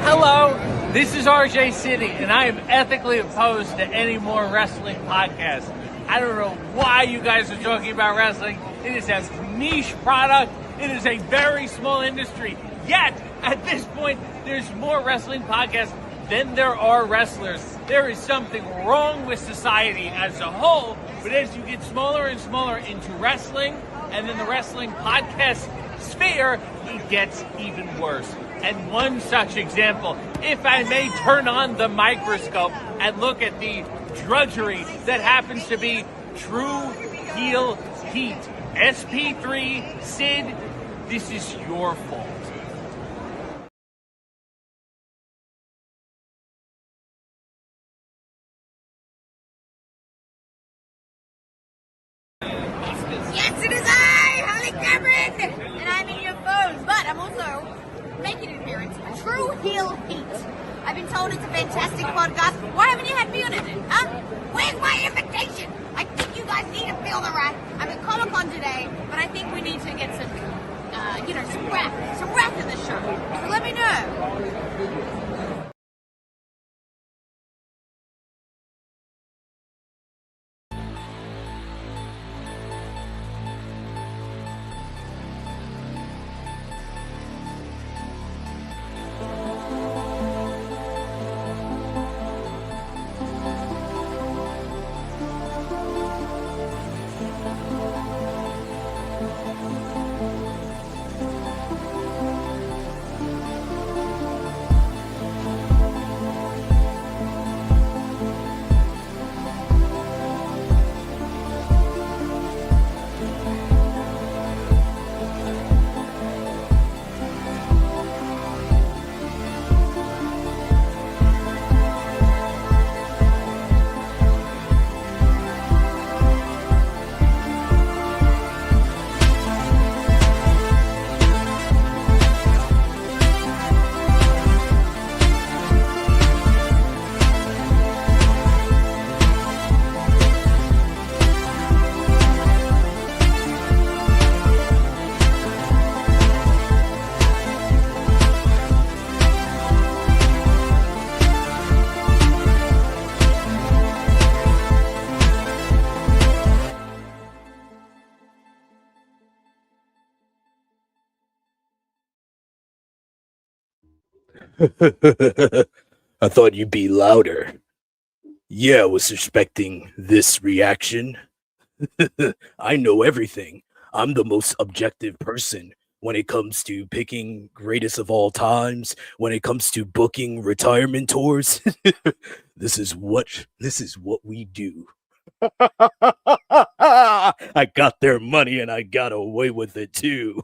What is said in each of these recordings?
Hello, this is RJ City, and I am ethically opposed to any more wrestling podcasts. I don't know why you guys are talking about wrestling. It is a niche product. It is a very small industry. Yet, at this point, there's more wrestling podcasts than there are wrestlers. There is something wrong with society as a whole, but as you get smaller and smaller into wrestling, and then the wrestling podcast sphere, it gets even worse. And one such example, if I may turn on the microscope and look at the drudgery that happens to be Tru Heel Heat, SP3, Sid, this is your fault. Yes, it is I, Holly Cameron, and I'm in your phones, but I'm also making an appearance for Tru Heel Heat. I've been told it's a fantastic podcast. Why haven't you had me on it, huh? Where's my invitation? I think you guys need to feel the wrath. I'm at Comic-Con today, but I think we need to get some, some wrath in the show. So let me know. I thought you'd be louder. Yeah, I was expecting this reaction. I know everything. I'm the most objective person when it comes to picking greatest of all times, when it comes to booking retirement tours. This is what we do. I got their money and I got away with it too.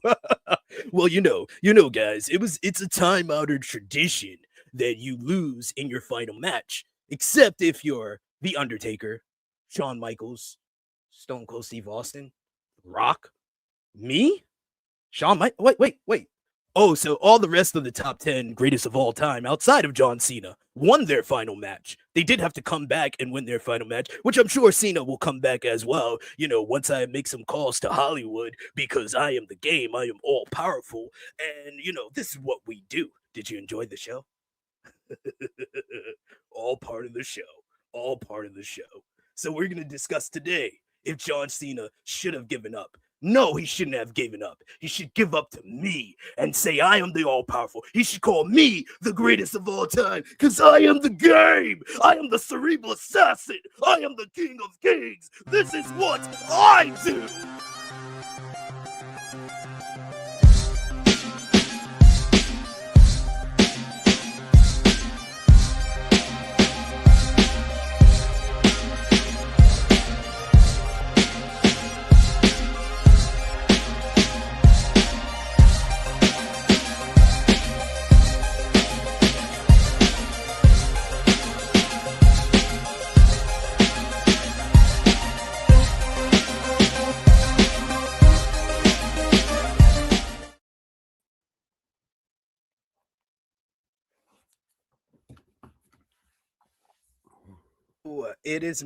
Well, you know, guys, it's a time-honored tradition that you lose in your final match, except if you're The Undertaker, Shawn Michaels, Stone Cold Steve Austin, Rock, me, wait. Oh, so all the rest of the top 10 greatest of all time outside of John Cena won their final match. They did have to come back and win their final match, which I'm sure Cena will come back as well, once I make some calls to Hollywood, because I am the game. I am all powerful. And, this is what we do. Did you enjoy the show? All part of the show. All part of the show. So we're going to discuss today if John Cena should have given up. No, he shouldn't have given up. He should give up to me and say I am the all-powerful. He should call me the greatest of all time, because I am the game. I am the cerebral assassin. I am the king of kings. This is what I do. It is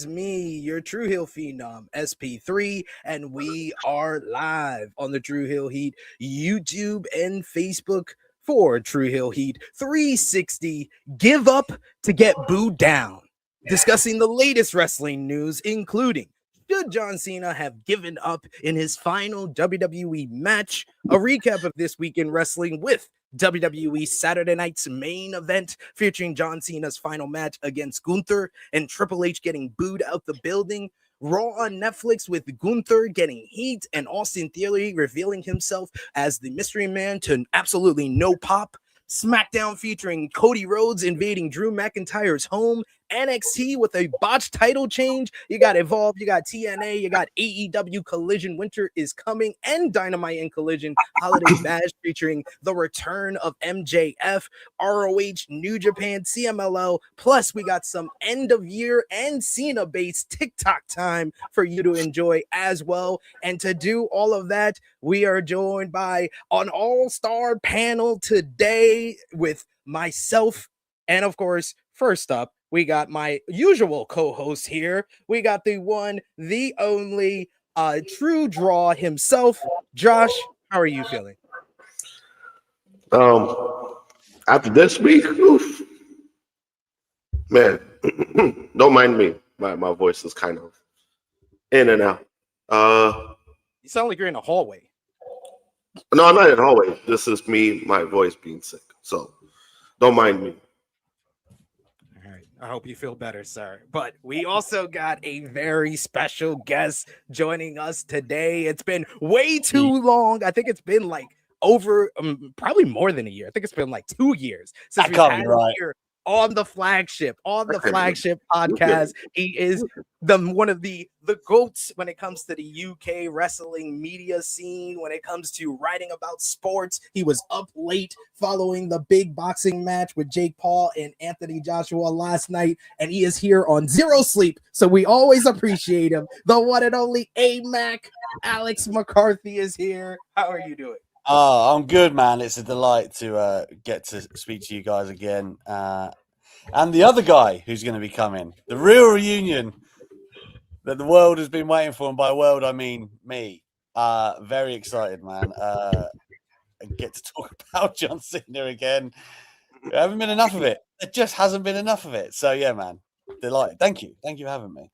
me, your Tru Heel Phenom, SP3, and we are live on the Tru Heel Heat YouTube and Facebook for Tru Heel Heat 360, Give Up to Get Booed Down, discussing the latest wrestling news, including should John Cena have given up in his final WWE match, a recap of this week in wrestling with WWE Saturday Night's main event featuring John Cena's final match against Gunther and Triple H getting booed out the building, Raw on Netflix with Gunther getting heat and Austin Theory revealing himself as the mystery man to absolutely no pop, SmackDown featuring Cody Rhodes invading Drew McIntyre's home, NXT with a botched title change. You got Evolve, you got TNA, you got AEW Collision Winter is Coming, and Dynamite and Collision Holiday Bash featuring the return of MJF, ROH, New Japan, CMLL. Plus, we got some end of year and Cena based TikTok time for you to enjoy as well. And to do all of that, we are joined by an all-star panel today with myself, and of course, first up, we got my usual co-host here. We got the one, the only, True Draw himself. Josh, how are you feeling? After this week, oof, man, don't mind me. My voice is kind of in and out. You sound like you're in a hallway. No, I'm not in the hallway. This is me, my voice being sick. So don't mind me. I hope you feel better, sir. But we also got a very special guest joining us today. It's been way too long. I think it's been like over probably more than a year. I think it's been like 2 years since we've had him here on the flagship podcast. He is one of the GOATs when it comes to the UK wrestling media scene. When it comes to writing about sports, he was up late following the big boxing match with Jake Paul and Anthony Joshua last night, and he is here on zero sleep, so we always appreciate him. The one and only Niangi Alex McCarthy is here. How are you doing? Oh, I'm good, man. It's a delight to get to speak to you guys again. And the other guy who's going to be coming, the real reunion that the world has been waiting for, and by world, I mean me. Very excited, man. And get to talk about John Cena again. There haven't been enough of it. It just hasn't been enough of it. So, yeah, man. Delighted. Thank you. Thank you for having me.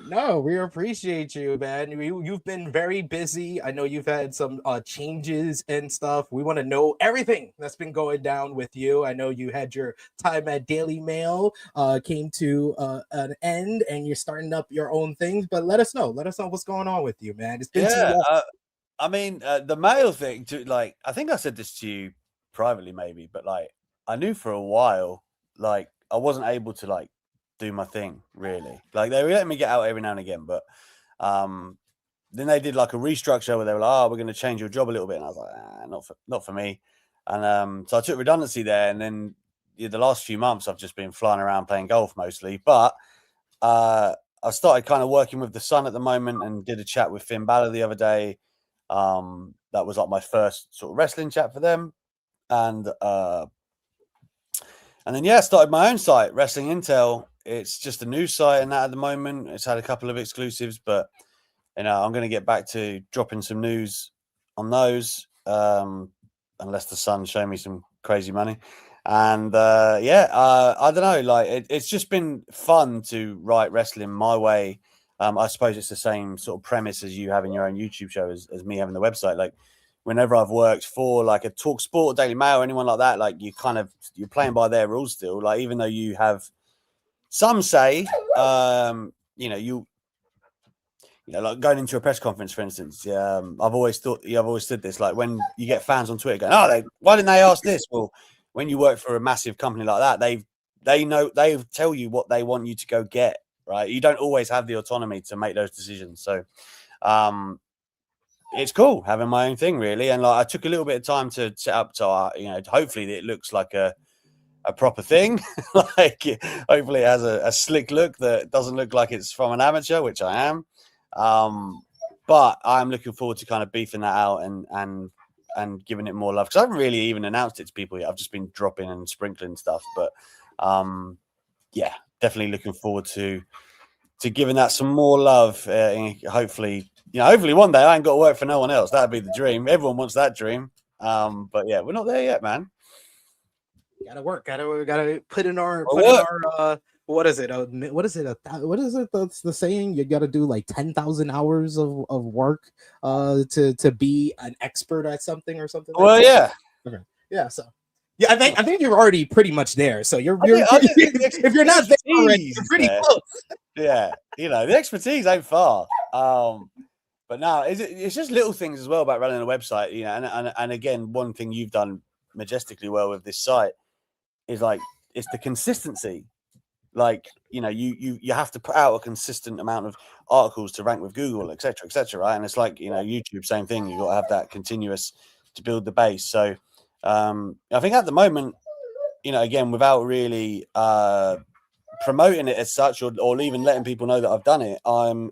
No, we appreciate you, man. You've been very busy. I know you've had some changes and stuff. We want to know everything that's been going down with you. I know you had your time at Daily Mail came to an end, and you're starting up your own things. But let us know. Let us know what's going on with you, man. It's been too long. I mean, the mail thing. I think I said this to you privately, maybe, but like, I knew for a while, like, I wasn't able to do my thing really. Like, they were letting me get out every now and again, but then they did like a restructure where they were like, "Oh, we're going to change your job a little bit," and I was like, not for me. And so I took redundancy there, and then the last few months I've just been flying around playing golf mostly. But I started kind of working with the Sun at the moment, and did a chat with Finn Balor the other day. That was like my first sort of wrestling chat for them, and then I started my own site, Wrestling Intel. It's just a news site, and that at the moment it's had a couple of exclusives, but I'm going to get back to dropping some news on those, unless the Sun show me some crazy money. And I don't know, like it's just been fun to write wrestling my way. I suppose it's the same sort of premise as you having your own YouTube show as me having the website. Like, whenever I've worked for like a Talk Sport, Daily Mail, or anyone like that, like you're playing by their rules still. Like, even though you have some say, like going into a press conference, for instance. I've always said this, like, when you get fans on Twitter going, "Oh, why didn't they ask this?" Well, when you work for a massive company like that, they tell you what they want you to go get, right? You don't always have the autonomy to make those decisions. So, it's cool having my own thing, really. And like, I took a little bit of time to set up, so hopefully it looks like a proper thing. Like, hopefully it has a slick look that doesn't look like it's from an amateur, which I am. But I'm looking forward to kind of beefing that out and giving it more love, because I haven't really even announced it to people yet. I've just been dropping and sprinkling stuff. But definitely looking forward to giving that some more love. Hopefully one day I ain't got to work for no one else. That'd be the dream. Everyone wants that dream. But yeah, we're not there yet, man. Gotta work. Gotta put in our what is it? What is it? What is it? That's the saying. You got to do like 10,000 hours of work to be an expert at something or something. Well, like that. yeah. Okay. Yeah. So yeah, I think you're already pretty much there. So you're if you're not there already, you're pretty close. Yeah, you know, the expertise ain't far. But no, it's just little things as well about running a website, you know. And again, one thing you've done majestically well with this site is like it's the consistency. Like, you know, you have to put out a consistent amount of articles to rank with Google, etc., right? And it's like, you know, YouTube, same thing. You got to have that continuous to build the base. So I think at the moment, you know, again, without really promoting it as such, or even letting people know that I've done it, I'm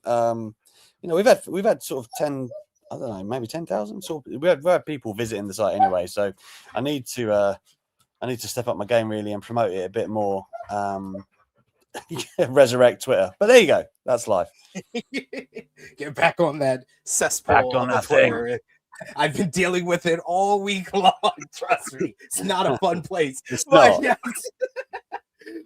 you know, we've had sort of 10, I don't know, maybe 10,000. So we had people visiting the site anyway. So I need to step up my game really and promote it a bit more. Resurrect Twitter, but there you go. That's life. Get back on that cesspool. Back on that Twitter. thing. I've been dealing with it all week long. Trust me, it's not a fun place. It's but not. Yes,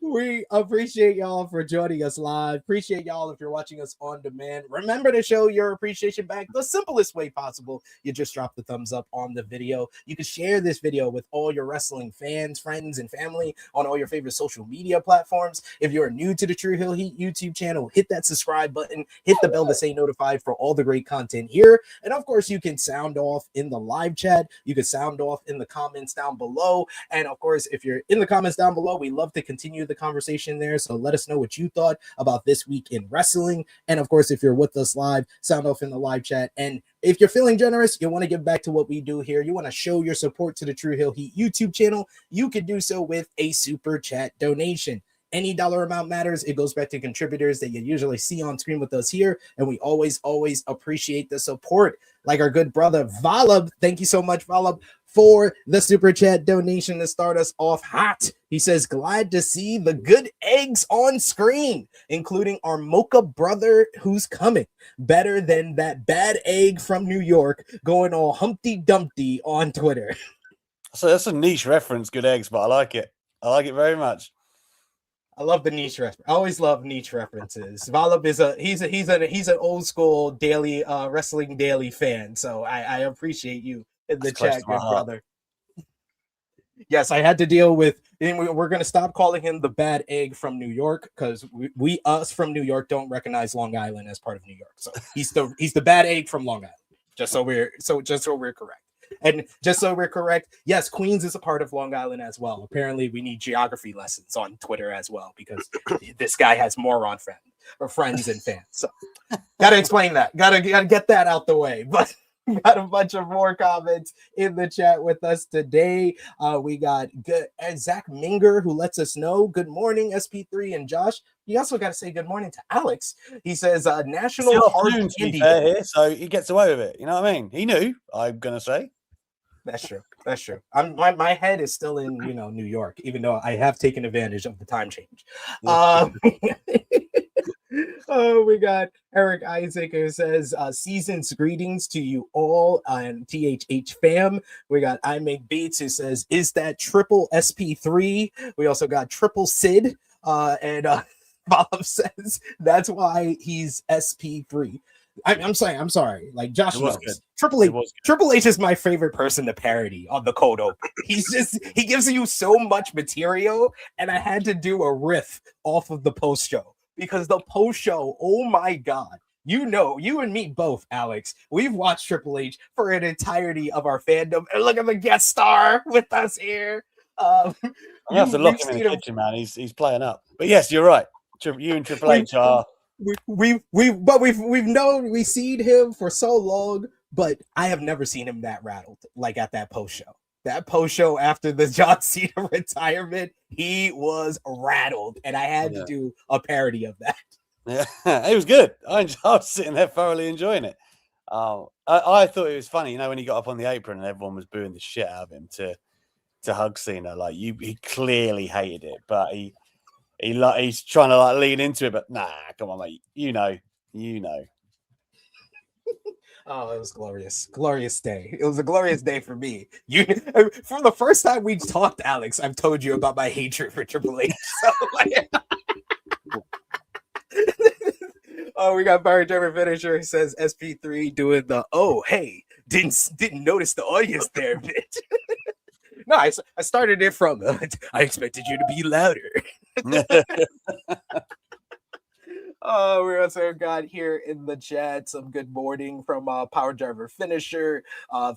we appreciate y'all for joining us live. Appreciate y'all if you're watching us on demand. Remember to show your appreciation back the simplest way possible. You just drop the thumbs up on the video. You can share this video with all your wrestling fans, friends, and family on all your favorite social media platforms. If you're new to the Tru Heel Heat YouTube channel, hit that subscribe button, hit the bell to stay notified for all the great content here. And of course, you can sound off in the live chat. You can sound off in the comments down below. And of course, if you're in the comments down below, we love to continue the conversation there. So let us know what you thought about this week in wrestling. And of course, if you're with us live, sound off in the live chat. And if you're feeling generous, you want to give back to what we do here, you want to show your support to the Tru Heel Heat YouTube channel, you can do so with a super chat donation. Any dollar amount matters. It goes back to contributors that you usually see on screen with us here. And we always appreciate the support. Like our good brother Valab. Thank you so much, Valab, for the super chat donation to start us off hot. He says, glad to see the good eggs on screen, including our mocha brother who's coming. Better than that bad egg from New York going all Humpty Dumpty on Twitter. So that's a niche reference, good eggs, but I like it. I like it very much. I love the niche reference. I always love niche references. Valab is he's an old school daily wrestling daily fan. So I appreciate you in the chat, good brother. Yes, I had to deal with, and we're going to stop calling him the bad egg from New York because us from New York don't recognize Long Island as part of New York. So he's the bad egg from Long Island. Just so we're correct. And just so we're correct, yes, Queens is a part of Long Island as well. Apparently, we need geography lessons on Twitter as well because this guy has moron friends and fans. So, gotta explain that. Gotta get that out the way. But got a bunch of more comments in the chat with us today. We got Zach Minger, who lets us know, good morning, SP3 and Josh. You also got to say good morning to Alex. He says, National Hard Candy. Here, so he gets away with it. You know what I mean? He knew, I'm going to say. That's true. That's true. My head is still in, New York, even though I have taken advantage of the time change. We got Eric Isaac who says, season's greetings to you all and THH fam. We got I Make Beats who says, is that triple SP3? We also got triple Sid. And Bob says, that's why he's SP3. I'm sorry. Like Josh knows. Triple H is my favorite person to parody on the cold open. He gives you so much material, and I had to do a riff off of the post show because the post show, oh my god. You and me both, Alex. We've watched Triple H for an entirety of our fandom. And look at the guest star with us here. I have to look him in the kitchen, man. He's playing up. But yes, you're right. You and Triple H are. We've seen him for so long, but I have never seen him that rattled like at that post show. That post show after the John Cena retirement, he was rattled, and I had to do a parody of that. Yeah, it was good. I was sitting there thoroughly enjoying it. I thought it was funny, when he got up on the apron and everyone was booing the shit out of him to hug Cena. Like he clearly hated it, but he's trying to lean into it. But nah, come on, mate. You know. Oh, it was glorious. Glorious day. It was a glorious day for me. You from the first time we talked, Alex, I've told you about my hatred for Triple H. So, like, oh, we got Byron German finisher. He says SP3 doing the hey, didn't notice the audience there, bitch. No, I started it from I expected you to be louder. Oh, we also got here in the chat some good morning from Power Driver Finisher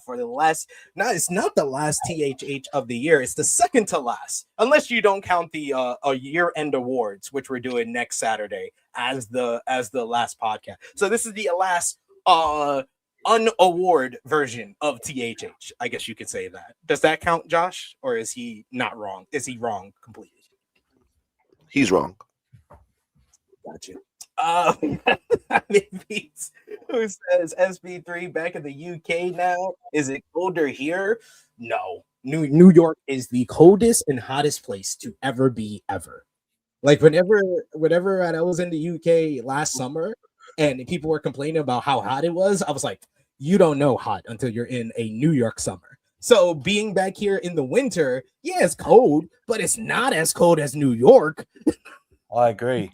for the last. No, it's not the last THH of the year. It's the second to last, unless you don't count the year-end awards, which we're doing next Saturday as the last podcast. So this is the last unaward version of THH. I guess you could say that. Does that count, Josh, or is he not wrong? Is he wrong completely? He's wrong. Gotcha. Who says SB3 back in the UK now? Is it colder here? No. New York is the coldest and hottest place to ever be ever. Like whenever I was in the UK last summer and people were complaining about how hot it was, I was like, you don't know hot until you're in a New York summer. So being back here in the winter, yeah, it's cold, but it's not as cold as New York. I agree.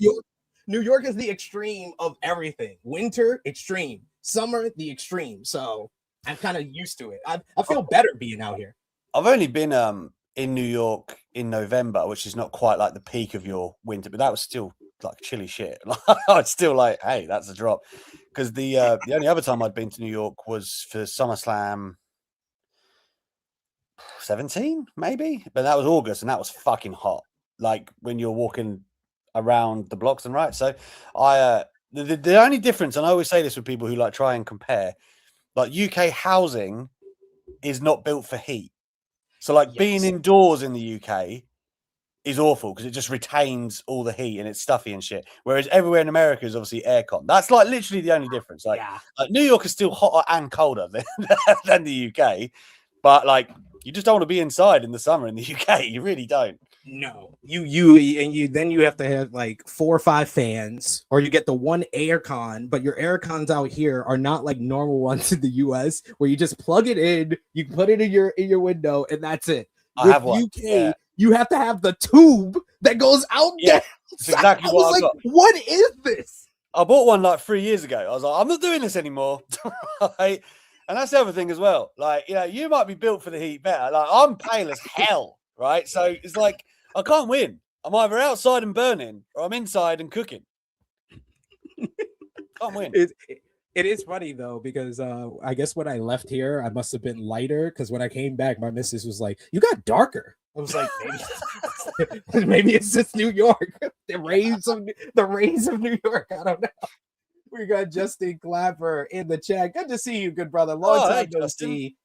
New York is the extreme of everything. Winter, extreme. Summer, the extreme. So I'm kind of used to it. I feel better being out here. I've only been in New York in November, which is not quite like the peak of your winter, but that was still like chilly shit. It's still like, hey, that's a drop. Because the only other time I'd been to New York was for SummerSlam 17, maybe, but that was August, and that was fucking hot. Like when you're walking around the blocks and right. So the only difference, and I always say this with people who like try and compare, like UK housing is not built for heat. So like being indoors in the UK is awful because it just retains all the heat and it's stuffy and shit. Whereas everywhere in America is obviously aircon. That's like literally the only difference. Like New York is still hotter and colder than the UK, but like you just don't want to be inside in the summer in the UK. You really don't. No, you have to have like 4 or 5 fans, or you get the one air con, but your air cons out here are not like normal ones in the US where you just plug it in, you put it in your window, and that's it. With have one. UK, you have to have the tube that goes out there. That's exactly what I got. What is this? I bought one like 3 years ago. I was like, I'm not doing this anymore. Right? And that's the other thing as well. Like, you know, you might be built for the heat better. Like, I'm pale as hell, right? So it's like, I can't win. I'm either outside and burning or I'm inside and cooking. Can't win. It is funny though, because I guess when I left here, I must have been lighter, because when I came back, my missus was like, you got darker. I was like, maybe it's just New York. The rays of New York. I don't know. We got Justin Clapper in the chat. Good to see you, good brother. Long time no see.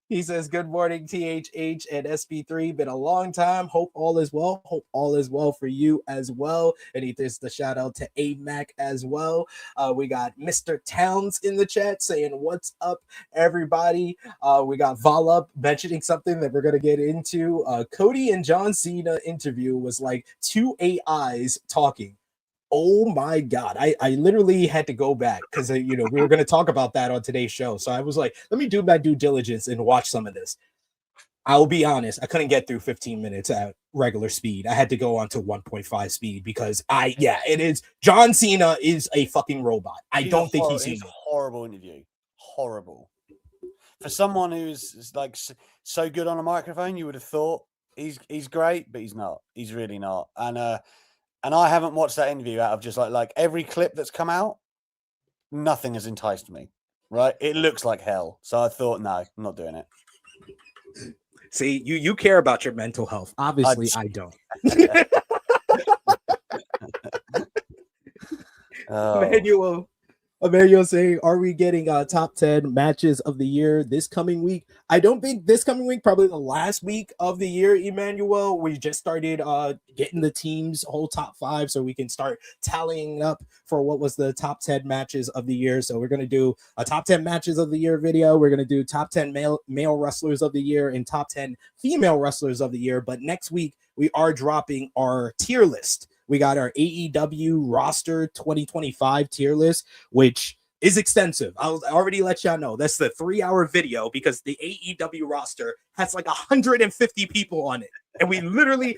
He says, good morning, THH and SP3. Been a long time. Hope all is well. Hope all is well for you as well. And he does the shout out to AMAC as well. We got Mr. Towns in the chat saying, what's up, everybody? We got Vala mentioning something that we're going to get into. Cody and John Cena interview was like 2 AIs talking. Oh my God. I literally had to go back because, we were going to talk about that on today's show. So I was like, let me do my due diligence and watch some of this. I'll be honest. I couldn't get through 15 minutes at regular speed. I had to go on to 1.5 speed because it is. John Cena is a fucking robot. I don't think he's human. Horrible interview. Horrible. For someone who's like so good on a microphone, you would have thought he's great, but he's not. He's really not. And I haven't watched that interview out of just like every clip that's come out. Nothing has enticed me, right? It looks like hell. So I thought, no, I'm not doing it. See, you care about your mental health. Obviously, I don't. Emmanuel saying, are we getting top 10 matches of the year this coming week? I don't think this coming week, probably the last week of the year, Emmanuel. We just started getting the team's whole top 5 so we can start tallying up for what was the top 10 matches of the year. So we're going to do a top 10 matches of the year video. We're going to do top 10 male wrestlers of the year and top 10 female wrestlers of the year. But next week, we are dropping our tier list. We got our AEW roster 2025 tier list, which is extensive. I'll already let y'all know. That's the 3-hour video because the AEW roster has like 150 people on it. And we literally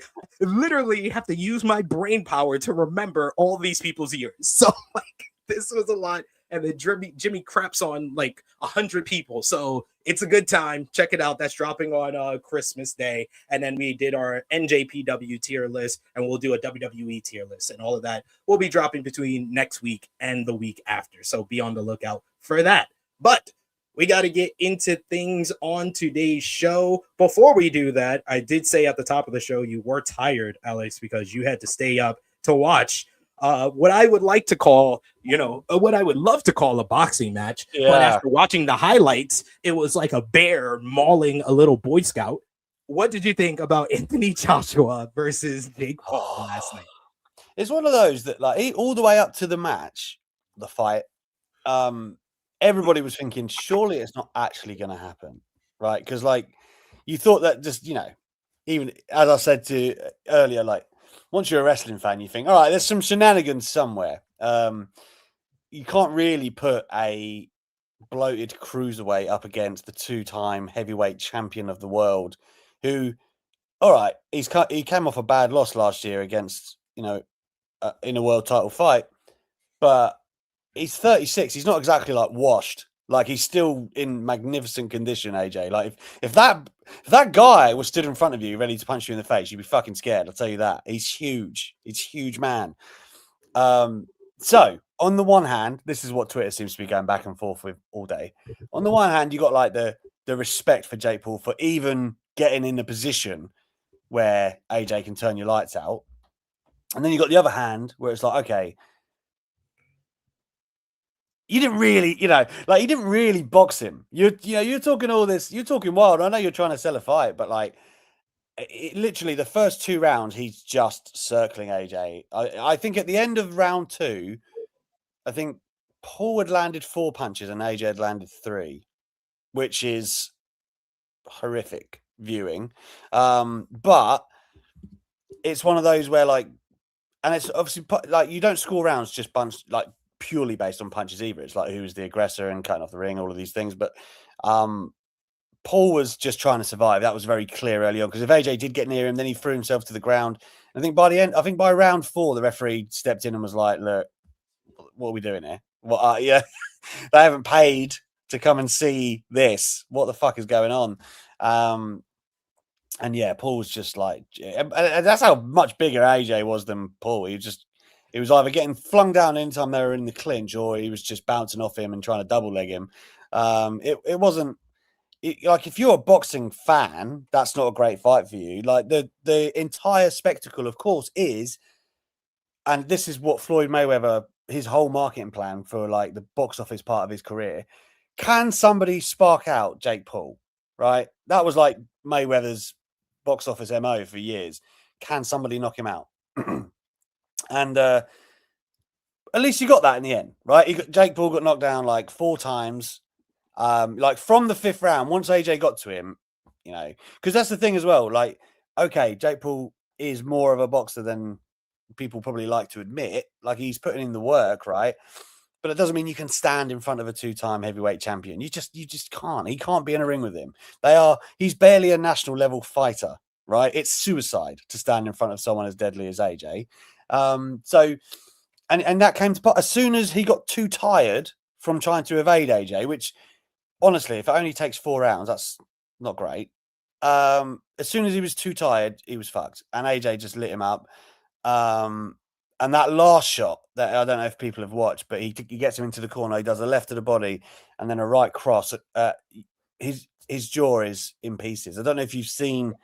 have to use my brain power to remember all these people's ears. So like this was a lot. And then Jimmy craps on like 100 people. So it's a good time. Check it out. That's dropping on Christmas Day. And then we did our NJPW tier list, and we'll do a WWE tier list, and all of that will be dropping between next week and the week after. So be on the lookout for that. But we got to get into things on today's show. Before we do that, I did say at the top of the show you were tired, Alex, because you had to stay up to watch what I would like to call, what I would love to call a boxing match. Yeah. But after watching the highlights, it was like a bear mauling a little Boy Scout. What did you think about Anthony Joshua versus Jake Paul last night? It's one of those that, like, all the way up to the match, the fight, everybody was thinking, surely it's not actually going to happen, right? Because, like, you thought that just, even as I said to earlier, like, once you're a wrestling fan, you think, all right, there's some shenanigans somewhere. You can't really put a bloated cruiserweight up against the 2-time heavyweight champion of the world, who, all right, he came off a bad loss last year against, in a world title fight, but he's 36. He's not exactly like washed. Like, he's still in magnificent condition, AJ. Like, if that guy was stood in front of you ready to punch you in the face, you'd be fucking scared. I'll tell you that. He's huge. He's a huge man. So on the one hand, this is what Twitter seems to be going back and forth with all day. On the one hand, you got like the respect for Jake Paul for even getting in a position where AJ can turn your lights out. And then you got the other hand where it's like, okay, you didn't really, you didn't really box him. You're talking all this, you're talking wild. I know you're trying to sell a fight, but like, literally the first 2 rounds, he's just circling AJ. I think at the end of round 2, I think Paul had landed 4 punches and AJ had landed 3, which is horrific viewing. But it's one of those where, like, and it's obviously like you don't score rounds just purely based on punches either. It's like who was the aggressor and cutting off the ring, all of these things. But Paul was just trying to survive. That was very clear early on, because if AJ did get near him, then he threw himself to the ground. I think by round 4, the referee stepped in and was like, "Look, what are we doing here? They haven't paid to come and see this. What the fuck is going on?" And yeah, Paul was just like, and that's how much bigger AJ was than Paul. He was either getting flung down anytime they were in the clinch, or he was just bouncing off him and trying to double leg him. It wasn't like, if you're a boxing fan, that's not a great fight for you. Like, the entire spectacle, of course, is, and this is what Floyd Mayweather, his whole marketing plan for like the box office part of his career. Can somebody spark out Jake Paul? Right? That was like Mayweather's box office MO for years. Can somebody knock him out? And at least you got that in the end, right? Jake Paul got knocked down like 4 times. Like from the 5th round, once AJ got to him, because that's the thing as well. Like, okay, Jake Paul is more of a boxer than people probably like to admit. Like, he's putting in the work, right? But it doesn't mean you can stand in front of a 2-time heavyweight champion. You just can't. He can't be in a ring with him. He's barely a national level fighter, right? It's suicide to stand in front of someone as deadly as AJ. So that came to part as soon as he got too tired from trying to evade AJ, which honestly, if it only takes 4 rounds, that's not great. As soon as he was too tired, he was fucked. And AJ just lit him up. And that last shot that I don't know if people have watched, but he gets him into the corner. He does a left to the body and then a right cross. His jaw is in pieces. I don't know if you've seen,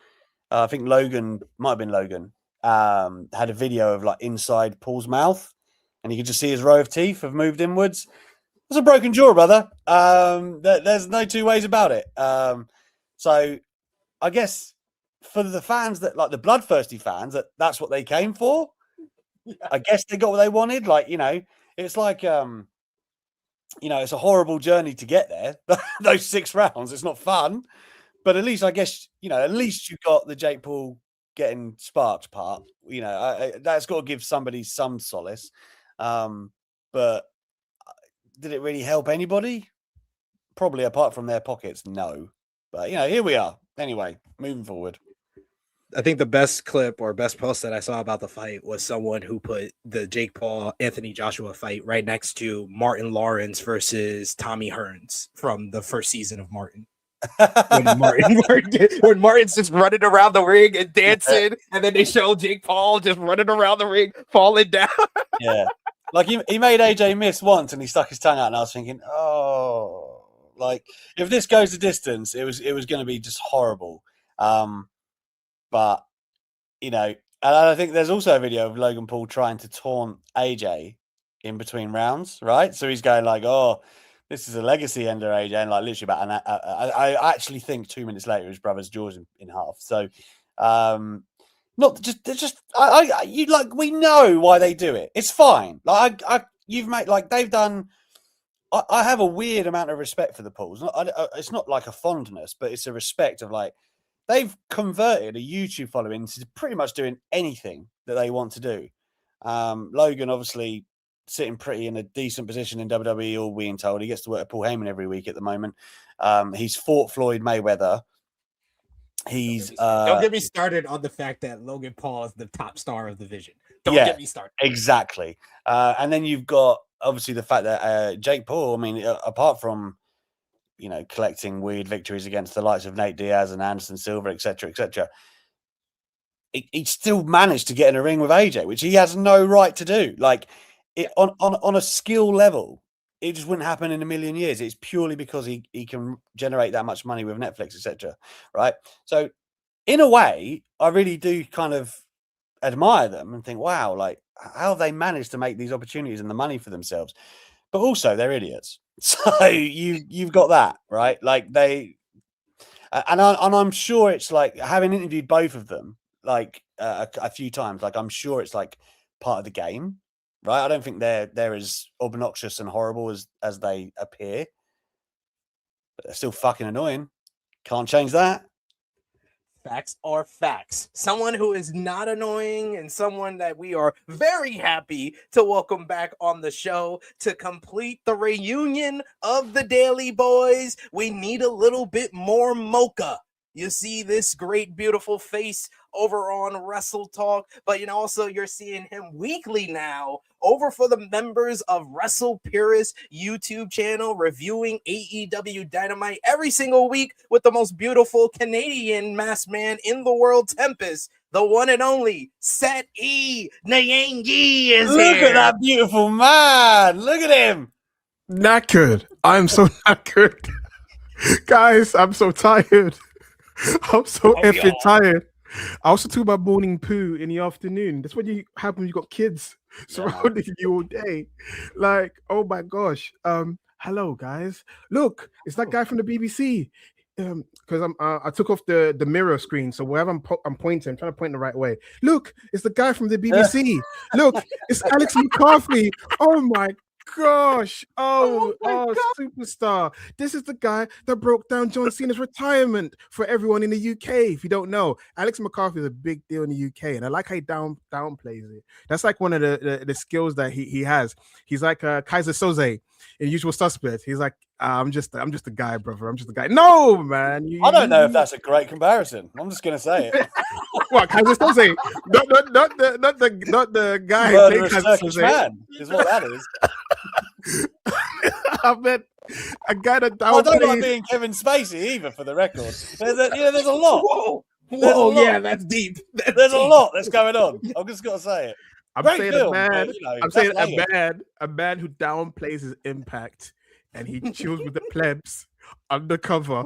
I think Logan, might have been Logan, had a video of like inside Paul's mouth, and you could just see his row of teeth have moved inwards. That's a broken jaw, brother. There's no 2 ways about it. So I guess for the fans that, like the bloodthirsty fans, that's what they came for. I guess they got what they wanted. Like, it's like, it's a horrible journey to get there. Those 6 rounds, it's not fun, but at least, I guess, at least you got the Jake Paul getting sparked part. That's got to give somebody some solace. But did it really help anybody? Probably apart from their pockets, no. But, here we are. Anyway, moving forward. I think the best clip or best post that I saw about the fight was someone who put the Jake Paul Anthony Joshua fight right next to Martin Lawrence versus Tommy Hearns from the first season of Martin. when Martin's just running around the ring and dancing, and then they show Jake Paul just running around the ring, falling down. Yeah, like he made AJ miss once, and he stuck his tongue out, and I was thinking, oh, like if this goes the distance, it was going to be just horrible. But and I think there's also a video of Logan Paul trying to taunt AJ in between rounds, right? So he's going like, "Oh, this is a legacy ender, AJ," and like literally about I actually think 2 minutes later his brother's jaws in half. So, not just they're just you like we know why they do it. It's fine. Like you've made like they've done. I have a weird amount of respect for the Pauls. It's not like a fondness, but it's a respect of like. They've converted a YouTube following into pretty much doing anything that they want to do. Logan, obviously, sitting pretty in a decent position in WWE, all being told. He gets to work with Paul Heyman every week at the moment. He's fought Floyd Mayweather. Don't get me started on the fact that Logan Paul is the top star of the division. Don't get me started. Exactly. And then you've got, obviously, the fact that Jake Paul, I mean, apart from collecting weird victories against the likes of Nate Diaz and Anderson Silva, etc., etc. He still managed to get in a ring with AJ, which he has no right to do. Like on a skill level, it just wouldn't happen in a million years. It's purely because he can generate that much money with Netflix, etc. Right? So, in a way, I really do kind of admire them and think, wow, like how they managed to make these opportunities and the money for themselves. But also, they're idiots. So you've got that, right? Like they, and I'm sure it's like having interviewed both of them like a few times. Like I'm sure it's like part of the game, right? I don't think they're as obnoxious and horrible as they appear, but they're still fucking annoying. Can't change that. Facts are facts. Someone who is not annoying and someone that we are very happy to welcome back on the show to complete the reunion of the Daily Boyz. We need a little bit more mocha. You see this great, beautiful face over on Wrestle Talk, but also you're seeing him weekly now over for the members of Wrestle Purist YouTube channel, reviewing AEW Dynamite every single week with the most beautiful Canadian masked man in the world, Tempest, the one and only Set E. Niangi is Look here. At that beautiful man. Look at him. Knackered. I'm so knackered. Guys, I'm so tired. I'm so effing tired. I also talk about morning poo in the afternoon. That's what happen when you got kids surrounding you all day. Like, oh my gosh. Hello guys. Look, it's that guy from the BBC. Because I took off the mirror screen, so wherever I'm pointing, I'm trying to point the right way. Look, it's the guy from the BBC. Look, it's Alex McCarthy. Oh my gosh. Oh, superstar. This is the guy that broke down John Cena's retirement for everyone in the UK. If you don't know, Alex McCarthy is a big deal in the UK, and I like how he downplays it. That's like one of the skills that he has. He's like Kaiser Soze in Usual Suspects. He's like, I'm just a guy, brother. I'm just a guy. No, man. I don't know if that's a great comparison. I'm just gonna say it. What, Kaiser Soze? Not the guy. Murderous Turkish man is what that is. I bet a guy that I don't like being Kevin Spacey either, for the record. There's a lot. Whoa, yeah, that's deep. There's a lot that's going on. I'm just gonna say it. I'm saying a man who downplays his impact and he chills with the plebs undercover.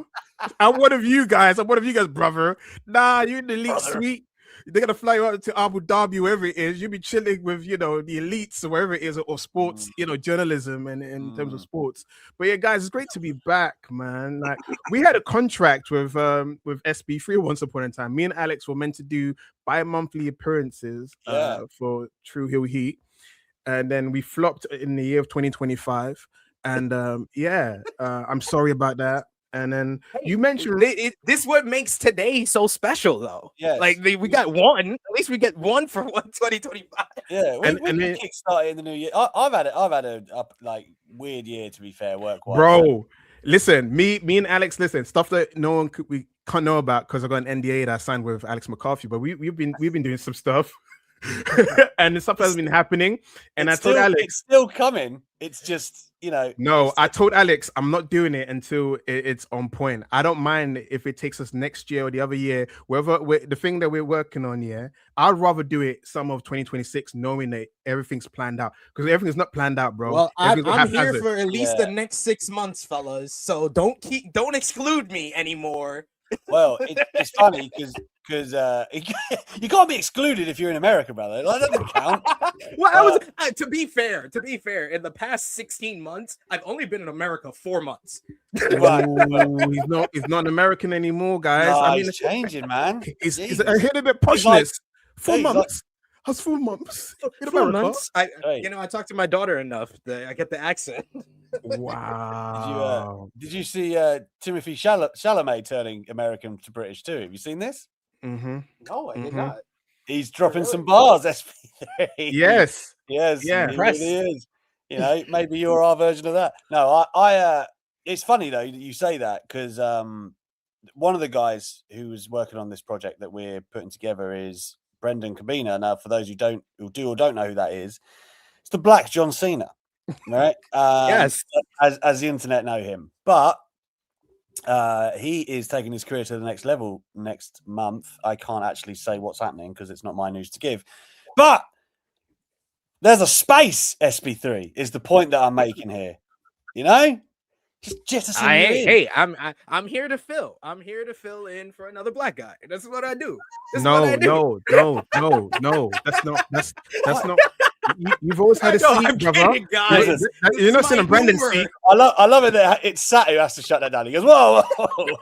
I'm one of you guys, brother. Nah, you're in the elite suite. They're gonna fly you out to Abu Dhabi, wherever it is. You'll be chilling with the elites or wherever it is, or sports, journalism and in terms of sports. But yeah, guys, it's great to be back, man. Like we had a contract with SB3 once upon a time. Me and Alex were meant to do bi-monthly appearances for Tru Heel Heat, and then we flopped in the year of 2025. And I'm sorry about that. And then Hey, you mentioned this what makes today so special, though. Yes. Like we got one. At least we get one for 2025. Yeah, we And can then- kickstart it in the new year. I've had a like weird year, to be fair, work-wise. bro. Listen, me and Alex. Listen, stuff that we can't know about because I got an NDA that I signed with Alex McCarthy. But we've been doing some stuff, and the stuff has been happening. And I told Alex, it's still coming. It's just no, I told Alex I'm not doing it until it's on point. I don't mind if it takes us next year or the other year, the thing that we're working on. Yeah, I'd rather do it summer of 2026, knowing that everything's planned out, because everything's not planned out, bro. Well, I'm Everything's here haphazard. for at least the next 6 months, fellas. So don't exclude me anymore. Well, it's funny because you can't be excluded if you're in America, brother. Like, that doesn't count. Well, to be fair, in the past 16 months, I've only been in America 4 months. Oh, he's not an American anymore, guys. No, I mean, it's changing, man. He's Jesus. ahead of the He's like- poshness. 4 he's like- months. How's 4 months? In 4 America? months. I Hey. talk to my daughter enough that I get the accent. Wow. Did you see Timothy Chalamet turning American to British too? Have you seen this? Mm-hmm. No, I did Mhm. not. He's dropping some bars. SP3. Yes. Yes, Yeah. he really is. Maybe you're our version of that. No, I it's funny though that you say that, because one of the guys who was working on this project that we're putting together is Brendan Cabina. Now, for those who do or don't know who that is, it's the Black John Cena, right? Yes. as the internet know him, but he is taking his career to the next level next month. I can't actually say what's happening because it's not my news to give, but there's a space. SP3 is the point that I'm making here. Just jettison you in. Hey, I'm here to fill. I'm here to fill in for another black guy. That's what I do. No. That's not. You've always had a seat, I'm brother. kidding, guys. Listen, You're not sitting in my Brandon's humor. seat. I love it that it's Sat who has to shut that down. He goes, whoa.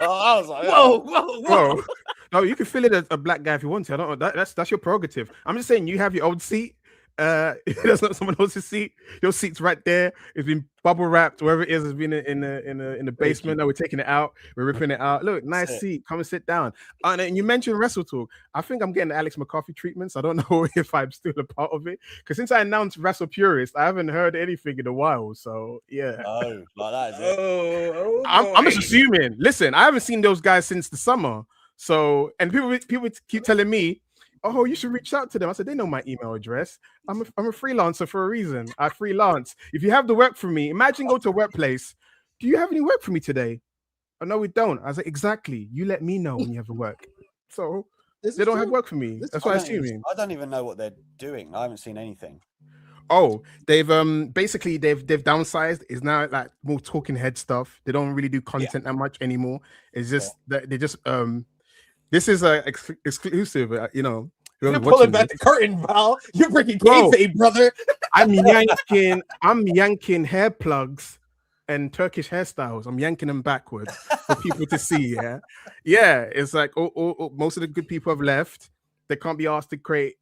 I was like, Whoa. Bro, no, you can fill it as a black guy if you want to. I don't know. That's your prerogative. I'm just saying you have your own seat. That's not someone else's seat. Your seat's right there. It's been bubble wrapped, wherever it is. It's been in the basement. Now we're taking it out. We're ripping it out. Look, nice seat. Come and sit down. And you mentioned Wrestle Talk. I think I'm getting the Alex McCarthy treatments. I don't know if I'm still a part of it, because since I announced Wrestle Purist, I haven't heard anything in a while. So yeah. oh, like that, is it? I'm just assuming. Listen, I haven't seen those guys since the summer. So, and people keep telling me, oh, you should reach out to them. I said, they know my email address. I'm a freelancer for a reason. I freelance. If you have the work for me, imagine go to a workplace. Do you have any work for me today? Oh, no, we don't. I was like, exactly. You let me know when you have the work. So they don't have work for me. That's what I'm assuming. I don't even know what they're doing. I haven't seen anything. Oh, they've basically they've downsized. It's now like more talking head stuff. They don't really do content that much anymore. It's just that they just this is a exclusive, You're pulling back the curtain, Val. You're breaking kayfabe, brother. I'm yanking hair plugs and Turkish hairstyles. I'm yanking them backwards for people to see. Yeah. It's like most of the good people have left. They can't be asked to create,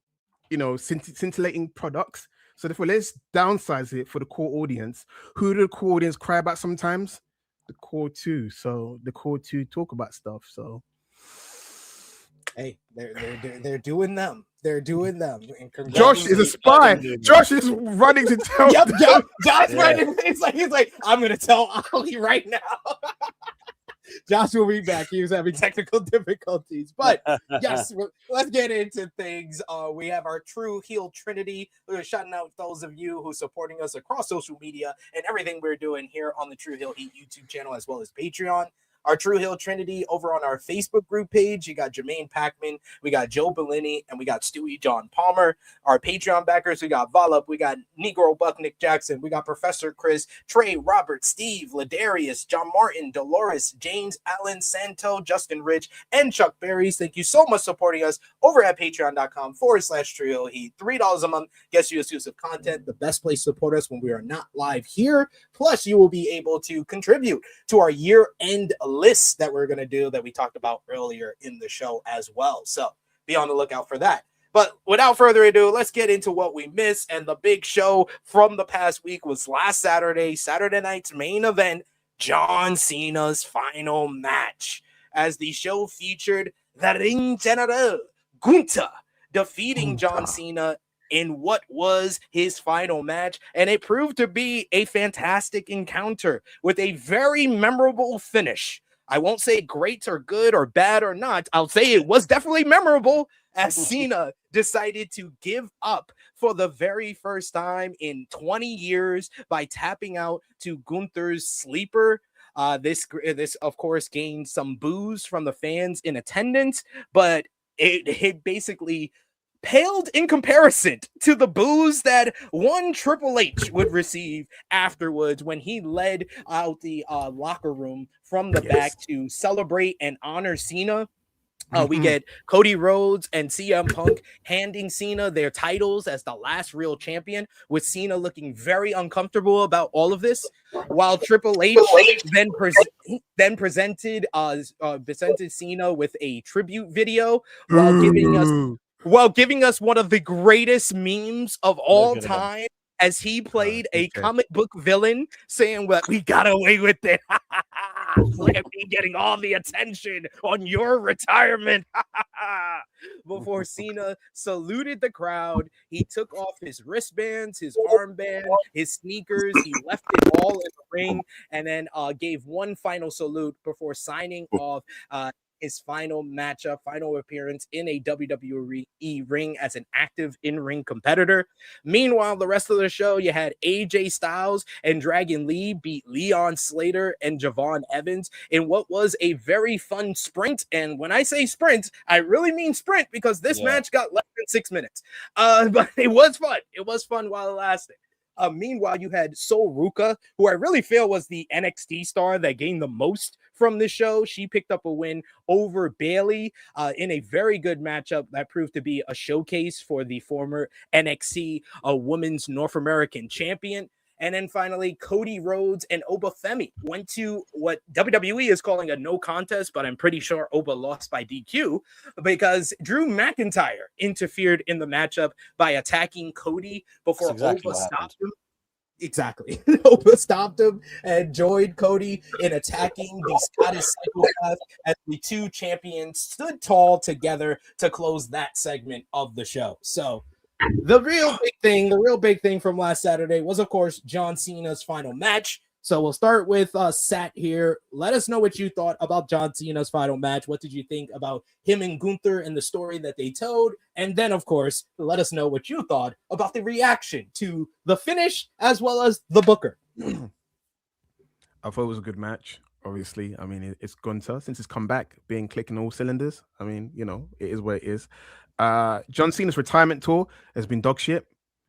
scintillating products. So therefore, let's downsize it for the core audience. Who do the core audience cry about sometimes? The core two. So the core two talk about stuff. So. Hey, they're doing them. They're doing them. Josh is a spy. Josh is running to tell. Yep. Josh running. He's like, I'm gonna tell Ali right now. Josh will be back. He was having technical difficulties, but yes, let's get into things. We have our Tru Heel Trinity. We're shouting out those of you who are supporting us across social media and everything we're doing here on the Tru Heel Heat YouTube channel as well as Patreon. Our Tru Heel Trinity over on our Facebook group page. You got Jermaine Packman, we got Joe Bellini, and we got Stewie John Palmer. Our Patreon backers, we got Volup, we got Negro Buck Nick Jackson, we got Professor Chris, Trey, Robert, Steve, Ladarius, John Martin, Dolores, James, Allen, Santo, Justin Rich, and Chuck Berries. Thank you so much for supporting us over at patreon.com/Tru Heel Heat. $3 a month gets you exclusive content. The best place to support us when we are not live here. Plus, you will be able to contribute to our year-end lists that we're going to do that we talked about earlier in the show as well. So be on the lookout for that. But without further ado, let's get into what we missed. And the big show from the past week was last Saturday night's main event, John Cena's Final Match, as the show featured the Ring General, Gunther, defeating John Cena in what was his final match, and it proved to be a fantastic encounter with a very memorable finish. I won't say great or good or bad or not. I'll say it was definitely memorable, as Cena decided to give up for the very first time in 20 years by tapping out to Gunther's sleeper. This of course gained some boos from the fans in attendance, but it basically paled in comparison to the boos that one Triple H would receive afterwards when he led out the locker room from the back to celebrate and honor Cena. We get Cody Rhodes and CM Punk handing Cena their titles as the last real champion, with Cena looking very uncomfortable about all of this, while Triple H then presented Cena with a tribute video while giving us one of the greatest memes of all time, as he played a comic book villain saying, "Well, we got away with it. Look at me getting all the attention on your retirement." Before Cena saluted the crowd, he took off his wristbands, his armband, his sneakers. He left it all in the ring, and then gave one final salute before signing off his final matchup, final appearance in a WWE ring as an active in-ring competitor. Meanwhile, the rest of the show, you had AJ Styles and Dragon Lee beat Leon Slater and Javon Evans in what was a very fun sprint. And when I say sprint, I really mean sprint, because this match got less than 6 minutes. But it was fun. It was fun while it lasted. Meanwhile, you had Sol Ruka, who I really feel was the NXT star that gained the most from this show. She picked up a win over Bayley in a very good matchup that proved to be a showcase for the former NXT Women's North American Champion. And then finally, Cody Rhodes and Oba Femi went to what WWE is calling a no contest, but I'm pretty sure Oba lost by DQ, because Drew McIntyre interfered in the matchup by attacking Cody before Oba stopped him. Exactly. Oba stopped him and joined Cody in attacking the Scottish psychopath, as the two champions stood tall together to close that segment of the show. So the real big thing from last Saturday was, of course, John Cena's final match. So we'll start with Sat here. Let us know what you thought about John Cena's final match. What did you think about him and Gunther and the story that they told? And then, of course, let us know what you thought about the reaction to the finish as well as the booker. I thought it was a good match. Obviously, I mean, it's Gunther since he's come back, being clicking all cylinders. I mean, you know, it is what it is. John Cena's retirement tour has been dog shit.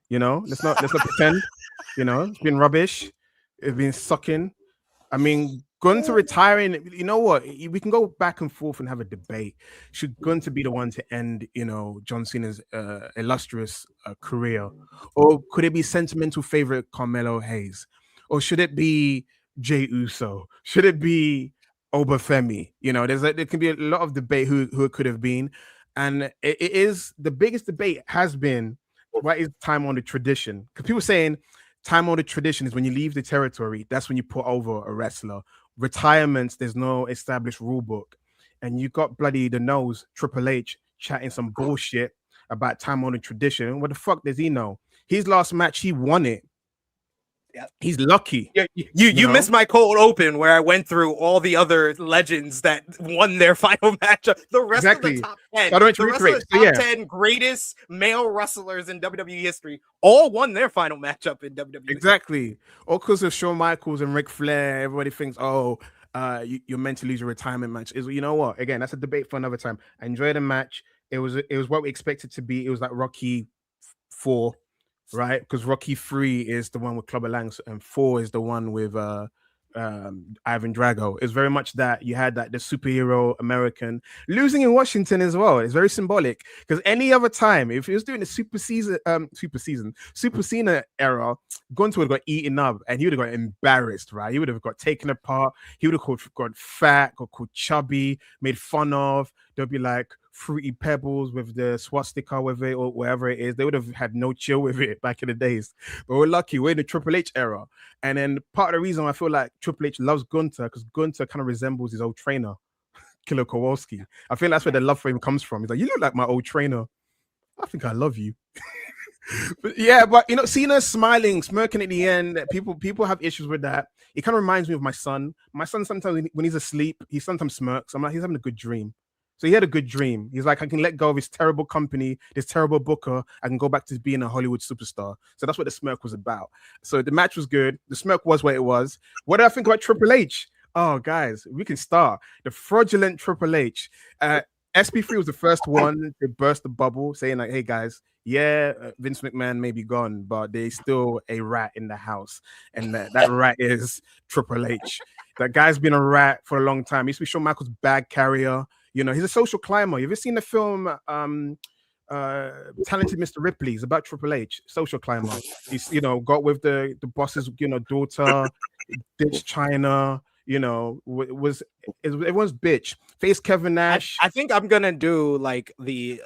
You know, let's not pretend. You know, it's been rubbish. It's been sucking. I mean, Gunther retiring. You know what? We can go back and forth and have a debate. Should Gunther be the one to end, you know, John Cena's illustrious career, or could it be sentimental favorite Carmelo Hayes, or should it be Jey Uso? Should it be Oba Femi? You know, there can be a lot of debate who it could have been. And it is the biggest debate has been, what is time on the tradition? Because people saying time on the tradition is when you leave the territory, that's when you put over a wrestler. Retirements, there's no established rule book. And you got bloody the nose, Triple H, chatting some bullshit about time on the tradition. What the fuck does he know? His last match, he won it. He's lucky. You missed my cold open where I went through all the other legends that won their final matchup. The rest of the top 10, the rest of the top 10 greatest male wrestlers in WWE history all won their final matchup in WWE. Exactly. All because of Shawn Michaels and Ric Flair. Everybody thinks, you're meant to lose your retirement match. You know what? Again, that's a debate for another time. I enjoyed the match. It was what we expected to be. It was like Rocky 4. Right, because Rocky 3 is the one with Clubber Lang, and 4 is the one with Ivan Drago. It's very much that you had that the superhero American losing in Washington as well. It's very symbolic, because any other time, if he was doing the Super Cena era, Gunther would have got eaten up and he would have got embarrassed. Right, he would have got taken apart. He would have got fat, got called chubby, made fun of. They'll be like, fruity pebbles with the swastika with it or whatever it is. They would have had no chill with it back in the days. But we're lucky. We're in the Triple H era. And then part of the reason I feel like Triple H loves Gunther, because Gunther kind of resembles his old trainer, Killer Kowalski. I feel that's where the love for him comes from. He's like, you look like my old trainer. I think I love you. But yeah, but you know, Cena smiling, smirking at the end. People have issues with that. It kind of reminds me of my son. My son sometimes when he's asleep, he sometimes smirks. I'm like, he's having a good dream. So he had a good dream. He's like, I can let go of his terrible company, this terrible booker. I can go back to being a Hollywood superstar. So that's what the smirk was about. So the match was good. The smirk was what it was. What did I think about Triple H? Oh, guys, we can start. The fraudulent Triple H. SP3 was the first one to burst the bubble, saying like, hey, guys, yeah, Vince McMahon may be gone, but there's still a rat in the house. And that rat is Triple H. That guy's been a rat for a long time. He used to be Shawn Michaels' bag carrier. You know, he's a social climber. You ever seen the film Talented Mr. Ripley? It's about Triple H, social climber. He's, you know, got with the boss's, you know, daughter, ditched China, you know, was everyone's bitch. Face Kevin Nash. I think I'm gonna do like the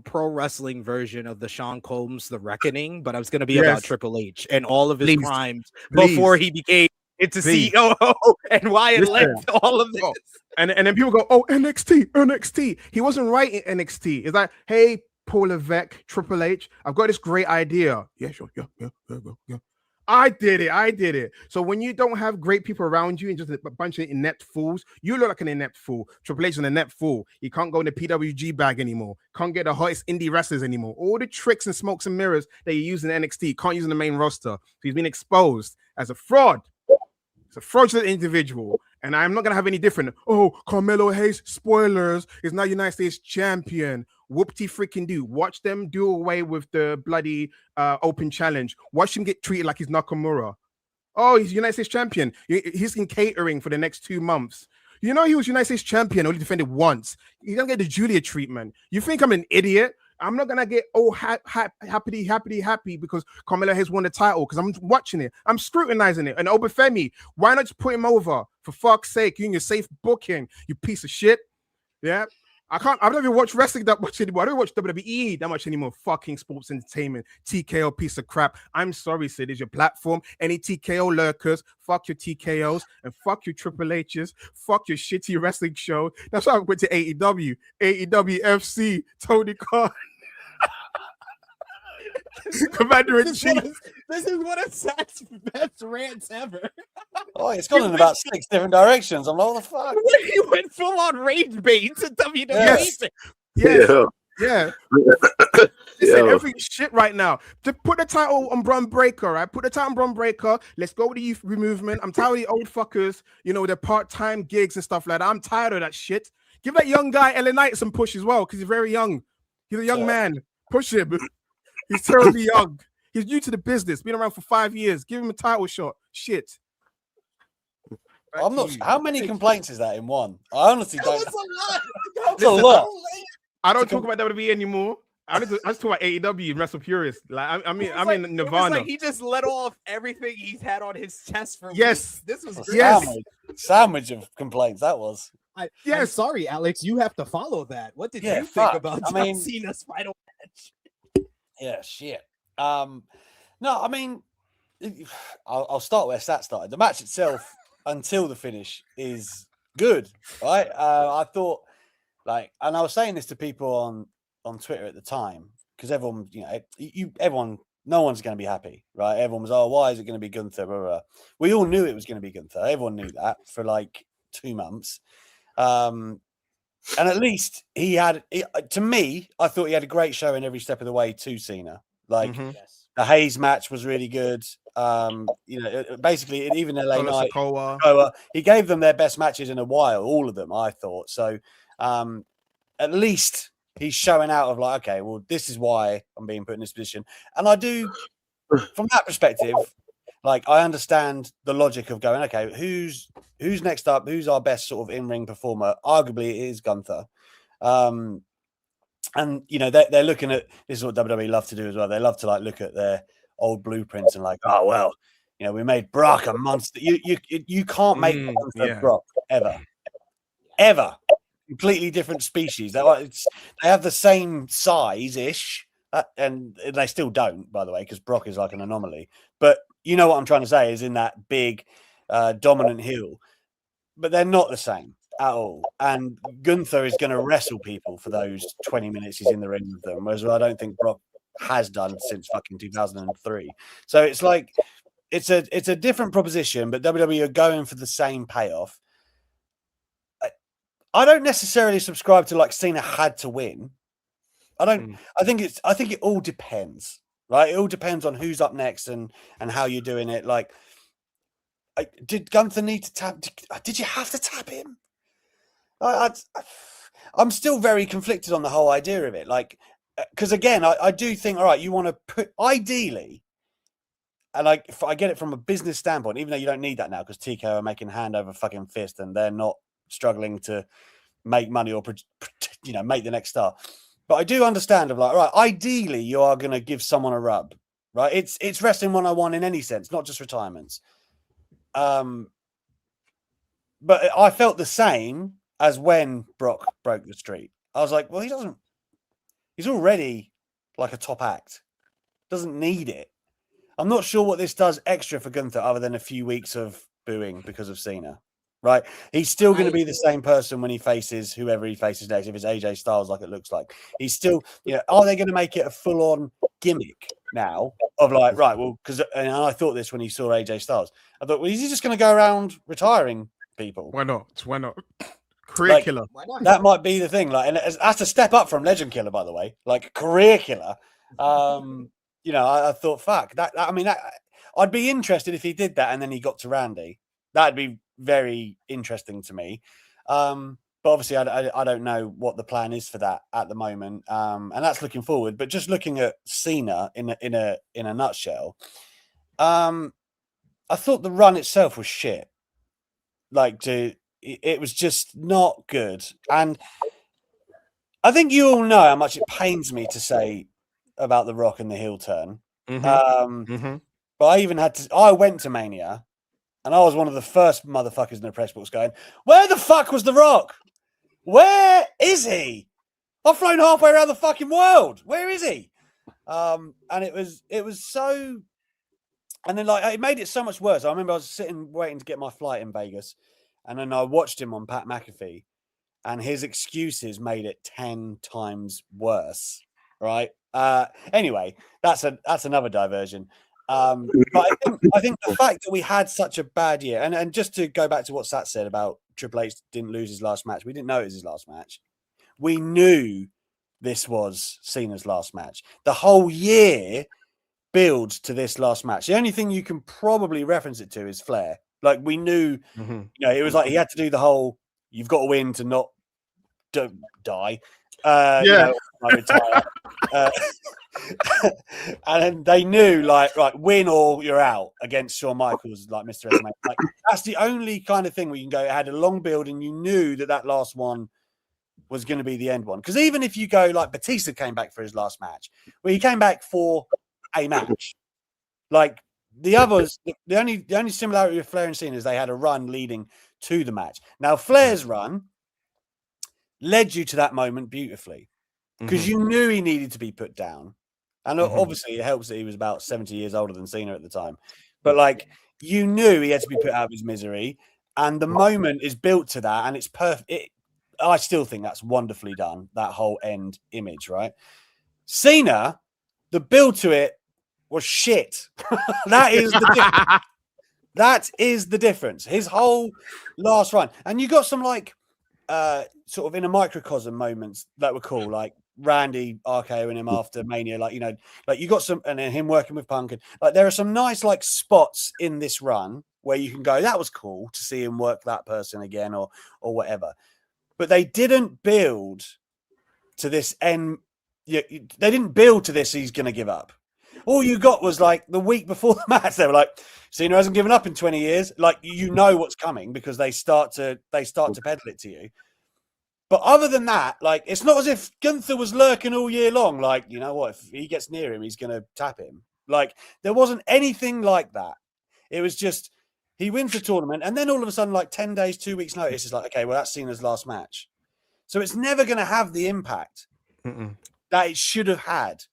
pro wrestling version of the Sean Combs The Reckoning, but I was gonna be about Triple H and all of his crimes before he became into COO and why it led to all of this. And then people go, oh, NXT. He wasn't right in NXT. It's like, hey, Paul Levesque, Triple H, I've got this great idea. Yeah, sure. Yeah. I did it. So when you don't have great people around you and just a bunch of inept fools, you look like an inept fool. Triple H is an inept fool. He can't go in the PWG bag anymore. Can't get the hottest indie wrestlers anymore. All the tricks and smokes and mirrors that you use in NXT, can't use in the main roster. So he's been exposed as a fraud. It's a fraudulent individual. And I'm not going to have any different. Oh, Carmelo Hayes, spoilers, is now United States champion. Whoopty freaking do. Watch them do away with the bloody open challenge. Watch him get treated like he's Nakamura. Oh, he's United States champion. He's in catering for the next 2 months. You know, he was United States champion, only defended once. He's going to get the Julia treatment. You think I'm an idiot? I'm not going to get happy because Carmelo has won the title because I'm watching it. I'm scrutinizing it. And Obafemi, why not just put him over? For fuck's sake, you and your safe booking, you piece of shit. Yeah. I don't even watch wrestling that much anymore. I don't watch WWE that much anymore. Fucking sports entertainment. TKO piece of crap. I'm sorry, Sid. It's your platform. Any TKO lurkers, fuck your TKOs and fuck your Triple H's. Fuck your shitty wrestling show. That's why I went to AEW. AEW FC. Tony Khan. Commander in Chief. This is one of Zach's best rants ever. Oh, it's gone in about 6 different directions. I'm like, what the fuck? He went full on rage bait to WWE. Yeah. Listen, every shit right now. To put the title on Braun Breaker, right? Put the title on Braun Breaker. Let's go with the youth movement. I'm tired of the old fuckers, you know, their part-time gigs and stuff like that. I'm tired of that shit. Give that young guy LA Knight some push as well, because he's very young. He's a young man. Push him. He's terribly young. He's new to the business. Been around for 5 years. Give him a title shot. Shit. I'm not. How many complaints is that in one? I honestly don't. That's a lot. I don't talk about WWE anymore. I just talk about AEW and Wrestle Purist. Like I'm in Nirvana. Like he just let off everything he's had on his chest for weeks. This was great. Sandwich of complaints. That was. I'm sorry, Alex. You have to follow that. What did you think about John Cena's final match? Yeah, shit. No, I mean, I'll start where Sat started. The match itself, until the finish, is good, right? I thought, like, and I was saying this to people on Twitter at the time because everyone, everyone, no one's going to be happy, right? Everyone was, oh, why is it going to be Gunther? Blah, blah, blah. We all knew it was going to be Gunther. Everyone knew that for like 2 months. And at least he had, to me, I thought he had a great show in every step of the way to Cena. Like the Hayes match was really good. Basically, even LA Knight, he gave them their best matches in a while, all of them, I thought. So at least he's showing out of like, okay, well, this is why I'm being put in this position. And I do, from that perspective, like I understand the logic of going, okay, who's next up? Who's our best sort of in-ring performer? Arguably, it is Gunther. And they're looking at, this is what WWE love to do as well. They love to like look at their old blueprints and like, oh well, we made Brock a monster. You can't make Brock ever. completely different species. They have the same size-ish, and they still don't, by the way, because Brock is like an anomaly. But you know what I'm trying to say is in that big, dominant heel. But they're not the same at all. And Gunther is going to wrestle people for those 20 minutes he's in the ring with them, whereas I don't think Brock has done since fucking 2003. So it's like it's a different proposition, but WWE are going for the same payoff. I don't necessarily subscribe to like Cena had to win. I don't. I think it all depends, right? It all depends on who's up next and how you're doing it. Like, did Gunther need to tap? Did you have to tap him? I'm still very conflicted on the whole idea of it. Like, because again, I do think, all right, you want to put ideally, and I get it from a business standpoint, even though you don't need that now because TK are making hand over fucking fist and they're not struggling to make money or make the next star. But I do understand of like, all right, ideally you are going to give someone a rub, right? It's wrestling 101 in any sense, not just retirements. But I felt the same as when Brock broke the streak. I was like, well, he's already like a top act. Doesn't need it. I'm not sure what this does extra for Gunther other than a few weeks of booing because of Cena, right? He's still going to be the same person when he faces whoever he faces next. If it's AJ Styles, like it looks like, he's still, are they going to make it a full on gimmick now of like, right, well, because, and I thought this when he saw AJ Styles, I thought, well, is he just going to go around retiring people? Why not? Career killer. That might be the thing. Like, and that's a step up from Legend Killer, by the way. Like career killer. I thought, fuck that. I mean, I'd be interested if he did that and then he got to Randy. That'd be very interesting to me. But obviously, I don't know what the plan is for that at the moment. And that's looking forward. But just looking at Cena in a nutshell, I thought the run itself was shit. It was just not good. And I think you all know how much it pains me to say about The Rock and the heel turn. But I went to Mania and I was one of the first motherfuckers in the press box going, where the fuck was The Rock? Where is he? I've flown halfway around the fucking world. Where is he? And it was so, and then like, it made it so much worse. I remember I was sitting waiting to get my flight in Vegas. And then I watched him on Pat McAfee, and his excuses made it 10 times worse. Right? Anyway, that's another diversion. But I think the fact that we had such a bad year, and just to go back to what Sat said about Triple H didn't lose his last match, we didn't know it was his last match. We knew this was Cena's last match. The whole year builds to this last match. The only thing you can probably reference it to is Flair. Like we knew, it was like he had to do the whole "you've got to win to not die." Retire. And they knew, like, right, win or you're out against Shawn Michaels, like Mr. SMA. Like, that's the only kind of thing where you can go. It had a long build, and you knew that last one was going to be the end one. Because even if you go like Batista came back for his last match, well, he came back for a match, like. The others, the only similarity with Flair and Cena is they had a run leading to the match. Now, Flair's run led you to that moment beautifully because you knew he needed to be put down. And obviously, it helps that he was about 70 years older than Cena at the time. But, like, you knew he had to be put out of his misery. And the moment is built to that. And it's perfect. I still think that's wonderfully done, that whole end image, right? Cena, the build to it, was shit. That is the difference. His whole last run, and you got some like sort of in a microcosm moments that were cool, like Randy RKOing him after Mania, like like you got some, and then him working with Punk, and like there are some nice like spots in this run where you can go, that was cool to see him work that person again or whatever. But they didn't build to this end. They didn't build to this. He's going to give up. All you got was like the week before the match, they were like, Cena hasn't given up in 20 years. Like, you know what's coming because they start to peddle it to you. But other than that, like, it's not as if Gunther was lurking all year long. Like, you know what? If he gets near him, he's going to tap him. Like, there wasn't anything like that. It was just, he wins the tournament. And then all of a sudden, like 10 days, 2 weeks notice, is like, okay, well, that's Cena's last match. So it's never going to have the impact that it should have had.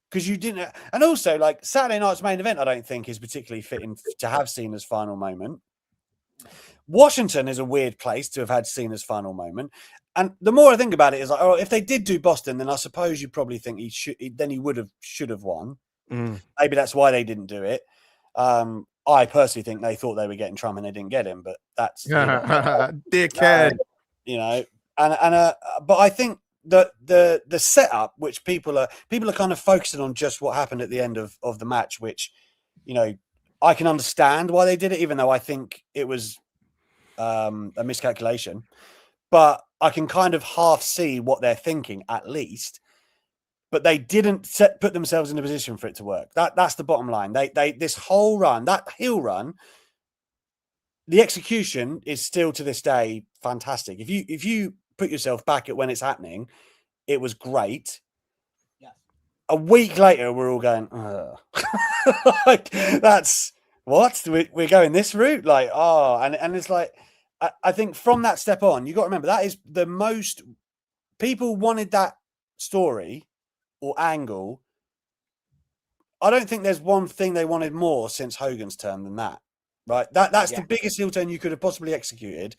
Because you didn't, and also like Saturday night's main event, I don't think is particularly fitting to have Cena's final moment. Washington is a weird place to have had Cena's final moment, and the more I think about it, is like, oh, if they did do Boston, then I suppose you probably think then he should have won. Maybe that's why they didn't do it. I personally think they thought they were getting Trump and they didn't get him, but that's dickhead. But I think the setup, which people are kind of focusing on just what happened at the end of the match, which, you know, I can understand why they did it, even though I think it was a miscalculation, but I can kind of half see what they're thinking at least. But they didn't put themselves in a position for it to work. That's the bottom line. They this whole run, that heel run, the execution is still to this day fantastic. If you put yourself back at when it's happening, it was great. Yeah. A week later, we're all going, like, that's what we're going this route, like, and it's like, I think from that step on, you got to remember that is the most people wanted that story or angle. I don't think there's one thing they wanted more since Hogan's turn than that, right? That's the biggest heel turn you could have possibly executed.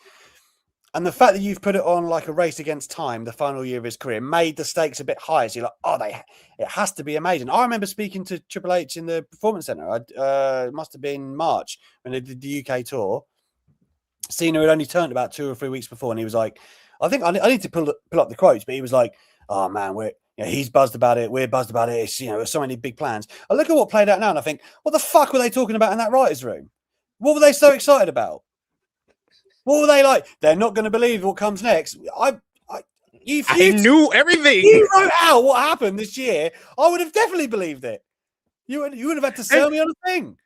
And the fact that you've put it on like a race against time, the final year of his career, made the stakes a bit higher. So you're like, it has to be amazing. I remember speaking to Triple H in the Performance Center. It must have been March when they did the UK tour. Cena had only turned about 2 or 3 weeks before, and he was like, I think I need to pull up the quotes, but he was like, oh man, he's buzzed about it. We're buzzed about it. It's, there's so many big plans. I look at what played out now, and I think, what the fuck were they talking about in that writers' room? What were they so excited about? What were they like? They're not going to believe what comes next. I knew everything. You wrote out what happened this year. I would have definitely believed it. You would have had to sell me on a thing.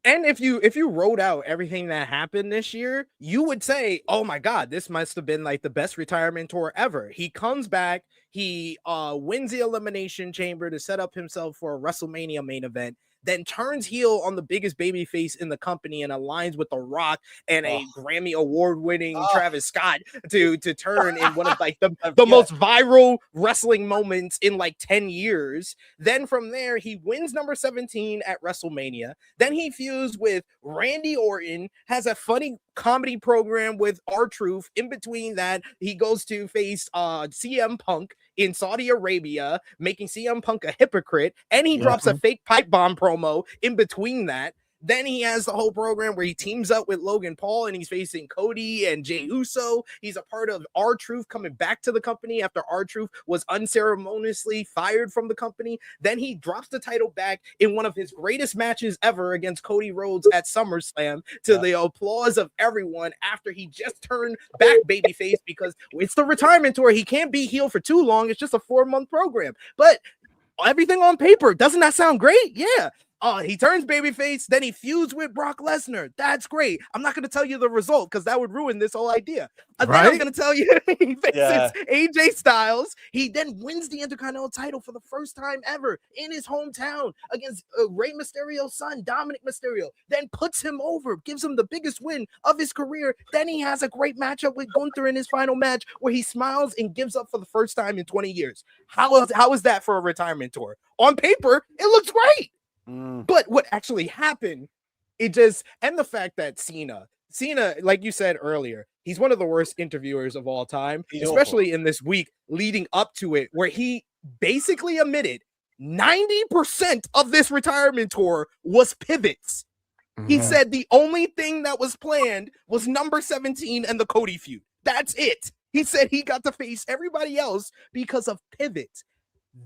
And if you wrote out everything that happened this year, you would say, oh my God, this must have been like the best retirement tour ever. He comes back, he wins the Elimination Chamber to set up himself for a WrestleMania main event, then turns heel on the biggest babyface in the company and aligns with The Rock and a Grammy award-winning Travis Scott to turn in one of like the most viral wrestling moments in like 10 years. Then from there, he wins number 17 at WrestleMania. Then he fused with Randy Orton, has a funny comedy program with R-Truth. In between that, he goes to face CM Punk in Saudi Arabia, making CM Punk a hypocrite, and he drops a fake pipe bomb promo in between that. Then he has the whole program where he teams up with Logan Paul and he's facing Cody and Jey Uso. He's a part of R-Truth coming back to the company after R-Truth was unceremoniously fired from the company. Then he drops the title back in one of his greatest matches ever against Cody Rhodes at SummerSlam to the applause of everyone after he just turned back babyface because it's the retirement tour. He can't be heel for too long. It's just a 4-month program. But everything on paper, doesn't that sound great? Yeah. He turns babyface, then he feuds with Brock Lesnar. That's great. I'm not going to tell you the result because that would ruin this whole idea. Then I'm going to tell you he faces AJ Styles. He then wins the Intercontinental title for the first time ever in his hometown against Rey Mysterio's son, Dominic Mysterio. Then puts him over, gives him the biggest win of his career. Then he has a great matchup with Gunther in his final match where he smiles and gives up for the first time in 20 years. How is that for a retirement tour? On paper, it looks great. But what actually happened, and the fact that Cena, like you said earlier, he's one of the worst interviewers of all time, especially in this week leading up to it, where he basically admitted 90% of this retirement tour was pivots. He said the only thing that was planned was number 17 and the Cody feud. That's it. He said he got to face everybody else because of pivots.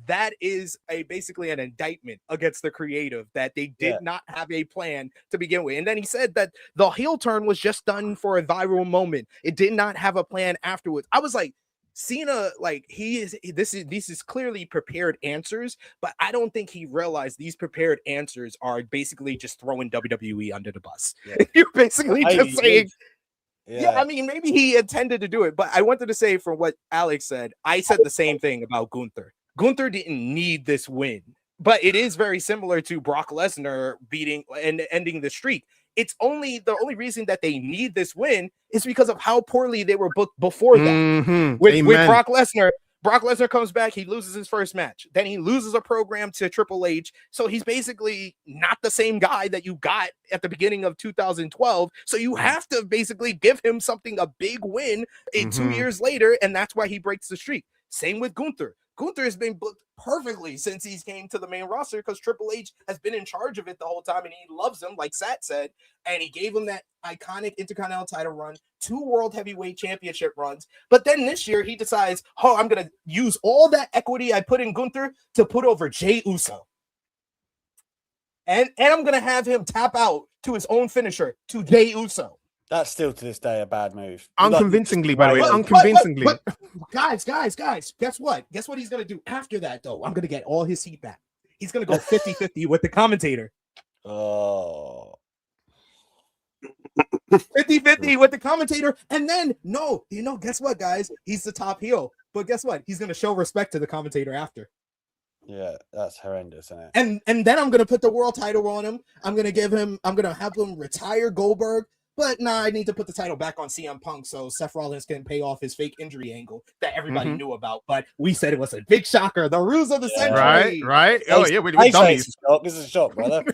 That is basically an indictment against the creative that they did not have a plan to begin with. And then he said that the heel turn was just done for a viral moment. It did not have a plan afterwards. I was like, Cena, like this is clearly prepared answers, but I don't think he realized these prepared answers are basically just throwing WWE under the bus. You're basically just saying, I mean, maybe he intended to do it, but I wanted to say from what Alex said, I said the same thing about Gunther. Gunther didn't need this win, but it is very similar to Brock Lesnar beating and ending the streak. it's the only reason that they need this win is because of how poorly they were booked before that. With Brock Lesnar. Brock Lesnar comes back, he loses his first match. Then he loses a program to Triple H. So he's basically not the same guy that you got at the beginning of 2012. So you have to basically give him something, a big win 2 years later, and that's why he breaks the streak. Same with Gunther. Gunther has been booked perfectly since he came to the main roster because Triple H has been in charge of it the whole time, and he loves him, like Sat said, and he gave him that iconic Intercontinental title run, 2 World Heavyweight Championship runs. But then this year he decides, I'm going to use all that equity I put in Gunther to put over Jey Uso. And I'm going to have him tap out to his own finisher, to Jey Uso. That's still to this day a bad move. Unconvincingly, by the way. Unconvincingly. But, guys, guess what? Guess what he's going to do after that, though? I'm going to get all his heat back. He's going to go 50-50 with the commentator. Oh. 50-50 with the commentator. And then, guess what, guys? He's the top heel. But guess what? He's going to show respect to the commentator after. Yeah, that's horrendous, isn't it? And then I'm going to put the world title on him. I'm going to have him retire Goldberg. But I need to put the title back on CM Punk so Seth Rollins can pay off his fake injury angle that everybody knew about. But we said it was a big shocker. The ruse of the century. Right. Oh, yeah, we're dummies. This is a shock, brother.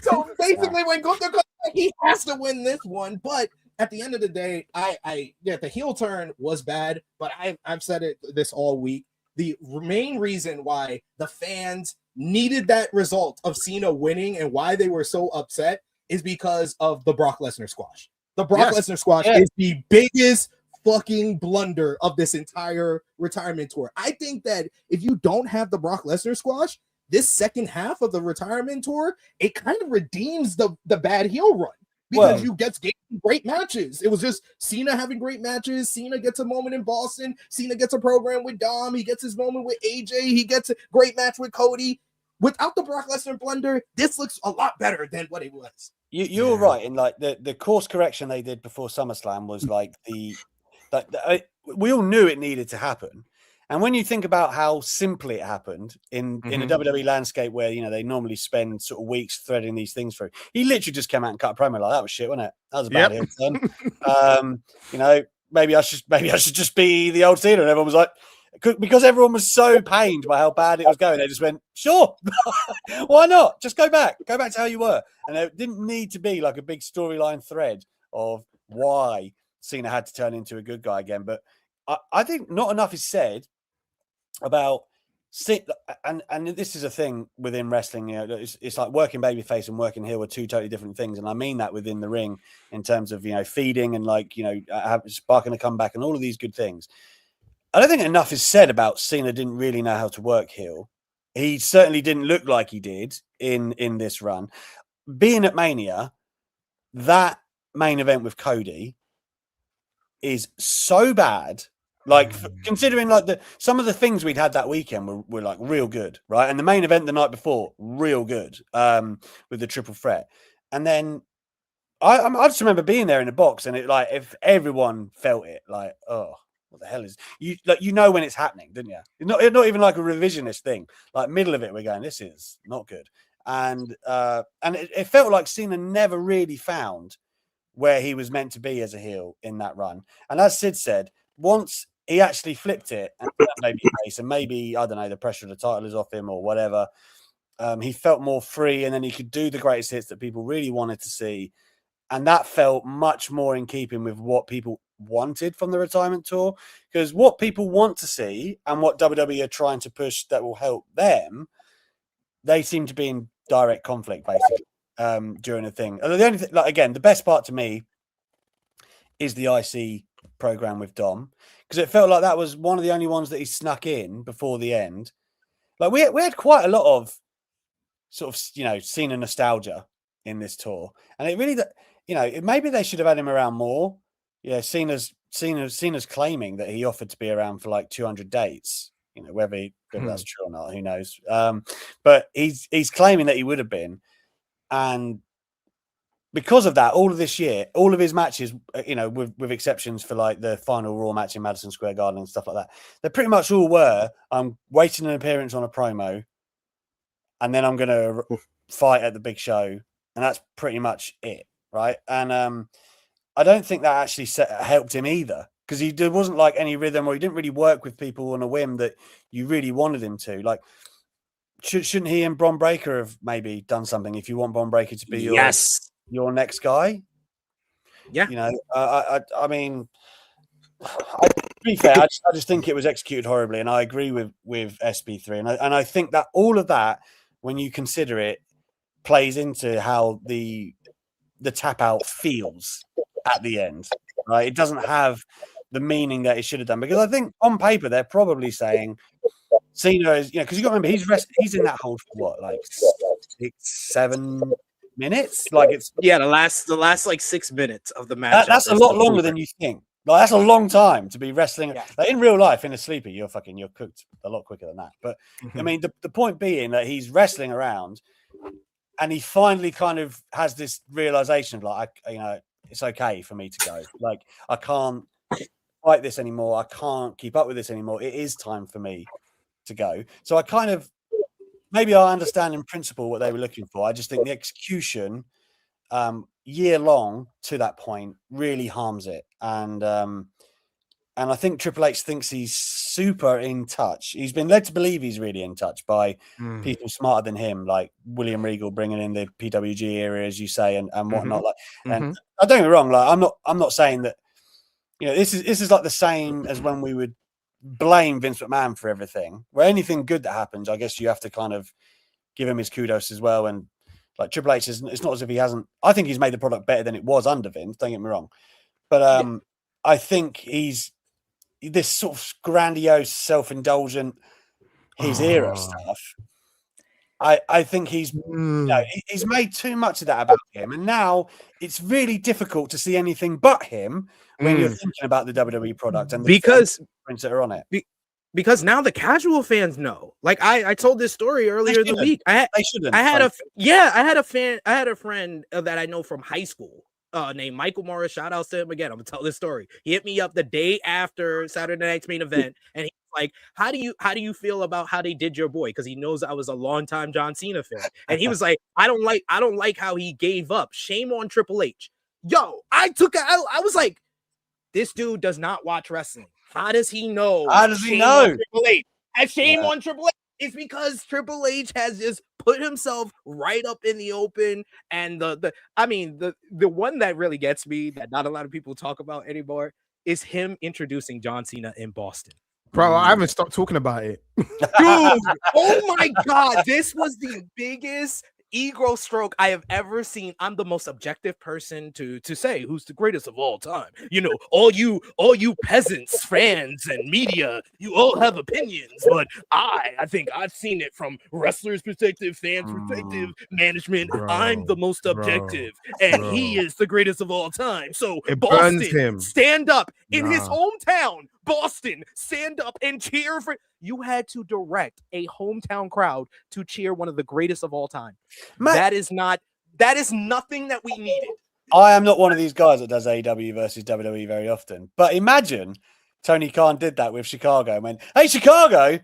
So basically, when Gunther comes back, he has to win this one. But at the end of the day, the heel turn was bad. But I've said this all week. The main reason why the fans needed that result of Cena winning and why they were so upset is because of the Brock Lesnar squash. The Brock Lesnar squash is the biggest fucking blunder of this entire retirement tour. I think that if you don't have the Brock Lesnar squash, this second half of the retirement tour, it kind of redeems the bad heel run because you get great matches. It was just Cena having great matches. Cena gets a moment in Boston. Cena gets a program with Dom. He gets his moment with AJ. He gets a great match with Cody. Without the Brock Lesnar blunder, this looks a lot better than what it was. You're right. And like the course correction they did before SummerSlam was like we all knew it needed to happen. And when you think about how simply it happened in a WWE landscape where, they normally spend sort of weeks threading these things through, he literally just came out and cut a promo like that was shit, wasn't it? That was a bad heel turn. Maybe I should just be the old Cena. And everyone was like, because everyone was so pained by how bad it was going, they just went, sure, why not? Just go back to how you were. And there didn't need to be like a big storyline thread of why Cena had to turn into a good guy again. But I think not enough is said about, and this is a thing within wrestling, it's like working babyface and working heel are two totally different things. And I mean that within the ring in terms of, feeding and sparking a comeback and all of these good things. I don't think enough is said about Cena didn't really know how to work heel. He certainly didn't look like he did in this run. Being at Mania, that main event with Cody is so bad. Like, considering like some of the things we'd had that weekend were like real good, right? And the main event the night before, real good, with the triple threat. And then I just remember being there in the box, and it like if everyone felt it, like, oh. What the hell is you like? When it's happening, didn't you? It's not even like a revisionist thing. Like middle of it, we're going, this is not good, and it felt like Cena never really found where he was meant to be as a heel in that run. And as Sid said, once he actually flipped it, and maybe I don't know, the pressure of the title is off him or whatever. He felt more free, and then he could do the greatest hits that people really wanted to see, and that felt much more in keeping with what people wanted from the retirement tour, because what people want to see and what WWE are trying to push that will help them, they seem to be in direct conflict basically during the thing. And the only thing, like again, the best part to me is the IC program with Dom, because it felt like that was one of the only ones that he snuck in before the end. Like we had quite a lot of sort of Cena nostalgia in this tour, and it really maybe they should have had him around more. Yeah, Cena's claiming that he offered to be around for like 200 dates. Whether that's true or not, who knows? But he's claiming that he would have been, and because of that, all of this year, all of his matches, with exceptions for like the final Raw match in Madison Square Garden and stuff like that, they pretty much all were, I'm waiting an appearance on a promo, and then I'm going to fight at the big show, and that's pretty much it. right? And I don't think that actually helped him either, because there wasn't like any rhythm, or he didn't really work with people on a whim that you really wanted him to. Like, shouldn't he and Bron Breakker have maybe done something if you want Bron Breakker to be your next guy? Yeah. You know, I mean, to be fair, I just think it was executed horribly, and I agree with SB3, and I think that all of that, when you consider it, plays into how the tap out feels at the end. Right? It doesn't have the meaning that it should have done, because I think on paper they're probably saying Cena is, you know, because you got to remember he's in that hold for what, like 6-7 minutes, like it's the last like 6 minutes of the match. That's a lot longer than you think. Like, that's a long time to be wrestling. Yeah. Like, in real life, in a sleeper, you're cooked a lot quicker than that. But I mean, the point being that he's wrestling around, and he finally kind of has this realization of like, you know, it's okay for me to go. Like, I can't fight this anymore. I can't keep up with this anymore. It is time for me to go. So I kind of, maybe I understand in principle what they were looking for. I just think the execution year long to that point really harms it. And I think Triple H thinks he's super in touch. He's been led to believe he's really in touch by people smarter than him, like William Regal bringing in the PWG era, as you say, and whatnot. Like, and I don't get me wrong, like I'm not saying that, you know, this is like the same as when we would blame Vince McMahon for everything. Where anything good that happens, I guess you have to kind of give him his kudos as well. And like Triple H, it's not as if he hasn't. I think he's made the product better than it was under Vince. Don't get me wrong, but I think he's this sort of grandiose, self-indulgent, his era stuff. I think he's he's made too much of that about him, and now it's really difficult to see anything but him when you're thinking about the WWE product and the prints that are on it. Because now the casual fans know. Like I told this story earlier in the week. I had a friend that I know from high school named Michael Morris. Shout out to him again. I'm gonna tell this story. He hit me up the day after Saturday Night's Main Event, and he was like, how do you feel about how they did your boy? Because he knows I was a longtime John Cena fan. And he was like, I don't like how he gave up. Shame on Triple H. Yo, I was like, this dude does not watch wrestling. How does he know? How does he know? Triple H. And shame on Triple H. It's because Triple H has just put himself right up in the open. And the one that really gets me that not a lot of people talk about anymore is him introducing John Cena in Boston. Bro, I haven't stopped talking about it. Dude, oh my God. This was the biggest ego stroke I have ever seen. I'm the most objective person to say who's the greatest of all time. You know, all you peasants, fans, and media, you all have opinions, but I think I've seen it from wrestlers' perspective, fans' perspective, management. I'm the most objective, and he is the greatest of all time. So it Boston, burns him. Stand up in his hometown. Boston, stand up and cheer for. You had to direct a hometown crowd to cheer one of the greatest of all time. That is nothing that we needed. I am not one of these guys that does AEW versus WWE very often, but imagine Tony Khan did that with Chicago and went, "Hey, Chicago,"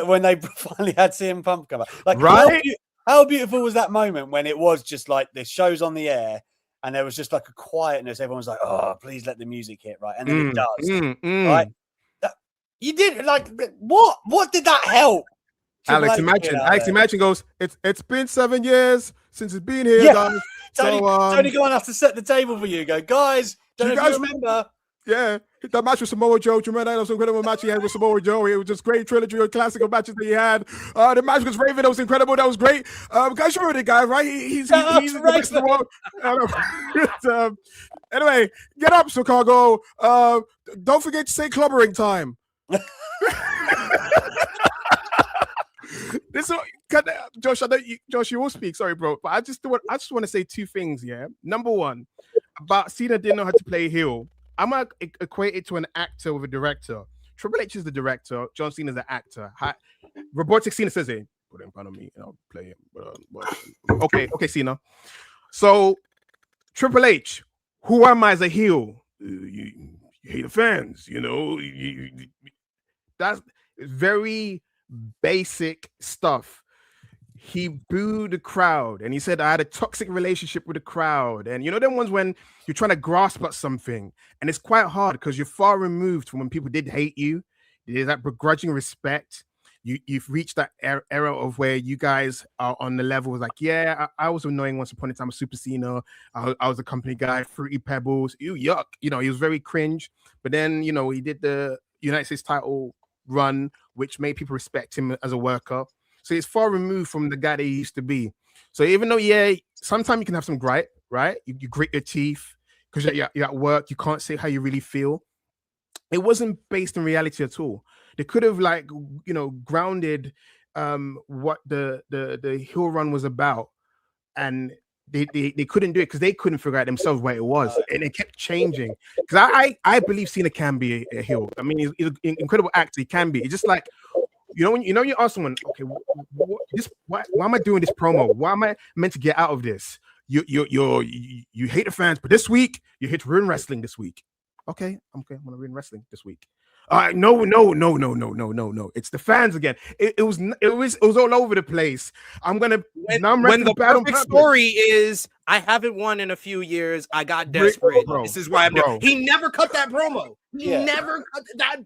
when they finally had CM Punk come up. Like, right? How beautiful was that moment when it was just like the show's on the air and there was just like a quietness. Everyone was like, "Oh, please let the music hit," right? And then it does, right? You did like what? What did that help? Alex, imagine goes. It's been 7 years since it's been here, guys. Tony going to have to set the table for you. Go, guys. Don't you guys remember? Yeah, that match with Samoa Joe. Do you remember that? That was an incredible match he had with Samoa Joe. It was just great trilogy of classical matches that he had. The match was Raven. That was incredible. That was great. Guys, you remember the guy, right? He's the best in the world. Anyway, get up, Chicago. Don't forget to say clubbering time. This Josh, I know Josh, you will speak. Sorry, bro, but I just want to say two things. Yeah, number one, about Cena didn't know how to play heel. I'm gonna equate it to an actor with a director. Triple H is the director. John Cena is the actor. Robotic Cena says, "Hey, put it in front of me and I'll play him." Okay, Cena. So Triple H, who am I as a heel? You hate the fans, you know. That's very basic stuff. he booed the crowd and he said, I had a toxic relationship with the crowd. And you know, them ones when you're trying to grasp at something and it's quite hard because you're far removed from when people did hate you. There's that begrudging respect. You've reached that era of where you guys are on the level like, yeah, I was annoying once upon a time, a Super Cena. I was a company guy, Fruity Pebbles. Ew, yuck. You know, he was very cringe. But then, you know, he did the United States title run, which made people respect him as a worker. So he's far removed from the guy that he used to be. So even though, yeah, sometimes you can have some gripe, right? You grit your teeth because you're at work. You can't say how you really feel. It wasn't based in reality at all. They could have, like, you know, grounded what the heel run was about, and they couldn't do it because they couldn't figure out themselves what it was, and it kept changing. Because I believe Cena can be a heel. I mean, he's an incredible actor. He can be. It's just like, you know, when you ask someone, okay, why am I doing this promo? Why am I meant to get out of this? You hate the fans, but this week you hate ruin wrestling. This week, okay, I'm gonna ruin wrestling this week. No. It's the fans again. It was all over the place. I'm when the perfect story is I haven't won in a few years. I got desperate. Bro, this is why I'm doing. He never cut that promo. He never cut that.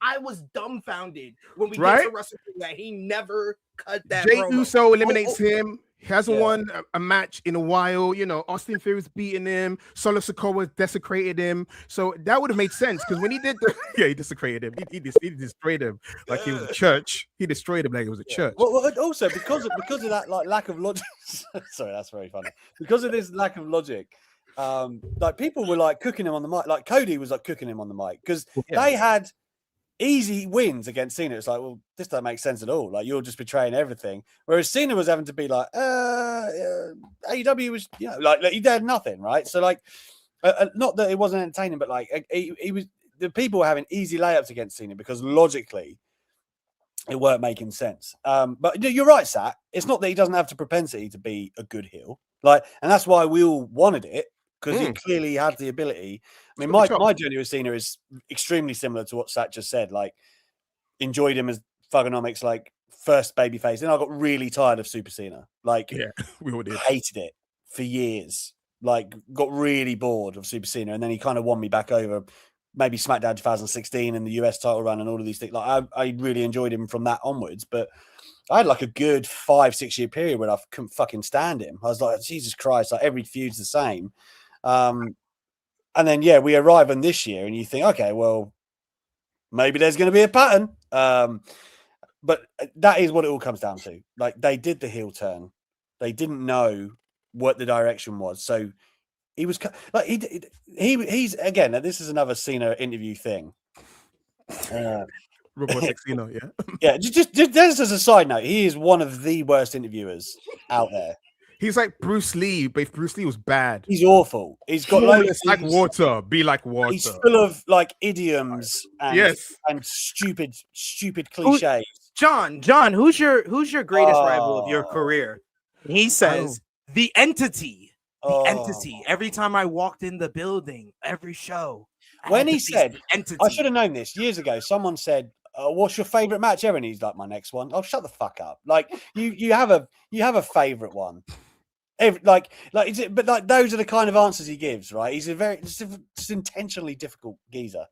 I was dumbfounded when we get to WrestleMania. He never cut that. Jey promo. Uso eliminates him. He hasn't won a match in a while. You know, Austin Theory's beating him. Solo Sikoa desecrated him. So that would have made sense because when he did he desecrated him. He destroyed him like he was a church. He destroyed him like it was a church. Well, also because of that like lack of logic. Sorry, that's very funny. Because of this lack of logic, like people were like cooking him on the mic. Like Cody was like cooking him on the mic because they had easy wins against Cena. It's like, well, this doesn't make sense at all. Like, you're just betraying everything. Whereas Cena was having to be like, AEW was, you know, like he did nothing, right? So, like, not that it wasn't entertaining, but like, he was, the people were having easy layups against Cena because logically it weren't making sense. But you're right, Sat. It's not that he doesn't have the propensity to be a good heel. Like, and that's why we all wanted it. Because he clearly had the ability. I mean, my journey with Cena is extremely similar to what Sat just said. Like, enjoyed him as Thugonomics, like, first babyface. Then I got really tired of Super Cena. Like, we all did. Hated it for years. Like, got really bored of Super Cena. And then he kind of won me back over. Maybe SmackDown 2016 and the US title run and all of these things. Like, I really enjoyed him from that onwards. But I had like a good 5-6 year period where I couldn't fucking stand him. I was like, Jesus Christ, like every feud's the same. And then we arrive on this year and you think, okay, well, maybe there's going to be a pattern. But that is what it all comes down to. Like, they did the heel turn. They didn't know what the direction was. So he was like, he's again, this is another Cena interview thing. Cena, just as a side note, he is one of the worst interviewers out there. He's like Bruce Lee, but if BruceLee was bad, he's awful. He's got loads like water. Be like water. He's full of like idioms and stupid cliches. John, who's your greatest rival of your career? He says the entity. The entity. Every time I walked in the building, every show. When he said, entity. I should have known this years ago. Someone said, what's your favorite match ever? And he's like, my next one. Oh, shut the fuck up. Like you have a favorite one. But those are the kind of answers he gives, right? He's a very just intentionally difficult geezer.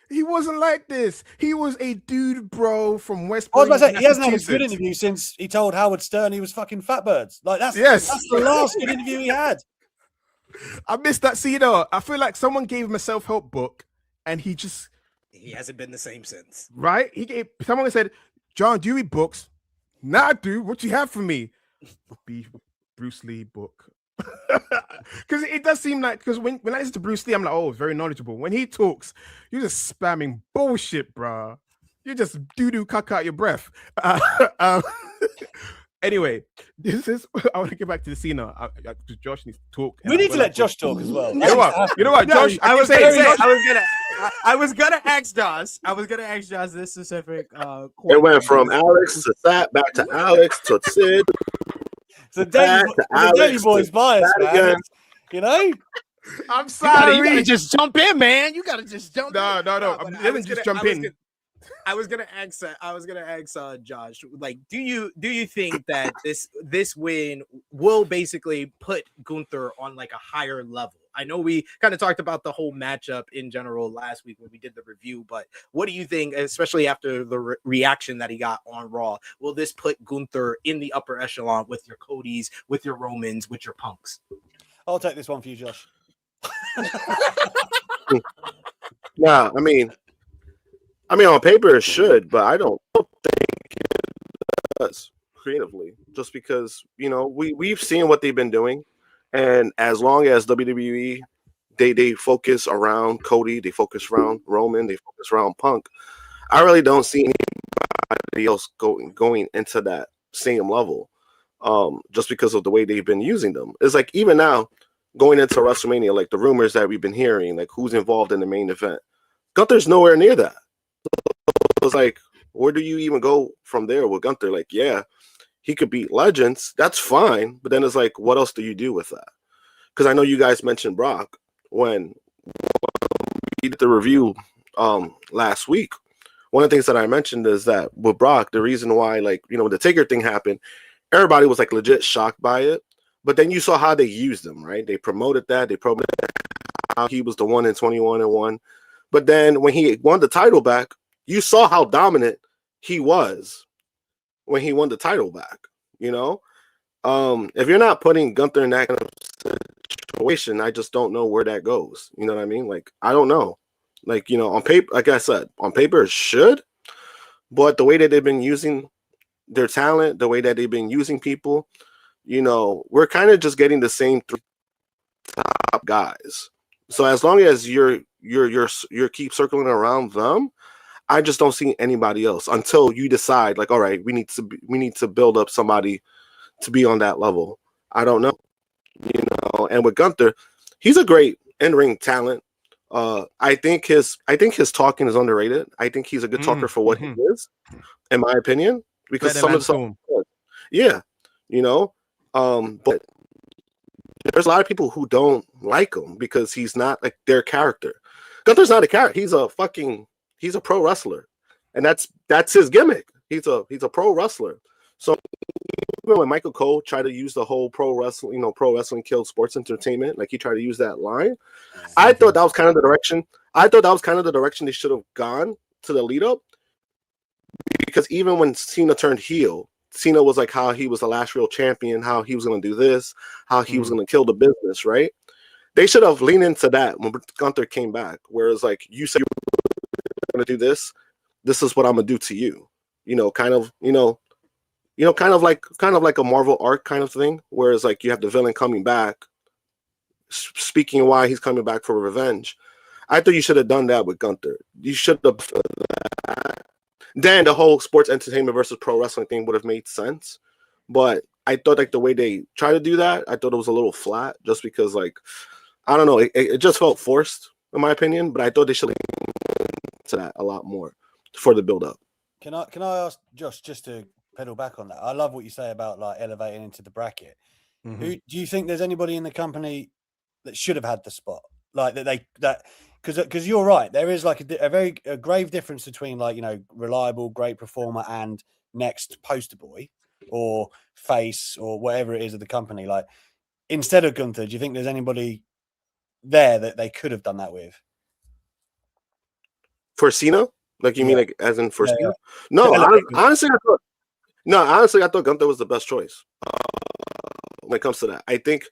He wasn't like this. He was a dude, bro, from West. I was about to say, he hasn't had a good interview since he told Howard Stern he was fucking fatbirds. Like that's the last good interview he had. I missed that. See, though, I feel like someone gave him a self-help book, and he hasn't been the same since. Right? Someone said, "John, do you read books?" Nah, dude. What you have for me? Be Bruce Lee book. Because it does seem like, because when I listen to Bruce Lee, I'm like, oh, very knowledgeable. When he talks, you're just spamming bullshit, bro. You just doo-doo cuck out your breath. Anyway, I want to get back to the Cena. Josh needs to talk. We need to let Josh talk as well. You know what, Josh? I was gonna ask Josh this specific. It went from Alex to Sat, back to Alex to Sid. The Daily Boyz bias, man. You know? I'm sorry. You gotta just jump in, man. You gotta just jump in. No. Let me just jump in. I was gonna ask Josh, like, do you think that this win will basically put Gunther on like a higher level? I know we kind of talked about the whole matchup in general last week when we did the review, but what do you think, especially after the reaction that he got on Raw? Will this put Gunther in the upper echelon with your Codys, with your Romans, with your Punks? I'll take this one for you, Josh. Nah, I mean, on paper it should, but I don't think it does creatively. Just because we've seen what they've been doing, and as long as WWE they focus around Cody, they focus around Roman, they focus around Punk, I really don't see anybody else going into that same level. Just because of the way they've been using them. It's like even now going into WrestleMania, like the rumors that we've been hearing, like who's involved in the main event, Gunther's nowhere near that. It's like, where do you even go from there with Gunther? Like, yeah, he could beat legends. That's fine. But then it's like, what else do you do with that? Because I know you guys mentioned Brock when we did the review last week. One of the things that I mentioned is that with Brock, the reason why, like, when the Taker thing happened, everybody was like legit shocked by it. But then you saw how they used him, right? They promoted that. They promoted how he was the 1 in 21-1. But then when he won the title back, you saw how dominant he was when he won the title back. If you're not putting Gunther in that kind of situation, I just don't know where that goes. You know what I mean? Like, I don't know. Like, on paper, like I said, on paper it should, but the way that they've been using their talent, the way that they've been using people, we're kind of just getting the same top guys. So as long as you're keep circling around them, I just don't see anybody else until you decide, like, all right, we need to build up somebody to be on that level. I don't know, And with Gunther, he's a great in-ring talent. I think his talking is underrated. I think he's a good talker for what he is, in my opinion. Because some of the stuff, but there's a lot of people who don't like him because he's not like their character. Gunther's not a character. He's a pro wrestler, and that's his gimmick. He's a pro wrestler. So even when Michael Cole tried to use the whole pro wrestling killed sports entertainment, like he tried to use that line, I thought that was kind of the direction. I thought that was kind of the direction they should have gone to the lead up. Because even when Cena turned heel, Cena was like how he was the last real champion, how he was going to do this, how he was going to kill the business, right? They should have leaned into that when Gunther came back, whereas like you said you were going to do this. This is what I'm going to do to you. Kind of like a Marvel arc kind of thing, whereas like you have the villain coming back, speaking why he's coming back for revenge. I thought you should have done that with Gunther. You should have. Then the whole sports entertainment versus pro wrestling thing would have made sense. But I thought like the way they try to do that, I thought it was a little flat just because like, I don't know, it just felt forced in my opinion, but I thought they should have to that a lot more for the build up. Can I ask Josh just to pedal back on that? I love what you say about like elevating into the bracket. Who do you think there's anybody in the company that should have had the spot? Like because you're right, there is like a grave difference between like reliable, great performer and next poster boy or face or whatever it is of the company. Like instead of Gunther, do you think there's anybody there that they could have done that with? For Cena, like you mean like as in for Cena? No, honestly, I thought Gunther was the best choice when it comes to that. I think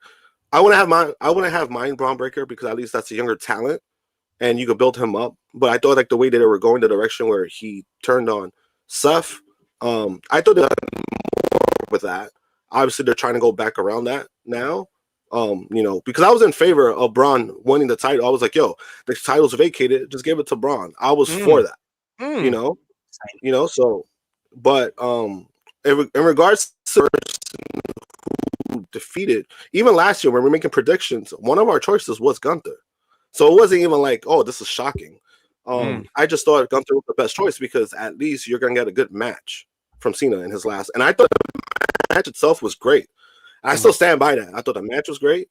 I want to have mine Braun Breaker because at least that's a younger talent. And you could build him up. But I thought like the way that they were going the direction where he turned on Seth, I thought they had more with that. Obviously, they're trying to go back around that now. Because I was in favor of Braun winning the title. I was like, yo, the title's vacated, just give it to Braun. I was for that. So but in regards to who defeated, even last year when we were making predictions, one of our choices was Gunther. So it wasn't even like, oh, this is shocking. I just thought Gunther was the best choice because at least you're going to get a good match from Cena in his last. And I thought the match itself was great. I still stand by that. I thought the match was great.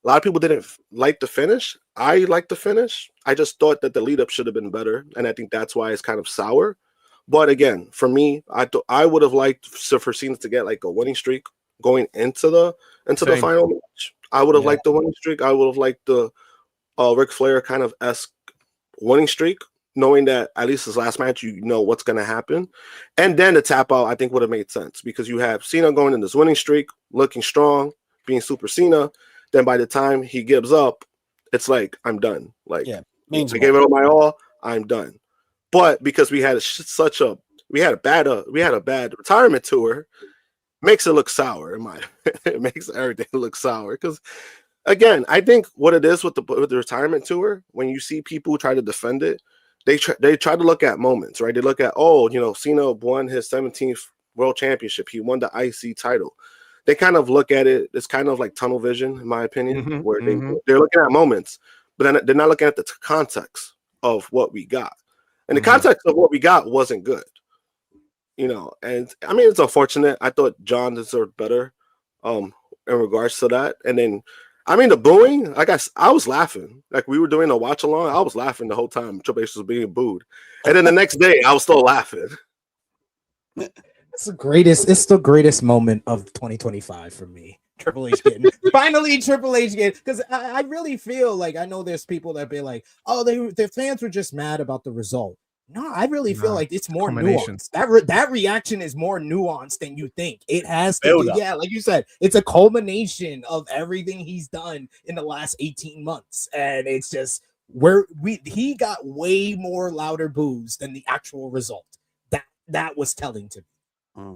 A lot of people didn't like the finish. I liked the finish. I just thought that the lead up should have been better. And I think that's why it's kind of sour But again, for me, I would have liked for Cena to get like a winning streak going into the Same. final match. I would have liked the winning streak. I would have liked the Ric Flair kind of esque winning streak, knowing that at least his last match, you know what's going to happen. And then the tap out, I think, would have made sense because you have Cena going in this winning streak, looking strong, being Super Cena. Then by the time he gives up, it's like, I'm done. Like, I gave it all my all, I'm done. But because we had a bad retirement tour, makes it look sour. It makes everything look sour because. Again, I think what it is with the retirement tour, when you see people try to defend it, they try to look at moments, right? They look at, Cena won his 17th world championship. He won the IC title. They kind of look at it. It's kind of like tunnel vision, in my opinion, where they're looking at moments, but then they're not looking at the context of what we got. And the context of what we got wasn't good, and I mean, it's unfortunate. I thought John deserved better in regards to that. And then, I mean, the booing, I was laughing. Like, we were doing a watch along. I was laughing the whole time Triple H was being booed. And then the next day, I was still laughing. It's the greatest moment of 2025 for me. Triple H getting because I really feel like, I know there's people that be like, oh, their fans were just mad about the result. No, I really feel like it's more nuanced. That reaction is more nuanced than you think. It has to be, like you said, it's a culmination of everything he's done in the last 18 months. And it's just he got way more louder boos than the actual result. That was telling to me.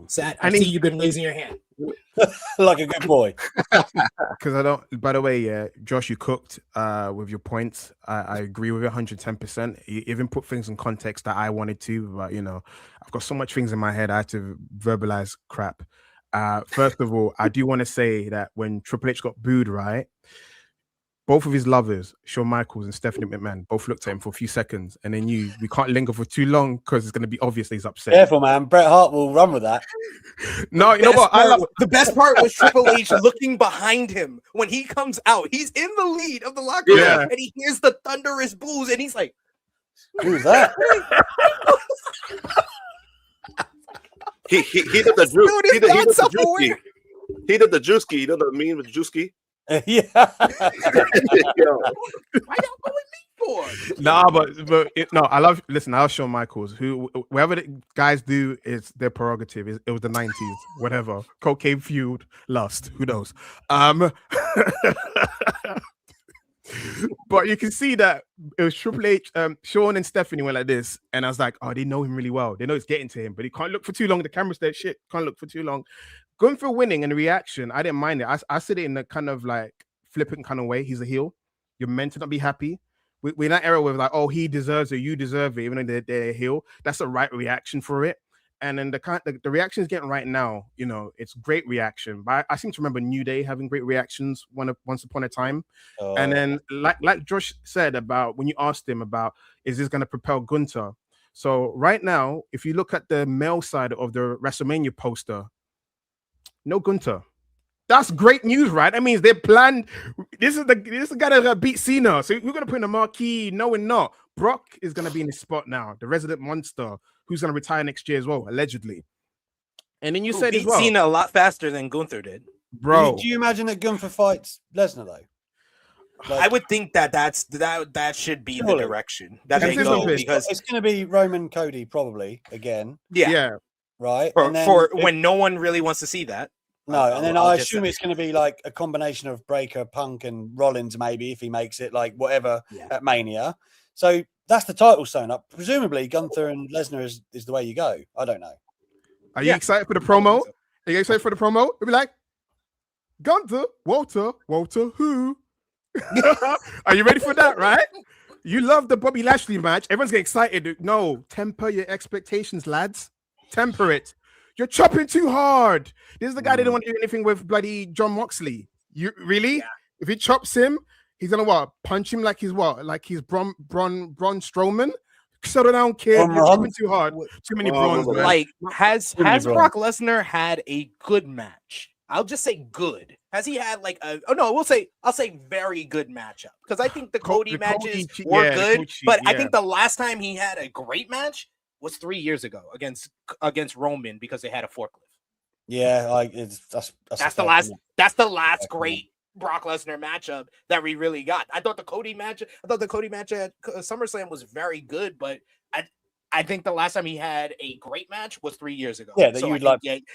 Sad. I see you've been raising your hand. Like a good boy. Because I don't, by the way, Josh, you cooked with your points. I agree with it 110%. You even put things in context that I wanted to, but I've got so much things in my head I had to verbalize crap. First of all, I do want to say that when Triple H got booed, right? Both of his lovers, Shawn Michaels and Stephanie McMahon, both looked at him for a few seconds and they knew we can't linger for too long because it's going to be obvious he's upset. Careful, man. Bret Hart will run with that. No, you know what? The best part was Triple H looking behind him when he comes out. He's in the lead of the locker room and he hears the thunderous boos and he's like, "Who's that?" He did the juice. He did the juice key. You know the meme with the juice key? Yeah. Why y'all going me for? Nah, but I love. Listen, I love Shawn Michaels. Whatever the guys do is their prerogative. It was the 90s, whatever. Cocaine feud, lust. Who knows? But you can see that it was Triple H, Shawn and Stephanie went like this, and I was like, oh, they know him really well. They know it's getting to him, but he can't look for too long. The camera's there. Shit, can't look for too long. Going for winning and the reaction, I didn't mind it. I said it in a kind of like flippant kind of way. He's a heel. You're meant to not be happy. We're in that era where like, oh, he deserves it, you deserve it, even though they're a heel. That's the right reaction for it. And then the reaction is getting right now, it's great reaction. But I seem to remember New Day having great reactions once upon a time. And then like Josh said about when you asked him about, is this going to propel Gunther? So right now, if you look at the male side of the WrestleMania poster, no Gunther. That's great news, right? That means they planned. This is the guy that beat Cena. So we're gonna put in a marquee. No, we're not. Brock is gonna be in his spot now. The resident monster who's gonna retire next year as well, allegedly. And then you said as well, Cena a lot faster than Gunther did, bro. Do you imagine that Gunther fights Lesnar though? I would think that should be the direction that they go, because it's going to be Roman Cody probably again. Yeah. Right. For when no one really wants to see that. No, and then I assume it's going to be like a combination of Breaker, Punk, and Rollins, maybe, if he makes it, like whatever at Mania. So that's the title sewn up. Presumably, Gunther and Lesnar is the way you go. I don't know. Are you excited for the promo? Are you excited for the promo? It'll be like, Gunther, Walter, who? Are you ready for that, right? You love the Bobby Lashley match. Everyone's getting excited. No, temper your expectations, lads. Temper it. You're chopping too hard. This is the guy that didn't want to do anything with bloody John Moxley. You really? Yeah. If he chops him, he's gonna what? Punch him like he's what? Like he's Braun Strowman? Settle down, kid. You're chopping too hard. Too many brawns. Like, has Brock Lesnar had a good match? I'll just say good. Has he had like I'll say very good matchup, because I think the Cody matches were good, but I think the last time he had a great match, was 3 years ago against Roman because they had a forklift. Yeah, That's the last great Brock Lesnar matchup that we really got. I thought the Cody match at SummerSlam was very good, but I think the last time he had a great match was 3 years ago. Yeah,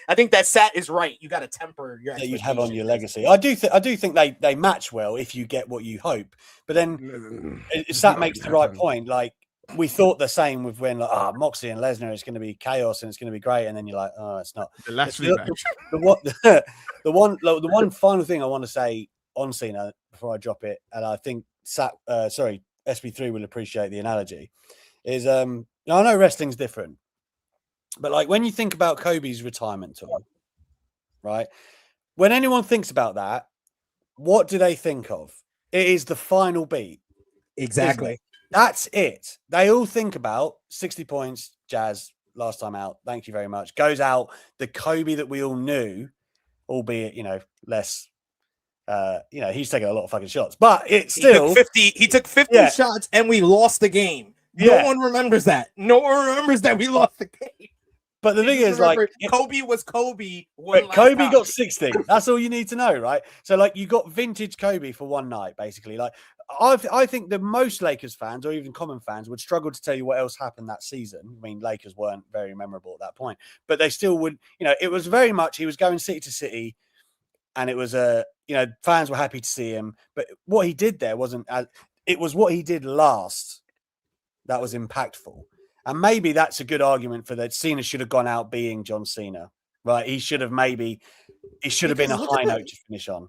I think that Sat is right. You got to temper your that you have on your legacy. I do think they match well if you get what you hope. But then Sat makes the right point. Like we thought the same with when Moxley and Lesnar is going to be chaos and it's going to be great, and then you're like, oh, it's not. The Lashley match. The one final thing I want to say on Cena before I drop it, and I think SB3 will appreciate the analogy, is I know wrestling's different, but like when you think about Kobe's retirement tour, right? When anyone thinks about that, what do they think of? It is the final beat. Exactly. That's it. They all think about 60 points, Jazz, last time out. Thank you very much. Goes out the Kobe that we all knew, albeit, less. He's taken a lot of fucking shots, but it's still he took 50 shots and we lost the game. No one remembers that. No one remembers that we lost the game. But the thing is, like, Kobe was Kobe. Kobe got 60. That's all you need to know, right? So, like, you got vintage Kobe for one night, basically. Like, I think the most Lakers fans, or even common fans, would struggle to tell you what else happened that season. I mean, Lakers weren't very memorable at that point, but they still would. It was very much he was going city to city, and it was fans were happy to see him. But what he did there wasn't. It was what he did last that was impactful. And maybe that's a good argument for that. Cena should have gone out being John Cena, right? He should have been a high note to finish on.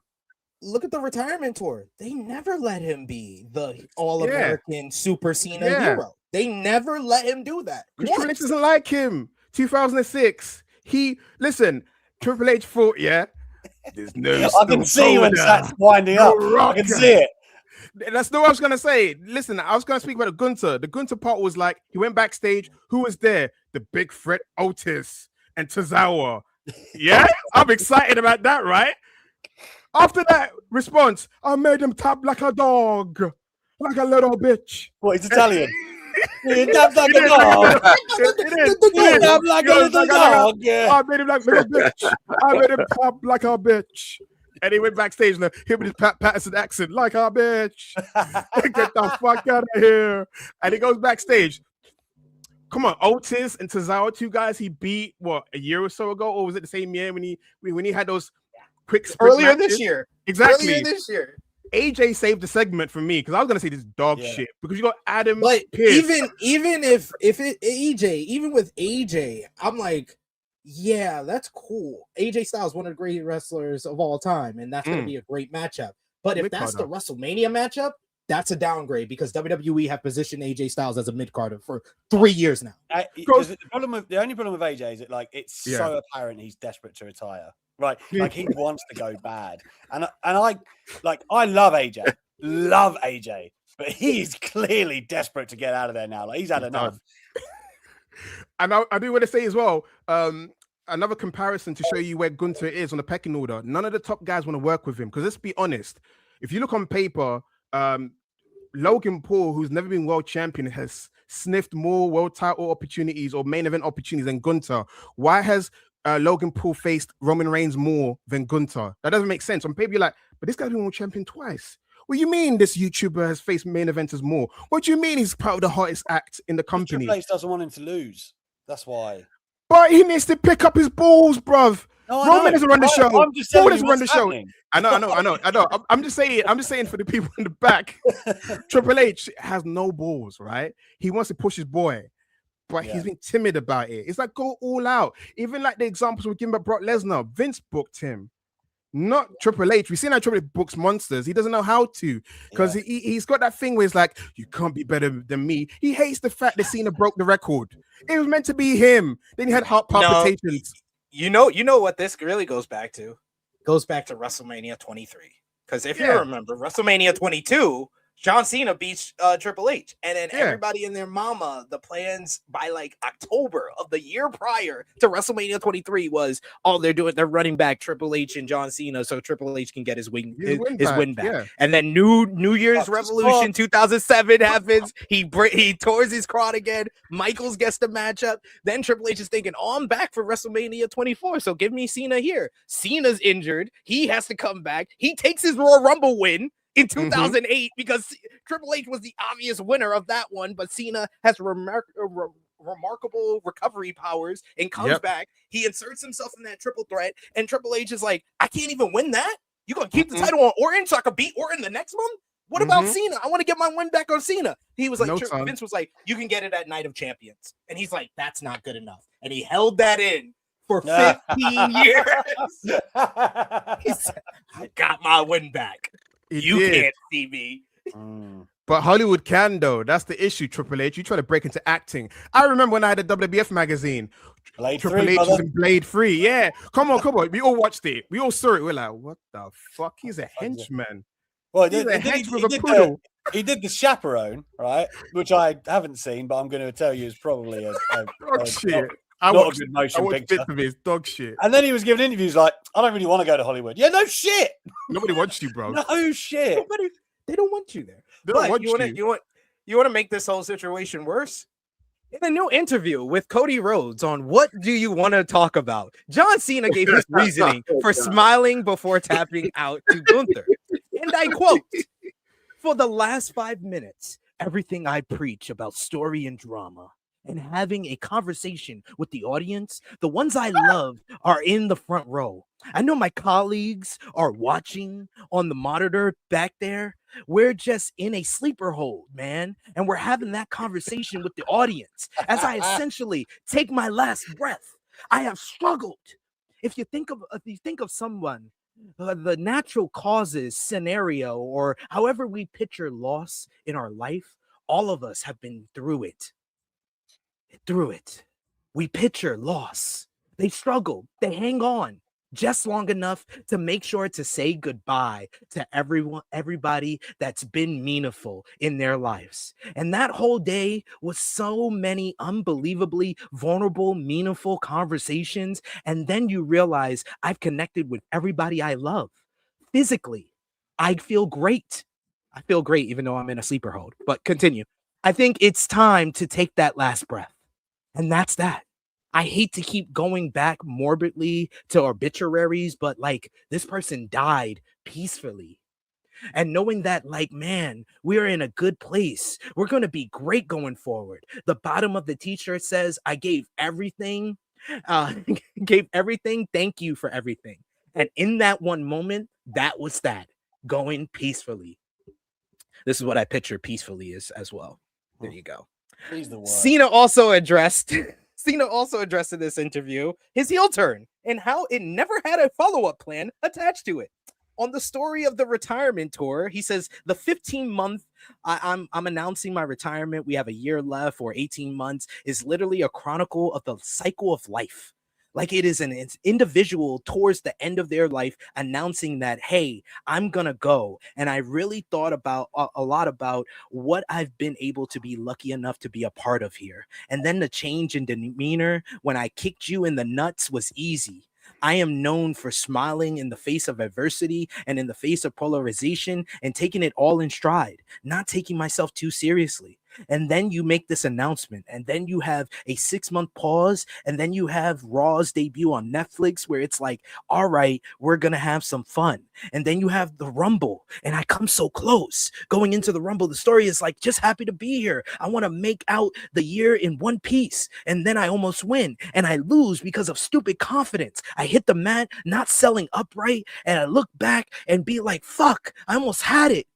Look at the retirement tour. They never let him be the All-American Super Cena hero. They never let him do that. Triple H doesn't like him. 2006. Triple H thought, there's no. I can see when that's winding up. I can see it. That's not what I was going to say. Listen, I was going to speak about the Gunther. The Gunther part was like, he went backstage. Who was there? The big threat, Otis and Tozawa. Yeah? I'm excited about that, right? After that response, I made him tap like a dog. Like a little bitch. What, he's Italian? He tapped like a dog. He tapped like a little dog. I made him like a little bitch. I made him tap like a bitch. And he went backstage and him with his Pat Patterson accent, like a bitch. Get the fuck out of here. And he goes backstage. Come on, Otis and Tozawa, two guys he beat, a year or so ago? Or was it the same year when he had those quick earlier matches? This year? Exactly. Earlier this year. AJ saved the segment for me because I was gonna say this dog shit because you got Adam. But Pierce. even if even with AJ, I'm like, yeah, that's cool. AJ Styles, one of the great wrestlers of all time, and that's going to be a great matchup. But if that's the WrestleMania matchup, that's a downgrade because WWE have positioned AJ Styles as a mid-carder for 3 years now. The only problem with AJ is that it's so apparent he's desperate to retire. Right, like he wants to go bad, and I love AJ, but he's clearly desperate to get out of there now. Like he's had enough. And I do want to say as well, another comparison to show you where Gunther is on the pecking order. None of the top guys want to work with him because let's be honest. If you look on paper, Logan Paul, who's never been world champion, has sniffed more world title opportunities or main event opportunities than Gunther. Why has Logan Paul faced Roman Reigns more than Gunther? That doesn't make sense. On paper, you're like, but this guy's been world champion twice. What do you mean this YouTuber has faced main eventers more? What do you mean he's part of the hottest act in the company? Triple H doesn't want him to lose. That's why. But he needs to pick up his balls, bruv. No, Roman doesn't run the show. I'm just saying doesn't run the show. I know. I'm just saying for the people in the back, Triple H has no balls, right? He wants to push his boy, but he's been timid about it. It's like go all out. Even like the examples we give about Brock Lesnar, Vince booked him. Not Triple H. We've seen how Triple H books monsters. He doesn't know how to because he's got that thing where he's like, you can't be better than me. He hates the fact that Cena broke the record. It was meant to be him. Then he had heart palpitations. You know what this really goes back to? Goes back to WrestleMania 23. Because if you remember, WrestleMania 22 John Cena beats Triple H, and then Yeah. everybody and their mama, the plans by like October of the year prior to WrestleMania 23 was, they're running back Triple H and John Cena so Triple H can get his win back. Yeah. And then New Year's That's Revolution 2007 happens. He tears his quad again. Michaels gets the matchup. Then Triple H is thinking, oh, I'm back for WrestleMania 24, so give me Cena here. Cena's injured. He has to come back. He takes his Royal Rumble win in 2008 because Triple H was the obvious winner of that one, but Cena has remarkable recovery powers and comes back. He inserts himself in that triple threat, and Triple H is like, I can't even win that? You gonna keep the title on Orton so I can beat Orton the next month? What about Cena? I want to get my win back on Cena. He was like, Vince was like, you can get it at Night of Champions. And he's like, that's not good enough. And he held that in for 15 years. He said, I got my win back. You can't see me. But Hollywood can, though. That's the issue, Triple H. You try to break into acting. I remember when I had a WWF magazine. Triple H was in Blade 3. Yeah. Come on. We all watched it. We all saw it. We're like, what the fuck? He's a henchman. Well, He's a henchman with a poodle. He did the Chaperone, right? Which I haven't seen, but I'm going to tell you is probably dog shit. Not a good motion picture. Bits of his dog shit. And then he was giving interviews like, I don't really want to go to Hollywood. Yeah, no shit. Nobody wants you, bro. No shit. They don't want you there. But you want to make this whole situation worse? In a new interview with Cody Rhodes on What Do You Want to Talk About, John Cena gave his reasoning for smiling before tapping out to Gunther. And I quote, for the last 5 minutes, everything I preach about story and drama and having a conversation with the audience, the ones I love are in the front row. I know my colleagues are watching on the monitor back there. We're just in a sleeper hold, man. And we're having that conversation with the audience as I essentially take my last breath. I have struggled. If you think of someone, the natural causes scenario, or however we picture loss in our life, all of us have been through it. We picture loss. They struggle. They hang on just long enough to make sure to say goodbye to everybody that's been meaningful in their lives. And that whole day was so many unbelievably vulnerable, meaningful conversations. And then you realize I've connected with everybody I love. Physically, I feel great. I feel great even though I'm in a sleeper hold. But continue. I think it's time to take that last breath. And that's that. I hate to keep going back morbidly to obituaries, but like this person died peacefully. And knowing that, like, man, we're in a good place. We're going to be great going forward. The bottom of the t-shirt says, I gave everything. Thank you for everything. And in that one moment, that was that. Going peacefully. This is what I picture peacefully is as well. There you go. Cena also addressed in this interview his heel turn and how it never had a follow-up plan attached to it. On the story of the retirement tour, he says the 15-month I'm announcing my retirement. We have a year left, or 18 months, is literally a chronicle of the cycle of life. Like it is an individual towards the end of their life announcing that, hey, I'm going to go. And I really thought about a lot about what I've been able to be lucky enough to be a part of here. And then the change in demeanor when I kicked you in the nuts was easy. I am known for smiling in the face of adversity and in the face of polarization and taking it all in stride, not taking myself too seriously. And then you make this announcement, and then you have a 6-month pause, and then you have Raw's debut on Netflix where it's like, all right, we're going to have some fun. And then you have the Rumble, and I come so close going into the Rumble. The story is like, just happy to be here. I want to make out the year in one piece. And then I almost win, and I lose because of stupid confidence. I hit the mat, not selling upright, and I look back and be like, fuck, I almost had it.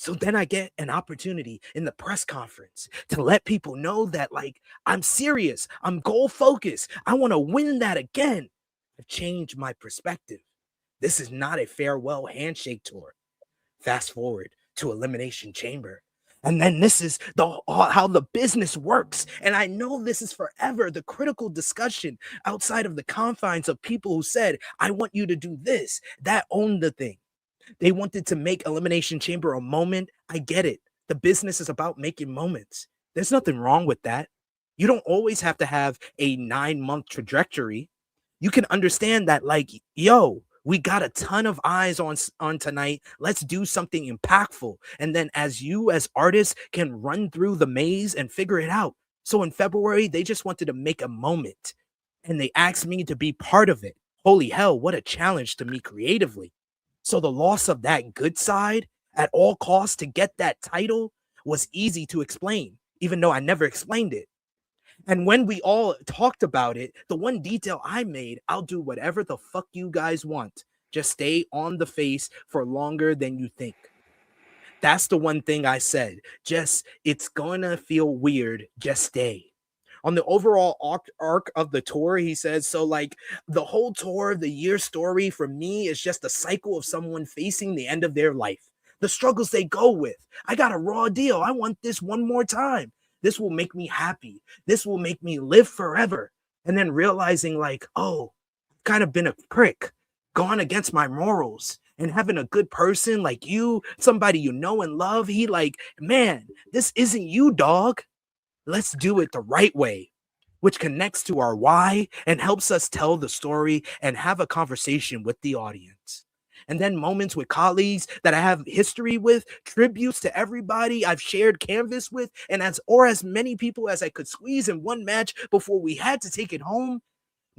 So then I get an opportunity in the press conference to let people know that, like, I'm serious. I'm goal focused. I want to win that again. I've changed my perspective. This is not a farewell handshake tour. Fast forward to Elimination Chamber. And then this is how the business works. And I know this is forever the critical discussion outside of the confines of people who said, I want you to do this. That owned the thing. They wanted to make Elimination Chamber a moment. I get it. The business is about making moments. There's nothing wrong with that. You don't always have to have a 9-month trajectory. You can understand that, like, yo, we got a ton of eyes on tonight. Let's do something impactful. And then as you as artists can run through the maze and figure it out. So in February, they just wanted to make a moment. And they asked me to be part of it. Holy hell, what a challenge to me creatively. So the loss of that good side at all costs to get that title was easy to explain, even though I never explained it. And when we all talked about it, the one detail I made, I'll do whatever the fuck you guys want. Just stay on the face for longer than you think. That's the one thing I said. Just, it's gonna feel weird. Just stay. On the overall arc of the tour, he says, so like the whole tour, the year story for me is just a cycle of someone facing the end of their life. The struggles they go with. I got a raw deal. I want this one more time. This will make me happy. This will make me live forever. And then realizing like, oh, I've kind of been a prick, gone against my morals. And having a good person like you, somebody you know and love, he like, man, this isn't you, dog. Let's do it the right way, which connects to our why and helps us tell the story and have a conversation with the audience. And then moments with colleagues that I have history with, tributes to everybody I've shared canvas with, and as many people as I could squeeze in one match before we had to take it home.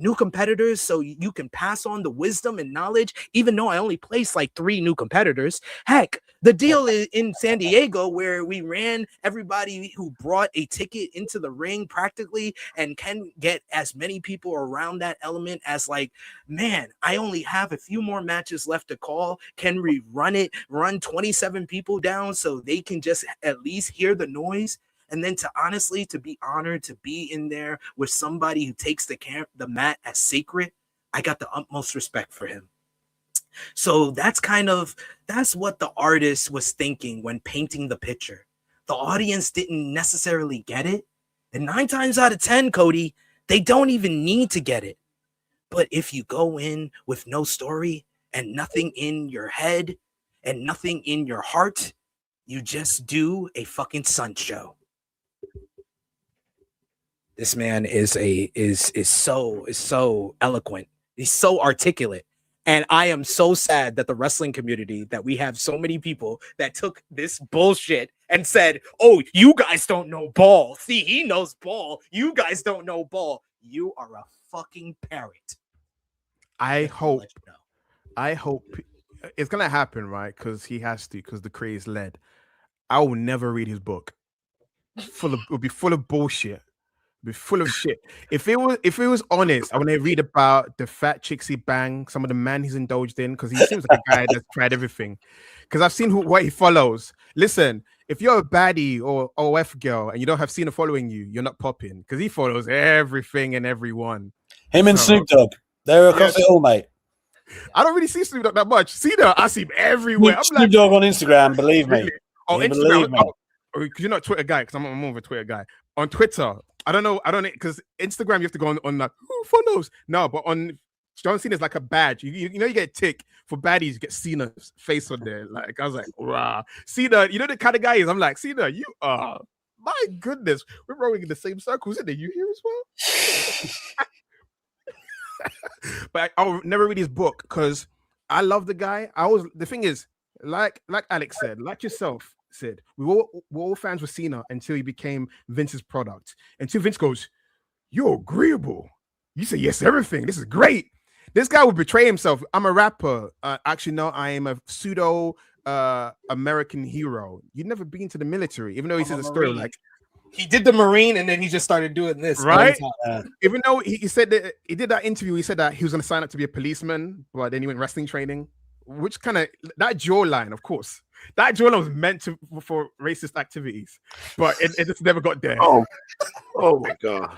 New competitors, so you can pass on the wisdom and knowledge, even though I only placed like 3 new competitors. Heck, the deal in San Diego where we ran everybody who brought a ticket into the ring practically and can get as many people around that element as like, man, I only have a few more matches left to call. Can we run 27 people down so they can just at least hear the noise? And then to be honored to be in there with somebody who takes the mat as sacred, I got the utmost respect for him. So that's what the artist was thinking when painting the picture. The audience didn't necessarily get it. And 9 times out of 10, Cody, they don't even need to get it. But if you go in with no story and nothing in your head and nothing in your heart, you just do a fucking stunt show. This man is so eloquent. He's so articulate. And I am so sad that the wrestling community, that we have so many people that took this bullshit and said, oh, you guys don't know ball. See, he knows ball. You guys don't know ball. You are a fucking parrot. I hope it's going to happen, right? Because he has to, because the craze led. I will never read his book. It'll be full of bullshit. Be full of shit. If it was honest, I want to read about the fat chicks he banged, some of the man he's indulged in, because he seems like a guy that's tried everything. Because I've seen what he follows. Listen, if you're a baddie or OF girl and you don't have Cena following you, you're not popping, because he follows everything and everyone. Him and Snoop Dogg, they're across it all, mate. I don't really see Snoop Dogg that much. Cena, I see him everywhere. Snoop Dogg on Instagram, believe me. Oh, Instagram. Because you're not a Twitter guy, because I'm more of a Twitter guy. On Twitter, I don't know, because Instagram you have to go on like, who follows? No, but on John Cena's like a badge. You know, you get a tick for baddies, you get Cena's face on there. Like, I was like, wow. Cena, you know the kind of guy he is. I'm like, Cena, you are, my goodness, we're rolling in the same circles, isn't it? You here as well? But I'll never read his book because I love the guy. The thing is, like Alex said, like yourself said, we're all fans with Cena until he became Vince's product. Until Vince goes, you're agreeable. You say yes to everything. This is great. This guy would betray himself. I'm a rapper. Actually, no, I am a pseudo American hero. You'd never been to the military, even though he says a story like he did the Marine and then he just started doing this. Right? Even though he said that he did that interview, he said that he was going to sign up to be a policeman, but then he went wrestling training, which kind of, that jawline, of course. That jawline was meant for racist activities, but it just never got there. Oh my God.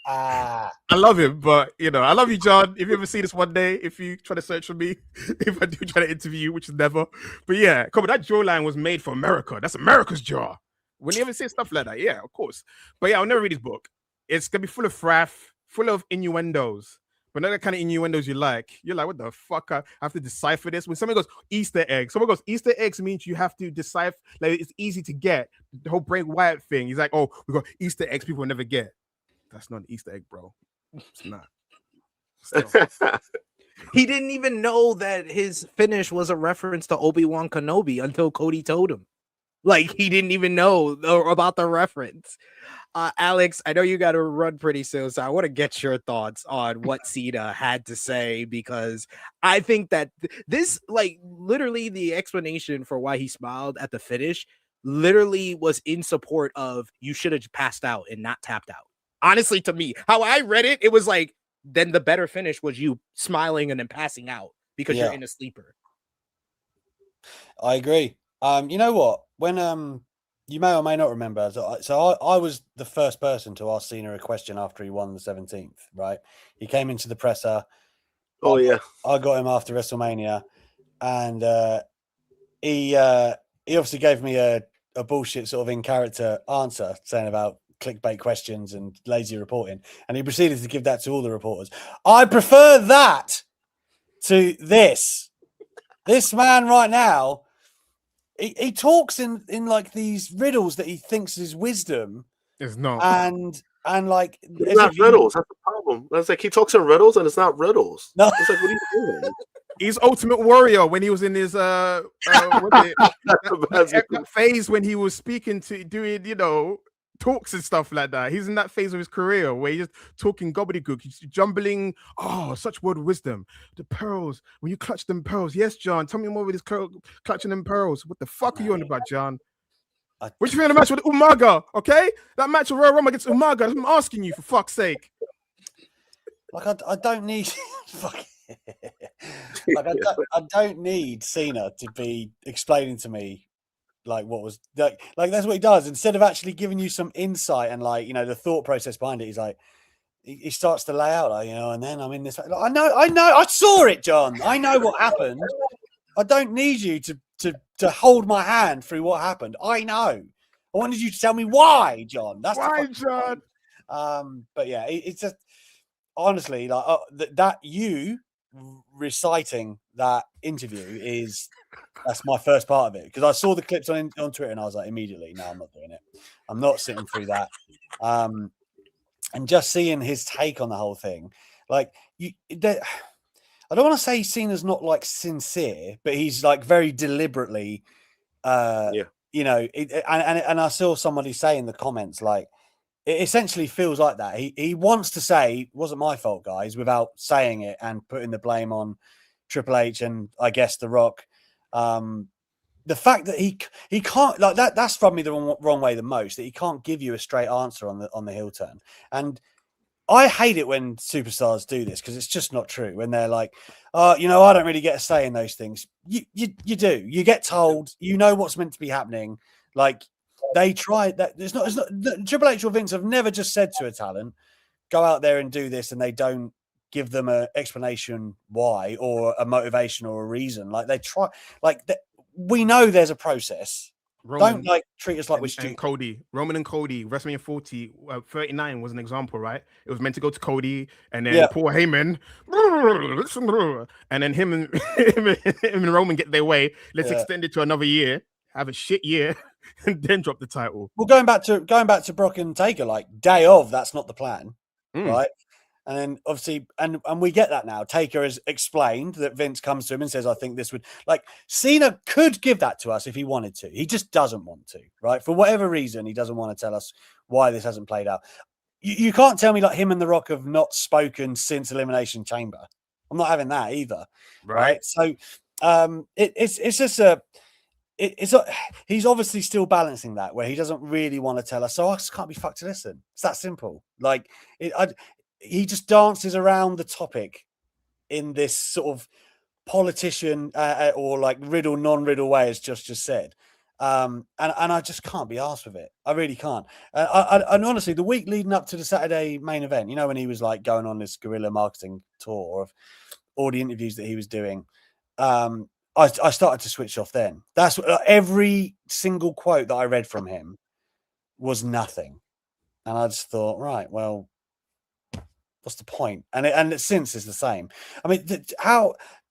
I love him, but I love you, John. If you ever see this one day, if you try to search for me, if I do try to interview you, which is never, but yeah, come on, that jawline was made for America. That's America's jaw. When you ever see stuff like that, yeah, of course. But yeah, I'll never read his book. It's gonna be full of fraff, full of innuendos. but not the kind of innuendos you like. You're like, what the fuck? I have to decipher this. When someone goes Easter egg, someone goes Easter eggs means you have to decipher. Like it's easy to get the whole Bray Wyatt thing. He's like, oh, we got Easter eggs people will never get. That's not an Easter egg, bro. It's not. He didn't even know that his finish was a reference to Obi-Wan Kenobi until Cody told him. Like, he didn't even know about the reference. Alex, I know you got to run pretty soon, so I want to get your thoughts on what Cena had to say, because I think that this, like, literally the explanation for why he smiled at the finish literally was in support of you should have passed out and not tapped out. Honestly, to me, how I read it, it was like, then the better finish was you smiling and then passing out because you're in a sleeper. I agree. You know what? When you may or may not remember, so I was the first person to ask Cena a question after he won the 17th, right? He came into the presser. Oh, yeah. I got him after WrestleMania, and he obviously gave me a bullshit sort of in character answer saying about clickbait questions and lazy reporting, and he proceeded to give that to all the reporters. I prefer that to this man right now. He talks in like these riddles that he thinks is wisdom. It's not. And like it's not riddles. That's the problem. That's like he talks in riddles and it's not riddles. No. It's like, what are you doing? He's Ultimate Warrior when he was in his that phase when he was speaking to doing, you know, talks and stuff like that. He's in that phase of his career where he's just talking gobbledygook. He's jumbling. Oh, such word of wisdom. The pearls. When you clutch them pearls. Yes, John. Tell me more with this clutching them pearls. What the fuck are you on about, John? What you think of the match with Umaga? Okay, that match with Royal Rumble against Umaga. I'm asking you for fuck's sake. Like I don't need. Like I don't need Cena to be explaining to me like what was like that's what he does. Instead of actually giving you some insight and like, you know, the thought process behind it, he's like he starts to lay out, like, you know, and then I'm in this. Like, I know, I saw it, John. I know what happened. I don't need you to hold my hand through what happened. I know. I wanted you to tell me why, John. That's why, John. But yeah, it's just honestly like that you reciting that interview that's my first part of it, because I saw the clips on Twitter and I was like immediately, no, I'm not doing it. I'm not sitting through that. And just seeing his take on the whole thing, like I don't want to say Cena's not like sincere, but he's like very deliberately, you know, and I saw somebody say in the comments, like, it essentially feels like that. He wants to say, it wasn't my fault, guys, without saying it and putting the blame on Triple H and I guess The Rock. The fact that he can't, like, that's rubbed me the wrong way the most, that he can't give you a straight answer on the heel turn. And I hate it when superstars do this, because it's just not true. When they're like, you know, I don't really get a say in those things. You do. You get told, you know what's meant to be happening. Like, they try that. It's not Triple H or Vince have never just said to a talent, go out there and do this, and they don't give them an explanation why, or a motivation or a reason. Like, they try, like, we know there's a process. Don't like treat us like we're stupid. Roman and Cody, WrestleMania 39 was an example, right? It was meant to go to Cody, and then Paul Heyman, and then him and Roman get their way. Let's extend it to another year, have a shit year, and then drop the title. Well, going back to Brock and Taker, like day of, that's not the plan, right? And then obviously, and we get that now. Taker has explained that Vince comes to him and says, I think this would, like, Cena could give that to us if he wanted to. He just doesn't want to, right? For whatever reason, he doesn't want to tell us why this hasn't played out. You can't tell me like him and The Rock have not spoken since Elimination Chamber. I'm not having that either, right? So it's just he's obviously still balancing that, where he doesn't really want to tell us, so I just can't be fucked to listen. It's that simple. Like, he just dances around the topic in this sort of politician or like riddle, non-riddle way, as just said. And I just can't be arsed with it. I really can't. And honestly, the week leading up to the Saturday main event, you know, when he was like going on this guerrilla marketing tour of all the interviews that he was doing, I started to switch off then. That's what, every single quote that I read from him was nothing. And I just thought, right, well, What's the point? And since is the same. I mean,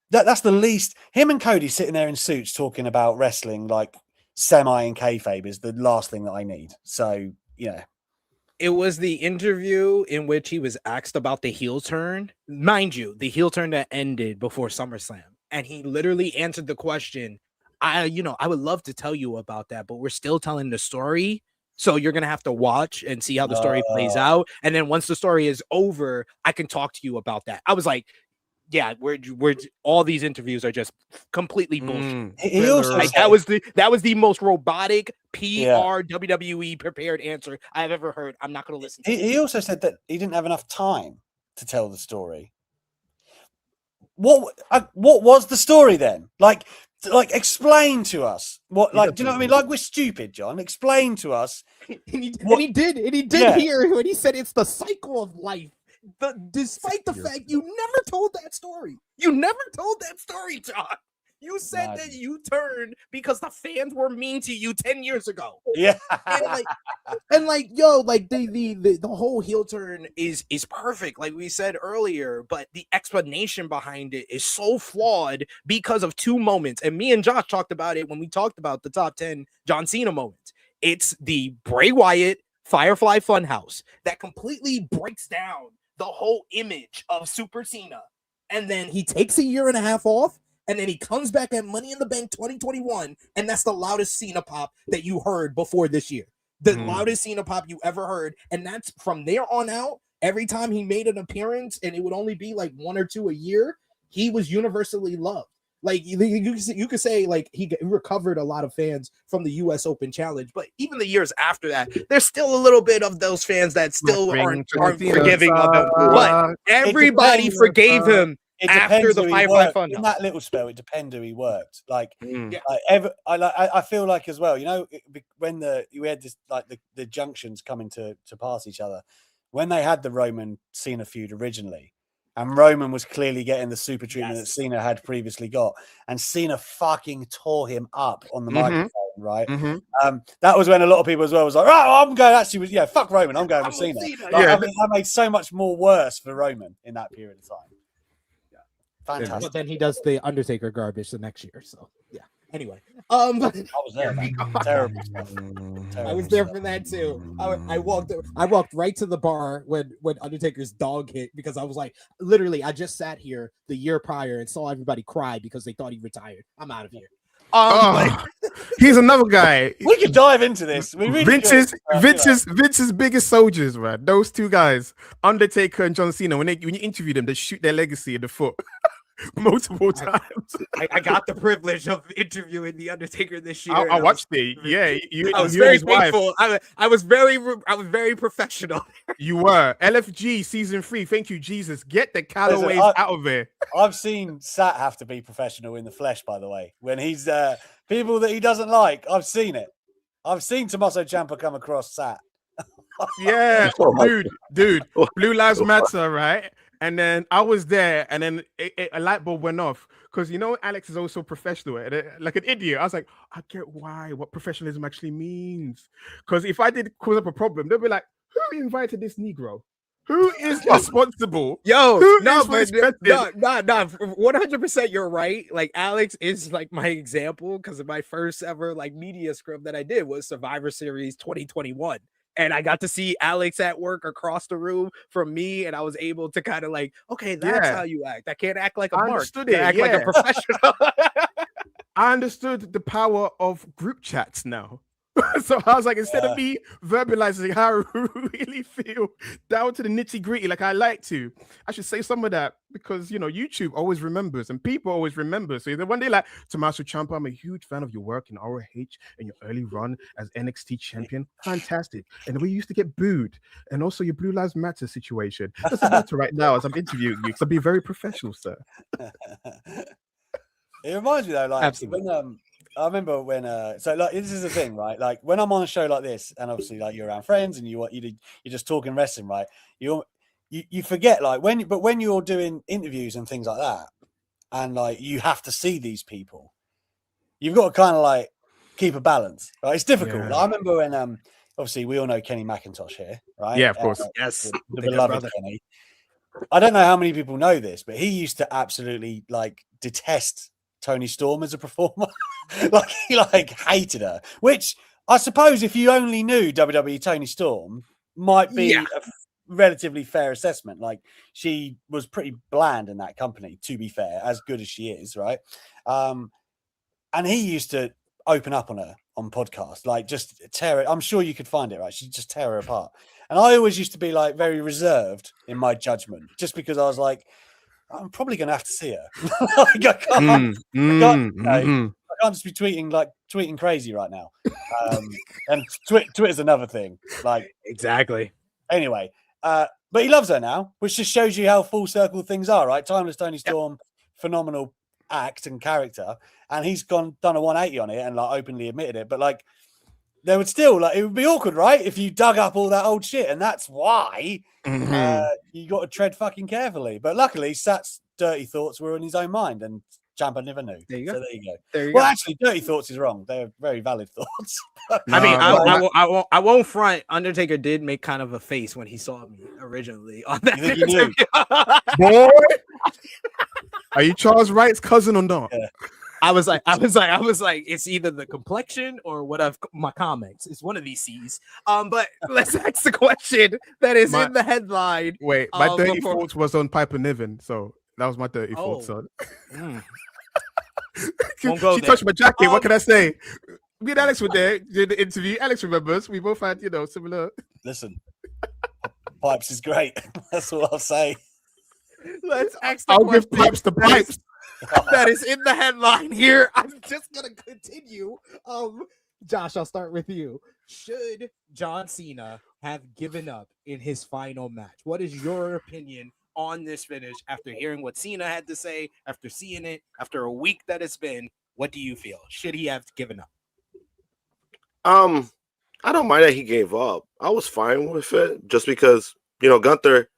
that's the least. Him and Cody sitting there in suits talking about wrestling like semi and kayfabe is the last thing that I need. So yeah. It was the interview in which he was asked about the heel turn. Mind you, the heel turn that ended before SummerSlam. And he literally answered the question, I would love to tell you about that, but we're still telling the story. So you're going to have to watch and see how the story plays out. And then once the story is over, I can talk to you about that. I was like, yeah, we're all these interviews are just completely bullshit. He also like, said, that was the most robotic PR WWE prepared answer I've ever heard. I'm not going to listen to it. He also said that he didn't have enough time to tell the story. What was the story then? Like explain to us what. Like, do you know what I mean? Like, we're stupid, John. Explain to us. And he did hear when he said it's the cycle of life. Despite the fact you never told that story. You never told that story, John. You said that you turned because the fans were mean to you 10 years ago. Yeah. And the whole heel turn is perfect, like we said earlier, but the explanation behind it is so flawed because of two moments. And me and Josh talked about it when we talked about the top 10 John Cena moments. It's the Bray Wyatt Firefly Funhouse that completely breaks down the whole image of Super Cena. And then he takes a year and a half off, and then he comes back at Money in the Bank 2021, and that's the loudest Cena pop that you heard before this year. The loudest Cena pop you ever heard. And that's from there on out, every time he made an appearance, and it would only be like one or two a year, he was universally loved. Like, you could say, like, he recovered a lot of fans from the U.S. Open Challenge, but even the years after that, there's still a little bit of those fans that still aren't forgiving of him. But everybody forgave him after the Firefly Fun. In that little spell, it depends who he worked. Like, I feel like as well, you know, when we had this, like, the junctions coming to pass each other, when they had the Roman Cena feud originally. And Roman was clearly getting the super treatment that Cena had previously got. And Cena fucking tore him up on the microphone, right? That was when a lot of people as well was like, oh, I'm going fuck Roman. I'm going with Cena. I mean, that made so much more worse for Roman in that period of time. Yeah. Fantastic. But then he does the Undertaker garbage the next year. So, yeah. Anyway, I was there. Terrible stuff. I was there for that too. I walked right to the bar when Undertaker's dog hit, because I was like, literally, I just sat here the year prior and saw everybody cry because they thought he retired. I'm out of here. He's another guy. We could dive into this. Vince's biggest soldiers, man. Those two guys, Undertaker and John Cena. When you interview them, they shoot their legacy in the foot. Multiple times. I got the privilege of interviewing the Undertaker this year. I watched it. Yeah, I was very thankful. I was very professional. You were. LFG season 3. Thank you, Jesus. Get the Callaways out of there. I've seen Sat have to be professional in the flesh, by the way. When he's people that he doesn't like, I've seen it. I've seen Tommaso Ciampa come across Sat. Yeah, dude. Blue Lives Matter, right? And then I was there, and then a light bulb went off, because, you know, Alex is also professional, like an idiot. I was like, I get what professionalism actually means. Because if I did cause up a problem, they'll be like, who invited this Negro? Who is responsible? Yo, no, 100% you're right. Like, Alex is like my example, because my first ever like media scrum that I did was Survivor Series 2021. And I got to see Alex at work across the room from me, and I was able to kind of like, okay, that's how you act. I can't act like a mark. I act like a professional. I understood the power of group chats now. So I was like, instead of me verbalizing how I really feel down to the nitty gritty, like I like to, I should say some of that, because, you know, YouTube always remembers and people always remember. So one day, like, Tommaso Ciampa, I'm a huge fan of your work in ROH and your early run as NXT champion. Fantastic. And the way you used to get booed, and also your Blue Lives Matter situation. Doesn't matter right now as I'm interviewing you, because I'm being very professional, sir. It reminds me though, like, absolutely. When, I remember when so like, this is the thing, right? Like, when I'm on a show like this, and obviously like you're around friends and you're just talking wrestling, right? You forget, like, when you're doing interviews and things like that, and like you have to see these people, you've got to kind of like keep a balance, right? It's difficult. Like, I remember when obviously we all know Kenny McIntosh here, right? Yeah, of course. Yes, the beloved Kenny. I don't know how many people know this, but he used to absolutely like detest Tony Storm as a performer. Like he like hated her, which I suppose if you only knew WWE Tony Storm might be a relatively fair assessment. Like she was pretty bland in that company, to be fair, as good as she is, right? And he used to open up on her on podcasts, like just tear it. I'm sure you could find it, right? She'd just tear her apart. And I always used to be like very reserved in my judgment, just because I was like, I'm probably going to have to see her. Like, I can't just be tweeting crazy right now. And Twitter's another thing. Like Exactly. anyway, but he loves her now, which just shows you how full circle things are, right? Timeless Tony Storm, phenomenal act and character, and he's done a 180 on it and like openly admitted it. But like, there would still it would be awkward, right? If you dug up all that old shit, and that's why you got to tread fucking carefully. But luckily, Sat's dirty thoughts were in his own mind, and Ciampa never knew. There you go. So there you go. There you Well, go. actually, dirty thoughts is wrong. They're very valid thoughts. I mean, I won't front. Undertaker did make kind of a face when he saw me originally on that. You think he knew? Boy, are you Charles Wright's cousin or not? Yeah. I was like, it's either the complexion or what of my comments. It's one of these C's. But let's ask the question that is in the headline. Wait, my dirty thoughts was on Piper Niven, so that was my dirty thoughts on. Won't go she there. touched my jacket. What can I say? Me and Alex were there during the interview. Alex remembers. We both had, similar. Listen, Pipes is great. That's all I'll say. Let's ask the I'll question give Pipes the pipes. that is in the headline here. I'm just gonna continue. Josh, I'll start with you. Should John Cena have given up in his final match? What is your opinion on this finish after hearing what Cena had to say, after seeing it, after a week that it's been? What do you feel? Should he have given up? I don't mind that he gave up. I was fine with it just because, Gunther,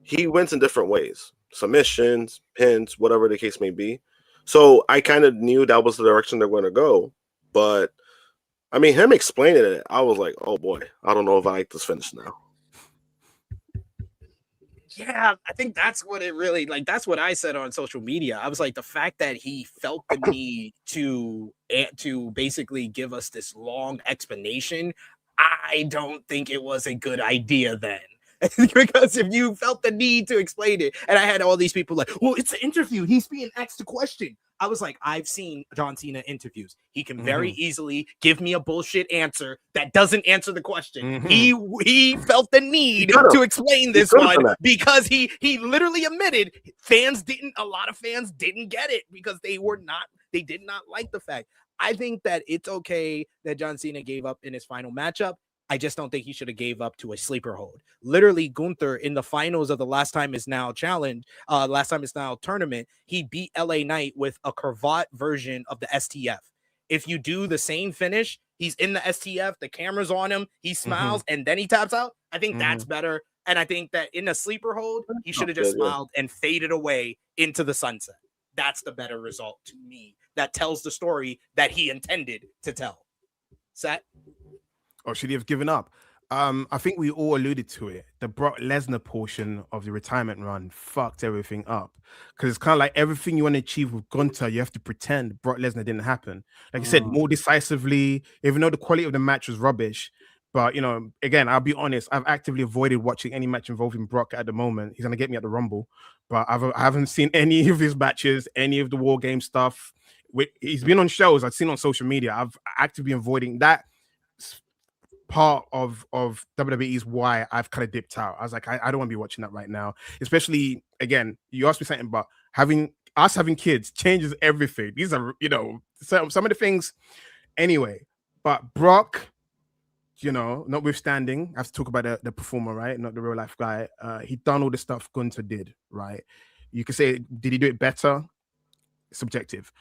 he wins in different ways. Submissions, pins, whatever the case may be. So I kind of knew that was the direction they're going to go. But, I mean, him explaining it, I was like, oh boy, I don't know if I like this finish now. Yeah, I think that's what it really that's what I said on social media. I was like, the fact that he felt the need to basically give us this long explanation, I don't think it was a good idea then. Because if you felt the need to explain it, and I had all these people like, well, it's an interview, he's being asked a question. I was like, I've seen John Cena interviews. He can very easily give me a bullshit answer that doesn't answer the question. He felt the need to explain this one because he literally admitted a lot of fans didn't get it because they did not like the fact. I think that it's okay that John Cena gave up in his final matchup. I just don't think he should have gave up to a sleeper hold. Literally, Gunther in the finals of the last time is now tournament, he beat LA Knight with a cravat version of the STF. If you do the same finish, he's in the STF, the camera's on him, he smiles, and then he taps out. I think that's better. And I think that in a sleeper hold, he should have just smiled and faded away into the sunset. That's the better result to me. That tells the story that he intended to tell. Sat? Or should he have given up? I think we all alluded to it. The Brock Lesnar portion of the retirement run fucked everything up. Because it's kind of like everything you want to achieve with Gunther, you have to pretend Brock Lesnar didn't happen. Like you said, more decisively, even though the quality of the match was rubbish. But, again, I'll be honest, I've actively avoided watching any match involving Brock at the moment. He's going to get me at the Rumble. But I haven't seen any of his matches, any of the War Game stuff. He's been on shows I've seen on social media. I've actively avoiding that part of WWE's why I've kind of dipped out. I was like, I don't want to be watching that right now. Especially, again, you asked me something about having kids changes everything. These are, some of the things anyway. But Brock, notwithstanding, I have to talk about the performer, right? Not the real life guy. He done all the stuff Gunther did, right? You could say, did he do it better? Subjective.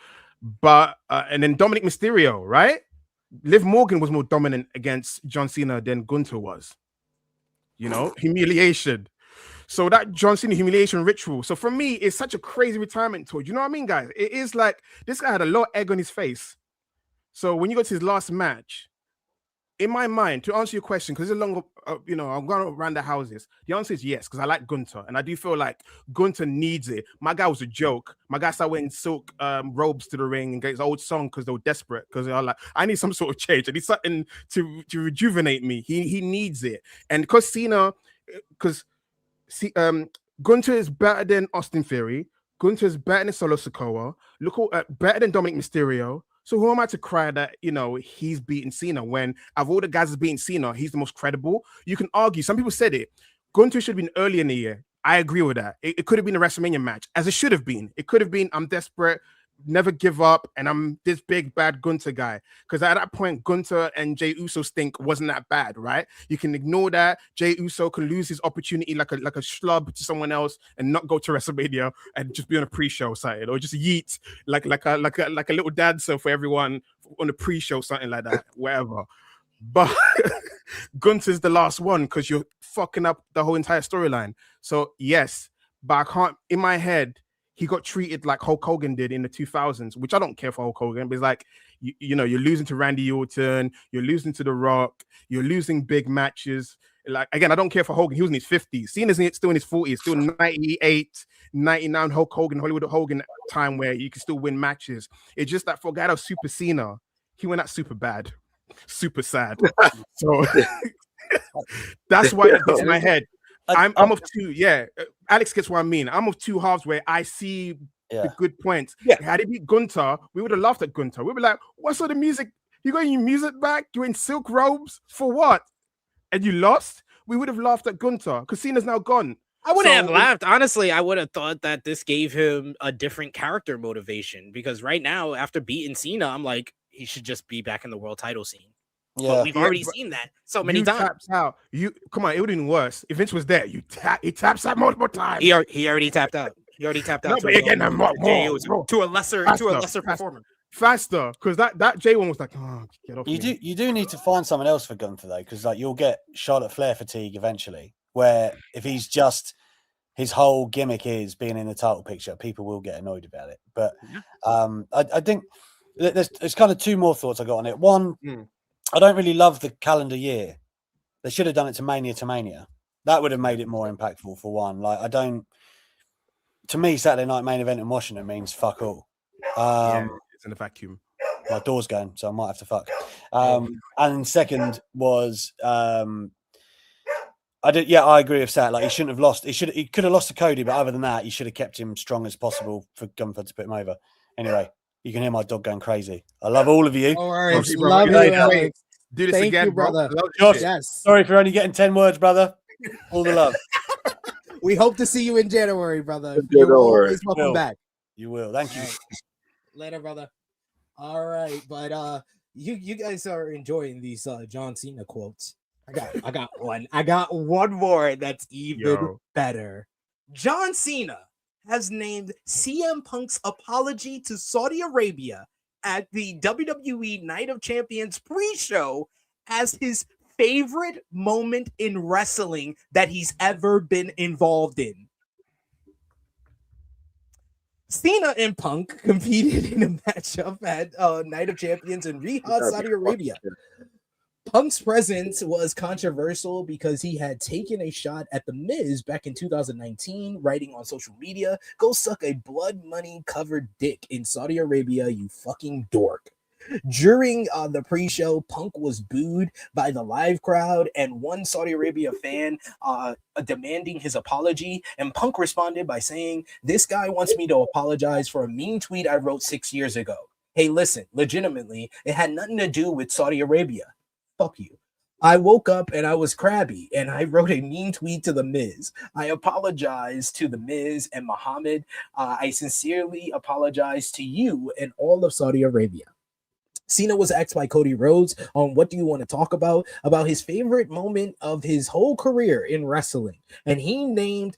But, and then Dominic Mysterio, right? Liv Morgan was more dominant against John Cena than Gunther was. Humiliation. So that John Cena humiliation ritual. So for me, it's such a crazy retirement tour. You know what I mean, guys? It is like this guy had a lot of egg on his face. So when you go to his last match, in my mind, to answer your question, because it's a long, I'm going around the houses. The answer is yes, because I like Gunther, and I do feel like Gunther needs it. My guy was a joke. My guy started wearing silk robes to the ring and get his old song because they were desperate. Because they are like, I need some sort of change. I need something to rejuvenate me. He needs it, and because Cena, Gunther is better than Austin Theory. Gunther is better than Solo Sikoa. Better than Dominic Mysterio. So who am I to cry that, he's beaten Cena when of all the guys that's beaten Cena, he's the most credible? You can argue. Some people said it. Gunther should have been early in the year. I agree with that. It could have been a WrestleMania match, as it should have been. It could have been, I'm desperate, never give up, and I'm this big, bad Gunther guy. Because at that point, Gunther and Jey Uso stink wasn't that bad, right? You can ignore that. Jey Uso can lose his opportunity like a schlub to someone else and not go to WrestleMania and just be on a pre-show side, or just yeet like a little dancer for everyone on a pre-show, something like that, whatever. But Gunther's the last one because you're fucking up the whole entire storyline. So yes, but I can't, in my head, he got treated like Hulk Hogan did in the 2000s, which I don't care for Hulk Hogan, but it's like, you're losing to Randy Orton, you're losing to The Rock, you're losing big matches. Like, again, I don't care for Hogan. He was in his 50s. Cena's still in his 40s, still 98, 99 Hulk Hogan, Hollywood Hogan time where you can still win matches. It's just that for a guy that was Super Cena, he went out super bad, super sad. So that's why it gets in my head. I'm of two, yeah. Alex gets what I mean. I'm of two halves where I see the good points. Yeah. Had it beat Gunther, we would have laughed at Gunther. We'd be like, what's all the music? You got your music back? You're in silk robes? For what? And you lost? We would have laughed at Gunther because Cena's now gone. I wouldn't have laughed. Honestly, I would have thought that this gave him a different character motivation because right now, after beating Cena, I'm like, he should just be back in the world title scene. Yeah, but we've already seen that so many times. Taps out. Come on, it would have been worse. If Vince was there, he taps out multiple times. He already tapped out. He already tapped out. No, but again, to a lesser performer. Faster, because that J one was like, oh, get off. You do need to find someone else for Gunther though, because like you'll get Charlotte Flair fatigue eventually. Where if he's just his whole gimmick is being in the title picture, people will get annoyed about it. But I think there's kind of two more thoughts I got on it. One. I don't really love the calendar year. They should have done it to Mania. That would have made it more impactful for one. Like, to me, Saturday night main event in Washington means fuck all. It's in a vacuum. My door's going, so I might have to fuck. And second was, I agree with Sat. Like, he shouldn't have lost. He could have lost to Cody, but other than that, you should have kept him strong as possible for Gunther to put him over. Anyway. You can hear my dog going crazy. I love all of you. All right. Love you, Alex. Do this Thank again, you, brother. Josh, yes. Sorry for only getting 10 words, brother. All the love. We hope to see you in January, brother. You're always welcome back. You will. Thank you. Right. Later, brother. All right. But you guys are enjoying these John Cena quotes. I got one. I got one more that's even better. John Cena has named CM Punk's apology to Saudi Arabia at the WWE Night of Champions pre-show as his favorite moment in wrestling that he's ever been involved in. Cena and Punk competed in a matchup at Night of Champions in Riyadh, Saudi Arabia. Punk's presence was controversial because he had taken a shot at The Miz back in 2019, writing on social media, "Go suck a blood money covered dick in Saudi Arabia, you fucking dork." During the pre-show, Punk was booed by the live crowd and one Saudi Arabia fan demanding his apology. And Punk responded by saying, "This guy wants me to apologize for a mean tweet I wrote 6 years ago. Hey, listen, legitimately, it had nothing to do with Saudi Arabia. Fuck you. I woke up and I was crabby and I wrote a mean tweet to The Miz. I apologize to The Miz and Muhammad. I sincerely apologize to you and all of Saudi Arabia." Cena was asked by Cody Rhodes on what do you want to talk about his favorite moment of his whole career in wrestling, and he named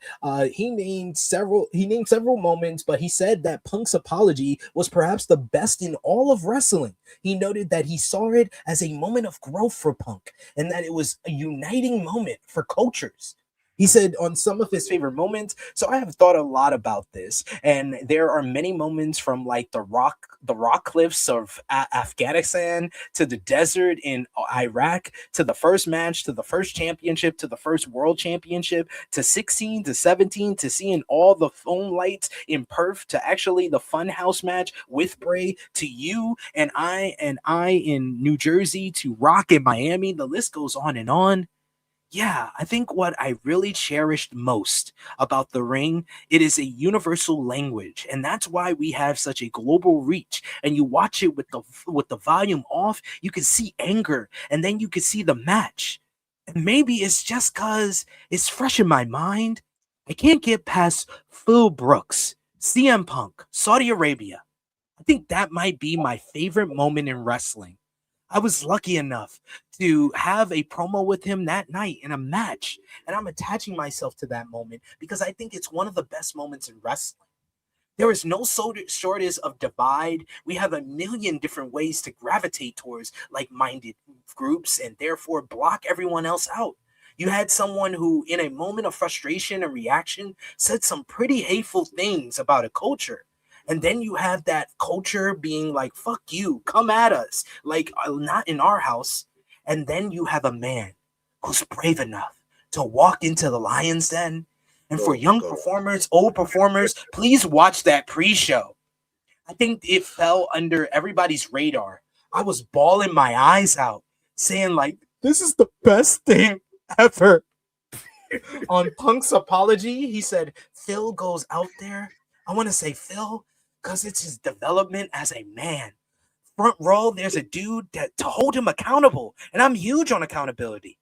several moments, but he said that Punk's apology was perhaps the best in all of wrestling. He noted that he saw it as a moment of growth for Punk and that it was a uniting moment for cultures. He said on some of his favorite moments. So I have thought a lot about this, and there are many moments from like the rock cliffs of Afghanistan to the desert in Iraq to the first match to the first championship to the first world championship to 16 to 17 to seeing all the foam lights in Perth to actually the Funhouse match with Bray to you and I in New Jersey to Rock in Miami. The list goes on and on. Yeah, I think what I really cherished most about the ring, it is a universal language, and that's why we have such a global reach. And you watch it with the volume off, you can see anger, and then you can see the match. And maybe it's just cause it's fresh in my mind. I can't get past Phil Brooks, CM Punk, Saudi Arabia. I think that might be my favorite moment in wrestling. I was lucky enough to have a promo with him that night in a match, and I'm attaching myself to that moment because I think it's one of the best moments in wrestling. There is no shortage of divide. We have a million different ways to gravitate towards like-minded groups and therefore block everyone else out. You had someone who, in a moment of frustration and reaction, said some pretty hateful things about a culture. And then you have that culture being like, fuck you, come at us, like not in our house. And then you have a man who's brave enough to walk into the lion's den. And for young performers, old performers, please watch that pre-show. I think it fell under everybody's radar. I was bawling my eyes out, saying like, this is the best thing ever. On Punk's apology, he said, Phil goes out there. I want to say Phil, because it's his development as a man. Front row, there's a dude that to hold him accountable, and I'm huge on accountability.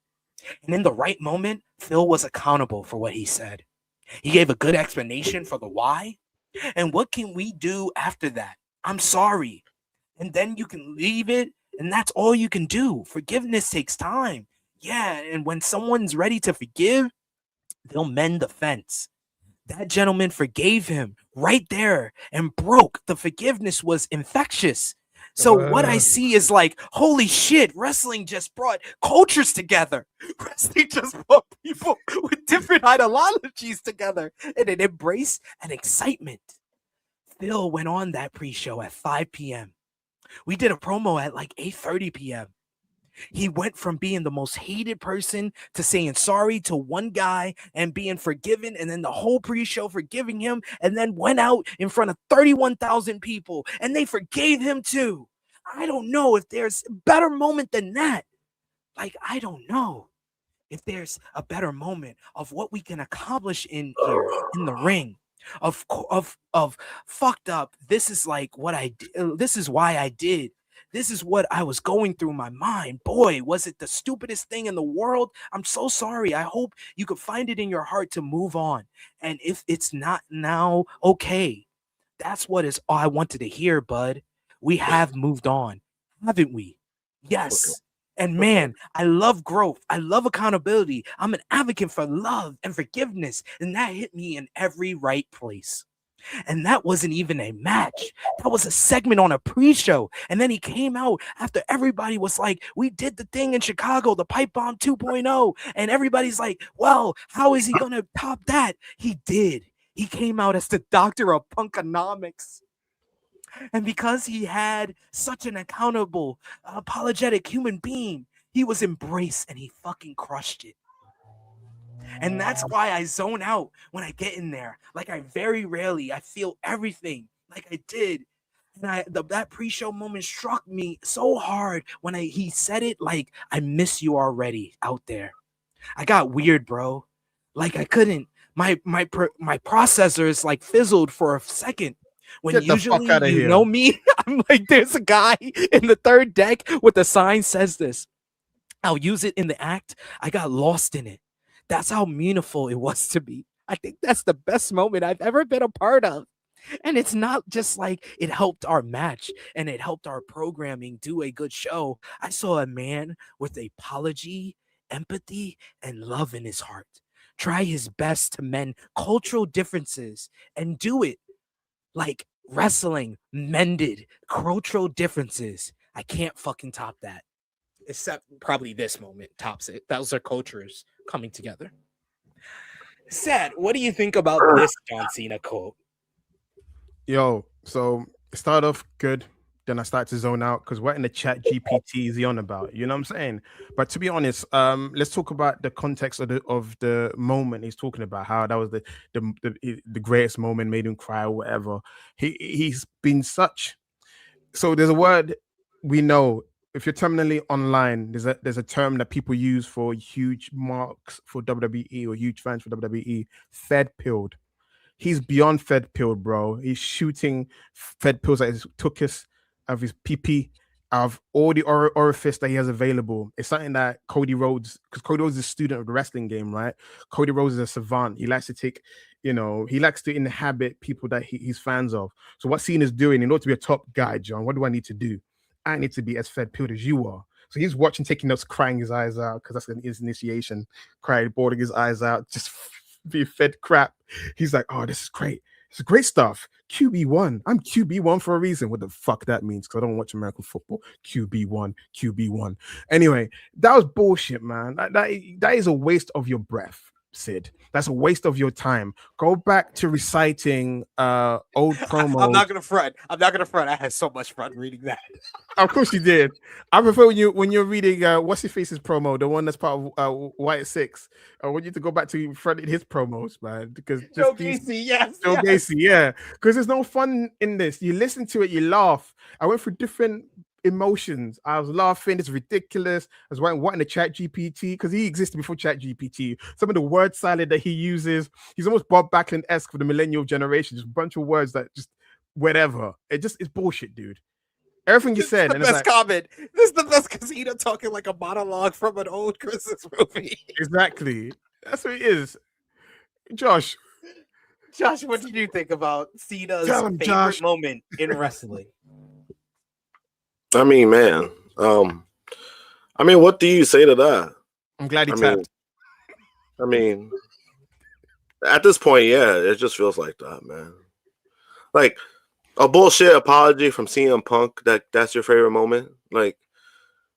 And in the right moment, Phil was accountable for what he said. He gave a good explanation for the why. And what can we do after that? I'm sorry. And then you can leave it, and that's all you can do. Forgiveness takes time. Yeah, and when someone's ready to forgive, they'll mend the fence. That gentleman forgave him right there and broke. The forgiveness was infectious. So what I see is like, holy shit, wrestling just brought cultures together. Wrestling just brought people with different ideologies together in an embrace and excitement. Phil went on that pre-show at 5 p.m. We did a promo at like 8:30 p.m. He went from being the most hated person to saying sorry to one guy and being forgiven, and then the whole pre-show forgiving him, and then went out in front of 31,000 people, and they forgave him too. I don't know if there's a better moment than that. Like, I don't know if there's a better moment of what we can accomplish in here in the ring. Of fucked up. This is like what I did. This is why I did. This is what I was going through my mind. Boy, was it the stupidest thing in the world? I'm so sorry. I hope you could find it in your heart to move on. And if it's not now, okay. That's what is all I wanted to hear, bud. We have moved on, haven't we? Yes. And man, I love growth. I love accountability. I'm an advocate for love and forgiveness. And that hit me in every right place. And that wasn't even a match. That was a segment on a pre-show. And then he came out after everybody was like, we did the thing in Chicago, the Pipe Bomb 2.0. And everybody's like, well, how is he going to top that? He did. He came out as the doctor of punkonomics. And because he had such an accountable, apologetic human being, he was embraced and he fucking crushed it. And that's why I zone out when I get in there. Like I very rarely, I feel everything like I did. And that pre-show moment struck me so hard when he said it, like, I miss you already out there. I got weird, bro. Like I couldn't, my processor is like fizzled for a second. When Get the usually fuck outta you here. know me, I'm like, there's a guy in the third deck with the sign says this. I'll use it in the act. I got lost in it. That's how meaningful it was to me. I think that's the best moment I've ever been a part of. And it's not just like it helped our match and it helped our programming do a good show. I saw a man with apology, empathy, and love in his heart. Try his best to mend cultural differences and do it like wrestling mended cultural differences. I can't fucking top that. Except probably this moment tops it. Those are cultures coming together. Sad. What do you think about this John Cena quote? Yo, so it started off good. Then I started to zone out because what in the chat GPT is he on about? You know what I'm saying? But to be honest, let's talk about the context of the moment he's talking about. How that was the greatest moment, made him cry or whatever. He's been such. So there's a word we know. If you're terminally online, there's a term that people use for huge marks for WWE or huge fans for WWE. Fed pilled. He's beyond fed pilled, bro. He's shooting fed pills at his tuchus, of his PP, of all the orifice that he has available. It's something that Cody Rhodes, because Cody Rhodes is a student of the wrestling game, right? Cody Rhodes is a savant. He likes to take, he likes to inhabit people that he's fans of. So what Cena's doing, in order to be a top guy, John, what do I need to do? I need to be as fed pilled as you are. So he's watching, taking notes, crying his eyes out, because that's his initiation, crying, boarding his eyes out, just be fed crap. He's like, oh, this is great. It's great stuff. QB1. I'm QB1 for a reason. What the fuck that means? Because I don't watch American football. QB1. Anyway, that was bullshit, man. That is a waste of your breath, Sid. That's a waste of your time. Go back to reciting old promos. I'm not gonna front. I had so much fun reading that. Of course you did. I prefer when you're reading what's his face's promo, the one that's part of White Six. I want you to go back to front his promos, man. Because Joe Gacy, yes. Joe Gacy, yeah. Because there's no fun in this. You listen to it, you laugh. I went through different emotions. I was laughing. It's ridiculous. I was writing what in the chat GPT, because he existed before chat GPT. Some of the word salad that he uses, he's almost Bob Backlund-esque for the millennial generation. Just a bunch of words that just whatever. It's bullshit, dude. Everything you said. This is the best comment. This is the best casino talking like a monologue from an old Christmas movie. Exactly. That's what it is. Josh, what did you think about Cena's favorite Josh. moment in wrestling? I mean, man. What do you say to that? I'm glad he tapped. I mean, at this point, yeah, it just feels like that, man. Like a bullshit apology from CM Punk. That's your favorite moment. Like,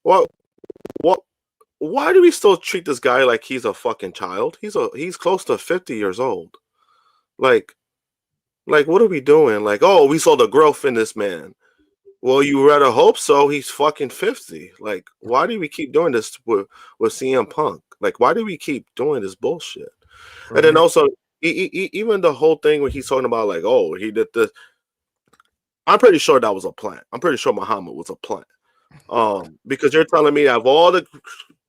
what? Why do we still treat this guy like he's a fucking child? He's close to 50 years old. Like, what are we doing? Like, oh, we saw the growth in this man. Well, you rather hope so. He's fucking 50. Like, why do we keep doing this with CM Punk? Like, why do we keep doing this bullshit? Right. And then also, even the whole thing where he's talking about, like, oh, he did this. I'm pretty sure that was a plant. I'm pretty sure Muhammad was a plant. Because you're telling me of all the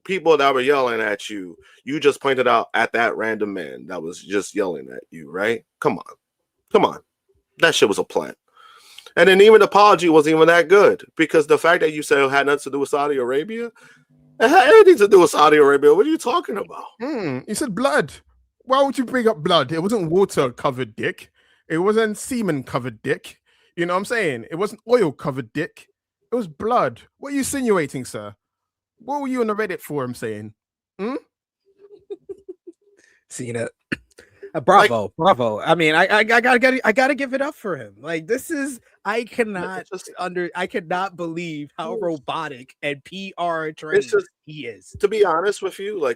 people that were yelling at you, you just pointed out at that random man that was just yelling at you, right? Come on. That shit was a plant. And then even the apology wasn't even that good, because the fact that you said it had nothing to do with Saudi Arabia, it had anything to do with Saudi Arabia. What are you talking about? You said blood. Why would you bring up blood? It wasn't water-covered dick. It wasn't semen-covered dick. You know what I'm saying? It wasn't oil-covered dick. It was blood. What are you insinuating, sir? What were you on the Reddit forum saying? Cena. Bravo. I mean, I gotta give it up for him. Like, this is, I cannot believe how robotic and PR trained he is. To be honest with you,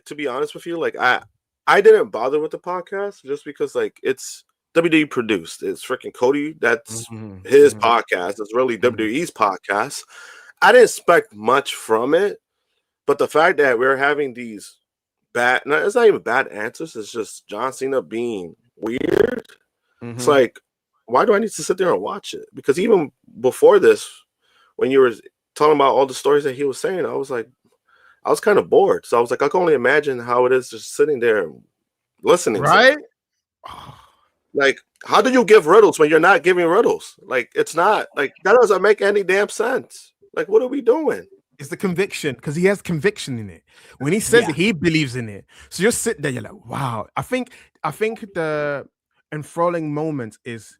I didn't bother with the podcast just because, like, it's WWE produced. It's freaking Cody. That's his podcast. It's really WWE's podcast. I didn't expect much from it, but the fact that we're having these it's not even bad answers. It's just John Cena being weird. It's like, why do I need to sit there and watch it? Because even before this, when you were talking about all the stories that he was saying, I was kind of bored. So I was like, I can only imagine how it is just sitting there listening. Right? Like, how do you give riddles when you're not giving riddles? Like, it's not, like, that doesn't make any damn sense. Like, what are we doing? It's the conviction, because he has conviction in it. When he says it, he believes in it. So you're sitting there, you're like, wow. I think the enthralling moment is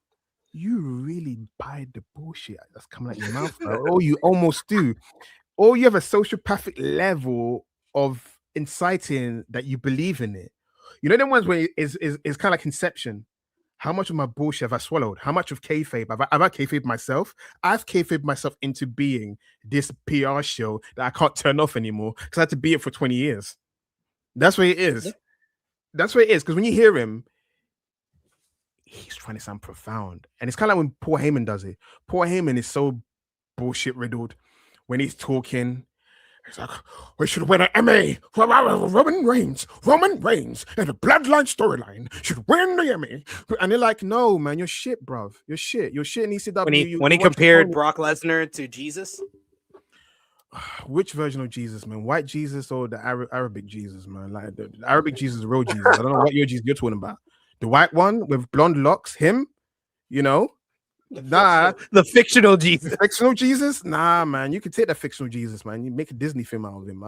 you really buy the bullshit that's coming out your mouth, or you almost do. Or you have a sociopathic level of inciting that you believe in it. You know, the ones where it's kind of like Inception. How much of my bullshit have I swallowed? How much of kayfabe? Have I kayfabe myself? I've kayfabe myself into being this PR show that I can't turn off anymore because I had to be it for 20 years. That's what it is. That's what it is. Because when you hear him, he's trying to sound profound, and it's kind of like when Paul Heyman does it. Paul Heyman is so bullshit riddled when he's talking. He's like, we should win an Emmy for Roman Reigns. Roman Reigns and the Bloodline storyline should win the Emmy. And they're like, no, man, you're shit, bruv. You're shit. You're shit in ECW. When he compared Brock Lesnar to Jesus. Which version of Jesus, man? White Jesus or the Arabic Jesus, man? Like the Arabic Jesus, the real Jesus. I don't know what your Jesus you're talking about. The white one with blonde locks, him, you know? The fictional Jesus. Fictional Jesus? Nah, man. You can take that fictional Jesus, man. You make a Disney film out of him.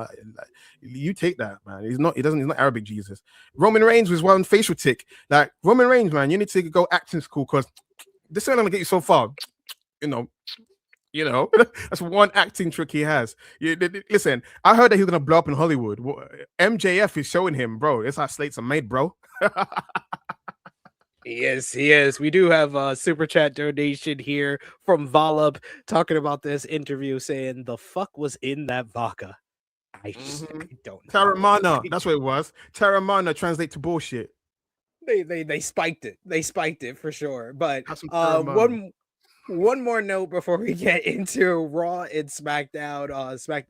You take that, man. He's not Arabic Jesus. Roman Reigns was one facial tick. Like Roman Reigns, man, you need to go acting school because this ain't gonna get you so far. You know, that's one acting trick he has. Listen, I heard that he was gonna blow up in Hollywood. MJF is showing him, bro. That's how slates are made, bro. Yes, he is. We do have a super chat donation here from Volub talking about this interview, saying the fuck was in that vodka. I don't know. Terramana, that's what it was. Terramana translate to bullshit. They spiked it. They spiked it for sure. But one more note before we get into Raw and SmackDown.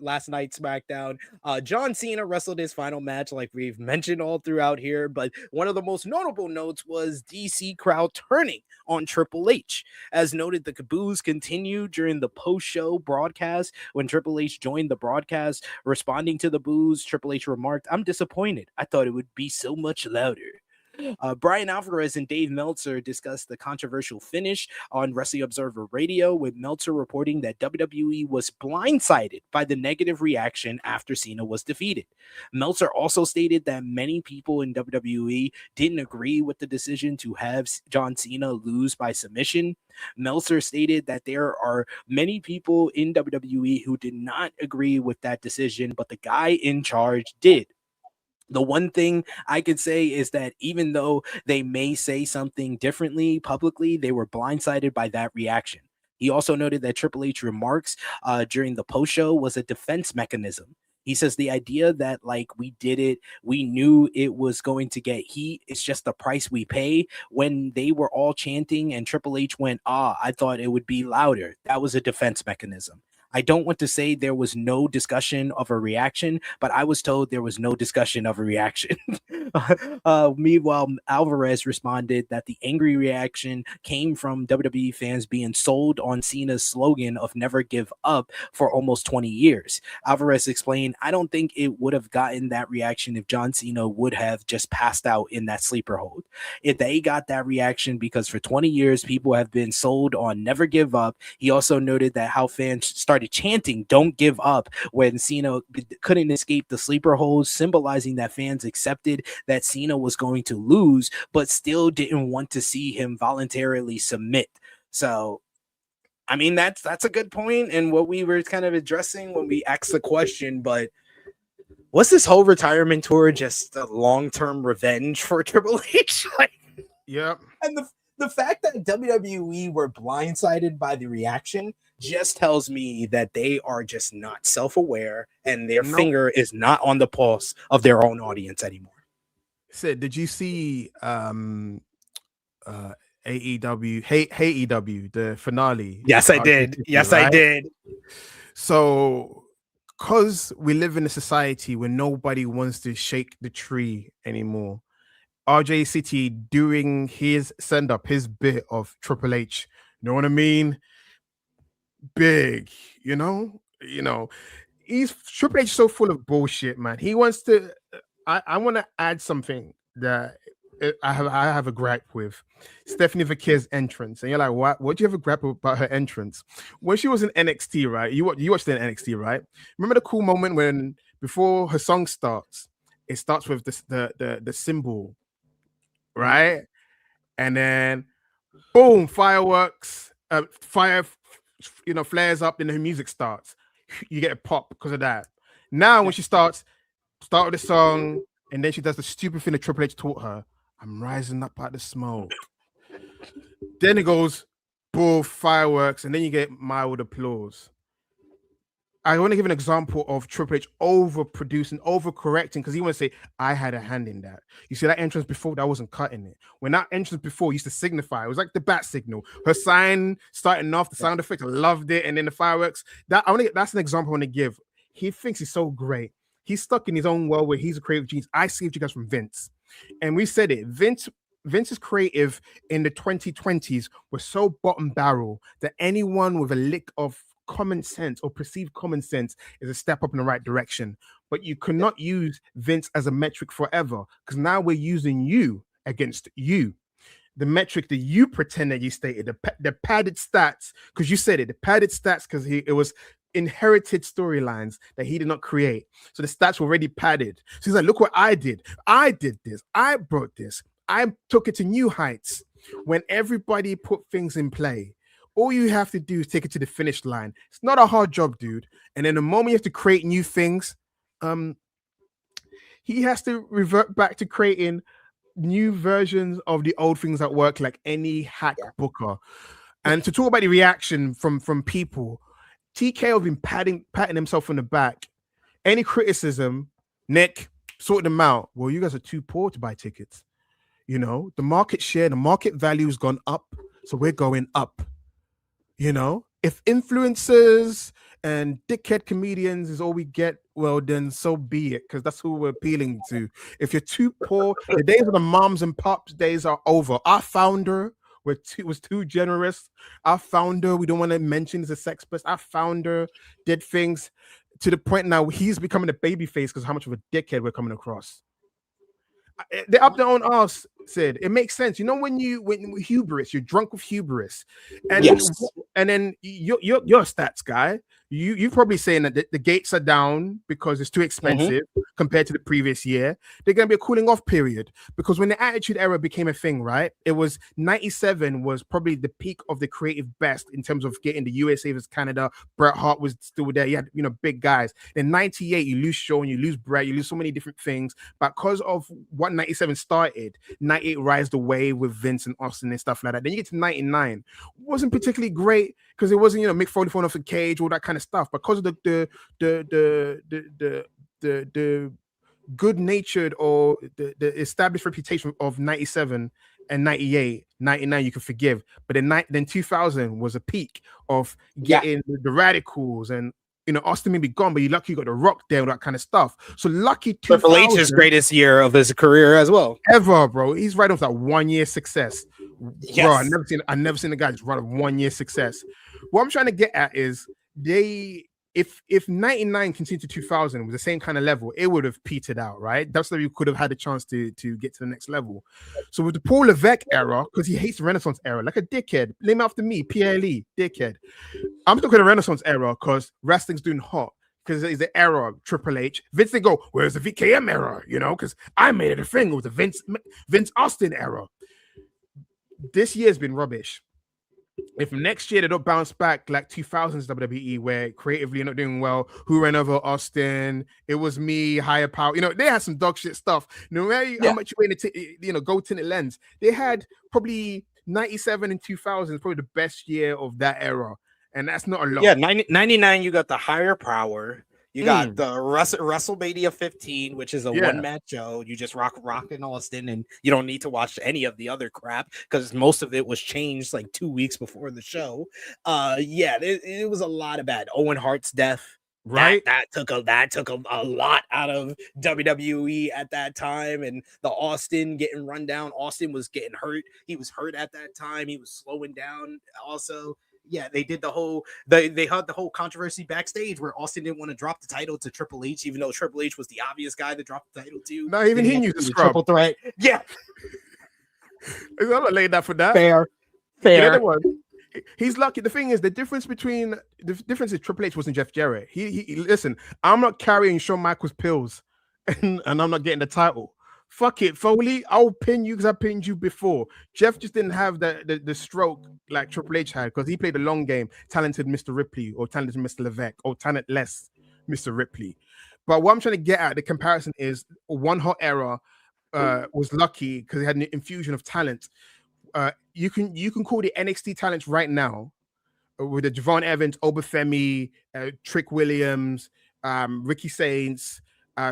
Last night's SmackDown. John Cena wrestled his final match, like we've mentioned all throughout here. But one of the most notable notes was DC crowd turning on Triple H. As noted, the caboose continued during the post-show broadcast. When Triple H joined the broadcast, responding to the boos, Triple H remarked, "I'm disappointed. I thought it would be so much louder." Brian Alvarez and Dave Meltzer discussed the controversial finish on Wrestling Observer Radio, with Meltzer reporting that WWE was blindsided by the negative reaction after Cena was defeated. Meltzer also stated that many people in WWE didn't agree with the decision to have John Cena lose by submission. Meltzer stated that there are many people in WWE who did not agree with that decision, but the guy in charge did. The one thing I could say is that even though they may say something differently publicly, they were blindsided by that reaction. He also noted that Triple H remarks during the post show was a defense mechanism. He says the idea that like we did it, we knew it was going to get heat. It's just the price we pay. When they were all chanting and Triple H went, I thought it would be louder. That was a defense mechanism. I don't want to say there was no discussion of a reaction, but I was told there was no discussion of a reaction. Meanwhile, Alvarez responded that the angry reaction came from WWE fans being sold on Cena's slogan of never give up for almost 20 years. Alvarez explained, I don't think it would have gotten that reaction if John Cena would have just passed out in that sleeper hold. If they got that reaction because for 20 years, people have been sold on never give up. He also noted that how fans started chanting "Don't give up" when Cena couldn't escape the sleeper hold, symbolizing that fans accepted that Cena was going to lose, but still didn't want to see him voluntarily submit. So, I mean, that's a good point, and what we were kind of addressing when we asked the question. But was this whole retirement tour just a long-term revenge for Triple H? Yep. And the fact that WWE were blindsided by the reaction just tells me that they are just not self-aware and their finger is not on the pulse of their own audience anymore. Sid, did you see AEW, AEW, the finale? Yes, I did. Yes, I did. So, because we live in a society where nobody wants to shake the tree anymore, RJ City doing his send-up, his bit of Triple H, you know what I mean? Big, you know, he's Triple H so full of bullshit, man. He wants to. I want to add something that I have a gripe with Stephanie Vakir's entrance, and you're like, what do you have a gripe about her entrance? When she was in NXT, right? You watched it in NXT, right? Remember the cool moment when before her song starts, it starts with the symbol, right? And then boom, fireworks, fire. Flares up, then the music starts. You get a pop because of that. Now, when she start with the song, and then she does the stupid thing that Triple H taught her. I'm rising up out the smoke. Then it goes, boom, fireworks, and then you get mild applause. I want to give an example of Triple H overproducing, overcorrecting, because he want to say, I had a hand in that. You see that entrance before, that wasn't cutting it. When that entrance before used to signify, it was like the bat signal. Her sign starting off, the sound effect, I loved it. And then the fireworks. That's an example I want to give. He thinks he's so great. He's stuck in his own world where he's a creative genius. I saved you guys from Vince. And we said it. Vince's creative in the 2020s was so bottom barrel that anyone with a lick of common sense or perceived common sense is a step up in the right direction. But you cannot use Vince as a metric forever, because now we're using you against you. The metric that you pretend that you stated, the padded stats, because you said it, the padded stats, because it was inherited storylines that he did not create. So the stats were already padded. So he's like, look what I did. I did this. I brought this. I took it to new heights. When everybody put things in play, all you have to do is take it to the finish line. It's not a hard job, dude. And then the moment you have to create new things, he has to revert back to creating new versions of the old things that work, like any hack booker. And to talk about the reaction from people, TK have been patting himself on the back. Any criticism, Nick, sort them out. Well, you guys are too poor to buy tickets. You know, the market share, the market value has gone up, so we're going up. You know, if influencers and dickhead comedians is all we get, well, then so be it, because that's who we're appealing to. If you're too poor, the days of the moms and pops days are over. Our founder was too generous. Our founder, we don't want to mention, is a sex pest. Our founder did things to the point now he's becoming a baby face because how much of a dickhead we're coming across. They're up their own arse, Sid. It makes sense. You know, when hubris, you're drunk with hubris, and and then you're a stats guy. You're probably saying that the gates are down because it's too expensive compared to the previous year. They're going to be a cooling off period, because when the Attitude Era became a thing, right? It was 97 was probably the peak of the creative best in terms of getting the USA versus Canada. Bret Hart was still there. You had, big guys. Then 98, you lose Shawn, you lose Bret, you lose so many different things. But because of what 97 started, 98 rised away with Vince and Austin and stuff like that. Then you get to 99. Wasn't particularly great because it wasn't, Mick Foley falling off the cage, all that kind of stuff. Because of the good-natured or the established reputation of 97 and 98, 99 you can forgive, but then 2000 was a peak of getting the radicals, and Austin may be gone, but you're lucky you got the Rock there, and that kind of stuff. So lucky Triple H's greatest year of his career as well. Ever, bro. He's right off that 1 year success. Yes. Bro, I've never seen a guy just run a 1 year success. What I'm trying to get at is if 99 continued to 2000 was the same kind of level, it would have petered out, right? That's why we could have had a chance to get to the next level. So with the Paul Levesque era, because he hates the Renaissance era, like a dickhead, name after me, PLE, dickhead. I'm talking the Renaissance era because wrestling's doing hot, because it's the era of Triple H. Vince didn't go, where's the VKM era? Because I made it a thing. It was the Vince Austin era. This year's been rubbish. If next year they don't bounce back like 2000s WWE, where creatively you're not doing well, who ran over Austin? It was me, higher power. They had some dog shit stuff. No matter how much you in go tinted lens, they had probably 97 and 2000 probably the best year of that era, and that's not a lot. Yeah, 99 you got the higher power. You got the WrestleMania 15, which is a one-match show. You just rock in Austin, and you don't need to watch any of the other crap because most of it was changed like 2 weeks before the show. It was a lot of bad. Owen Hart's death, right? That took a lot out of WWE at that time, and the Austin getting run down. Austin was getting hurt. He was hurt at that time. He was slowing down also. Yeah, they did they had the whole controversy backstage where Austin didn't want to drop the title to Triple H, even though Triple H was the obvious guy to drop the title to. No, even he knew the triple threat. Yeah. I'm not laying that for that. Fair. He's lucky. The thing is, the difference is Triple H wasn't Jeff Jarrett. He listen, I'm not carrying Shawn Michaels pills and I'm not getting the title. Fuck it, Foley. I'll pin you because I pinned you before. Jeff just didn't have the stroke like Triple H had because he played the long game. Talented Mr. Ripley or talented Mr. Levesque or talentless Mr. Ripley. But what I'm trying to get at, the comparison is one hot era was lucky because it had an infusion of talent. You can call the NXT talent right now with the Javon Evans, Obafemi, Trick Williams, Ricky Saints,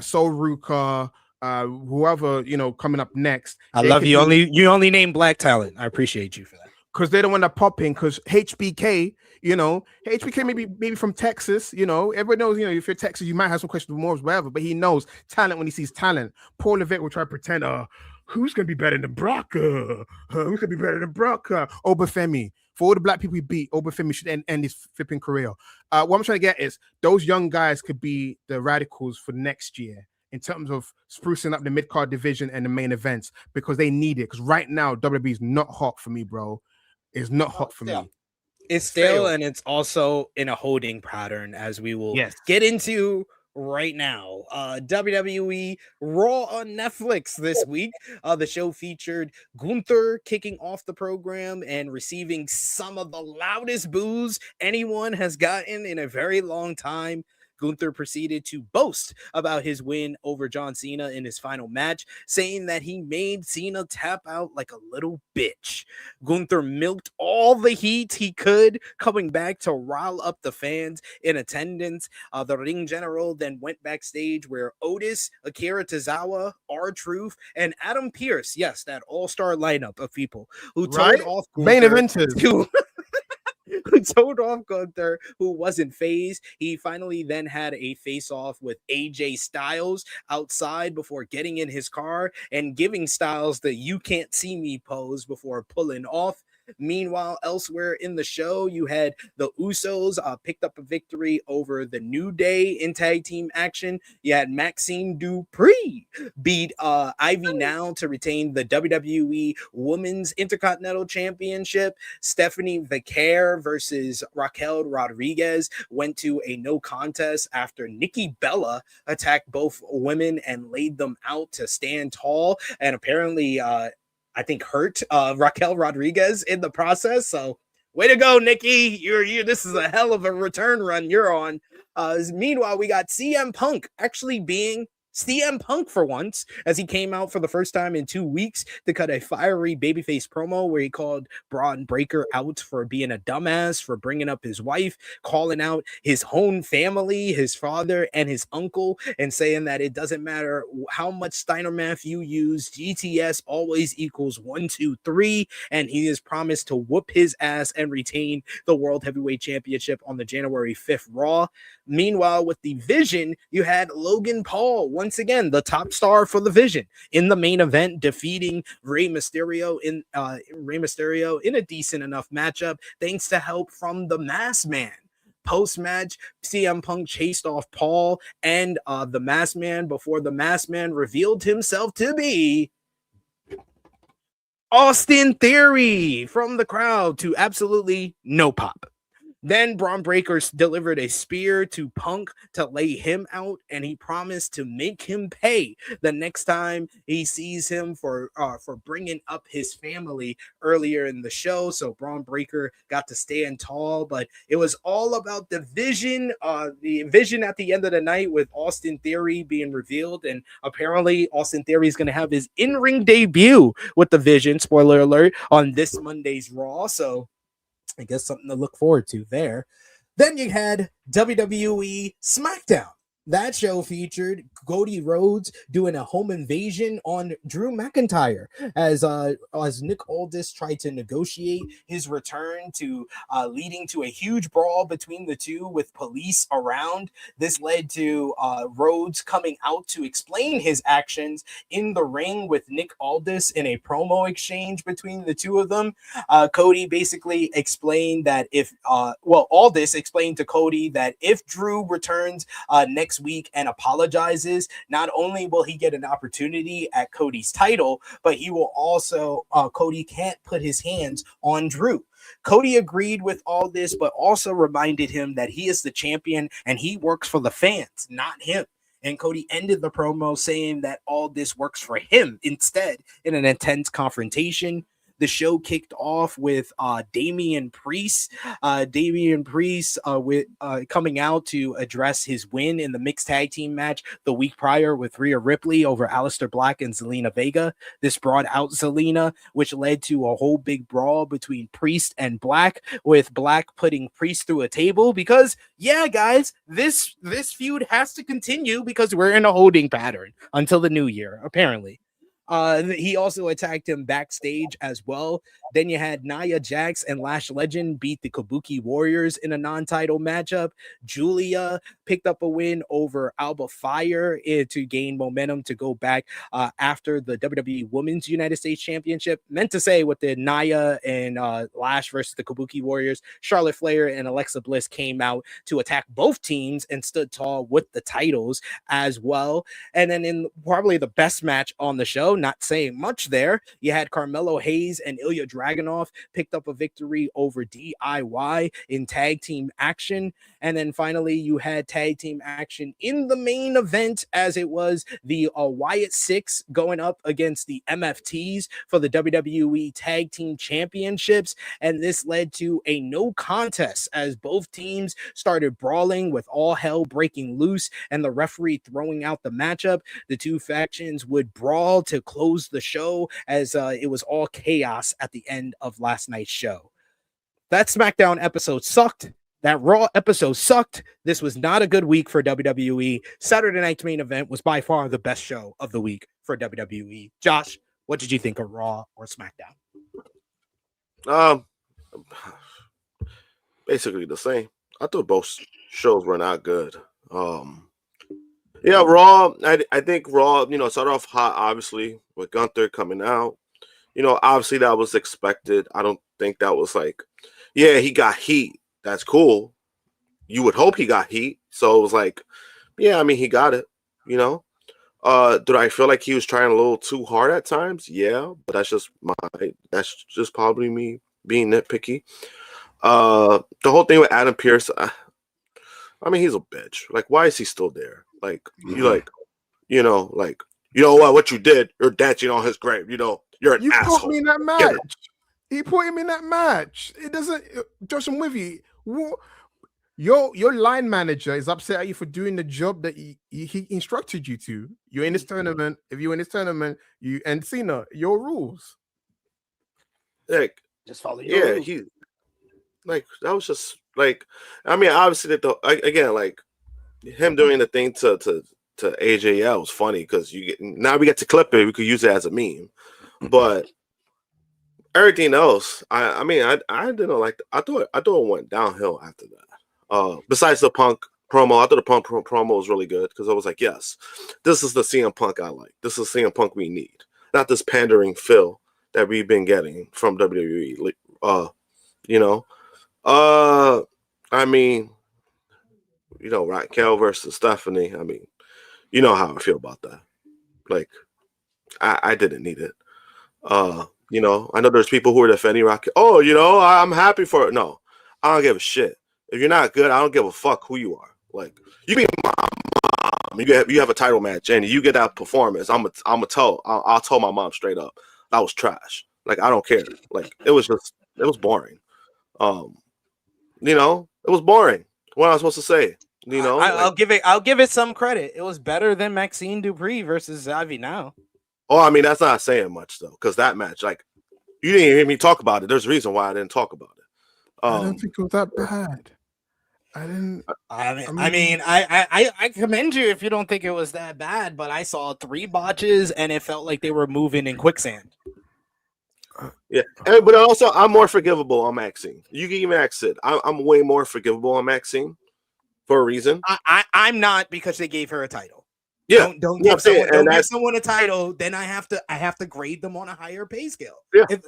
Sol Ruka, whoever coming up next. I love you. You only name black talent. I appreciate you for that. Because they don't want to pop in. Because HBK, HBK maybe from Texas. Everyone knows. If you're Texas, you might have some questionable morals, whatever. But he knows talent when he sees talent. Paul Levesque will try to pretend, who's gonna be better than Brock? Who's gonna be better than Brock? Obafemi. For all the black people he beat, Obafemi should end his flipping career. What I'm trying to get is those young guys could be the radicals for next year in terms of sprucing up the mid-card division and the main events because they need it. Because right now, WWE is not hot for me, bro. It's not hot for me. It's stale, and it's also in a holding pattern, as we will get into right now. WWE Raw on Netflix this week. The show featured Gunther kicking off the program and receiving some of the loudest boos anyone has gotten in a very long time. Gunther proceeded to boast about his win over John Cena in his final match, saying that he made Cena tap out like a little bitch. Gunther milked all the heat he could, coming back to rile up the fans in attendance. The ring general then went backstage where Otis, Akira Tozawa, R-Truth, and Adam Pearce, yes, that all-star lineup of people who told off Gunther main eventers. Who told off Gunther, who wasn't phased. He finally then had a face-off with AJ Styles outside before getting in his car and giving Styles the "you can't see me" pose before pulling off. Meanwhile, elsewhere in the show, you had the Usos picked up a victory over the New Day in tag team action. You had Maxine Dupree beat Ivy Now to retain the WWE Women's Intercontinental Championship. Stephanie Vicaire versus Raquel Rodriguez went to a no contest after Nikki Bella attacked both women and laid them out to stand tall, and apparently I think hurt Raquel Rodriguez in the process. So way to go, Nikki. You're this is a hell of a return run you're on. Meanwhile, we got CM Punk actually being CM Punk for once, as he came out for the first time in 2 weeks to cut a fiery babyface promo where he called Braun Breaker out for being a dumbass, for bringing up his wife, calling out his own family, his father and his uncle, and saying that it doesn't matter how much Steiner math you use, GTS always equals 1, 2, 3, and he has promised to whoop his ass and retain the World Heavyweight Championship on the January 5th Raw. Meanwhile, with the Vision, you had Logan Paul, once again, the top star for the Vision, in the main event, defeating Rey Mysterio in a decent enough matchup, thanks to help from the Masked Man. Post-match, CM Punk chased off Paul and the Masked Man before the Masked Man revealed himself to be Austin Theory from the crowd to absolutely no pop. Then Braun Breaker delivered a spear to Punk to lay him out, and he promised to make him pay the next time he sees him for bringing up his family earlier in the show. So Braun Breaker got to stand tall, but it was all about the Vision at the end of the night with Austin Theory being revealed, and apparently Austin Theory is going to have his in-ring debut with the Vision, spoiler alert, on this Monday's Raw. So I guess something to look forward to there. Then you had WWE SmackDown. That show featured Cody Rhodes doing a home invasion on Drew McIntyre as Nick Aldis tried to negotiate his return to leading to a huge brawl between the two with police around. This led to Rhodes coming out to explain his actions in the ring with Nick Aldis in a promo exchange between the two of them. Cody basically explained that Aldis explained to Cody that if Drew returns next week and apologizes, not only will he get an opportunity at Cody's title, but he will also Cody can't put his hands on Drew. Cody agreed with all this, but also reminded him that he is the champion and he works for the fans, not him. And Cody ended the promo saying that all this works for him instead in an intense confrontation. The show kicked off with Damian Priest. With coming out to address his win in the mixed tag team match the week prior with Rhea Ripley over Aleister Black and Zelina Vega. This brought out Zelina, which led to a whole big brawl between Priest and Black, with Black putting Priest through a table because, yeah, guys, this feud has to continue because we're in a holding pattern until the new year, apparently. He also attacked him backstage as well. Then you had Nia Jax and Lash Legend beat the Kabuki Warriors in a non-title matchup. Julia picked up a win over Alba Fire to gain momentum to go back after the WWE Women's United States Championship. Meant to say with the Nia and Lash versus the Kabuki Warriors, Charlotte Flair and Alexa Bliss came out to attack both teams and stood tall with the titles as well. And then in probably the best match on the show, not saying much there, you had Carmelo Hayes and Ilya Dragunov picked up a victory over DIY in tag team action. And then finally, you had tag team action in the main event, as it was the Wyatt Six going up against the MFTs for the WWE Tag Team Championships. And this led to a no contest as both teams started brawling with all hell breaking loose and the referee throwing out the matchup. The two factions would brawl to close the show as it was all chaos at the end of last night's show. That SmackDown episode sucked. That Raw episode sucked. This was not a good week for WWE. Saturday night's main event was by far the best show of the week for WWE. Josh, what did you think of Raw or SmackDown? Basically the same. I thought both shows were not good. Yeah, Raw. I think Raw, started off hot, obviously, with Gunther coming out. Obviously that was expected. I don't think that was like, yeah, he got heat. That's cool. You would hope he got heat. So it was like, yeah, I mean, he got it, Did I feel like he was trying a little too hard at times? Yeah, but that's just probably me being nitpicky. The whole thing with Adam Pearce, I mean, he's a bitch. Like, why is he still there? Like, what you did, you're dancing on his grave. You're an asshole. Put me in that match. He put him in that match. It doesn't, Josh, I'm with you. Your line manager is upset at you for doing the job that he instructed you to. You're in this tournament. If you're in this tournament, and Cena, your rules. Like, just follow your rules. He like that was just like, I mean, obviously again, like him doing the thing to AJL was funny because now we get to clip it. We could use it as a meme, but everything else, I mean, I didn't like. I thought it went downhill after that. Besides the Punk promo, I thought the Punk promo was really good because I was like, yes, this is the CM Punk I like. This is CM Punk we need, not this pandering Phil that we've been getting from WWE. I mean, Raquel versus Stephanie. I mean, you know how I feel about that. Like, I didn't need it. I know there's people who are defending Raquel. Oh, I'm happy for it. No, I don't give a shit. If you're not good, I don't give a fuck who you are. Like, you be my mom. You have a title match and you get that performance. I'll tell my mom straight up. That was trash. Like, I don't care. Like, it was boring. It was boring. What am I supposed to say? I'll give it some credit. It was better than Maxine Dupree versus Ivy now. Oh, I mean, that's not saying much though, because that match, like, you didn't hear me talk about it. There's a reason why I didn't talk about it. I don't think it was that bad. I commend you if you don't think it was that bad, but I saw 3 botches and it felt like they were moving in quicksand. Yeah, but also I'm more forgivable on Maxine. You can even ask it. I'm way more forgivable on Maxine for a reason. I'm not, because they gave her a title. Yeah, don't give someone a title. Then I have to grade them on a higher pay scale. Yeah. If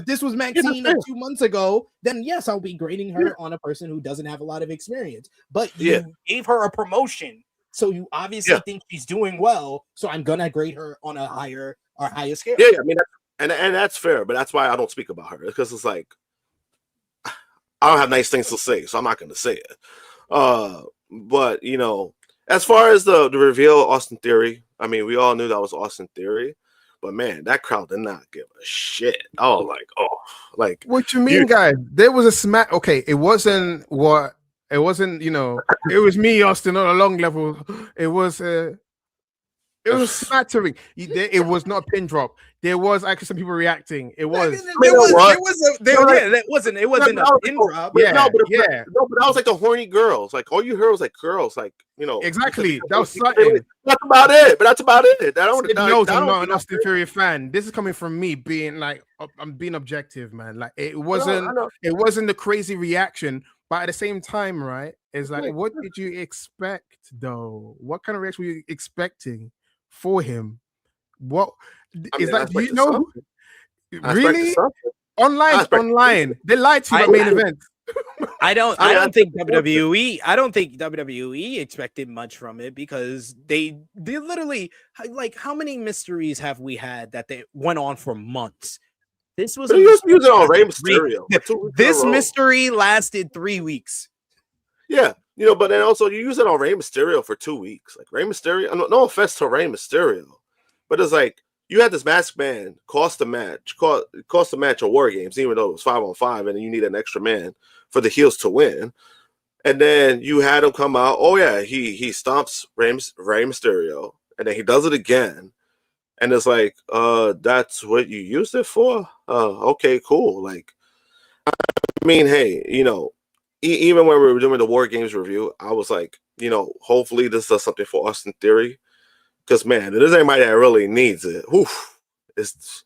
this was Maxine 2 months ago, then yes, I'll be grading her on a person who doesn't have a lot of experience. But you gave her a promotion, so you obviously think she's doing well. So I'm gonna grade her on a higher scale. Yeah, I mean, and that's fair, but that's why I don't speak about her, because it's like I don't have nice things to say, so I'm not gonna say it. But as far as the reveal, Austin Theory, I mean, we all knew that was Austin Theory, but man, that crowd did not give a shit. I was like, What you mean, guys? There was a smack. Okay, it wasn't what it wasn't. You know, it was me, Austin, on a long level. It was it was smattering. It was not a pin drop. There was actually some people reacting. It was. It wasn't a pin drop. But that was like the horny girls. Like all you heard was like girls, like exactly. That was something. That's about it. But that's about it. I'm not an Austin Theory fan. This is coming from me being like, I'm being objective, man. Like it wasn't the crazy reaction, but at the same time, right? It's like, what did you expect though? What kind of reaction were you expecting for him? What is that? Do you know? Really? Online. They lied to you at main event. I don't think WWE expected much from it because they literally, like, how many mysteries have we had that they went on for months? This was using on Rey Mysterio. This mystery lasted 3 weeks. Yeah, but then also you use it on Rey Mysterio for 2 weeks. Like Rey Mysterio, no offense to Rey Mysterio, but it's like you had this masked man cost the match of War Games, even though it was 5-on-5, and you need an extra man for the heels to win. And then you had him come out. Oh yeah, he stomps Rey Mysterio, and then he does it again. And it's like, that's what you used it for? Okay, cool. Like, I mean, hey, even when we were doing the War Games review, I was like, hopefully this does something for Austin Theory. Because, man, there's anybody that really needs it. Oof. This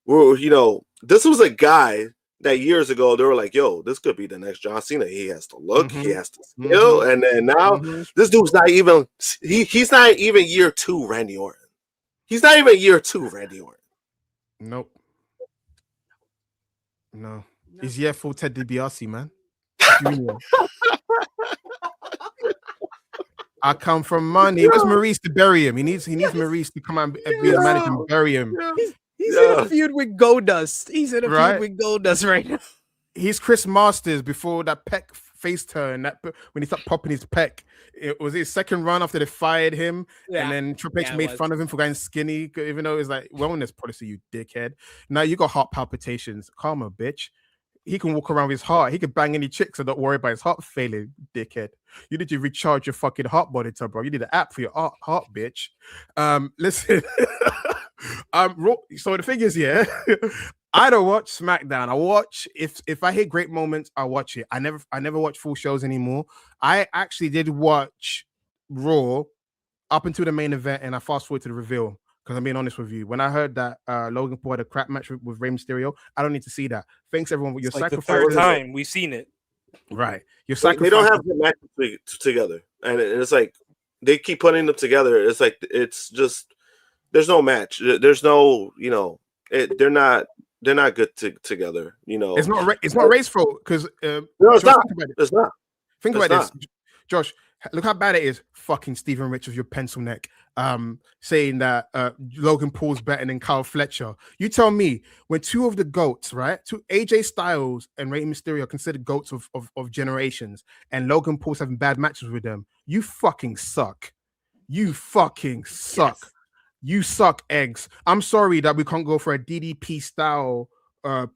was a guy that years ago, they were like, yo, this could be the next John Cena. He has to look, he has to skill. And then now, this dude's not even, he's not even year 2 Randy Orton. He's not even year 2 Randy Orton. Nope. No. He's year 4 Ted DiBiase, man. I come from money. Where's Maurice to bury him? He needs Maurice to come and be the manager and bury him. He's in a feud with Goldust. He's in a feud with Goldust right now. He's Chris Masters before that pec face turn. When he started popping his pec, it was his second run after they fired him, and then Triple H made fun of him for going skinny, even though it's like wellness policy, you dickhead. Now you got heart palpitations. Calmer, bitch. He can walk around with his heart. He can bang any chicks, so don't worry about his heart failing, dickhead. You need to recharge your fucking heart monitor, bro. You need an app for your heart, bitch. Listen. So the thing is, I don't watch SmackDown. I watch if I hit great moments, I watch it. I never watch full shows anymore. I actually did watch Raw up until the main event, and I fast forward to the reveal. Because I'm being honest with you, when I heard that Logan Paul had a crap match with Rey Mysterio, I don't need to see that. Thanks everyone for your sacrifice. The third time we've seen it. Right, your sacrifice. They don't have the matches together, and it's like they keep putting them together. It's like it's just there's no match. There's no they're not good together. It's not Rey's fault because no, it's not. It's not. Think about this, Josh. Look how bad it is. Fucking Stephen Richards, your pencil neck, saying that Logan Paul's better than Kyle Fletcher. You tell me when two of the GOATs, right? AJ Styles and Rey Mysterio are considered GOATs of generations, and Logan Paul's having bad matches with them. You fucking suck. You fucking suck. Yes. You suck, eggs. I'm sorry that we can't go for a DDP style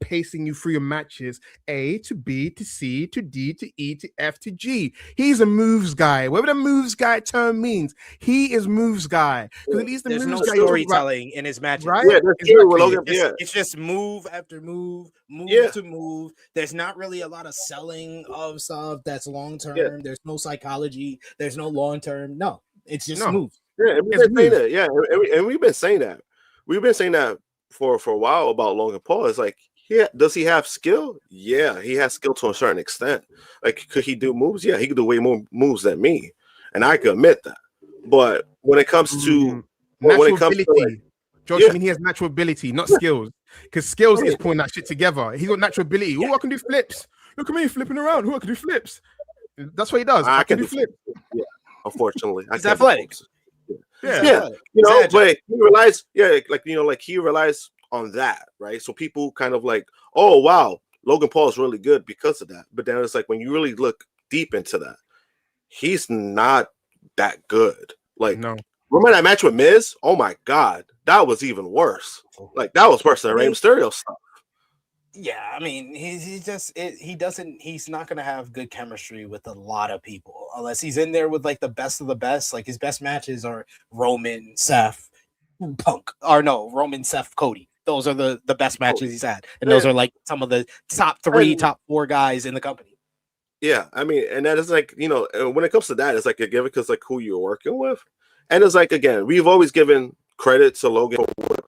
pacing you through your matches, A to B to C to D to E to F to G. He's a moves guy. Whatever the moves guy term means, he is moves guy. There's no storytelling in his matches, right? Yeah, it's just move after move to move. There's not really a lot of selling of stuff that's long term. Yeah. There's no psychology. There's no long term. No, it's just moves. Yeah, and we've been saying that. Yeah, and we've been saying that. We've been saying that for a while about Logan Paul. It's like, does he have skill? Yeah, he has skill to a certain extent. Like, could he do moves? Yeah, he could do way more moves than me, and I can admit that. But when it comes to Josh, I mean, he has natural ability, not skills. Because skills is pulling that shit together. He's got natural ability. Oh, I can do flips. Look at me flipping around. I can do flips. That's what he does. I can do flips. Yeah, unfortunately, he's athletic. Yeah. But he relies, he relies on that, right? So people kind of like, oh wow, Logan Paul is really good because of that. But then it's like when you really look deep into that, he's not that good. Like, no. Remember that match with Miz? Oh my god, that was even worse. Like that was worse than Rey Mysterio stuff. Yeah, I mean, he's not gonna have good chemistry with a lot of people unless he's in there with like the best of the best. Like his best matches are Roman, Seth, Roman, Seth, Cody. Those are the best matches he's had, and those are like some of the top 4 guys in the company. Yeah, I mean, and that is like, you know, when it comes to that, it's like a give because like who you're working with, and it's like again, we've always given credit to Logan for what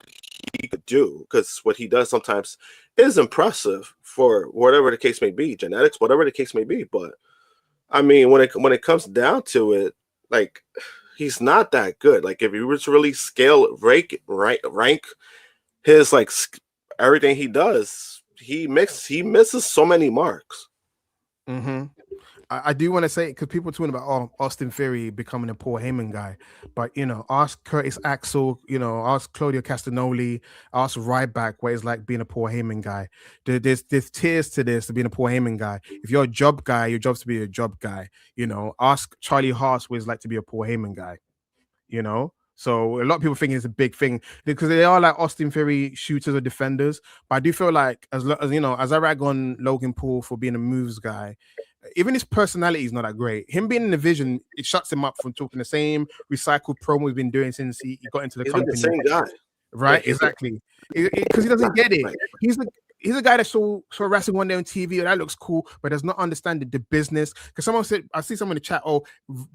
he could do because what he does sometimes is impressive for whatever the case may be, genetics, whatever the case may be. But I mean, when it comes down to it, like he's not that good. Like if you were to really rank his like everything he does, he misses so many marks. Mm-hmm. I do want to say, because people are talking about Austin Theory becoming a Paul Heyman guy, but you know, ask Curtis Axel, you know, ask Claudio Castagnoli, ask Ryback what it's like being a Paul Heyman guy. There's tiers to this, to being a Paul Heyman guy. If you're a job guy, your job's to be a job guy. You know, ask Charlie Haas what it's like to be a Paul Heyman guy. You know, so a lot of people think it's a big thing because they are like Austin Theory shooters or defenders. But I do feel like as you know, as I rag on Logan Paul for being a moves guy, even his personality is not that great. Him being in the vision, it shuts him up from talking the same recycled promo he's been doing since he got into the company. The same guy, right? Yeah, exactly, because he doesn't get it. He's a guy that saw wrestling one day on TV, and that looks cool, but does not understand the business. Because someone said, I see someone in the chat, oh,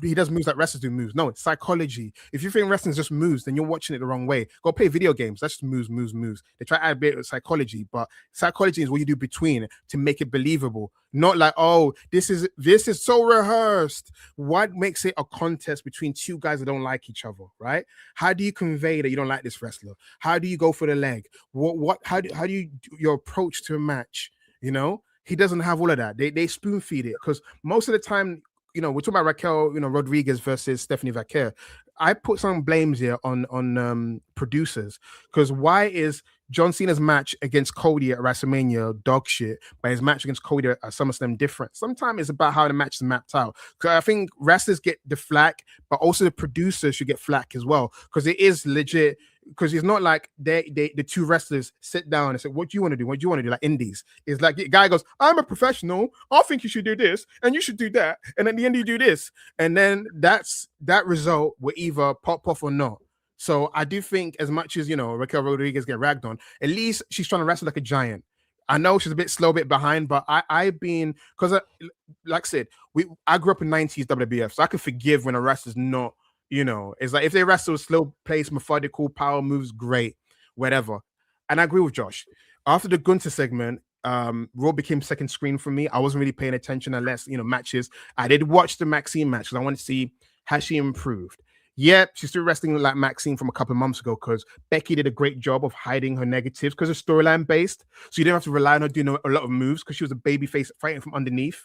he does moves like wrestlers do moves. No, it's psychology. If you think wrestling is just moves, then you're watching it the wrong way. Go play video games. That's just moves. They try to add a bit of psychology, but psychology is what you do between to make it believable. Not like, oh, this is so rehearsed. What makes it a contest between two guys that don't like each other, right? How do you convey that you don't like this wrestler? How do you go for the leg? How do you do your approach to a match? You know, he doesn't have all of that. They spoon feed it because most of the time, you know, we're talking about Raquel, you know, Rodriguez versus Stephanie Vaquer. I put some blames here on producers because why is John Cena's match against Cody at WrestleMania dog shit, but his match against Cody at SummerSlam different? Sometimes it's about how the match is mapped out. Because I think wrestlers get the flack, but also the producers should get flack as well because it is legit. Because it's not like the two wrestlers sit down and say, what do you want to do? What do you want to do? Like indies. It's like the guy goes, I'm a professional. I think you should do this and you should do that. And at the end you do this. And then that result will either pop off or not. So I do think as much as, you know, Raquel Rodriguez get ragged on, at least she's trying to wrestle like a giant. I know she's a bit slow, a bit behind, but I've been, because like I said, I grew up in 90s WWF, so I can forgive when a wrestler's not, you know, it's like if they wrestle slow pace, methodical, power moves, great, whatever. And I agree with Josh. After the Gunther segment, Raw became second screen for me. I wasn't really paying attention unless, you know, matches. I did watch the Maxine match because I wanted to see how she improved. Yeah, she's still wrestling like Maxine from a couple of months ago because Becky did a great job of hiding her negatives because it's storyline based. So you didn't have to rely on her doing a lot of moves because she was a baby face fighting from underneath.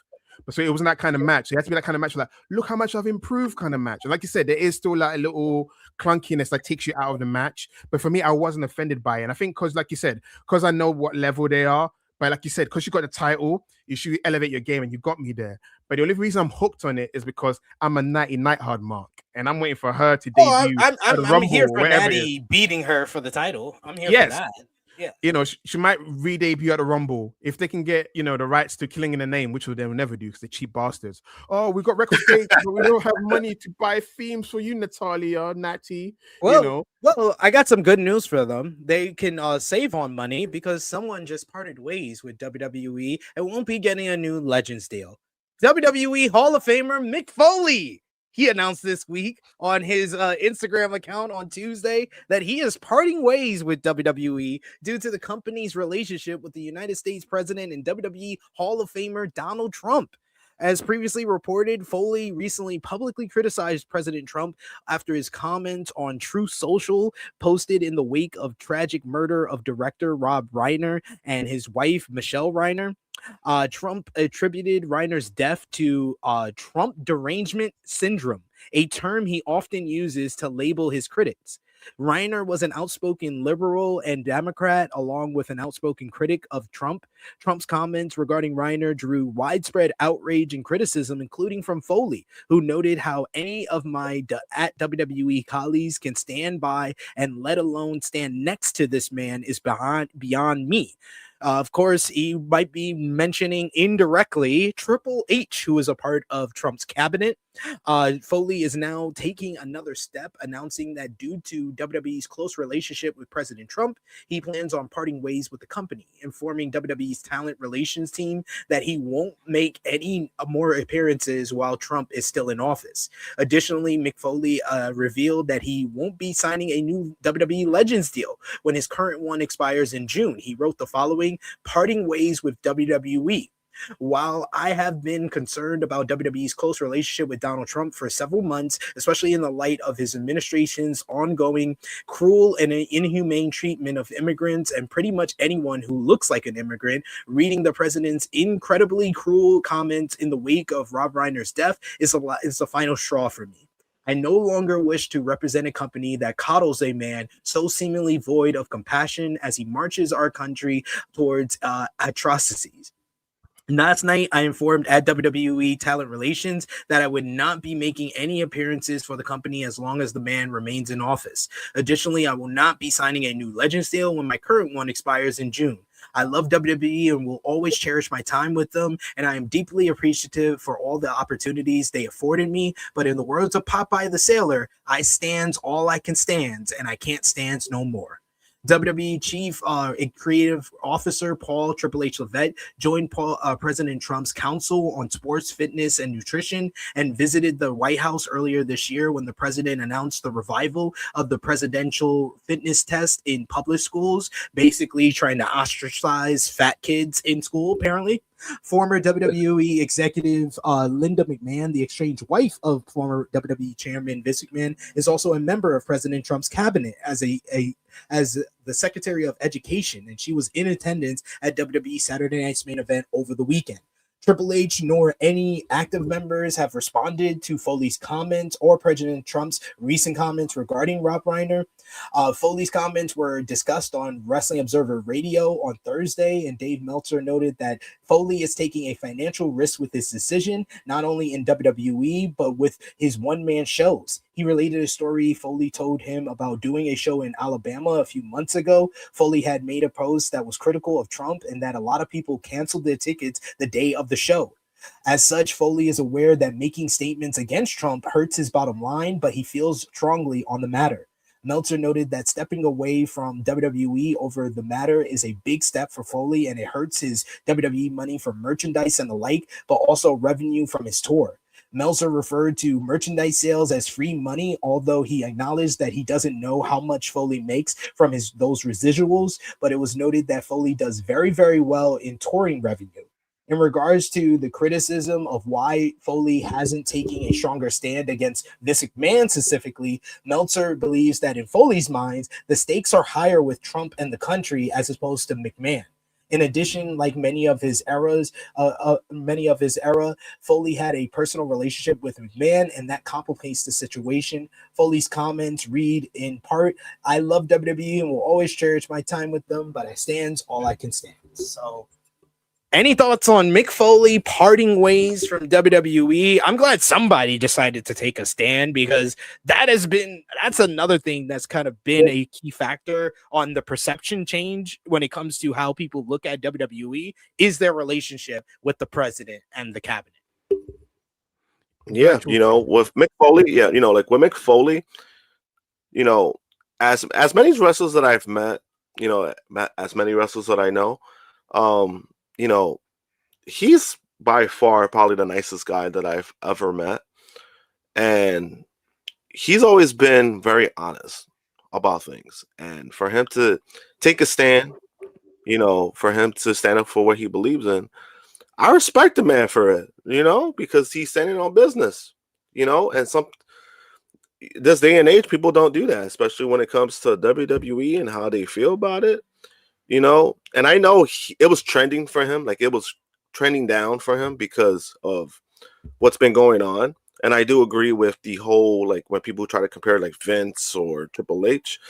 But so it wasn't that kind of match. It had to be that kind of match, like, look how much I've improved kind of match. And like you said, there is still like a little clunkiness that takes you out of the match. But for me, I wasn't offended by it. And I think because, like you said, because I know what level they are, but like you said, because you got the title, you should elevate your game and you got me there. But the only reason I'm hooked on it is because I'm a Natty Nightheart mark. And I'm waiting for her to debut. I'm here for Natty beating her for the title. I'm here for that. Yeah, you know, she might re-debut at the Rumble if they can get, you know, the rights to Killing in the Name, which they will never do because they're cheap bastards. Oh, we got record dates, but we don't have money to buy themes for you, Natalia, Natty. Well, you know, well, I got some good news for them. They can save on money because someone just parted ways with WWE and won't be getting a new Legends deal. WWE Hall of Famer Mick Foley. He announced this week on his Instagram account on Tuesday that he is parting ways with WWE due to the company's relationship with the United States President and WWE Hall of Famer Donald Trump. As previously reported, Foley recently publicly criticized President Trump after his comments on Truth Social posted in the wake of tragic murder of director Rob Reiner and his wife, Michelle Reiner. Trump attributed Reiner's death to Trump derangement syndrome, a term he often uses to label his critics. Reiner was an outspoken liberal and Democrat, along with an outspoken critic of Trump. Trump's comments regarding Reiner drew widespread outrage and criticism, including from Foley, who noted how any of my at WWE colleagues can stand by and let alone stand next to this man is beyond me. Of course, he might be mentioning indirectly Triple H, who is a part of Trump's cabinet. Foley is now taking another step, announcing that due to WWE's close relationship with President Trump, he plans on parting ways with the company, informing WWE's talent relations team that he won't make any more appearances while Trump is still in office. Additionally, Mick Foley revealed that he won't be signing a new WWE Legends deal when his current one expires in June. He wrote the following: parting ways with WWE. While I have been concerned about WWE's close relationship with Donald Trump for several months, especially in the light of his administration's ongoing cruel and inhumane treatment of immigrants and pretty much anyone who looks like an immigrant, reading the president's incredibly cruel comments in the wake of Rob Reiner's death is the final straw for me. I no longer wish to represent a company that coddles a man so seemingly void of compassion as he marches our country towards atrocities. Last night, I informed at WWE Talent Relations that I would not be making any appearances for the company as long as the man remains in office. Additionally, I will not be signing a new Legends deal when my current one expires in June. I love WWE and will always cherish my time with them, and I am deeply appreciative for all the opportunities they afforded me. But in the words of Popeye the Sailor, I stands all I can stands, and I can't stands no more. WWE Chief Creative Officer Paul Triple H Levesque joined President Trump's Council on Sports, Fitness, and Nutrition and visited the White House earlier this year when the president announced the revival of the presidential fitness test in public schools, basically trying to ostracize fat kids in school, apparently. Former WWE executive Linda McMahon, the estranged wife of former WWE chairman Vince McMahon, is also a member of President Trump's cabinet as the Secretary of Education, and she was in attendance at WWE Saturday Night's Main Event over the weekend. Triple H nor any active members have responded to Foley's comments or President Trump's recent comments regarding Rob Reiner. Foley's comments were discussed on Wrestling Observer Radio on Thursday, and Dave Meltzer noted that Foley is taking a financial risk with his decision, not only in WWE, but with his one-man shows. He related a story Foley told him about doing a show in Alabama a few months ago. Foley had made a post that was critical of Trump and that a lot of people canceled their tickets the day of the show. As such, Foley is aware that making statements against Trump hurts his bottom line, but he feels strongly on the matter. Meltzer noted that stepping away from WWE over the matter is a big step for Foley, and it hurts his WWE money for merchandise and the like, but also revenue from his tour. Meltzer referred to merchandise sales as free money, although he acknowledged that he doesn't know how much Foley makes from those residuals, but it was noted that Foley does very, very well in touring revenue. In regards to the criticism of why Foley hasn't taken a stronger stand against Vince McMahon specifically, Meltzer believes that in Foley's mind, the stakes are higher with Trump and the country as opposed to McMahon. In addition, like many of his era, Foley had a personal relationship with McMahon, and that complicates the situation. Foley's comments read in part, "I love WWE and will always cherish my time with them, but I stands all I can stand." So, any thoughts on Mick Foley parting ways from WWE? I'm glad somebody decided to take a stand, because that's another thing that's kind of been a key factor on the perception change when it comes to how people look at WWE is their relationship with the president and the cabinet. Yeah, with Mick Foley, like with Mick Foley, as many wrestlers that I've met, as many wrestlers that I know, he's by far probably the nicest guy that I've ever met. And he's always been very honest about things. And for him to take a stand, for him to stand up for what he believes in, I respect the man for it, because he's standing on business, and this day and age, people don't do that, especially when it comes to WWE and how they feel about it. And I know it was trending for him, like it was trending down for him because of what's been going on. And I do agree with the whole, like, when people try to compare like Vince or Triple H,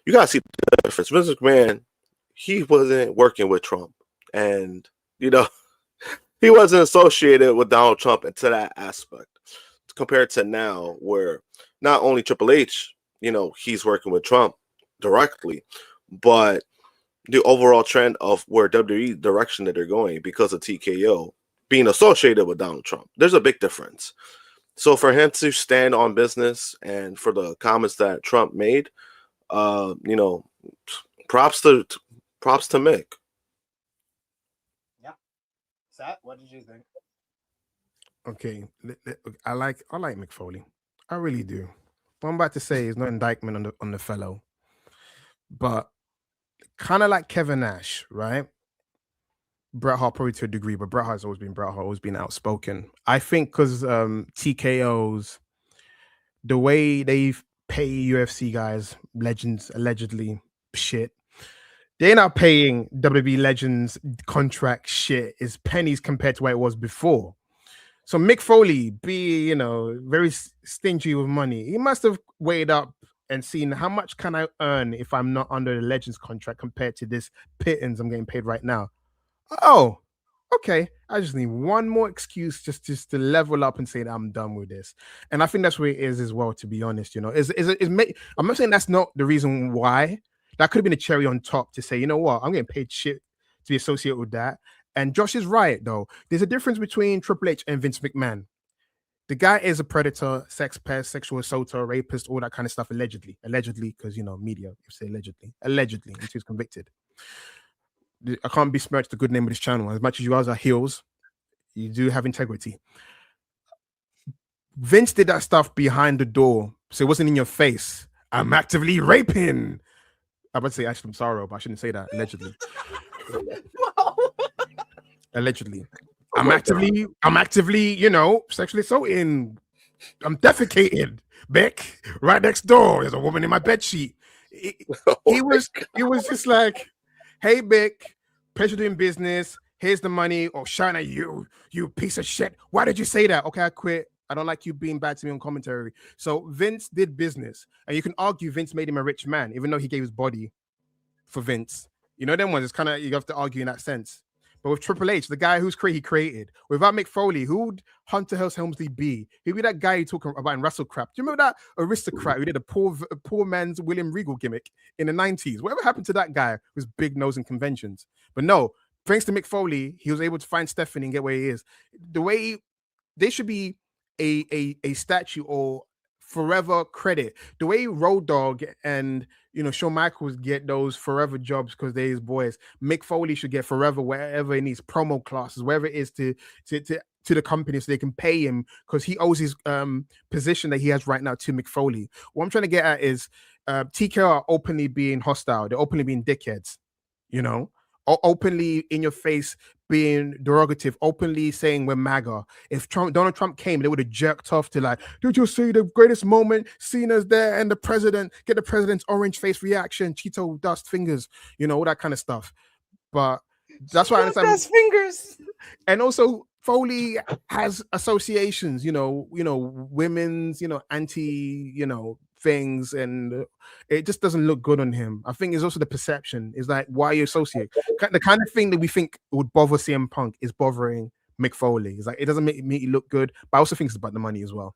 you gotta see the difference. Vince McMahon, he wasn't working with Trump, and you know, he wasn't associated with Donald Trump into that aspect. Compared to now, where not only Triple H, you know, he's working with Trump directly, but the overall trend of where WWE direction that they're going because of TKO being associated with Donald Trump, there's a big difference. So for him to stand on business and for the comments that Trump made, you know, props to Mick. Yeah. Sat, what did you think? Okay, I like Mick Foley. I really do. What I'm about to say is no indictment on the fellow, but kind of like Kevin Nash, right? Bret Hart probably to a degree, but Bret Hart's always been Bret Hart, always been outspoken. I think because TKO's, the way they pay UFC guys, legends, allegedly shit, they're not paying WWE legends contract shit is pennies compared to what it was before. So Mick Foley, you know, very stingy with money. He must have weighed up and seen how much can I earn if I'm not under the legends contract compared to this pittance I'm getting paid right now. Oh, okay. I just need one more excuse just to level up and say that I'm done with this. And I think that's where it is as well, to be honest. You know, I'm not saying that's not the reason why. That could have been a cherry on top to say, you know what, I'm getting paid shit to be associated with that. And Josh is right, though. There's a difference between Triple H and Vince McMahon. The guy is a predator, sex pest, sexual assaulter, rapist, all that kind of stuff, allegedly, because, you know, media, you say allegedly, until he's convicted. I can't besmirch the good name of this channel. As much as you guys are heels, you do have integrity. Vince did that stuff behind the door, so it wasn't in your face. I'm actively raping. I would say Ashton Sorrow, but I shouldn't say that. Allegedly. Allegedly. I'm actively, you know, sexually assaulting. I'm defecating. Beck, right next door. There's a woman in my bed sheet. He was just like, hey, Beck, pleasure doing business. Here's the money. Oh, shine at you piece of shit. Why did you say that? Okay, I quit. I don't like you being bad to me on commentary. So Vince did business. And you can argue Vince made him a rich man, even though he gave his body for Vince. You know, them ones, it's kind of, you have to argue in that sense. But with Triple H, the guy who's he created. Without Mick Foley, who would Hunter Hearst Helmsley be? He'd be that guy you talking about in Wrestle Crap. Do you remember that aristocrat who did a poor man's William Regal gimmick in the 90s? Whatever happened to that guy with big nose and conventions? But no, thanks to Mick Foley, he was able to find Stephanie and get where he is. The way they should be a statue or forever credit. The way Road Dogg and, you know, Shawn Michaels get those forever jobs because they're his boys. Mick Foley should get forever wherever it needs, promo classes, wherever it is to the company so they can pay him because he owes his position that he has right now to Mick Foley. What I'm trying to get at is TK are openly being hostile. They're openly being dickheads, you know, openly in your face being derogative, openly saying we're MAGA. If Donald Trump came, they would have jerked off to like, did you see the greatest moment? Cena's there and the president, get the president's orange face reaction, Cheeto dust fingers, you know, all that kind of stuff. But that's why I understand. Dust fingers. And also Foley has associations, you know, women's, you know, anti, you know, things, and it just doesn't look good on him. I think it's also the perception. Is like, why you associate the kind of thing that we think would bother CM Punk is bothering Mick Foley. It's like, it doesn't make me look good, but I also think it's about the money as well.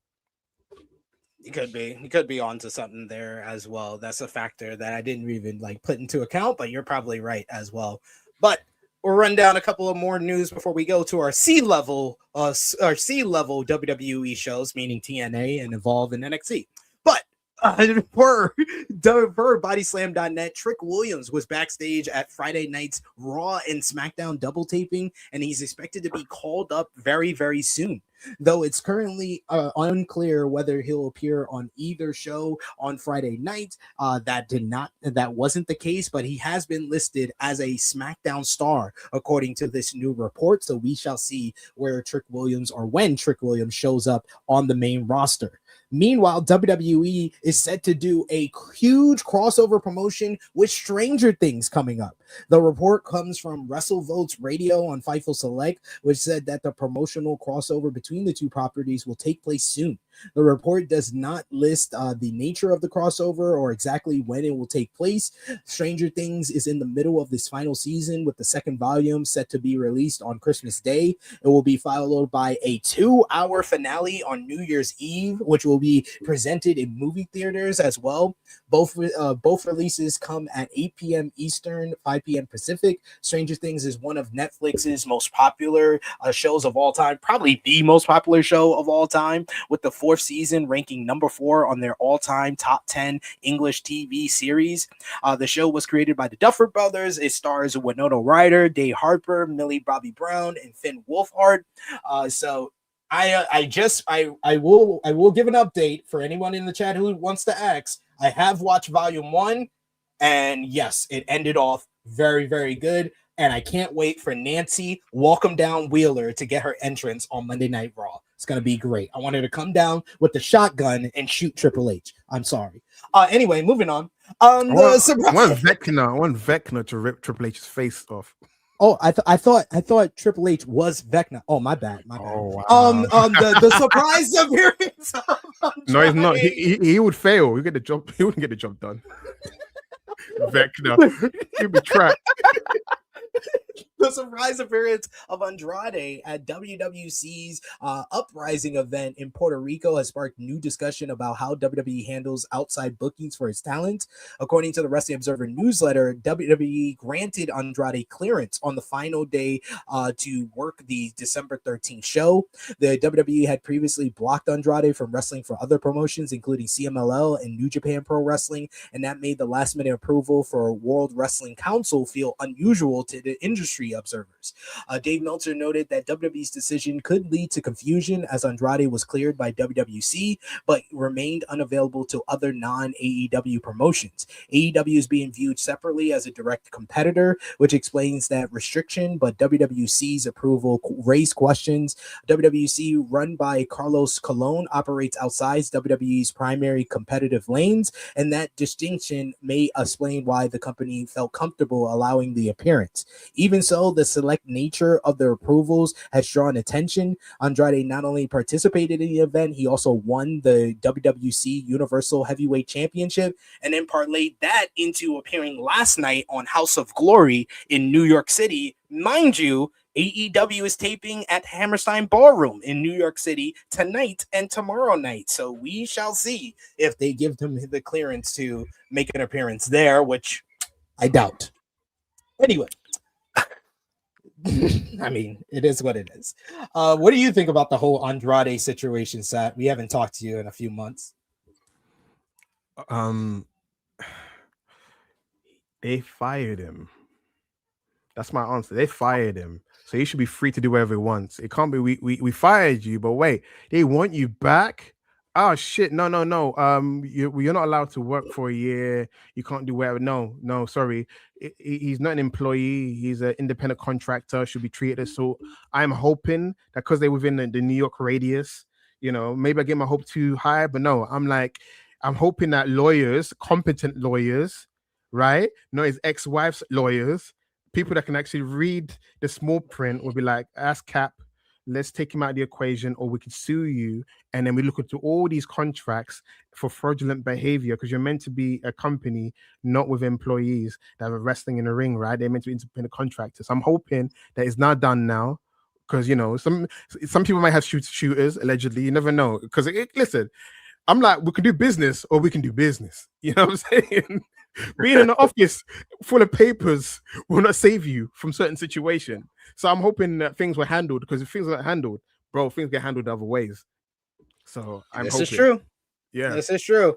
He could be onto something there as well. That's a factor that I didn't even like put into account, but you're probably right as well. But we'll run down a couple of more news before we go to our C-level WWE shows, meaning TNA and Evolve and NXT. But for bodyslam.net, Trick Williams was backstage at Friday night's Raw and SmackDown double taping, and he's expected to be called up very, very soon. Though it's currently unclear whether he'll appear on either show on Friday night. That wasn't the case, but he has been listed as a SmackDown star according to this new report. So we shall see where Trick Williams, or when Trick Williams shows up on the main roster. Meanwhile, WWE is set to do a huge crossover promotion with Stranger Things coming up. The report comes from WrestleVotes Radio on Fightful Select, which said that the promotional crossover between the two properties will take place soon. The report does not list the nature of the crossover or exactly when it will take place. Stranger Things is in the middle of this final season, with the second volume set to be released on Christmas Day. It will be followed by a 2-hour finale on New Year's Eve, which will be presented in movie theaters as well. Both releases come at 8 p.m. Eastern, 5 p.m. Pacific. Stranger Things is one of Netflix's most popular shows of all time, probably the most popular show of all time, with the 4th season ranking number 4 on their all-time top 10 English TV series. The show was created by the Duffer Brothers. It stars Winona Ryder, Dave Harper, Millie Bobby Brown, and Finn Wolfhard. So I will give an update for anyone in the chat who wants to ask. I have watched volume 1, and yes, it ended off very, very good. And I can't wait for Nancy Welcome Down Wheeler to get her entrance on Monday Night Raw. It's going to be great. I want her to come down with the shotgun and shoot Triple H. I'm sorry. Anyway, moving on. I want Vecna to rip Triple H's face off. Oh, I thought Triple H was Vecna. Oh, my bad. Oh, wow. The surprise appearance. No, he's not. He would fail. He wouldn't get the job done. Vecna, he'd be trapped. The surprise appearance of Andrade at WWC's Uprising event in Puerto Rico has sparked new discussion about how WWE handles outside bookings for its talent. According to the Wrestling Observer newsletter, WWE granted Andrade clearance on the final day to work the December 13th show. The WWE had previously blocked Andrade from wrestling for other promotions, including CMLL and New Japan Pro Wrestling, and that made the last-minute approval for World Wrestling Council feel unusual to the industry observers. Dave Meltzer noted that WWE's decision could lead to confusion, as Andrade was cleared by WWC but remained unavailable to other non-AEW promotions. AEW is being viewed separately as a direct competitor, which explains that restriction, but WWC's approval raised questions. WWC, run by Carlos Colon, operates outside WWE's primary competitive lanes, and that distinction may explain why the company felt comfortable allowing the appearance. Even so, the select nature of the approvals has drawn attention. Andrade not only participated in the event, he also won the WWC Universal Heavyweight Championship, and then parlayed that into appearing last night on House of Glory in New York City. Mind you, AEW is taping at Hammerstein Ballroom in New York City tonight and tomorrow night. So we shall see if they give them the clearance to make an appearance there, which I doubt. Anyway. I mean, it is what it is. What do you think about the whole Andrade situation, Sat? We haven't talked to you in a few months. They fired him. That's my answer. They fired him. So he should be free to do whatever he wants. It can't be we fired you, but wait, they want you back? Oh shit, no. You're not allowed to work for a year. You can't do whatever. No, sorry. He's not an employee. He's an independent contractor. Should be treated as so. I'm hoping that because they're within the New York radius, maybe I get my hope too high, but no, I'm hoping that lawyers, competent lawyers, right? Not his ex-wife's lawyers, people that can actually read the small print will be like, ask Cap, let's take him out of the equation, or we can sue you. And then we look into all these contracts for fraudulent behavior, because you're meant to be a company, not with employees that are wrestling in the ring, right? They're meant to be independent contractors. I'm hoping that it's not done now, because, some people might have shooters, allegedly. You never know. Because, listen, I'm like, we can do business or we can do business. You know what I'm saying? Being in an office full of papers will not save you from certain situation. So I'm hoping that things were handled, because if things are not handled, bro, things get handled other ways. So I'm hoping. This is true. Yeah. This is true.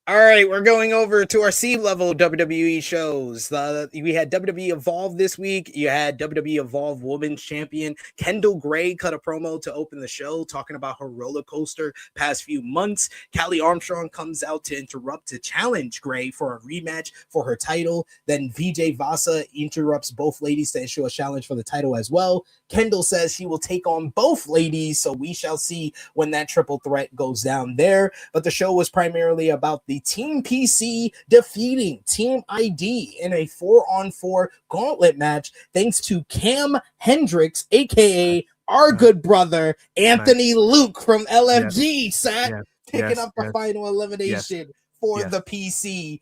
All right, we're going over to our C-level WWE shows. We had WWE Evolve this week. You had WWE Evolve Women's Champion Kendall Gray cut a promo to open the show, talking about her roller coaster past few months. Callie Armstrong comes out to interrupt to challenge Gray for a rematch for her title. Then VJ Vasa interrupts both ladies to issue a challenge for the title as well. Kendall says she will take on both ladies, so we shall see when that triple threat goes down there. But the show was primarily about the Team PC defeating Team ID in a 4-on-4 gauntlet match, thanks to Cam Hendricks, aka our good brother Anthony Luke from LFG, Sat, picking up the final elimination for the PC.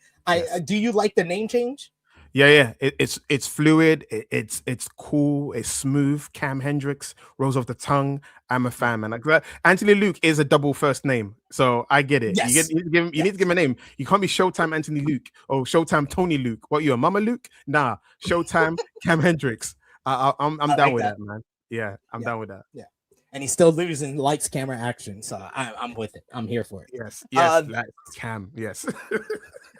Do you like the name change? Yeah. It's fluid. It's cool. It's smooth. Cam Hendricks rolls off the tongue. I'm a fan, man. Like, Anthony Luke is a double first name, so I get it. Yes. You need to give him a name. You can't be Showtime Anthony Luke or Showtime Tony Luke. What, you a Mama Luke? Nah, Showtime Cam Hendricks. I'm down with that, man. Yeah, I'm down with that. Yeah. And he's still losing lights, camera, action. So I'm with it. I'm here for it. Yes, Cam. Yes.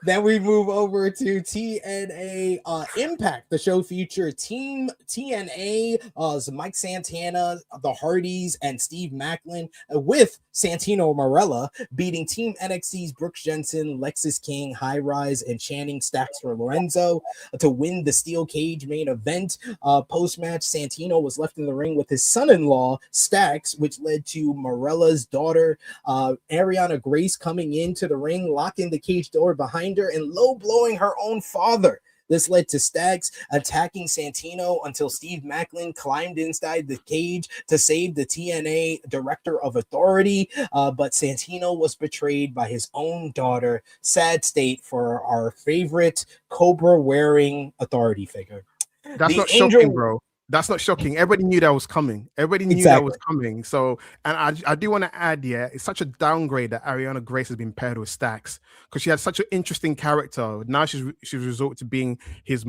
Then we move over to TNA Impact. The show featured Team TNA, Mike Santana, the Hardys, and Steve Macklin, with Santino Marella beating Team NXT's Brooks Jensen, Lexis King, High Rise, and Channing Stacks for Lorenzo to win the steel cage main event. Post-match, Santino was left in the ring with his son-in-law, Stacks, which led to Marella's daughter, Ariana Grace, coming into the ring, locking the cage door behind her and low blowing her own father. This led to Stacks attacking Santino until Steve Macklin climbed inside the cage to save the TNA Director of Authority, but Santino was betrayed by his own daughter. Sad state for our favorite Cobra-wearing authority figure. That's not shocking, bro. That's not shocking. Everybody knew that was coming. Everybody knew that was coming. So, and I do want to add, it's such a downgrade that Ariana Grace has been paired with Stacks because she had such an interesting character. Now she's resorted to being his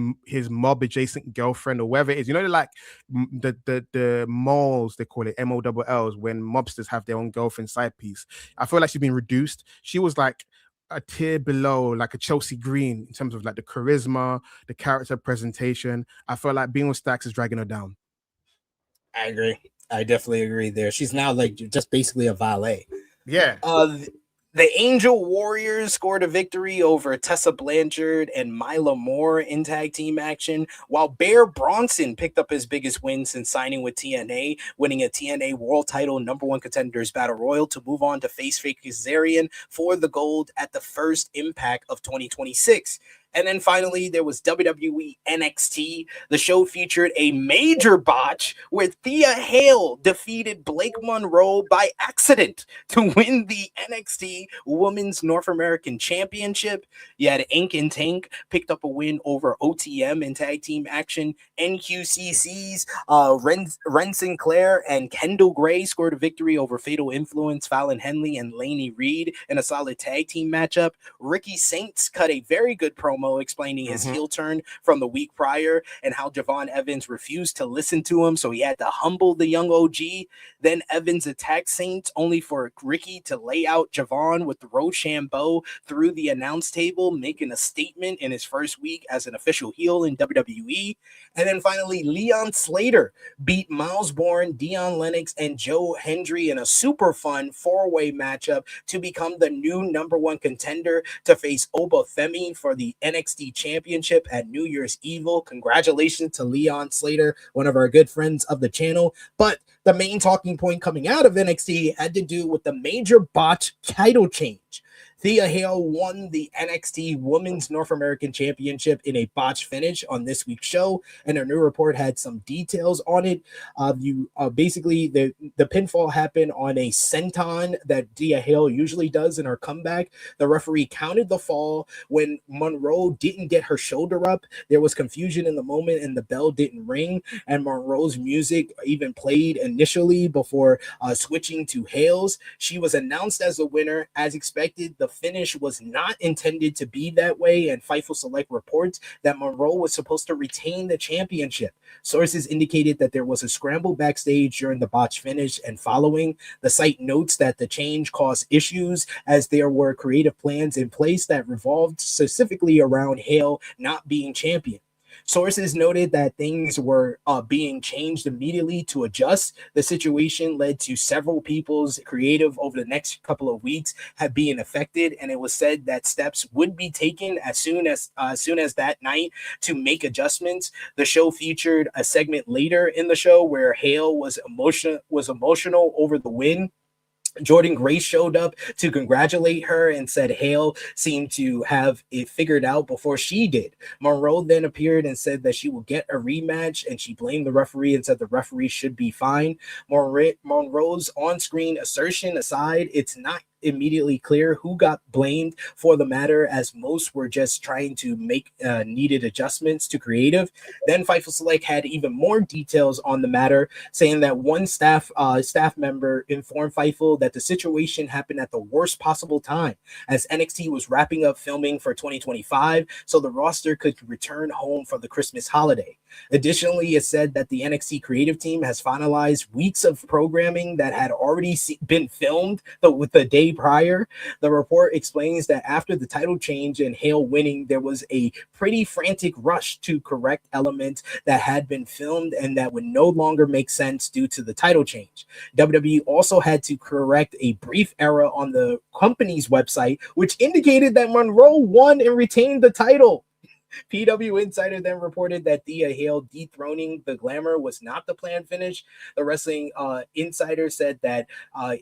mob adjacent girlfriend or whatever it is. You know, like the malls, they call it MOLLs, when mobsters have their own girlfriend side piece. I feel like she's been reduced. She was like a tier below, like a Chelsea Green, in terms of like the charisma, the character presentation. I feel like being with Stacks is dragging her down. I agree. I definitely agree there. She's now like just basically a valet. Yeah. The Angel Warriors scored a victory over Tessa Blanchard and Mila Moore in tag team action, while Bear Bronson picked up his biggest win since signing with TNA, winning a TNA World Title #1 Contenders Battle Royal to move on to face Fake Kazarian for the gold at the first Impact of 2026. And then finally, there was WWE NXT. The show featured a major botch where Thea Hail defeated Blake Monroe by accident to win the NXT Women's North American Championship. You had Ink and Tank picked up a win over OTM in tag team action. NQCC's Ren Sinclair and Kendall Gray scored a victory over Fatal Influence, Fallon Henley, and Laney Reed in a solid tag team matchup. Ricky Saints cut a very good promo explaining his heel turn from the week prior and how Javon Evans refused to listen to him, so he had to humble the young OG. Then Evans attacked Saints, only for Ricky to lay out Javon with the Rochambeau through the announce table, making a statement in his first week as an official heel in WWE. And then finally, Leon Slater beat Miles Bourne, Dion Lennox, and Joe Hendry in a super fun four-way matchup to become the new #1 contender to face Oba Femi for the NXT Championship at New Year's Evil. Congratulations to Leon Slater, one of our good friends of the channel. But the main talking point coming out of NXT had to do with the major botch title change. Thea Hail won the NXT Women's North American Championship in a botch finish on this week's show, and a new report had some details on it. Basically, the pinfall happened on a senton that Thea Hail usually does in her comeback. The referee counted the fall. When Monroe didn't get her shoulder up, there was confusion in the moment, and the bell didn't ring, and Monroe's music even played initially before switching to Hale's. She was announced as the winner. As expected, the finish was not intended to be that way, and Fightful Select reports that Monroe was supposed to retain the championship. Sources indicated that there was a scramble backstage during the botch finish and following. The site notes that the change caused issues as there were creative plans in place that revolved specifically around Hale not being champion. Sources noted that things were being changed immediately to adjust. The situation led to several people's creative over the next couple of weeks have been affected, and it was said that steps would be taken as soon as that night to make adjustments. The show featured a segment later in the show where Hale was emotional over the win. Jordan Grace showed up to congratulate her and said Hale seemed to have it figured out before she did. Monroe then appeared and said that she will get a rematch, and she blamed the referee and said the referee should be fine. Monroe's on-screen assertion aside, it's not immediately clear who got blamed for the matter, as most were just trying to make needed adjustments to creative. Then Fightful Select had even more details on the matter, saying that one staff member informed Fightful that the situation happened at the worst possible time, as NXT was wrapping up filming for 2025, so the roster could return home for the Christmas holiday. Additionally, it said that the NXT creative team has finalized weeks of programming that had already been filmed with the day prior. The report explains that after the title change and Hale winning, there was a pretty frantic rush to correct elements that had been filmed and that would no longer make sense due to the title change. WWE also had to correct a brief error on the company's website, which indicated that Monroe won and retained the title. PW Insider then reported that Thea Hail dethroning the Glamour was not the planned finish. The Wrestling Insider said that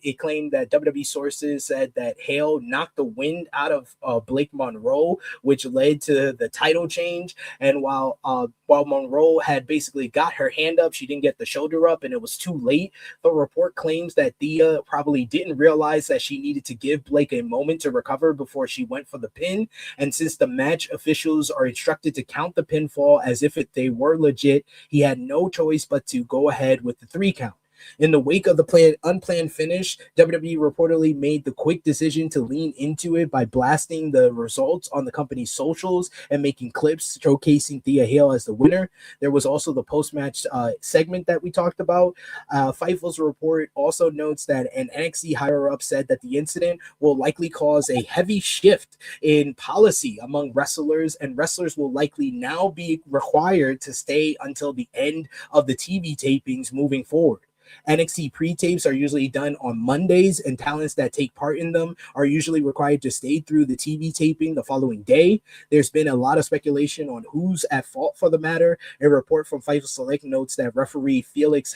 it claimed that WWE sources said that Hail knocked the wind out of Blake Monroe, which led to the title change. And while Monroe had basically got her hand up, she didn't get the shoulder up, and it was too late. The report claims that Thea probably didn't realize that she needed to give Blake a moment to recover before she went for the pin. And since the match officials are instructed to count the pinfall as if they were legit, he had no choice but to go ahead with the 3 count. In the wake of the unplanned finish, WWE reportedly made the quick decision to lean into it by blasting the results on the company's socials and making clips showcasing Thea Hail as the winner. There was also the post-match segment that we talked about. Fightful's report also notes that an NXT higher-up said that the incident will likely cause a heavy shift in policy among wrestlers, and wrestlers will likely now be required to stay until the end of the TV tapings moving forward. NXT pre-tapes are usually done on Mondays, and talents that take part in them are usually required to stay through the TV taping the following day. There's been a lot of speculation on who's at fault for the matter. A report from Fightful Select notes that referee Felix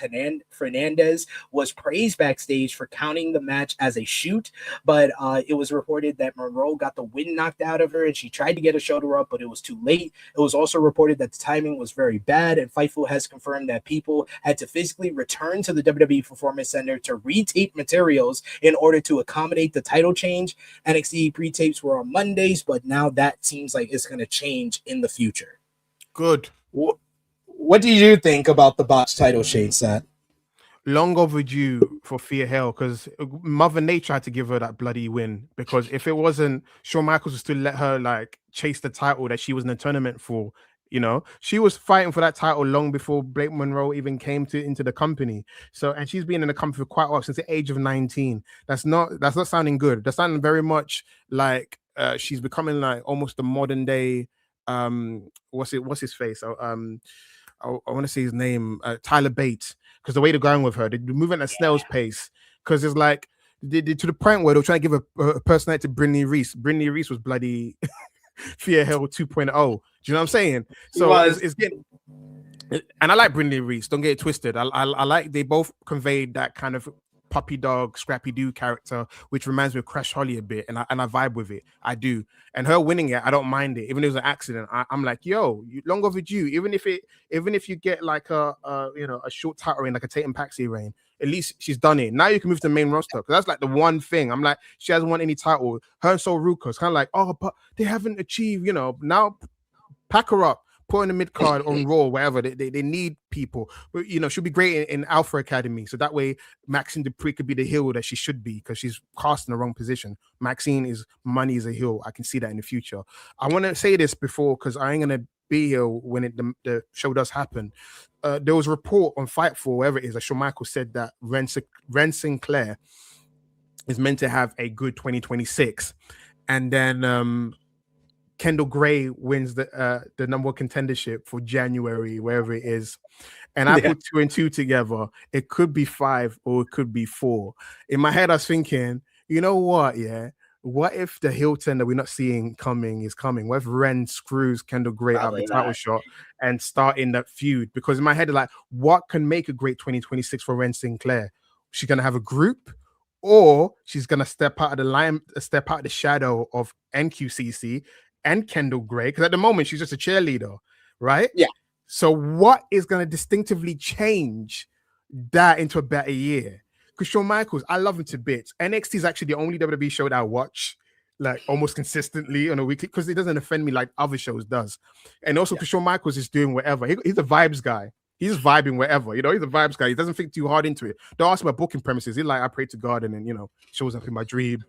Fernandez was praised backstage for counting the match as a shoot, but it was reported that Monroe got the wind knocked out of her and she tried to get a shoulder up, but it was too late. It was also reported that the timing was very bad, and Fightful has confirmed that people had to physically return to the WWE Performance Center to retape materials in order to accommodate the title change. NXT pre-tapes were on Mondays, but now that seems like it's going to change in the future. Good. What do you think about the botch title change, Seth? Long overdue for Thea Hail, because Mother Nature had to give her that bloody win, because if it wasn't, Shawn Michaels would still let her like chase the title that she was in the tournament for. You know, she was fighting for that title long before Blake Monroe even came into the company. So, and she's been in the company for quite a while, since the age of 19. That's not sounding good. That's sounding very much like she's becoming like almost the modern day what's his face? I want to say his name, Tyler Bates, because the way they're going with her, they're moving at a snail's pace, because it's like to the point where they're trying to give a personality to Brinley Reese. Brinley Reese was bloody Thea Hail 2.0. Do you know what I'm saying? So it's getting, and I like Brinley Reese. Don't get it twisted. I like, they both conveyed that kind of puppy dog, scrappy doo character, which reminds me of Crash Holly a bit, and I vibe with it. I do. And her winning it, I don't mind it. Even if it was an accident, I'm like, yo, long overdue. Even if you get like a short title reign, like a Tatum Paxi reign, at least she's done it. Now you can move to the main roster, because that's like the one thing. I'm like, she hasn't won any title. Her and Sol Ruka, it's kind of like, oh, but they haven't achieved, now pack her up, put in the mid card on Raw, wherever. They need people. But she'll be great in Alpha Academy. So that way Maxine Dupree could be the heel that she should be, because she's cast in the wrong position. Maxine is money as a heel. I can see that in the future. I want to say this before, because I ain't gonna be here when the show does happen. There was a report on Fightful, wherever it is, that Shawn Michaels said that Ren Sinclair is meant to have a good 2026, and then Kendall Gray wins the number one contendership for January, wherever it is. And I put 2 and 2 together. It could be 5 or it could be 4. In my head, I was thinking, you know what? Yeah. What if the heel turn that we're not seeing coming is coming? What if Ren screws Kendall Gray out of the title shot and start in that feud? Because in my head, like, what can make a great 2026 for Ren Sinclair? She's going to have a group, or she's gonna step out of the line, step out of the shadow of NQCC and Kendall Gray, because at the moment she's just a cheerleader, right? Yeah. So what is gonna distinctively change that into a better year? Because Shawn Michaels, I love him to bits. NXT is actually the only WWE show that I watch like almost consistently on a weekly, because it doesn't offend me like other shows does. And also because Shawn Michaels is doing whatever. He's a vibes guy. He's vibing wherever, you know, he's a vibes guy. He doesn't think too hard into it. Don't ask him about booking premises. He's like, I pray to God and then, you know, shows up in my dream.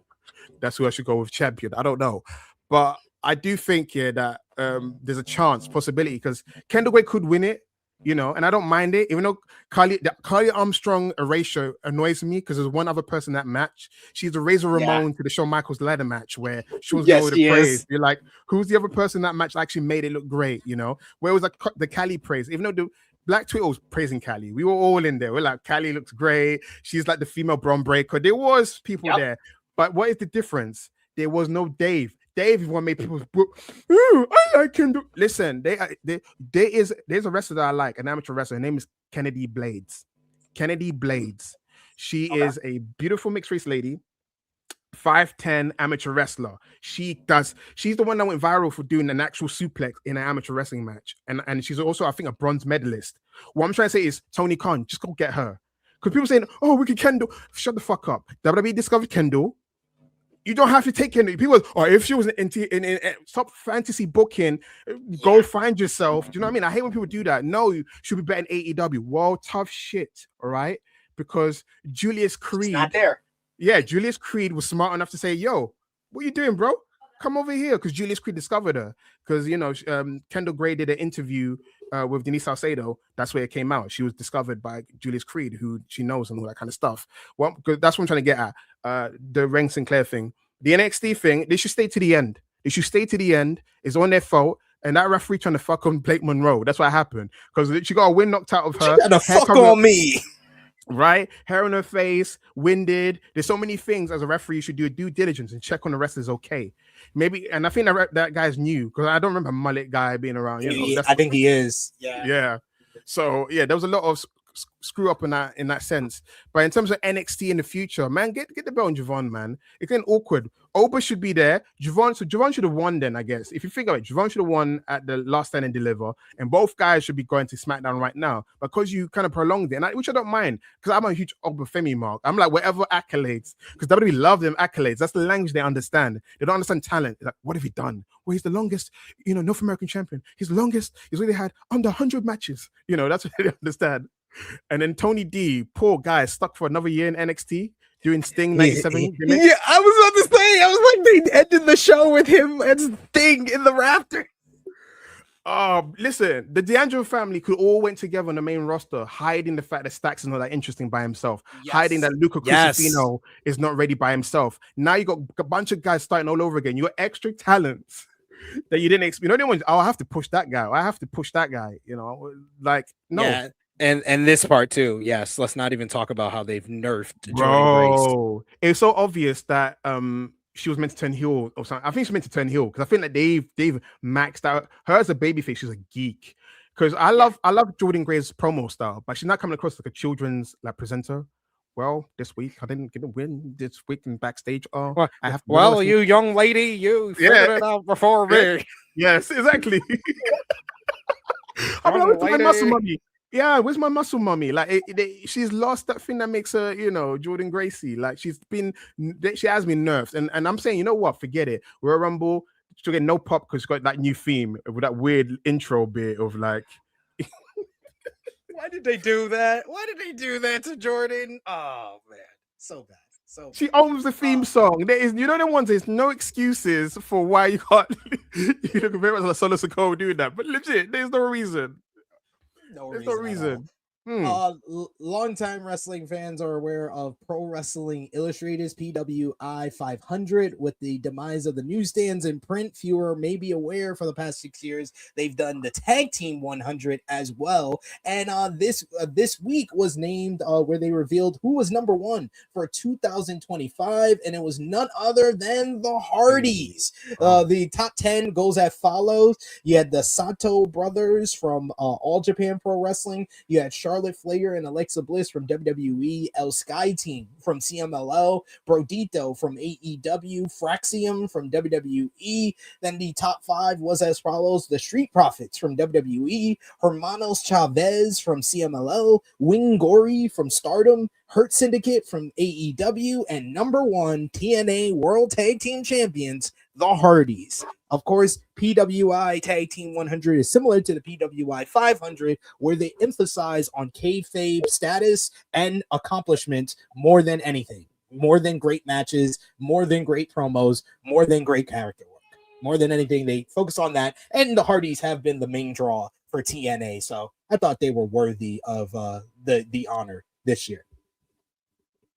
That's who I should go with, champion. I don't know. But I do think that there's a chance, possibility, because Kendall Gray could win it, you know, and I don't mind it, even though Carly Armstrong ratio annoys me because there's one other person that match. She's the Razor Ramon to the Shawn Michaels ladder match where Shawn's going with the praise. You're like, who's the other person that match actually made it look great, you know? Where was like the Cali praise, even though the Black Twitter was praising Cali. We were all in there. We're like, Cali looks great. She's like the female Braun breaker. There was people there. But what is the difference? There was no Dave. Dave is what made people, I like him. Listen, there's a wrestler that I like, an amateur wrestler. Her name is Kennedy Blades. Kennedy Blades. She is a beautiful mixed race lady. 5'10" amateur wrestler. She's the one that went viral for doing an actual suplex in an amateur wrestling match. And she's also, I think, a bronze medalist. What I'm trying to say is, Tony Khan, just go get her. Because people saying, oh, we could Kendall. Shut the fuck up. WWE discovered Kendall. You don't have to take Kendall. People, if she was in top fantasy booking, go find yourself. Do you know what I mean? I hate when people do that. No, you should be better in AEW. Well, tough shit, all right? Because Julius Creed. It's not there. Yeah, Julius Creed was smart enough to say, yo, what you doing, bro? Come over here, because Julius Creed discovered her. Because, you know, Kendall Gray did an interview with Denise Salcedo. That's where it came out. She was discovered by Julius Creed, who she knows and all that kind of stuff. Well, because that's what I'm trying to get at. The Ren Sinclair thing. The NXT thing, they should stay to the end. They should stay to the end. It's on their fault. And that referee trying to fuck on Blake Monroe. That's what happened. Because she got a wind knocked out of her. She got to fuck on me. Right? Hair on her face, winded. There's so many things as a referee you should do due diligence and check on the wrestlers okay. Maybe, and I think that guy's new because I don't remember mullet guy being around. You know, I think he is. Yeah. So yeah, there was a lot of screw up in that sense. But in terms of NXT in the future, man, get the belt on Javon, man. It's getting awkward. Oba should be there. Javon should have won then, I guess. If you think of it, Javon should have won at the Last Stand and Deliver, and both guys should be going to SmackDown right now. Because you kind of prolonged it, which I don't mind, because I'm a huge Oba Femi mark. I'm like, whatever accolades, because WWE love them accolades. That's the language they understand. They don't understand talent. Like, what have he done? Well, he's the longest, North American champion. He's really had under 100 matches. That's what they understand. And then Tony D, poor guy, stuck for another year in NXT doing Sting 97. Yeah, I was about to say, I was like, they ended the show with him and Sting in the rafters. Listen, the D'Angelo family could all went together on the main roster, hiding the fact that Stacks is not that interesting by himself, hiding that Luca Crucifino is not ready by himself. Now you got a bunch of guys starting all over again. You got extra talents that you didn't expect. I have to push that guy. I have to push that guy. No. Yeah. And this part too, yes. Let's not even talk about how they've nerfed Bro, it's so obvious that she was meant to turn heel or something. I think she's meant to turn heel because I think that they've maxed out her as a babyface. She's a geek. Because I love Jordan Gray's promo style, but she's not coming across like a children's presenter. Well, this week I didn't get a win this week in backstage. I have to you young lady, you figured it out before me. Yes, exactly. I'm like, where's my muscle mommy? Yeah, where's my muscle mommy? Like she's lost that thing that makes her, Jordan Gracie. Like she has been nerfed. And I'm saying, you know what? Forget it. We're a Rumble. She'll get no pop because she's got that new theme with that weird intro bit of like. Why did they do that? Why did they do that to Jordan? Oh man, so bad. So she owns the theme song. There is, the ones. There's no excuses for why you can't. Compare it to Solo Sikoa doing that, but legit, there's no reason. There's no reason. Longtime wrestling fans are aware of Pro Wrestling Illustrated's PWI 500. With the demise of the newsstands in print, fewer may be aware for the past 6 years they've done the Tag Team 100 as well. And this week was named where they revealed who was number one for 2025, and it was none other than the Hardys. The top 10 goes as follows. You had the Sato brothers from All Japan Pro Wrestling. You had Charlotte Charlotte Flair and Alexa Bliss from WWE, El Sky Team from CMLL, Brodito from AEW, Fraxium from WWE. Then the top 5 was as follows: the Street Profits from WWE, Hermanos Chavez from CMLL, Wing Gory from Stardom, Hurt Syndicate from AEW, and number 1 TNA World Tag Team Champions, the Hardys. Of course, PWI Tag Team 100 is similar to the PWI 500, where they emphasize on kayfabe status and accomplishment more than anything, more than great matches, more than great promos, more than great character work. More than anything, they focus on that, and the Hardys have been the main draw for TNA, so I thought they were worthy of the honor this year.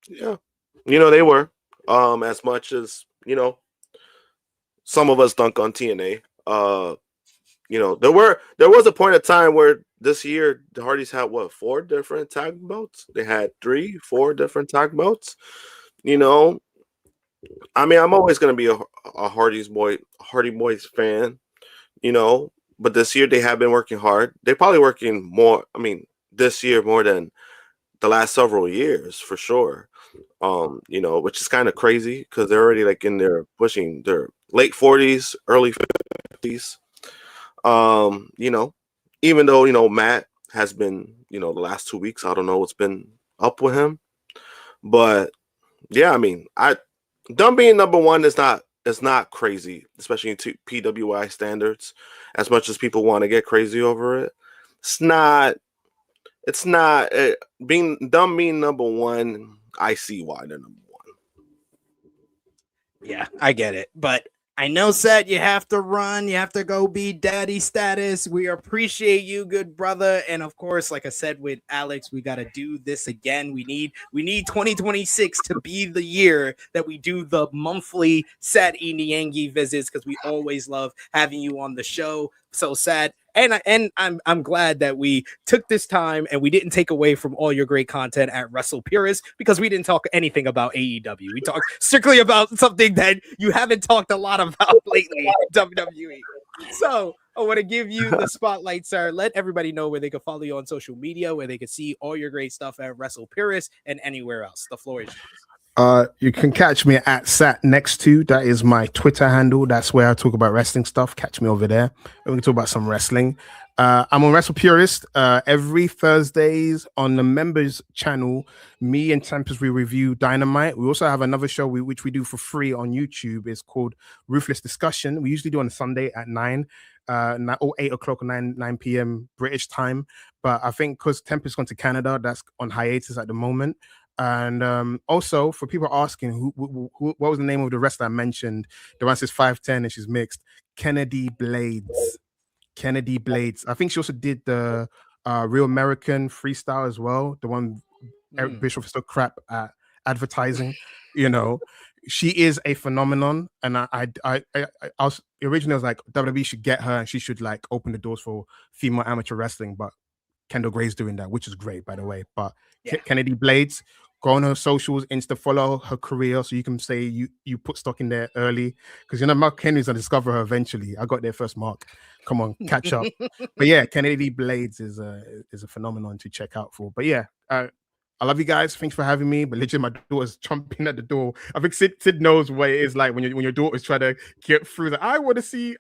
Yeah, they were. As much as some of us dunk on TNA. There was a point of time where this year the Hardys had 4 different tag belts. They had 4 different tag belts. I mean, I'm always gonna be a Hardy Boys fan. But this year they have been working hard. They're probably working more. I mean, this year more than the last several years for sure. Which is kind of crazy because they're already pushing their late 40s, early 50s. Even though Matt has been, the last 2 weeks, I don't know what's been up with him, but yeah, I mean, them being number 1 is not crazy, especially in PWI standards. As much as people want to get crazy over it, it's not being number 1. I see why they're number 1. Yeah, I get it. But I know, Seth, you have to run. You have to go be daddy status. We appreciate you, good brother. And of course, like I said with Alex, we got to do this again. We need 2026 to be the year that we do the monthly Seth E. Niangi visits, because we always love having you on the show. So sad. And I'm glad that we took this time and we didn't take away from all your great content at Wrestle Purist, because we didn't talk anything about AEW. We talked strictly about something that you haven't talked a lot about lately, WWE. So I want to give you the spotlight, sir. Let everybody know where they can follow you on social media, where they can see all your great stuff at Wrestle Purist and anywhere else. The floor is yours. You can catch me at SatNext2. That is my Twitter handle. That's where I talk about wrestling stuff. Catch me over there. We can talk about some wrestling. I'm on Wrestle Purist every Thursdays on the members channel. Me and Tempest, we review Dynamite. We also have another show which we do for free on YouTube. It's called Ruthless Discussion. We usually do on a Sunday at 9 or 8 o'clock, 9 p.m. British time. But I think because Tempest gone to Canada, that's on hiatus at the moment. And also, for people asking who what was the name of the wrestler I mentioned, the one says 5'10" and she's mixed, Kennedy Blades. I think she also did the Real American Freestyle as well, the one Eric Bischoff is so crap at advertising. She is a phenomenon, and I was originally was like, WWE should get her and she should open the doors for female amateur wrestling, but Kendall Gray's doing that, which is great, by the way. But yeah. Kennedy Blades, go on her socials, Insta follow her career, so you can say you put stock in there early, because Mark Henry's gonna discover her eventually. I got there first, Mark. Come on, catch up. But yeah, Kennedy Blades is a phenomenon to check out for. But yeah, I love you guys. Thanks for having me. But literally, my daughter's jumping at the door. I think Sid knows what it is like when your daughter's trying to get through that. I want to see.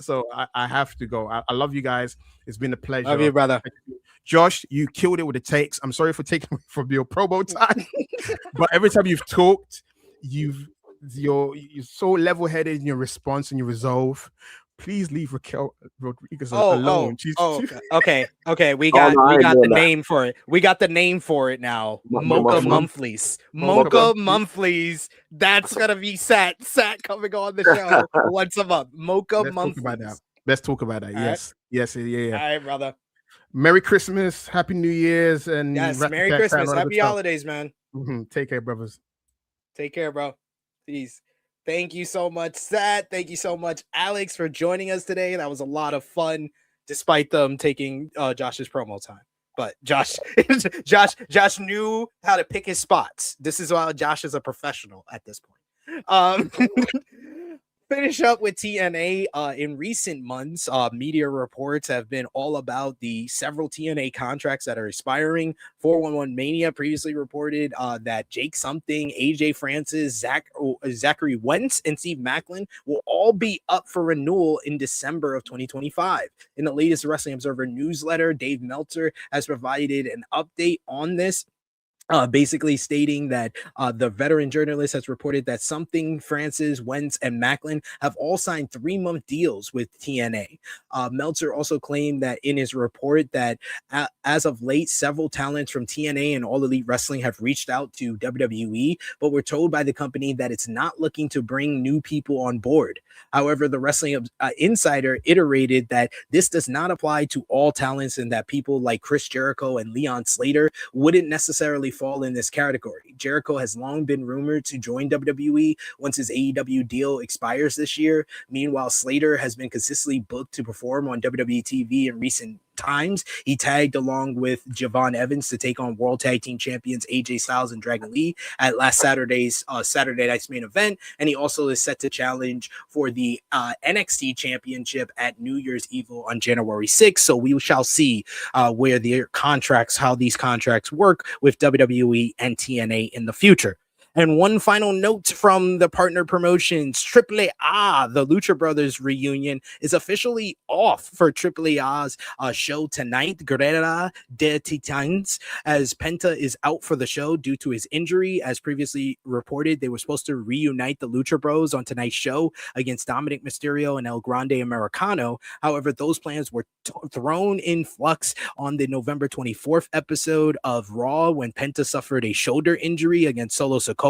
So I have to go. I love you guys. It's been a pleasure. Love you, brother. Josh, you killed it with the takes. I'm sorry for taking away from your promo time, but every time you've talked, you're so level-headed in your response and your resolve. Please leave Raquel Rodriguez alone. Okay. We got the name for it. We got the name for it now. Mocha Monthlies. Mocha Monthlies. That's gonna be Sat coming on the show once a month. Mocha Monthlies. Let's talk about that. Yes. Yes. Yeah. All right, brother. Merry Christmas, Happy New Year's, and yes, Merry Christmas, Happy Holidays, man. Take care, brothers. Take care, bro. Peace. Thank you so much, Sat. Thank you so much, Alex, for joining us today. That was a lot of fun, despite them taking Josh's promo time. But Josh knew how to pick his spots. This is why Josh is a professional at this point. finish up with TNA. In recent months, media reports have been all about the several TNA contracts that are expiring. 411 Mania previously reported that Jake Something, AJ Francis, Zachary Wentz, and Steve Macklin will all be up for renewal in December of 2025. In the latest Wrestling Observer newsletter, Dave Meltzer has provided an update on this. Basically stating that the veteran journalist has reported that Something, Francis, Wentz, and Macklin have all signed 3-month deals with TNA. Meltzer also claimed that in his report that as of late, several talents from TNA and All Elite Wrestling have reached out to WWE, but were told by the company that it's not looking to bring new people on board. However, the Wrestling Insider iterated that this does not apply to all talents and that people like Chris Jericho and Leon Slater wouldn't necessarily fall in this category. Jericho has long been rumored to join WWE once his AEW deal expires this year. Meanwhile, Slater has been consistently booked to perform on WWE TV in recent times. He tagged along with Javon Evans to take on World Tag Team Champions AJ Styles and Dragon Lee at last Saturday's Saturday Night's Main Event, and he also is set to challenge for the NXT Championship at New Year's Evil on January 6th. So we shall see where the contracts, how these contracts work with WWE and TNA in the future. And one final note from the partner promotions, AAA, the Lucha Brothers reunion is officially off for AAA's show tonight, Guerrera de Titans, as Penta is out for the show due to his injury. As previously reported, they were supposed to reunite the Lucha Bros on tonight's show against Dominic Mysterio and El Grande Americano. However, those plans were thrown in flux on the November 24th episode of Raw when Penta suffered a shoulder injury against Solo Sikoa.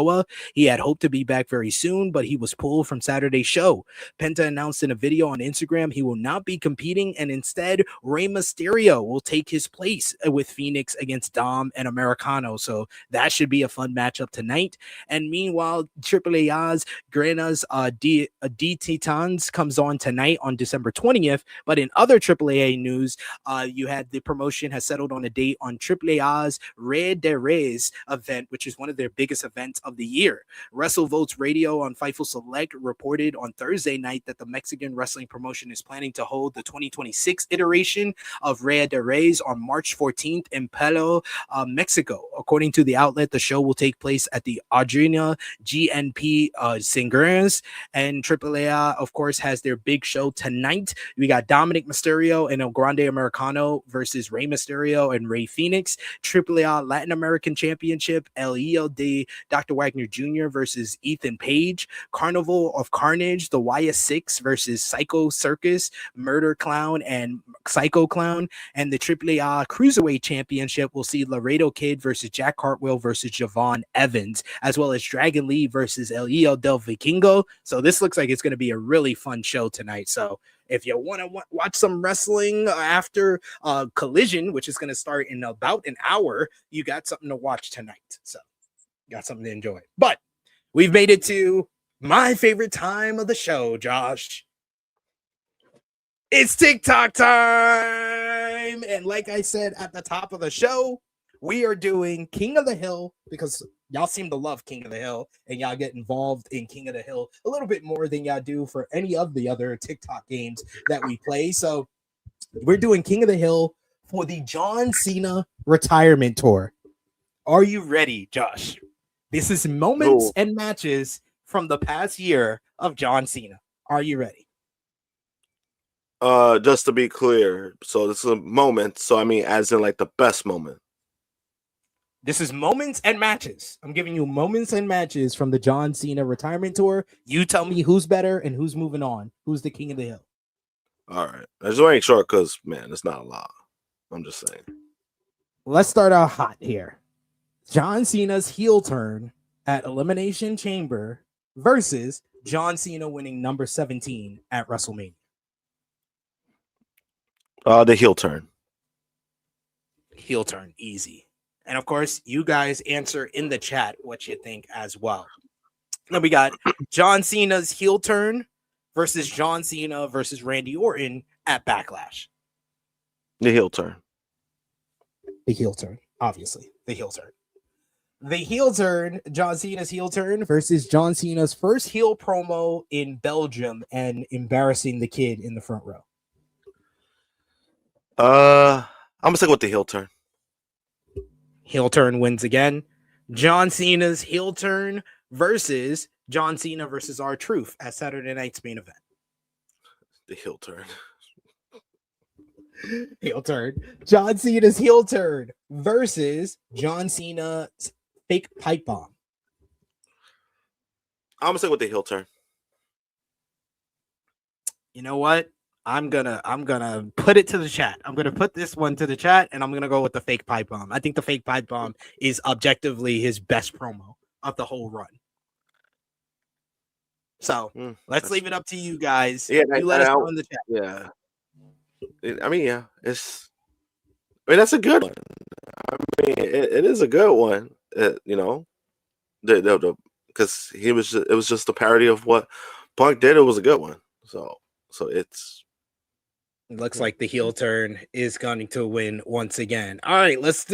He had hoped to be back very soon, but he was pulled from Saturday's show. Penta announced in a video on Instagram he will not be competing, and instead Rey Mysterio will take his place with Phoenix against Dom and Americano. So that should be a fun matchup tonight. And meanwhile, AAA's Grena's D Titans comes on tonight on December 20th. But in other AAA news, you had the promotion has settled on a date on AAA's Rey de Reyes event, which is one of their biggest events of the year. WrestleVotes Radio on Fightful Select reported on Thursday night that the Mexican wrestling promotion is planning to hold the 2026 iteration of Rey de Reyes on March 14th in Pelo, Mexico. According to the outlet, the show will take place at the Adriana GNP Singers, and AAA, of course, has their big show tonight. We got Dominic Mysterio and El Grande Americano versus Rey Mysterio and Rey Phoenix. AAA Latin American Championship, El Hijo de Dr. Wagner Jr. versus Ethan Page. Carnival of Carnage, the YS6 versus Psycho Circus, Murder Clown, and Psycho Clown. And the AAA Cruiserweight Championship will see Laredo Kid versus Jack Hartwell versus Javon Evans, as well as Dragon Lee versus El Hijo del Vikingo. So this looks like it's going to be a really fun show tonight. So if you want to watch some wrestling after Collision, which is going to start in about an hour, you got something to watch tonight. So got something to enjoy. But we've made it to my favorite time of the show, Josh. It's TikTok time. And like I said at the top of the show, we are doing King of the Hill because y'all seem to love King of the Hill and y'all get involved in King of the Hill a little bit more than y'all do for any of the other TikTok games that we play. So we're doing King of the Hill for the John Cena retirement tour. Are you ready, Josh? This is moments and matches from the past year of John Cena. Are you ready? Just to be clear, so this is a moment. So I mean, as in like the best moment. This is moments and matches. I'm giving you moments and matches from the John Cena retirement tour. You tell me who's better and who's moving on. Who's the King of the Hill? All right. I just want to make sure because, man, it's not a lot. I'm just saying. Let's start out hot here. John Cena's heel turn at Elimination Chamber versus John Cena winning number 17 at WrestleMania. The heel turn. Heel turn, easy. And of course, you guys answer in the chat what you think as well. Then we got John Cena's heel turn versus John Cena versus Randy Orton at Backlash. The heel turn. The heel turn, obviously. The heel turn. The heel turn, John Cena's heel turn versus John Cena's first heel promo in Belgium and embarrassing the kid in the front row. I'm gonna stick with the heel turn. Heel turn wins again. John Cena's heel turn versus John Cena versus R-Truth at Saturday night's main event. The heel turn. Heel turn. John Cena's heel turn versus John Cena's fake pipe bomb. I'm gonna stick with the heel turn. You know what? I'm gonna put it to the chat. I'm gonna put this one to the chat, and I'm gonna go with the fake pipe bomb. I think the fake pipe bomb is objectively his best promo of the whole run. So let's leave it up to you guys. Yeah, you let us know in the chat. Yeah. I mean, that's a good one. I mean, it is a good one. You know, because it was just a parody of what Punk did. It was a good one. So it's. It looks like the heel turn is going to win once again. All right, let's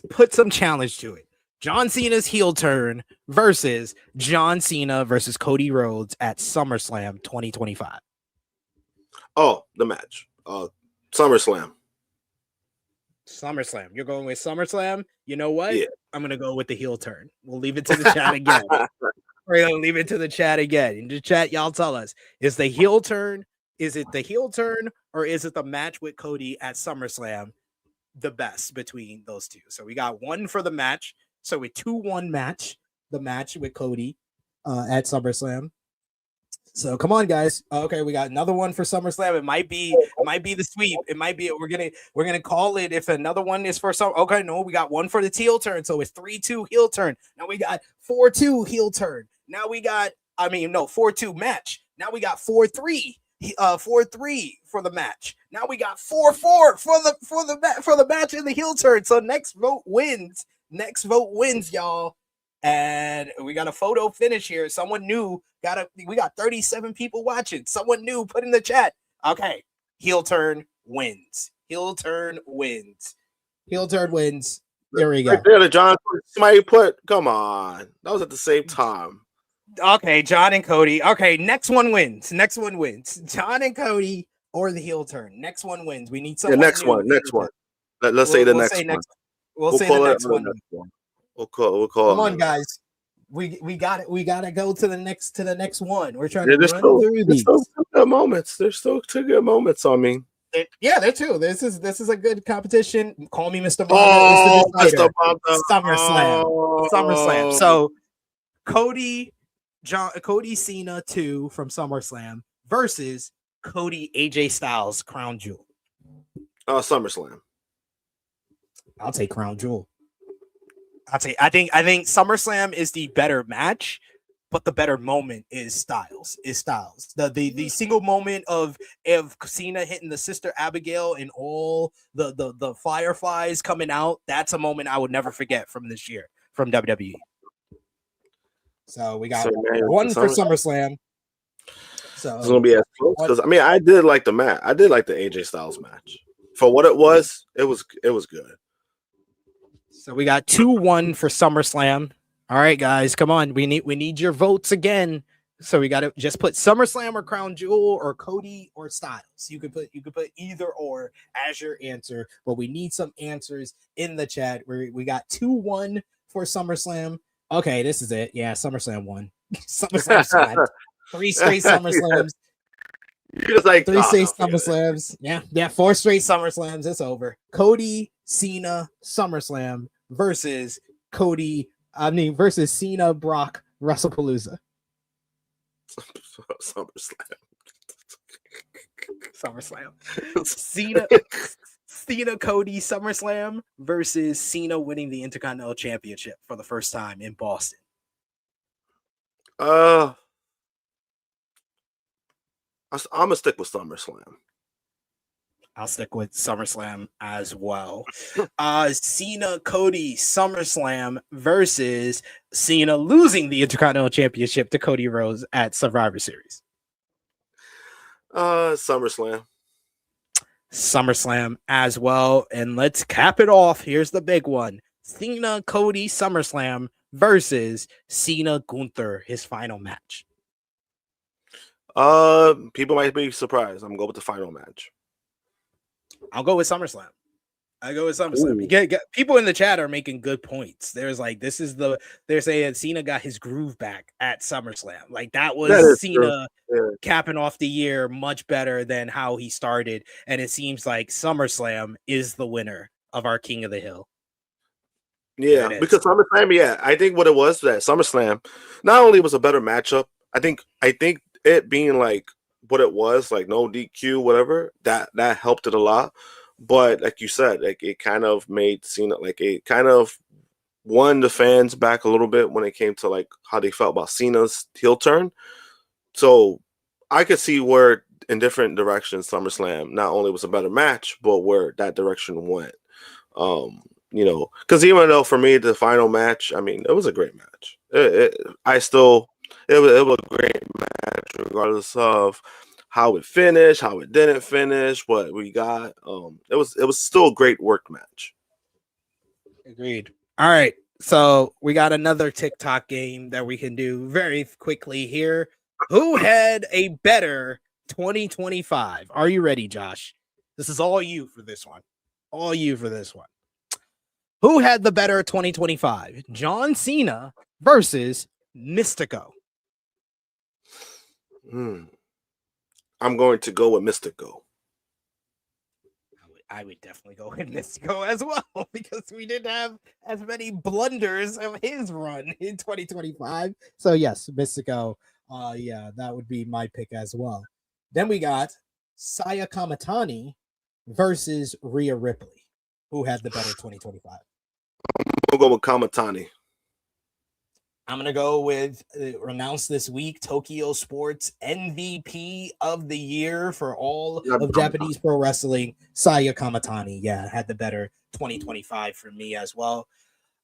put some challenge to it. John Cena's heel turn versus John Cena versus Cody Rhodes at SummerSlam 2025. Oh, the match. SummerSlam. SummerSlam. You're going with SummerSlam? You know what? Yeah. I'm going to go with the heel turn. We'll leave it to the chat again. We're going to leave it to the chat again. In the chat, y'all tell us, is the heel turn, is it the heel turn, or is it the match with Cody at SummerSlam the best between those two? So we got one for the match. So a 2-1 match, the match with Cody at SummerSlam. So come on, guys. Okay, we got another one for SummerSlam. It might be the sweep. It might be. We're gonna call it if another one is for some. Okay, no, we got one for the heel turn. So it's 3-2 heel turn. Now we got 4-2 heel turn. Now we got 4-2 match. Now we got 4-3. 4-3 for the match. Now we got 4-4 for the match in the heel turn. So next vote wins. Next vote wins, y'all. And we got a photo finish here. Someone new we got 37 people watching. Someone new put in the chat. Okay. Heel turn wins. Heel turn wins. Heel turn wins. There we go. Right there, John. Somebody come on. That was at the same time. Okay, John and Cody. Okay, next one wins. Next one wins. John and Cody or the heel turn. Next one wins. We need someone. Yeah, next one. Let's say the next one. We'll say the next one. We'll call. Come on, guys. We got it. We gotta go to the next one. We're trying to run through these. There's still good moments. There's still two good moments. I mean, there too. This is a good competition. Call me Mr. Mr. SummerSlam. So Cody Cena 2 from SummerSlam versus Cody AJ Styles Crown Jewel. SummerSlam. I'll take Crown Jewel. I think SummerSlam is the better match, but the better moment is Styles. The single moment of Cena hitting the Sister Abigail and all the fireflies coming out. That's a moment I would never forget from this year from WWE. So we got one for SummerSlam. So it's gonna be as close because I did like the match. I did like the AJ Styles match for what it was. It was good. So we got 2-1 for SummerSlam. All right, guys, come on. We need your votes again. So we got to just put SummerSlam or Crown Jewel or Cody or Styles. You could put either or as your answer, but we need some answers in the chat. We got 2-1 for SummerSlam. Okay, this is it. Yeah, SummerSlam won. SummerSlam 3 straight SummerSlams. You're just like 3 straight SummerSlams. Yeah, 4 straight SummerSlams. It's over. Cody Cena SummerSlam versus Cena Brock WrestlePalooza. SummerSlam. Cena Cody SummerSlam versus Cena winning the Intercontinental Championship for the first time in Boston. I'm gonna stick with SummerSlam. I'll stick with SummerSlam as well. Cena Cody SummerSlam versus Cena losing the Intercontinental Championship to Cody Rhodes at Survivor Series. SummerSlam. SummerSlam as well. And let's cap it off. Here's the big one. Cena Cody SummerSlam versus Cena Gunther, his final match? People might be surprised. I'm gonna go with the final match. I'll go with SummerSlam. I go with SummerSlam. Ooh. Get people in the chat are making good points. There's like they're saying Cena got his groove back at SummerSlam. Like that was That is Cena true. Yeah. capping off the year much better than how he started. And it seems like SummerSlam is the winner of our King of the Hill. Yeah, because SummerSlam, yeah, I think what it was that SummerSlam not only was a better matchup, I think it being like what it was, like no DQ, whatever, that helped it a lot. But like you said, like it kind of made Cena, like it kind of won the fans back a little bit when it came to like how they felt about Cena's heel turn. So I could see where in different directions SummerSlam not only was a better match, but where that direction went. You know, because even though for me the final match, I mean, it was a great match. It was a great match regardless of how it finished, how it didn't finish, what we got. It was still a great work match. Agreed. All right. So we got another TikTok game that we can do very quickly here. Who had a better 2025? Are you ready, Josh? This is all you for this one. All you for this one. Who had the better 2025? John Cena versus Mystico. I'm going to go with Mystico. I would definitely go with Mystico as well because we didn't have as many blunders of his run in 2025. So yes, Mystico. Yeah, that would be my pick as well. Then we got Saya Kamatani versus Rhea Ripley. Who had the better 2025? We'll go with Kamatani. I'm going to go with announced this week Tokyo Sports MVP of the year for all of Japanese pro wrestling, Saya Kamatani. Yeah, had the better 2025 for me as well.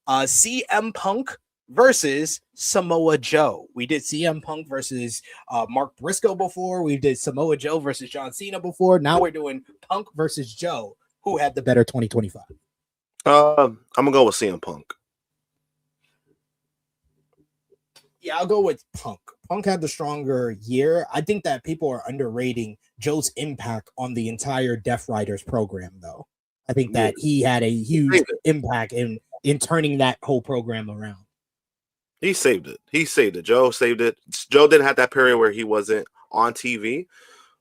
CM Punk versus Samoa Joe. We did CM Punk versus Mark Briscoe before. We did Samoa Joe versus John Cena before. Now we're doing Punk versus Joe. Who had the better 2025? I'm gonna go with CM Punk. Yeah, I'll go with Punk. Punk had the stronger year. I think that people are underrating Joe's impact on the entire Death Riders program, though. I think that he had a huge impact in turning that whole program around. He saved it. Joe saved it. Joe didn't have that period where he wasn't on TV.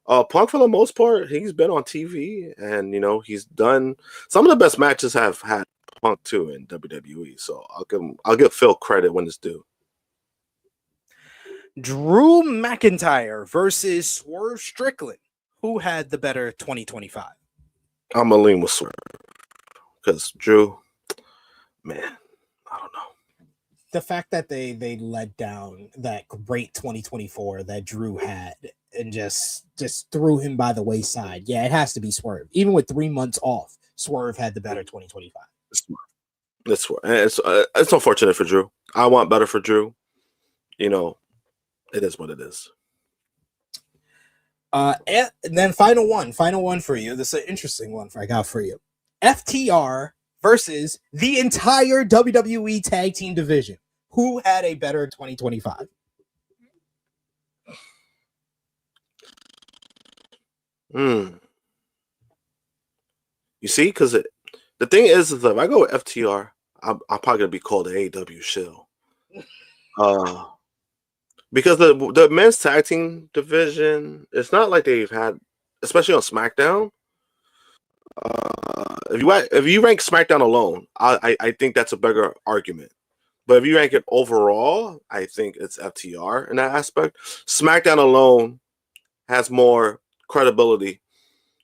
Punk, for the most part, he's been on TV, and you know he's done some of the best matches. Have had Punk too in WWE, so I'll give Phil credit when it's due. Drew McIntyre versus Swerve Strickland. Who had the better 2025? I'm gonna lean with Swerve because Drew, man, I don't know. The fact that they let down that great 2024 that Drew had and just threw him by the wayside. Yeah, it has to be Swerve. Even with 3 months off, Swerve had the better 2025. It's Swerve. It's unfortunate for Drew. I want better for Drew. You know, it is what it is. And then final one for you. This is an interesting one I got for you. FTR versus the entire WWE Tag Team division. Who had a better 2025? You see, because the thing is if I go with FTR, I'm probably gonna be called the AEW shill. Because the men's tag team division, it's not like they've had, especially on SmackDown. If you rank SmackDown alone, I think that's a bigger argument. But if you rank it overall, I think it's FTR in that aspect. SmackDown alone has more credibility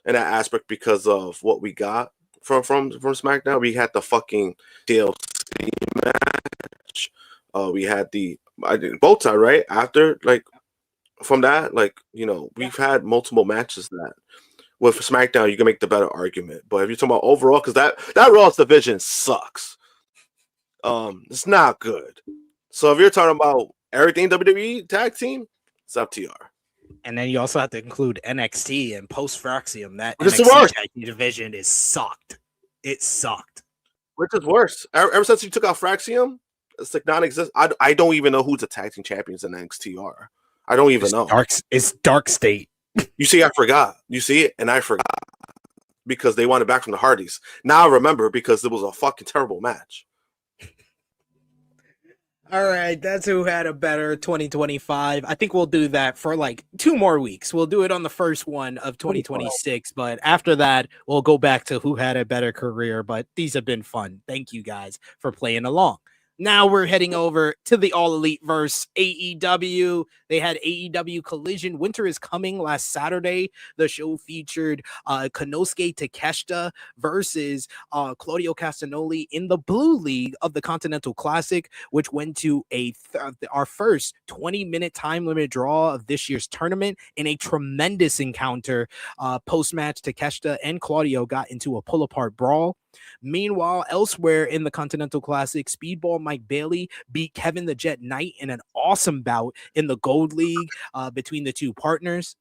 in that aspect because of what we got from SmackDown. We had the fucking DLC match. We had the bow tie right after, like from that, like you know, we've had multiple matches that with SmackDown you can make the better argument. But if you're talking about overall, because that Raw's division sucks. It's not good. So if you're talking about everything WWE tag team, it's FTR. And then you also have to include NXT and post Fraxium. That This NXT is tag team division is sucked. It sucked. Which is worse? Ever since you took out Fraxium, it's like non-existent. I don't even know who the tag team champions in NXT are. I don't even know. It's Dark State. You see, I forgot. You see it, and I forgot because they wanted back from the Hardys. Now I remember because it was a fucking terrible match. All right, that's who had a better 2025. I think we'll do that for like 2 more weeks. We'll do it on the first one of 2026, but after that, we'll go back to who had a better career. But these have been fun. Thank you guys for playing along. Now we're heading over to the All Elite verse AEW. They had AEW Collision. Winter is Coming last Saturday. The show featured Konosuke Takeshita versus Claudio Castagnoli in the Blue League of the Continental Classic, which went to our first 20-minute time limit draw of this year's tournament in a tremendous encounter. Post-match, Takeshita and Claudio got into a pull-apart brawl. Meanwhile, elsewhere in the Continental Classic, Speedball Mike Bailey beat Kevin the Jet Knight in an awesome bout in the Gold League between the two partners.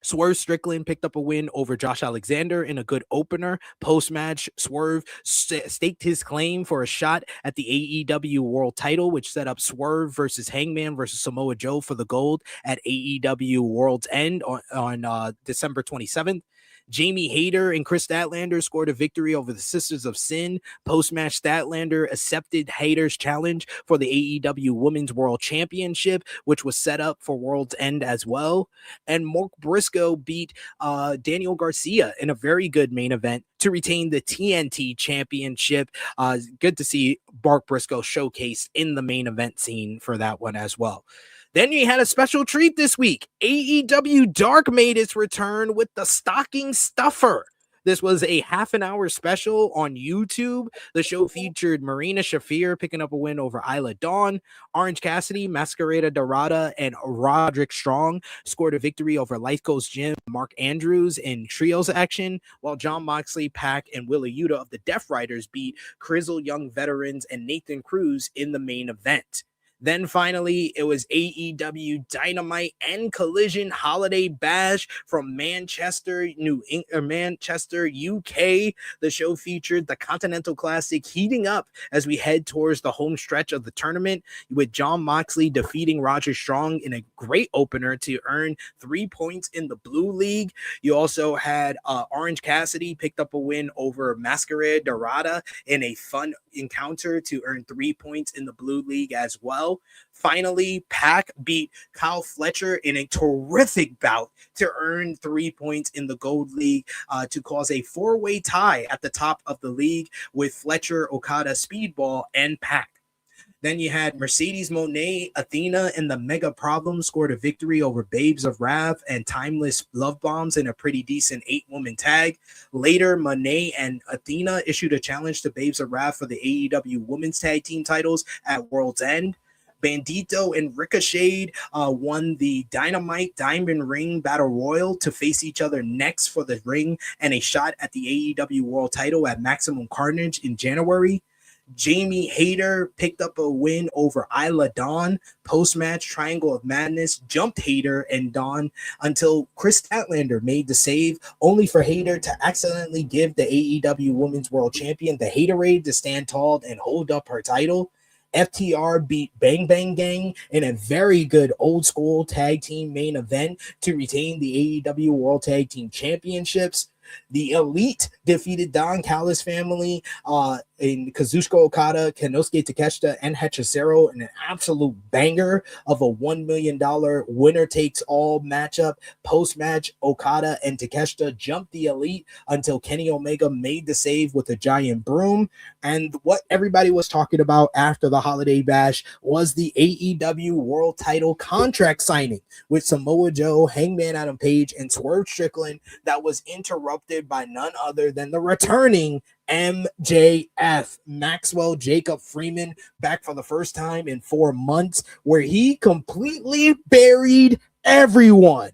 Swerve Strickland picked up a win over Josh Alexander in a good opener. Post-match, Swerve staked his claim for a shot at the AEW World title, which set up Swerve versus Hangman versus Samoa Joe for the gold at AEW World's End on December 27th. Jamie Hayter and Chris Statlander scored a victory over the Sisters of Sin. Post-match, Statlander accepted Hayter's challenge for the AEW Women's World Championship, which was set up for World's End as well. And Mark Briscoe beat Daniel Garcia in a very good main event to retain the TNT Championship. Good to see Mark Briscoe showcased in the main event scene for that one as well. Then you had a special treat this week. AEW Dark made its return with the Stocking Stuffer. This was a half-an-hour special on YouTube. The show featured Marina Shafir picking up a win over Isla Dawn. Orange Cassidy, Masquerada Dorada, and Roderick Strong scored a victory over Life Goes Jim, Mark Andrews in trios action, while John Moxley, Pac, and Willa Yuta of the Death Riders beat Crizzle Young Veterans and Nathan Cruz in the main event. Then finally, it was AEW Dynamite and Collision Holiday Bash from Manchester, Manchester, UK. The show featured the Continental Classic heating up as we head towards the home stretch of the tournament, with John Moxley defeating Roger Strong in a great opener to earn 3 points in the Blue League. You also had Orange Cassidy picked up a win over Masquerade Dorada in a fun encounter to earn 3 points in the Blue League as well. Finally, Pac beat Kyle Fletcher in a terrific bout to earn 3 points in the Gold League to cause a 4-way tie at the top of the league with Fletcher, Okada, Speedball, and Pac. Then you had Mercedes Moné, Athena, and the Mega Problem scored a victory over Babes of Wrath and Timeless Love Bombs in a pretty decent 8-woman tag. Later, Moné and Athena issued a challenge to Babes of Wrath for the AEW Women's Tag Team titles at World's End. Bandito and Ricochet won the Dynamite Diamond Ring Battle Royal to face each other next for the ring and a shot at the AEW World title at Maximum Carnage in January. Jamie Hayter picked up a win over Isla Dawn. Post-match, Triangle of Madness jumped Hayter and Dawn until Chris Statlander made the save, only for Hayter to accidentally give the AEW Women's World Champion the Haterade to stand tall and hold up her title. FTR beat Bang Bang Gang in a very good old school tag team main event to retain the AEW World Tag Team Championships. The Elite defeated Don Callis family in Kazuchika Okada, Konosuke Takeshita, and Hechicero in an absolute banger of a $1 million winner-takes-all matchup. Post-match, Okada and Takeshita jumped the Elite until Kenny Omega made the save with a giant broom. And what everybody was talking about after the Holiday Bash was the AEW World Title contract signing with Samoa Joe, Hangman Adam Page, and Swerve Strickland that was interrupted by none other than the returning MJF, Maxwell Jacob Freeman, back for the first time in 4 months, where he completely buried everyone.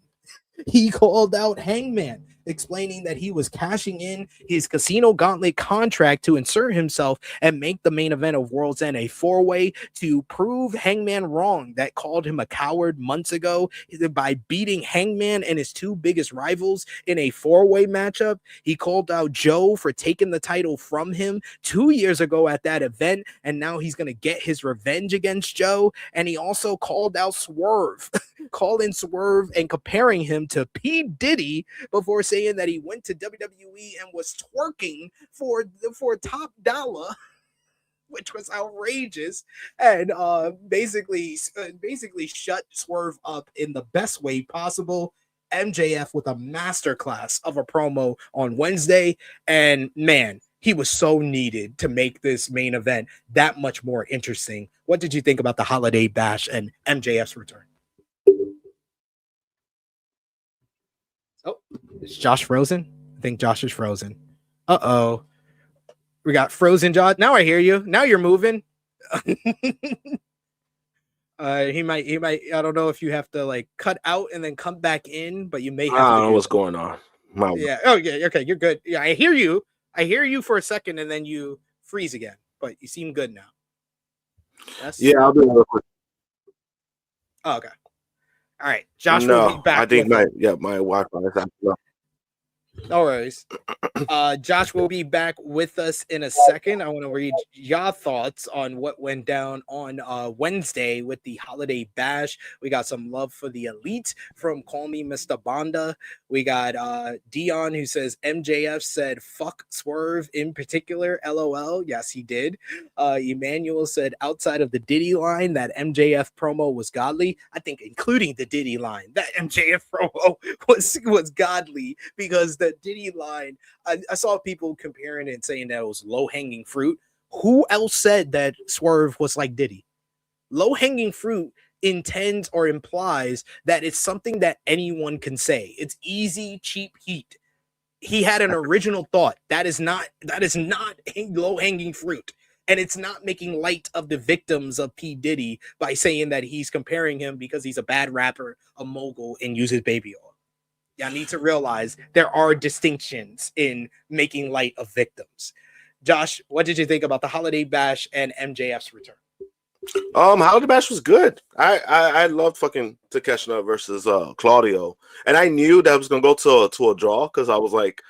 He called out Hangman, explaining that he was cashing in his Casino Gauntlet contract to insert himself and make the main event of World's End a four-way to prove Hangman wrong that called him a coward months ago by beating Hangman and his two biggest rivals in a four-way matchup. He called out Joe for taking the title from him 2 years ago at that event, and now he's going to get his revenge against Joe. And he also called out Swerve, calling Swerve and comparing him to P. Diddy before saying that he went to WWE and was twerking for top dollar, which was outrageous, and basically shut Swerve up in the best way possible. MJF with a masterclass of a promo on Wednesday, and man, he was so needed to make this main event that much more interesting. What did you think about the Holiday Bash and MJF's return? Oh, is Josh frozen? I think Josh is frozen. Uh-oh. We got frozen Josh. Now I hear you. Now you're moving. He might, I don't know if you have to like cut out and then come back in, but you may have I to don't know what's going on. Yeah. Oh, yeah. Okay, you're good. Yeah, I hear you. I hear you for a second and then you freeze again, but you seem good now. Yes? Yeah, I'll do it real quick. Oh, okay. All right. Josh will be back. I think my Wi-Fi is acting up. No worries. Josh will be back with us in a second. I want to read your thoughts on what went down on Wednesday with the Holiday Bash. We got some love for the Elite from Call Me Mr. Bonda. We got Dion who says MJF said fuck Swerve in particular. LOL. Yes, he did. Emmanuel said outside of the Diddy line, that MJF promo was godly. I think including the Diddy line, that MJF promo was godly, because the Diddy line, I saw people comparing it and saying that it was low-hanging fruit. Who else said that Swerve was like Diddy? Low-hanging fruit intends or implies that it's something that anyone can say. It's easy, cheap heat. He had an original thought. That is not low-hanging fruit. And it's not making light of the victims of P. Diddy by saying that he's comparing him because he's a bad rapper, a mogul, and uses baby oil. Y'all need to realize there are distinctions in making light of victims. Josh, what did you think about the Holiday Bash and MJF's return? Holiday Bash was good. I loved fucking Takeshita versus Claudio, and I knew that was gonna go to a draw because I was like,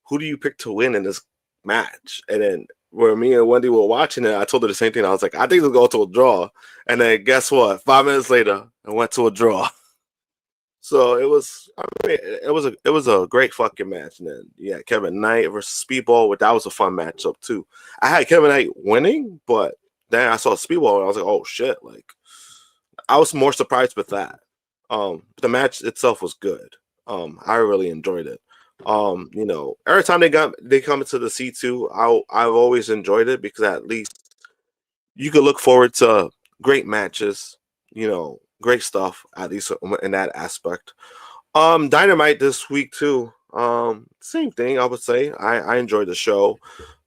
who do you pick to win in this match? And then where me and Wendy were watching it, I told her the same thing. I was like, I think it'll go to a draw. And then guess what? 5 minutes later, it went to a draw. So it was, it was a great fucking match. And then yeah, Kevin Knight versus Speedball, that was a fun matchup too. I had Kevin Knight winning, but then I saw Speedball and I was like, oh shit! Like, I was more surprised with that. The match itself was good. I really enjoyed it. You know, every time they come into the C2, I've always enjoyed it because at least you could look forward to great matches. You know, great stuff, at least in that aspect. Dynamite this week too. Same thing, I would say. I enjoyed the show.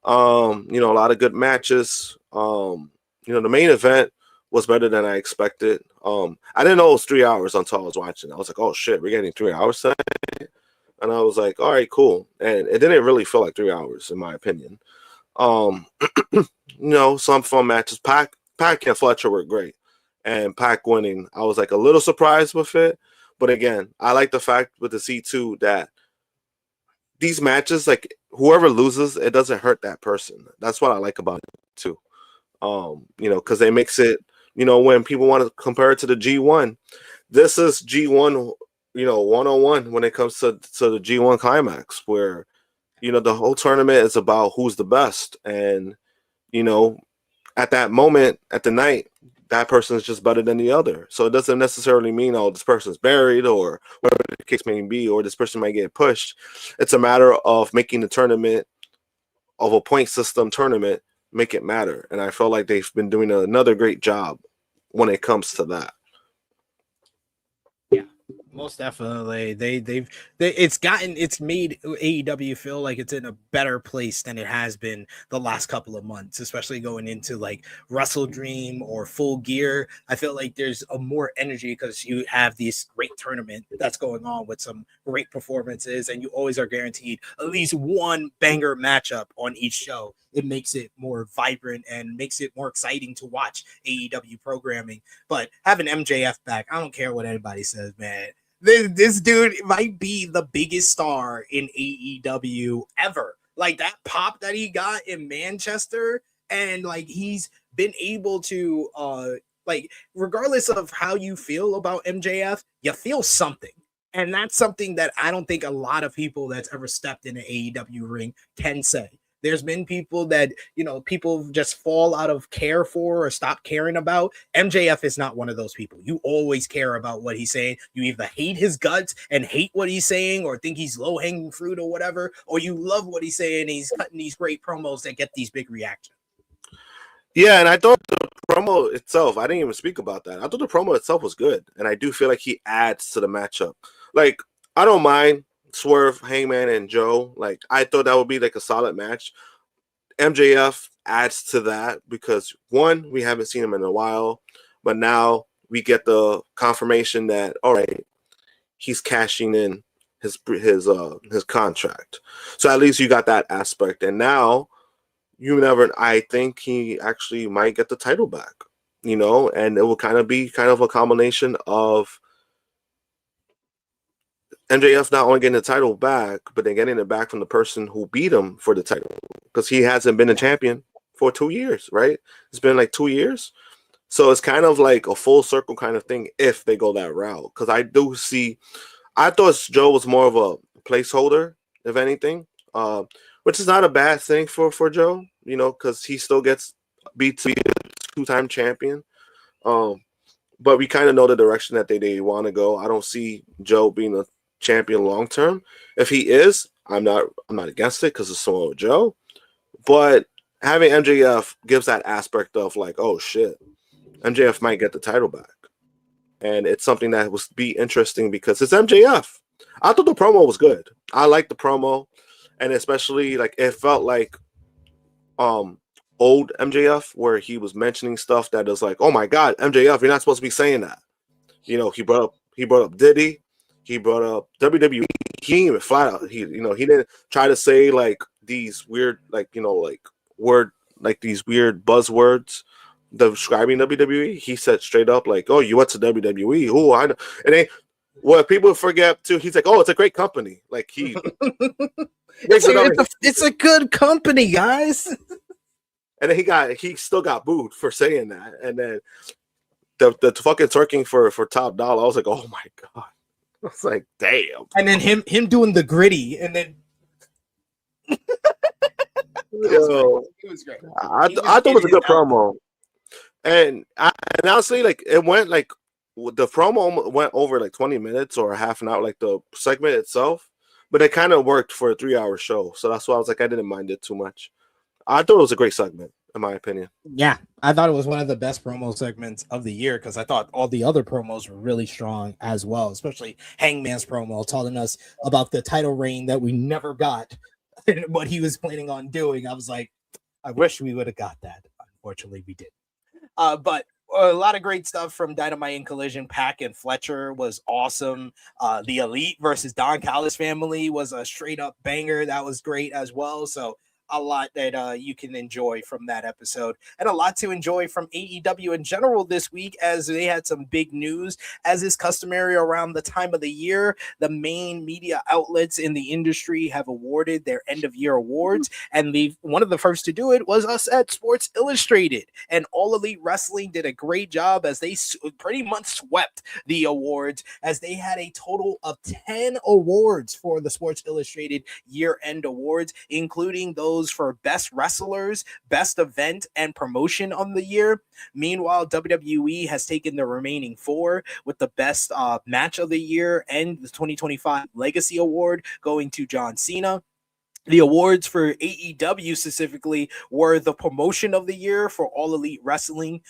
You know, a lot of good matches. You know, the main event was better than I expected. I didn't know it was 3 hours until I was watching. I was like, oh shit, we're getting 3 hours tonight. And I was like, all right, cool. And it didn't really feel like 3 hours, in my opinion. You know, some fun matches. Pac and Fletcher were great. And Pac winning, I was like a little surprised with it. But again, I like the fact with the C2 that these matches, like whoever loses, it doesn't hurt that person. That's what I like about it too. You know, because they mix it, you know, when people want to compare it to the G1, this is G1, you know, 101 when it comes to the G1 climax, where, you know, the whole tournament is about who's the best. And, you know, at that moment, at the night, that person is just better than the other. So it doesn't necessarily mean, oh, this person's buried or whatever the case may be, or this person might get pushed. It's a matter of making the tournament of a point system tournament make it matter. And I feel like they've been doing another great job when it comes to that. Yeah, Most definitely. It's made AEW feel like it's in a better place than it has been the last couple of months, especially going into like Wrestle Dream or Full Gear. I feel like there's a more energy because you have this great tournament that's going on with some great performances, and you always are guaranteed at least one banger matchup on each show. It makes it more vibrant and makes it more exciting to watch AEW programming. But having MJF back, I don't care what anybody says, man. This dude might be the biggest star in AEW ever. Like that pop that he got in Manchester, and like he's been able to like regardless of how you feel about MJF, you feel something. And that's something that I don't think a lot of people that's ever stepped in an AEW ring can say. There's been people that, people just fall out of care for or stop caring about. MJF is not one of those people. You always care about what he's saying. You either hate his guts and hate what he's saying or think he's low-hanging fruit or whatever, or you love what he's saying and he's cutting these great promos that get these big reactions. Yeah, and I thought the promo itself, I didn't even speak about that. I thought the promo itself was good, and I do feel like he adds to the matchup. Like, I don't mind Swerve, Hangman, and Joe. Like, I thought that would be like a solid match. MJF adds to that because one, we haven't seen him in a while, but now we get the confirmation that all right, he's cashing in his contract. So at least you got that aspect, and now I think he actually might get the title back, and it will kind of a combination of MJF not only getting the title back, but then getting it back from the person who beat him for the title, because he hasn't been a champion for 2 years, right? It's been like 2 years. So it's kind of like a full circle kind of thing if they go that route. Because I thought Joe was more of a placeholder, if anything, which is not a bad thing for Joe, because he still gets beat to be a two-time champion. But we kind of know the direction that they want to go. I don't see Joe being a champion long term. If he is, I'm not against it because it's Samoa Joe. But having MJF gives that aspect of like, oh shit, MJF might get the title back, and it's something that will be interesting because it's MJF. I thought the promo was good. I liked the promo, and especially like it felt like old MJF where he was mentioning stuff that is like, oh my god, MJF, you're not supposed to be saying that. He brought up Diddy. He brought up WWE. He didn't even flat out. He didn't try to say like these weird, these weird buzzwords describing WWE. He said straight up like, "Oh, you went to WWE? Oh, I know." And then what people forget too, he's like, "Oh, it's a great company." Like he, it's a good company, guys. And then he still got booed for saying that. And then the fucking twerking for Top Dollar, I was like, oh my god. I was like, damn. And then him doing the gritty, and then it was great. I thought it was a good promo. And honestly, like it went like the promo went over like 20 minutes or half an hour, like the segment itself, but it kind of worked for a 3-hour show. So that's why I was like, I didn't mind it too much. I thought it was a great segment, in my opinion. Yeah, I thought it was one of the best promo segments of the year because I thought all the other promos were really strong as well, especially Hangman's promo telling us about the title reign that we never got and what he was planning on doing. I was like, I wish we would have got that. Unfortunately, we didn't. But a lot of great stuff from Dynamite and Collision. Pac and Fletcher was awesome. The Elite versus Don Callis family was a straight up banger. That was great as well. So a lot that you can enjoy from that episode, and a lot to enjoy from AEW in general this week, as they had some big news. As is customary around the time of the year, the main media outlets in the industry have awarded their end of year awards, and one of the first to do it was us at Sports Illustrated, and All Elite Wrestling did a great job as they pretty much swept the awards, as they had a total of 10 awards for the Sports Illustrated year-end awards, including those for best wrestlers, best event, and promotion on the year. Meanwhile, WWE has taken the remaining 4, with the best match of the year and the 2025 Legacy Award going to John Cena. The awards for AEW specifically were the promotion of the year for All Elite Wrestling.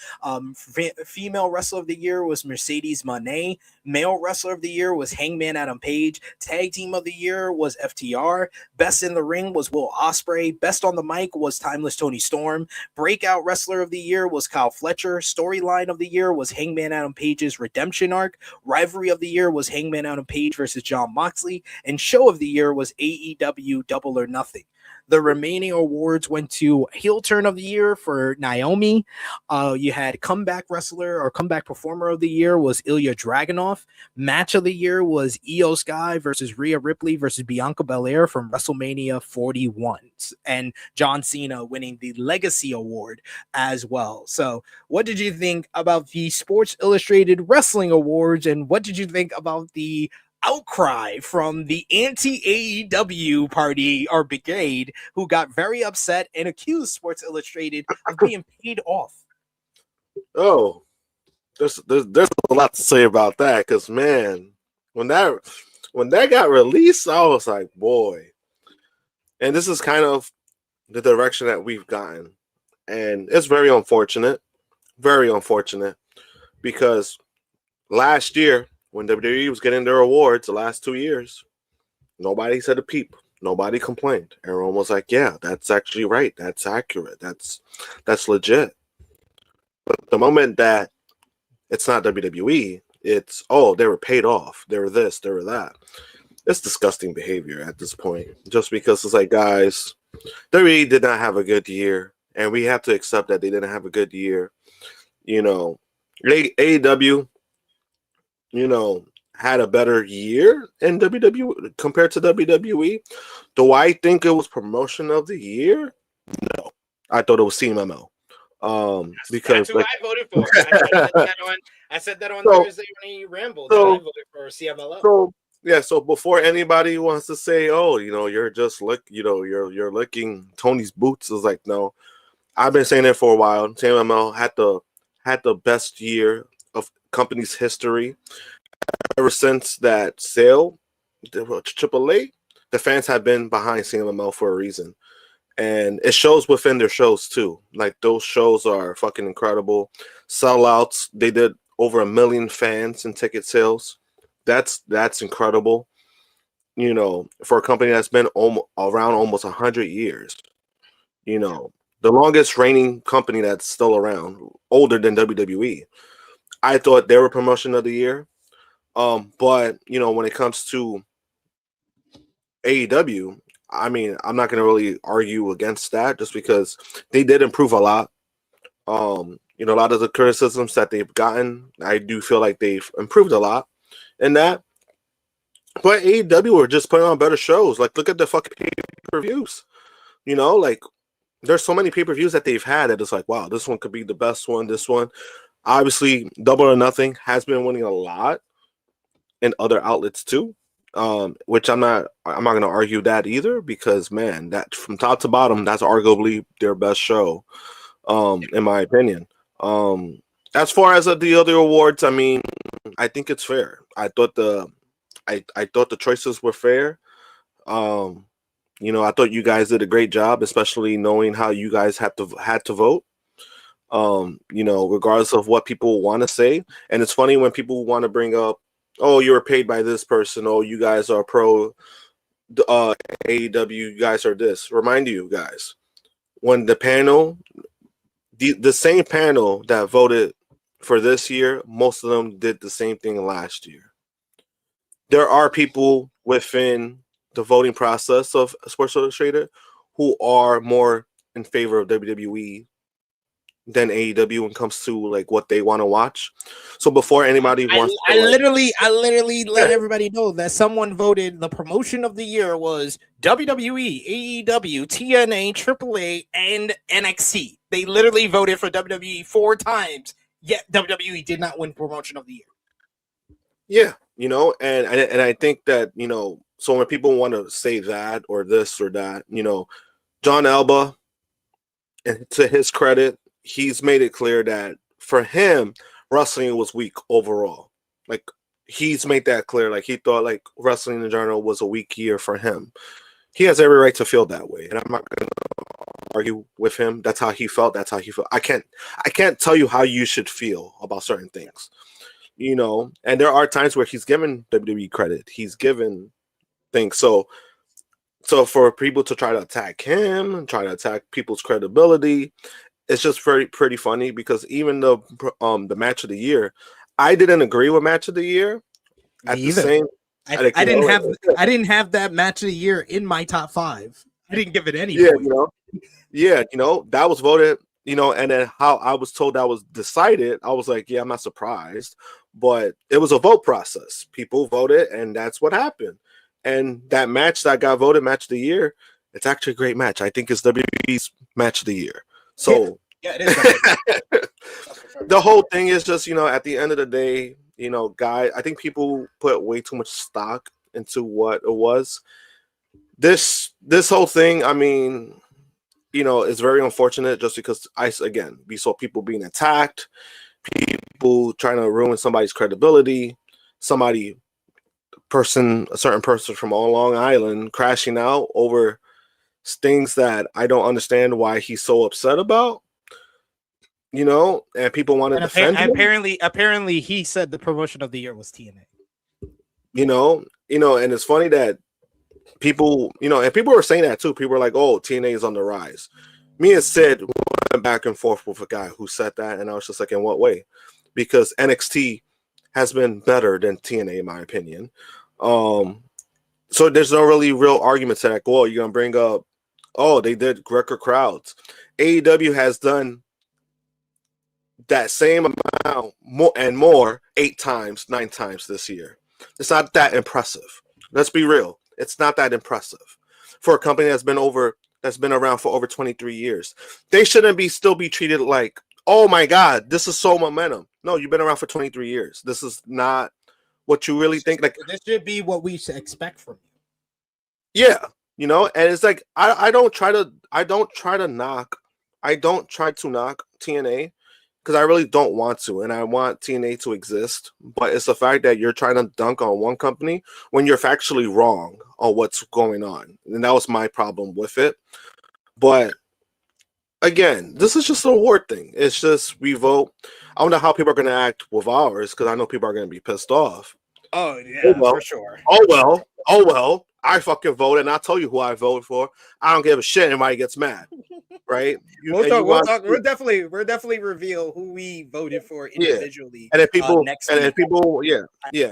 Female wrestler of the year was Mercedes Moné. Male wrestler of the year was Hangman Adam Page. Tag team of the year was FTR. Best in the ring was Will Ospreay. Best on the mic was Timeless Tony Storm. Breakout wrestler of the year was Kyle Fletcher. Storyline of the year was Hangman Adam Page's redemption arc. Rivalry of the year was Hangman Adam Page versus Jon Moxley. And show of the year was AEW Double or Nothing. The remaining awards went to heel turn of the year for Naomi. You had comeback wrestler or comeback performer of the year was Ilya Dragunov. Match of the year was Io Sky versus Rhea Ripley versus Bianca Belair from WrestleMania 41, and John Cena winning the Legacy Award as well. So what did you think about the Sports Illustrated Wrestling Awards, and what did you think about the outcry from the anti-AEW party or brigade, who got very upset and accused Sports Illustrated of being paid off? Oh, there's a lot to say about that, because man, when that got released, I was like, boy. And this is kind of the direction that we've gotten, and it's very unfortunate, because last year, when WWE was getting their awards the last 2 years, nobody said a peep. Nobody complained. Everyone was like, yeah, that's actually right. That's accurate. That's legit. But the moment that it's not WWE, it's, oh, they were paid off. They were this, they were that. It's disgusting behavior at this point. Just because it's like, guys, WWE did not have a good year, and we have to accept that they didn't have a good year. You know, AEW, you know, had a better year in WWE compared to WWE. Do I think it was promotion of the year? No, I thought it was CMLL. Because that's who I voted for. I said that on Thursday when he rambled. I voted for CMLL. So before anybody wants to say, oh, you know, you're you're licking Tony's boots, it's like, no. I've been saying it for a while. CMLL had the best year of company's history. Ever since that sale, Triple A, the fans have been behind CMLL for a reason. And it shows within their shows too. Like, those shows are fucking incredible. Sellouts. They did over 1 million fans in ticket sales. That's incredible. You know, for a company that's been around almost 100 years. You know, the longest reigning company that's still around, older than WWE. I thought they were promotion of the year. But you know, when it comes to AEW, I mean, I'm not going to really argue against that, just because they did improve a lot. You know, a lot of the criticisms that they've gotten, I do feel like they've improved a lot in that. But AEW are just putting on better shows. Like, look at the fucking pay-per-views. You know, like, there's so many pay-per-views that they've had that it's like, wow, this one could be the best one. This one, obviously, Double or Nothing has been winning a lot in other outlets too. Which I'm not going to argue that either, because man, that from top to bottom, that's arguably their best show, in my opinion. As far as the other awards, I mean, I think it's fair. I thought the choices were fair. You know, I thought you guys did a great job, especially knowing how you guys had to vote. You know, regardless of what people want to say. And it's funny when people want to bring up, oh, you were paid by this person. Oh, you guys are pro AEW. You guys are this. Remind you guys, when the panel, the same panel that voted for this year, most of them did the same thing last year. There are people within the voting process of Sports Illustrated who are more in favor of WWE than AEW when it comes to like what they want to watch. So before anybody wants, I literally let everybody know that someone voted the promotion of the year was WWE, AEW, TNA, AAA, and NXT. They literally voted for WWE 4 times, yet WWE did not win promotion of the year. Yeah, you know, and I think that, you know, so when people want to say that or this or that, you know, John Alba, and to his credit, he's made it clear that for him, wrestling was weak overall. Like, he's made that clear. Like, he thought like wrestling in general was a weak year for him. he has every right to feel that way, and I'm not going to argue with him. That's how he felt. That's how he felt. I can't tell you how you should feel about certain things, you know. And there are times where he's given WWE credit. He's given things. So for people to try to attack him and try to attack people's credibility, it's just pretty funny, because even the match of the year, I didn't agree with match of the year. At the same, I didn't have that match of the year in my top 5. I didn't give it any. Yeah, you know, that was voted. You know, and then how I was told that was decided, I was like, yeah, I'm not surprised, but it was a vote process. People voted, and that's what happened. And that match that got voted match of the year, it's actually a great match. I think it's WWE's match of the year. So yeah, it is. The whole thing is just, you know, at the end of the day, you know, guys, I think people put way too much stock into what it was. This whole thing, I mean, you know, it's very unfortunate, just because we saw people being attacked, people trying to ruin somebody's credibility, a certain person from Long Island crashing out over things that I don't understand why he's so upset about. You know, and people want to defend him. Apparently, he said the promotion of the year was TNA. You know, and it's funny that people, you know, and people were saying that too. People were like, "Oh, TNA is on the rise." Me and Sid went back and forth with a guy who said that, and I was just like, "In what way?" Because NXT has been better than TNA, in my opinion. So there's no really real argument to that. Well, you're gonna bring up, oh, they did record crowds. AEW has done that same amount more 8 times, 9 times this year. It's not that impressive. Let's be real. It's not that impressive for a company that's been around for over 23 years. They shouldn't still be treated like, oh my God, this is so momentum. No, you've been around for 23 years. This is not what you really think. Like, this should be what we should expect from you. Yeah, you know, and it's like I don't try to knock TNA, because I really don't want to, and I want TNA to exist. But it's the fact that you're trying to dunk on one company when you're factually wrong on what's going on. And that was my problem with it. But again, this is just an award thing. It's just, we vote. I don't know how people are going to act with ours, because I know people are going to be pissed off. Oh, yeah, for sure. Oh, well. I fucking voted, and I'll tell you who I voted for. I don't give a shit. Anybody gets mad, right? We'll definitely reveal who we voted for individually. And then people, next and then week. people,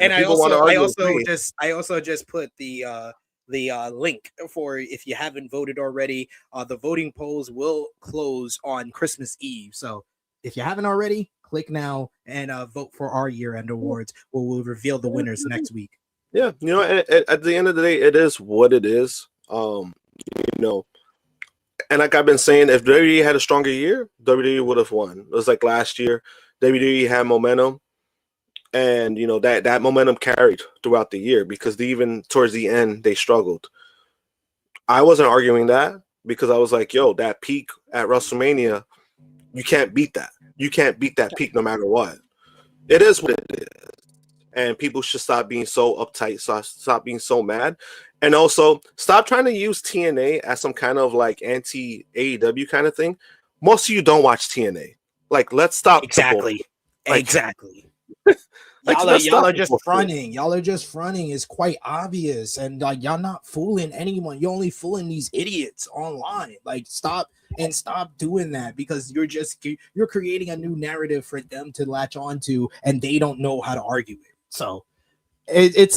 And I also just put the link for, if you haven't voted already. The voting polls will close on Christmas Eve, so if you haven't already, click now and vote for our year-end awards, where we'll reveal the winners next week. Yeah, you know, at the end of the day, it is what it is. You know, and like I've been saying, if WWE had a stronger year, WWE would have won. It was like last year, WWE had momentum, and you know that momentum carried throughout the year, because even towards the end they struggled. I wasn't arguing that, because I was like, yo, that peak at WrestleMania, you can't beat that. You can't beat that peak no matter what. It is what it is. And people should stop being so uptight, stop being so mad. And also stop trying to use TNA as some kind of like anti-AEW kind of thing. Most of you don't watch TNA. Like, let's stop. Exactly. Y'all are just fronting. Y'all are just fronting. It's quite obvious. And like, y'all not fooling anyone. You're only fooling these idiots online. Like, stop doing that, because you're creating a new narrative for them to latch onto, and they don't know how to argue it. So it's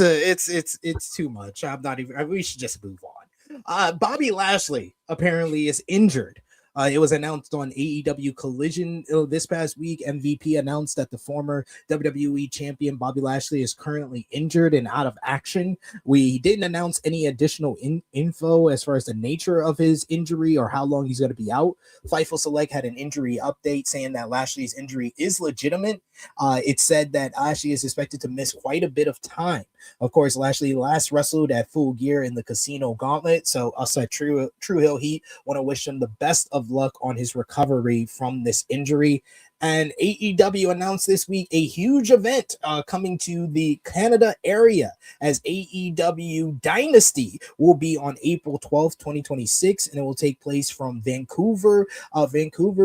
too much. We should just move on. Bobby Lashley apparently is injured. It was announced on AEW Collision this past week. MVP announced that the former WWE champion Bobby Lashley is currently injured and out of action. We didn't announce any additional info as far as the nature of his injury or how long he's going to be out. Fightful Select had an injury update saying that Lashley's injury is legitimate. It said that Lashley is expected to miss quite a bit of time. Of course, Lashley last wrestled at Full Gear in the Casino Gauntlet. So us at Tru Heel Heat want to wish him the best of luck on his recovery from this injury. And AEW announced this week a huge event coming to the Canada area, as AEW Dynasty will be on April 12th, 2026, and it will take place from Vancouver,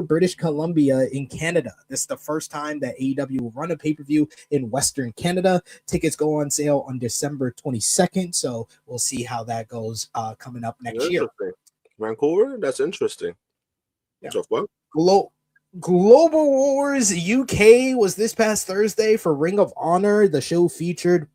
British Columbia in Canada. This is the first time that AEW will run a pay-per-view in Western Canada. Tickets go on sale on December 22nd, so we'll see how that goes coming up next year. Vancouver? That's interesting. Yeah. So what? Global Wars UK was this past Thursday for Ring of Honor. The show featured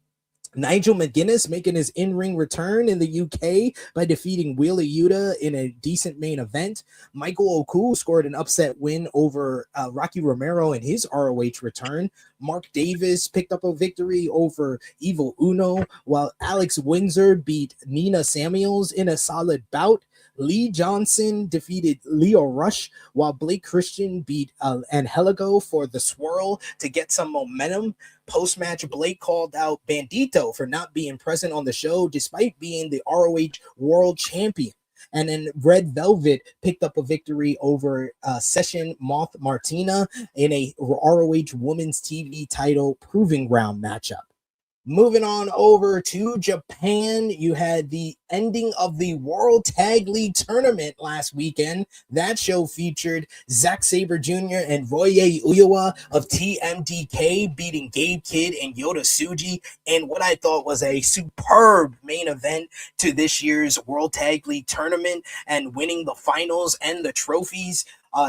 Nigel McGuinness making his in-ring return in the UK by defeating Wheeler Yuta in a decent main event. Michael O'Cool scored an upset win over Rocky Romero in his ROH return. Mark Davis picked up a victory over Evil Uno, while Alex Windsor beat Nina Samuels in a solid bout. Lee Johnson defeated Leo Rush, while Blake Christian beat Angelico for the swirl to get some momentum. Post-match, Blake called out Bandito for not being present on the show despite being the ROH World Champion. And then Red Velvet picked up a victory over Session Moth Martina in a ROH Women's TV title proving ground matchup. Moving on over to Japan, you had the ending of the World Tag League Tournament last weekend. That show featured Zack Sabre Jr. and Roye Uyawa of TMDK beating Gabe Kidd and Yota Tsuji in what I thought was a superb main event to this year's World Tag League Tournament, and winning the finals and the trophies.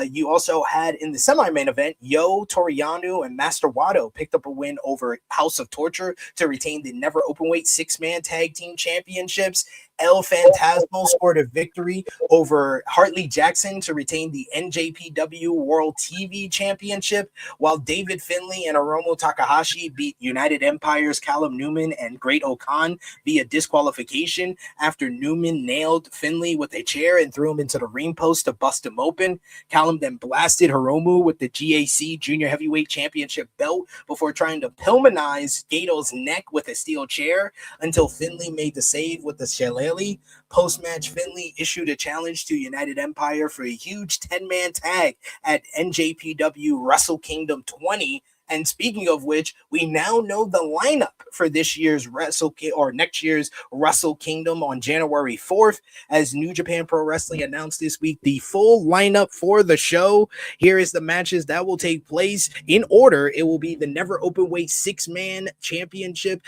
You also had in the semi-main event, Yo, Toriano, and Master Wato picked up a win over House of Torture to retain the never openweight six-man tag team championships. El Phantasmo scored a victory over Hartley Jackson to retain the NJPW World TV Championship, while David Finlay and Hiromu Takahashi beat United Empire's Callum Newman and Great Okan via disqualification after Newman nailed Finlay with a chair and threw him into the ring post to bust him open. Callum then blasted Hiromu with the GAC Junior Heavyweight Championship belt before trying to Pillmanize Gato's neck with a steel chair until Finlay made the save with the shillelagh. Post-match, Finlay issued a challenge to United Empire for a huge 10-man tag at NJPW Wrestle Kingdom 20. And speaking of which, we now know the lineup for this year's next year's Wrestle Kingdom on January 4th, as New Japan Pro Wrestling announced this week the full lineup for the show. Here is the matches that will take place in order. It will be the never openweight six-man championship,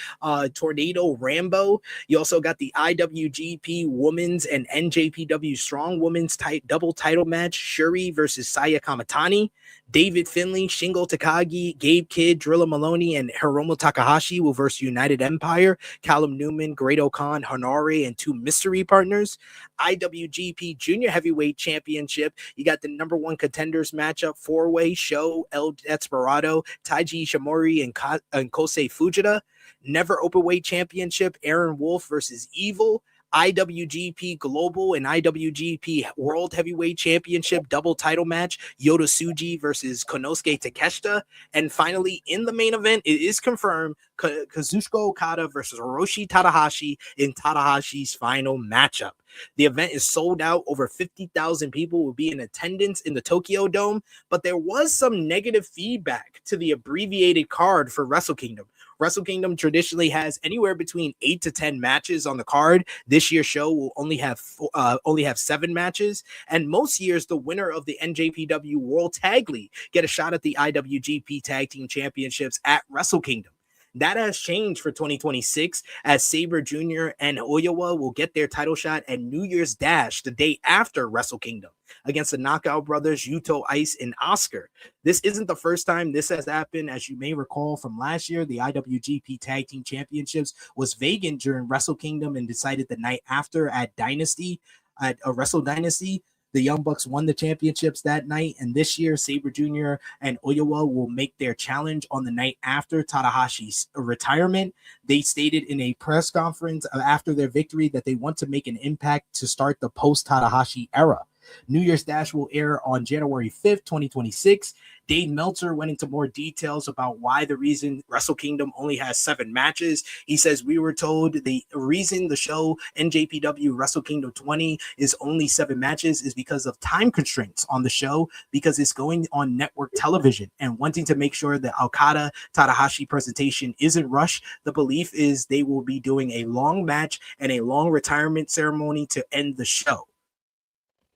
Tornado Rambo. You also got the IWGP Women's and NJPW Strong Women's double title match, Shuri versus Saya Kamatani. David Finlay, Shingo Takagi, Gabe Kidd, Drilla Maloney, and Hiromu Takahashi will versus United Empire, Callum Newman, Great Okan, Hanare, and two mystery partners. IWGP Junior Heavyweight Championship, you got the number one contenders matchup, four-way show, El Desperado, Taiji Ishimori, and Kosei Fujita. Never Openweight Championship, Aaron Wolf versus Evil. IWGP Global and IWGP World Heavyweight Championship double title match, Yota Tsuji versus Konosuke Takeshita. And finally, in the main event, it is confirmed, Kazuchika Okada versus Hiroshi Tanahashi in Tanahashi's final matchup. The event is sold out. Over 50,000 people will be in attendance in the Tokyo Dome, but there was some negative feedback to the abbreviated card for Wrestle Kingdom. Wrestle Kingdom traditionally has anywhere between 8 to 10 matches on the card. This year's show will only have 7 matches, and most years the winner of the NJPW World Tag League get a shot at the IWGP Tag Team Championships at Wrestle Kingdom. That has changed for 2026, as Sabre Jr. and Oyawa will get their title shot at New Year's Dash the day after Wrestle Kingdom against the Knockout Brothers, Yuto, Ice, and Oscar. This isn't the first time this has happened. As you may recall from last year, the IWGP Tag Team Championships was vacant during Wrestle Kingdom and decided the night after at Dynasty, at Wrestle Dynasty. The Young Bucks won the championships that night, and this year, Sabre Jr. and Oyawa will make their challenge on the night after Tanahashi's retirement. They stated in a press conference after their victory that they want to make an impact to start the post-Tanahashi era. New Year's Dash will air on January 5th, 2026. Dave Meltzer went into more details about why the reason Wrestle Kingdom only has 7 matches. He says, we were told the reason the show NJPW Wrestle Kingdom 20 is only 7 matches is because of time constraints on the show, because it's going on network television, and wanting to make sure the Okada Tanahashi presentation isn't rushed. The belief is they will be doing a long match and a long retirement ceremony to end the show.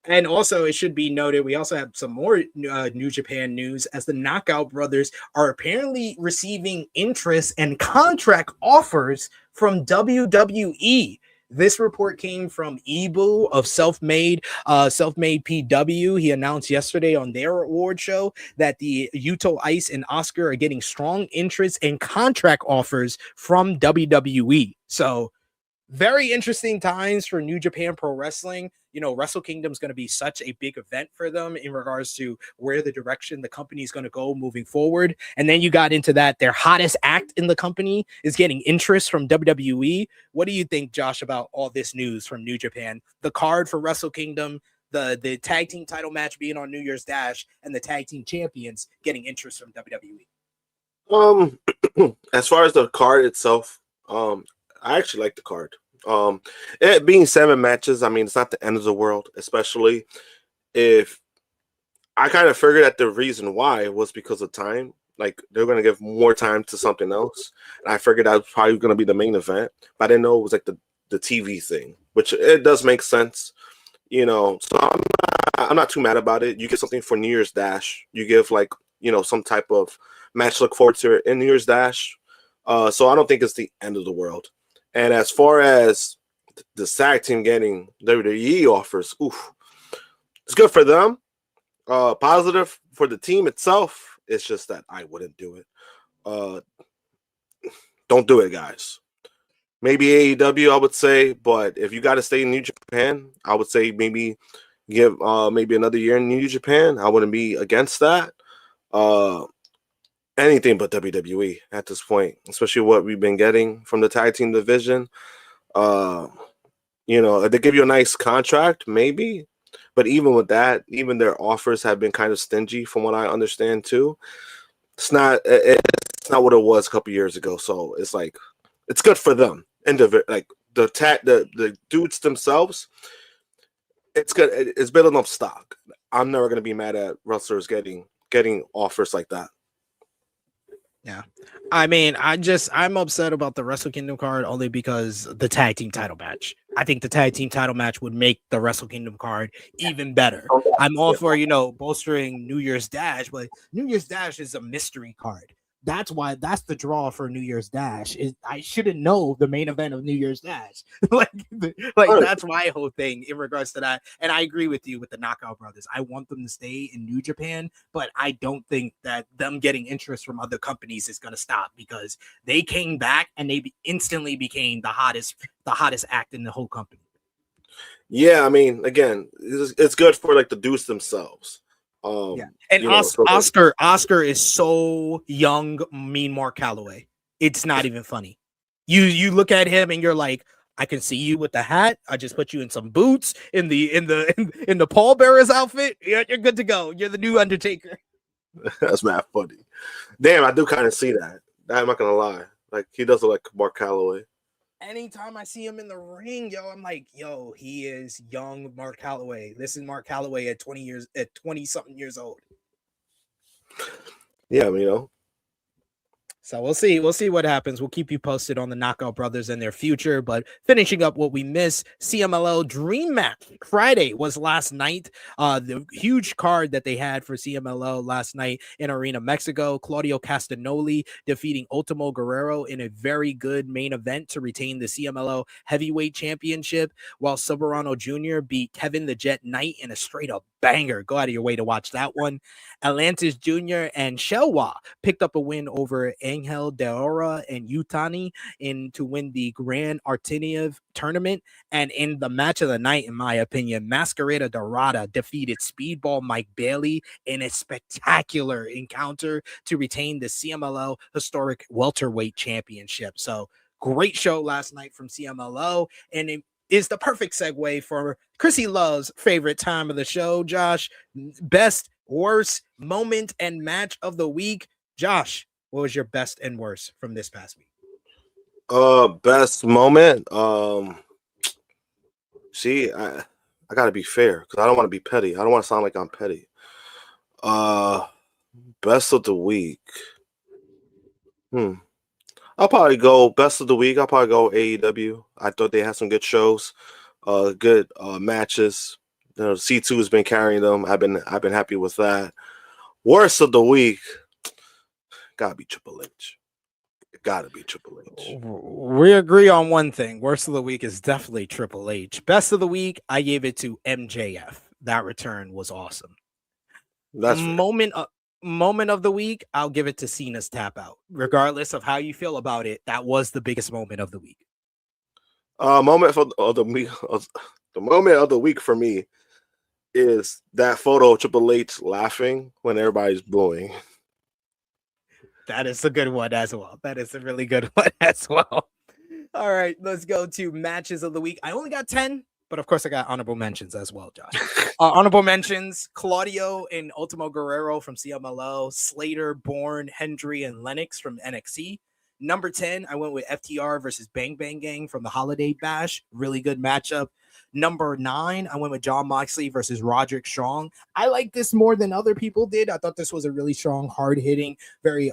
And also, it should be noted, we also have some more New Japan news, as the Knockout Brothers are apparently receiving interest and contract offers from WWE. This report came from Ibu of Self-Made PW. He announced yesterday on their award show that the Yuto Ice and Oscar are getting strong interest and contract offers from WWE. So, very interesting times for New Japan Pro Wrestling. You know, Wrestle Kingdom is going to be such a big event for them in regards to where the direction the company is going to go moving forward. And then you got into that, their hottest act in the company is getting interest from WWE. What do you think, Josh, about all this news from New Japan? The card for Wrestle Kingdom, the tag team title match being on New Year's Dash, and the tag team champions getting interest from WWE. As far as the card itself, I actually like the card. It being 7 matches, I mean, it's not the end of the world, especially if I kind of figured that the reason why was because of time. Like, they're going to give more time to something else. And I figured that was probably going to be the main event, but I didn't know it was like the TV thing, which it does make sense, you know. So I'm not too mad about it. You get something for New Year's Dash. You give, like, you know, some type of match to look forward to in New Year's Dash. So I don't think it's the end of the world. And as far as the SAG team getting WWE offers, it's good for them. Positive for the team itself. It's just that I wouldn't do it. Don't do it, guys. Maybe AEW, I would say, but if you got to stay in New Japan, I would say maybe give maybe another year in New Japan. I wouldn't be against that. Anything but WWE at this point, especially what we've been getting from the tag team division. You know, they give you a nice contract, maybe, but even with that, even their offers have been kind of stingy, from what I understand too. It's not what it was a couple years ago. So it's like, it's good for them, and like the dudes themselves. It's good. It's building up stock. I'm never gonna be mad at wrestlers getting offers like that. Yeah. I mean, I'm upset about the Wrestle Kingdom card only because the tag team title match. I think the tag team title match would make the Wrestle Kingdom card even better. I'm all for, you know, bolstering New Year's Dash, but New Year's Dash is a mystery card. That's why that's the draw for New Year's Dash. I shouldn't know the main event of New Year's Dash. like that's my whole thing in regards to that. And I agree with you with the Knockout Brothers. I want them to stay in New Japan, but I don't think that them getting interest from other companies is going to stop, because they came back and they instantly became the hottest act in the whole company. Yeah, I mean, again, it's good for like the dudes themselves. Yeah, and Oscar is so young, mean Mark Calloway. It's not even funny. You look at him and you're like, I can see you with the hat. I just put you in some boots in the pallbearer's outfit. You're good to go. You're the new Undertaker. That's mad funny. Damn, I do kind of see that. I'm not gonna lie. Like, he does look like Mark Calloway. Anytime I see him in the ring, I'm like, he is young Mark Calloway. This is Mark Calloway at 20-something years old. Yeah, you know. So we'll see. We'll see what happens. We'll keep you posted on the Knockout Brothers and their future. But finishing up what we missed, CMLL Dream Match Friday was last night. The huge card that they had for CMLL last night in Arena, Mexico. Claudio Castagnoli defeating Ultimo Guerrero in a very good main event to retain the CMLL Heavyweight Championship, while Soberano Jr. beat Kevin the Jet Knight in a straight up banger. Go out of your way to watch that one. Atlantis Jr. and Shelwa picked up a win over Angel De Ora and Yutani to win the Grand Arteniev tournament. And in the match of the night, in my opinion, Masquerada Dorada defeated Speedball Mike Bailey in a spectacular encounter to retain the CMLL Historic Welterweight Championship. So great show last night from CMLL, and is the perfect segue for Chrissy Love's favorite time of the show. Josh, best, worst moment and match of the week. Josh, what was your best and worst from this past week? Best moment. See, I gotta be fair because I don't want to be petty. I don't want to sound like I'm petty. Best of the week. I'll probably go best of the week. I'll probably go AEW. I thought they had some good shows, good matches. You know, C2 has been carrying them. I've been happy with that. Worst of the week, gotta be Triple H. Gotta be Triple H. We agree on one thing. Worst of the week is definitely Triple H. Best of the week, I gave it to MJF. That return was awesome. That's moment of the week, I'll give it to Cena's tap out. Regardless of how you feel about it, that was the biggest moment of the week. Moment of the week. The moment of the week for me is that photo of Triple H laughing when everybody's booing. That is a good one as well. That is a really good one as well. All right, let's go to matches of the week. I only got 10, but of course I got honorable mentions as well, Josh. Honorable mentions, Claudio and Ultimo Guerrero from CMLL, Slater, Bourne, Hendry, and Lennox from NXT. Number 10, I went with FTR versus Bang Bang Gang from the Holiday Bash. Really good matchup. Number 9, I went with John Moxley versus Roderick Strong. I like this more than other people did. I thought this was a really strong, hard-hitting, very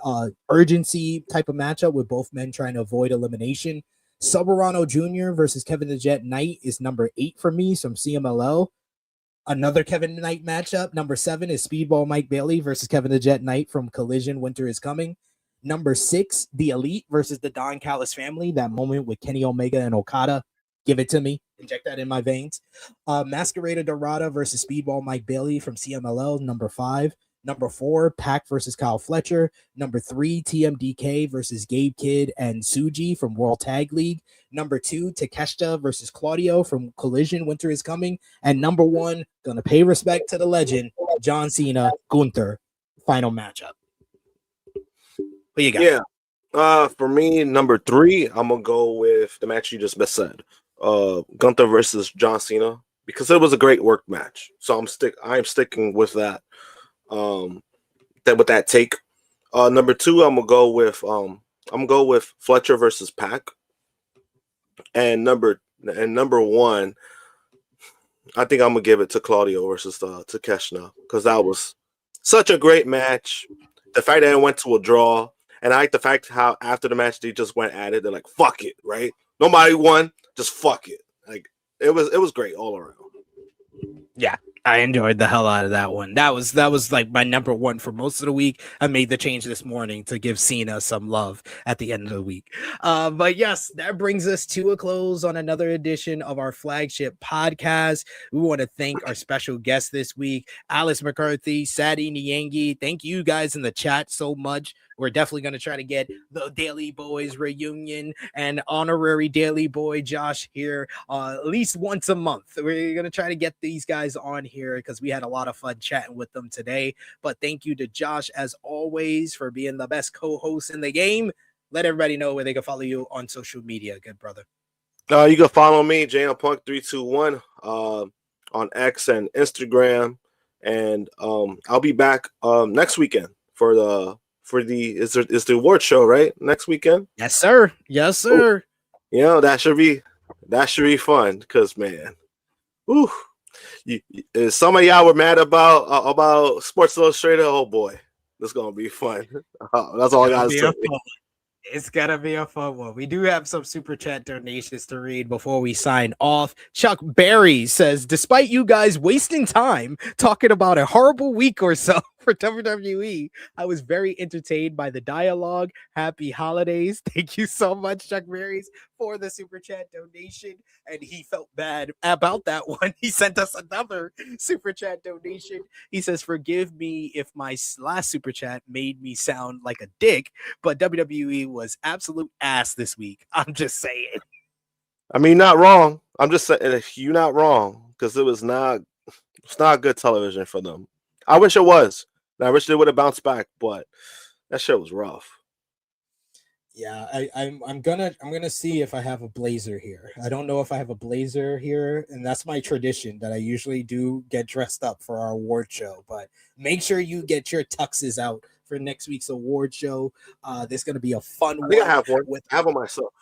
urgency type of matchup with both men trying to avoid elimination. Soberano Jr. versus Kevin the Jet Knight is number 8 for me from CMLL. Another Kevin Knight matchup. Number 7 is Speedball Mike Bailey versus Kevin the Jet Knight from Collision Winter is Coming. Number 6, The Elite versus the Don Callis family. That moment with Kenny Omega and Okada. Give it to me. Inject that in my veins. Masquerade Dorada versus Speedball Mike Bailey from CMLL. Number 5. Number 4, Pac versus Kyle Fletcher. Number 3, TMDK versus Gabe Kidd and Suji from World Tag League. Number 2, Takeshita versus Claudio from Collision Winter is Coming. And number 1, gonna pay respect to the legend, John Cena, Gunther, final matchup. What you got? Yeah. For me, number 3, I'm gonna go with the match you just said. Gunther versus John Cena, because it was a great work match. So I'm sticking with that. With that take. Number 2, I'm gonna go with Fletcher versus Pac. And number 1, I think I'm gonna give it to Claudio versus Takeshita, because that was such a great match. The fact that it went to a draw, and I like the fact how after the match they just went at it. They're like, "Fuck it," right? Nobody won, just fuck it. Like it was great all around. Yeah, I enjoyed the hell out of that one. That was like my number 1 for most of the week. I made the change this morning to give Cena some love at the end of the week. But yes, that brings us to a close on another edition of our flagship podcast. We want to thank our special guest this week, Alex McCarthy, Sadie Niangi. Thank you guys in the chat so much. We're definitely going to try to get the Daily Boyz reunion and honorary Daily Boy Josh here at least once a month. We're going to try to get these guys on here because we had a lot of fun chatting with them today. But thank you to Josh, as always, for being the best co-host in the game. Let everybody know where they can follow you on social media, good brother. You can follow me, JMPunk321, on X and Instagram. And I'll be back next weekend for the is the award show, right? Next weekend? Yes, sir. Yes, sir. You know, that should be fun, because man, some of y'all were mad about Sports Illustrated. Oh boy, this is gonna be fun. That's all I gotta say. It's gonna be a fun one. We do have some super chat donations to read before we sign off. Chuck Berry says, despite you guys wasting time talking about a horrible week or so for WWE, I was very entertained by the dialogue. Happy holidays. Thank you so much, Chuck Berry, for the super chat donation. And he felt bad about that one. He sent us another super chat donation. He says, forgive me if my last super chat made me sound like a dick, but WWE was absolute ass this week. I'm just saying. I mean, not wrong. I'm just saying you're not wrong, because it's not good television for them. I wish it was. I wish they would have bounced back, but that shit was rough. Yeah, I'm gonna see if I have a blazer here. I don't know if I have a blazer here, and that's my tradition that I usually do get dressed up for our award show. But make sure you get your tuxes out for next week's award show. There's gonna be a fun I think one. I have one. I have one myself.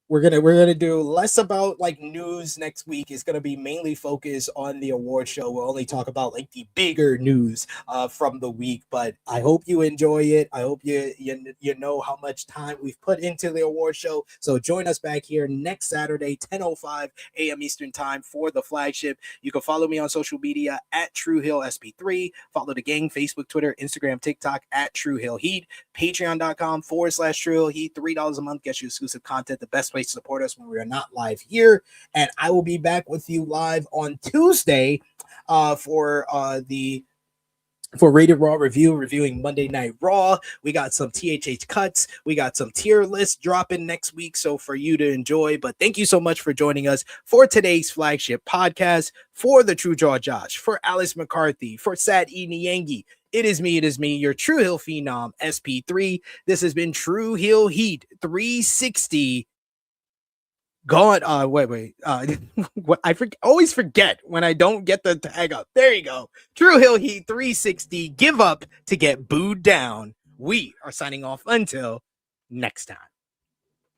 We're gonna do less about like news next week. It's gonna be mainly focused on the award show. We'll only talk about like the bigger news from the week. But I hope you enjoy it. I hope you know how much time we've put into the award show. So join us back here next Saturday, 10:05 a.m. Eastern time for the flagship. You can follow me on social media at Tru Heel SP3. Follow the gang, Facebook, Twitter, Instagram, TikTok at Tru Heel Heat. Patreon.com/Tru Heel Heat. $3 a month gets you exclusive content. The best place to support us when we are not live here. And I will be back with you live on Tuesday for Rated Raw review, reviewing Monday Night Raw. We got some THH cuts. We got some tier lists dropping next week. So for you to enjoy. But thank you so much for joining us for today's flagship podcast. For the True Jaw Josh, for Alex McCarthy, for Sad E Niangi. It is me, your Tru Heel Phenom SP3. This has been Tru Heel Heat 360. God, wait. What always forget when I don't get the tag up. There you go. Tru Heel Heat 360. Give up to get booed down. We are signing off until next time.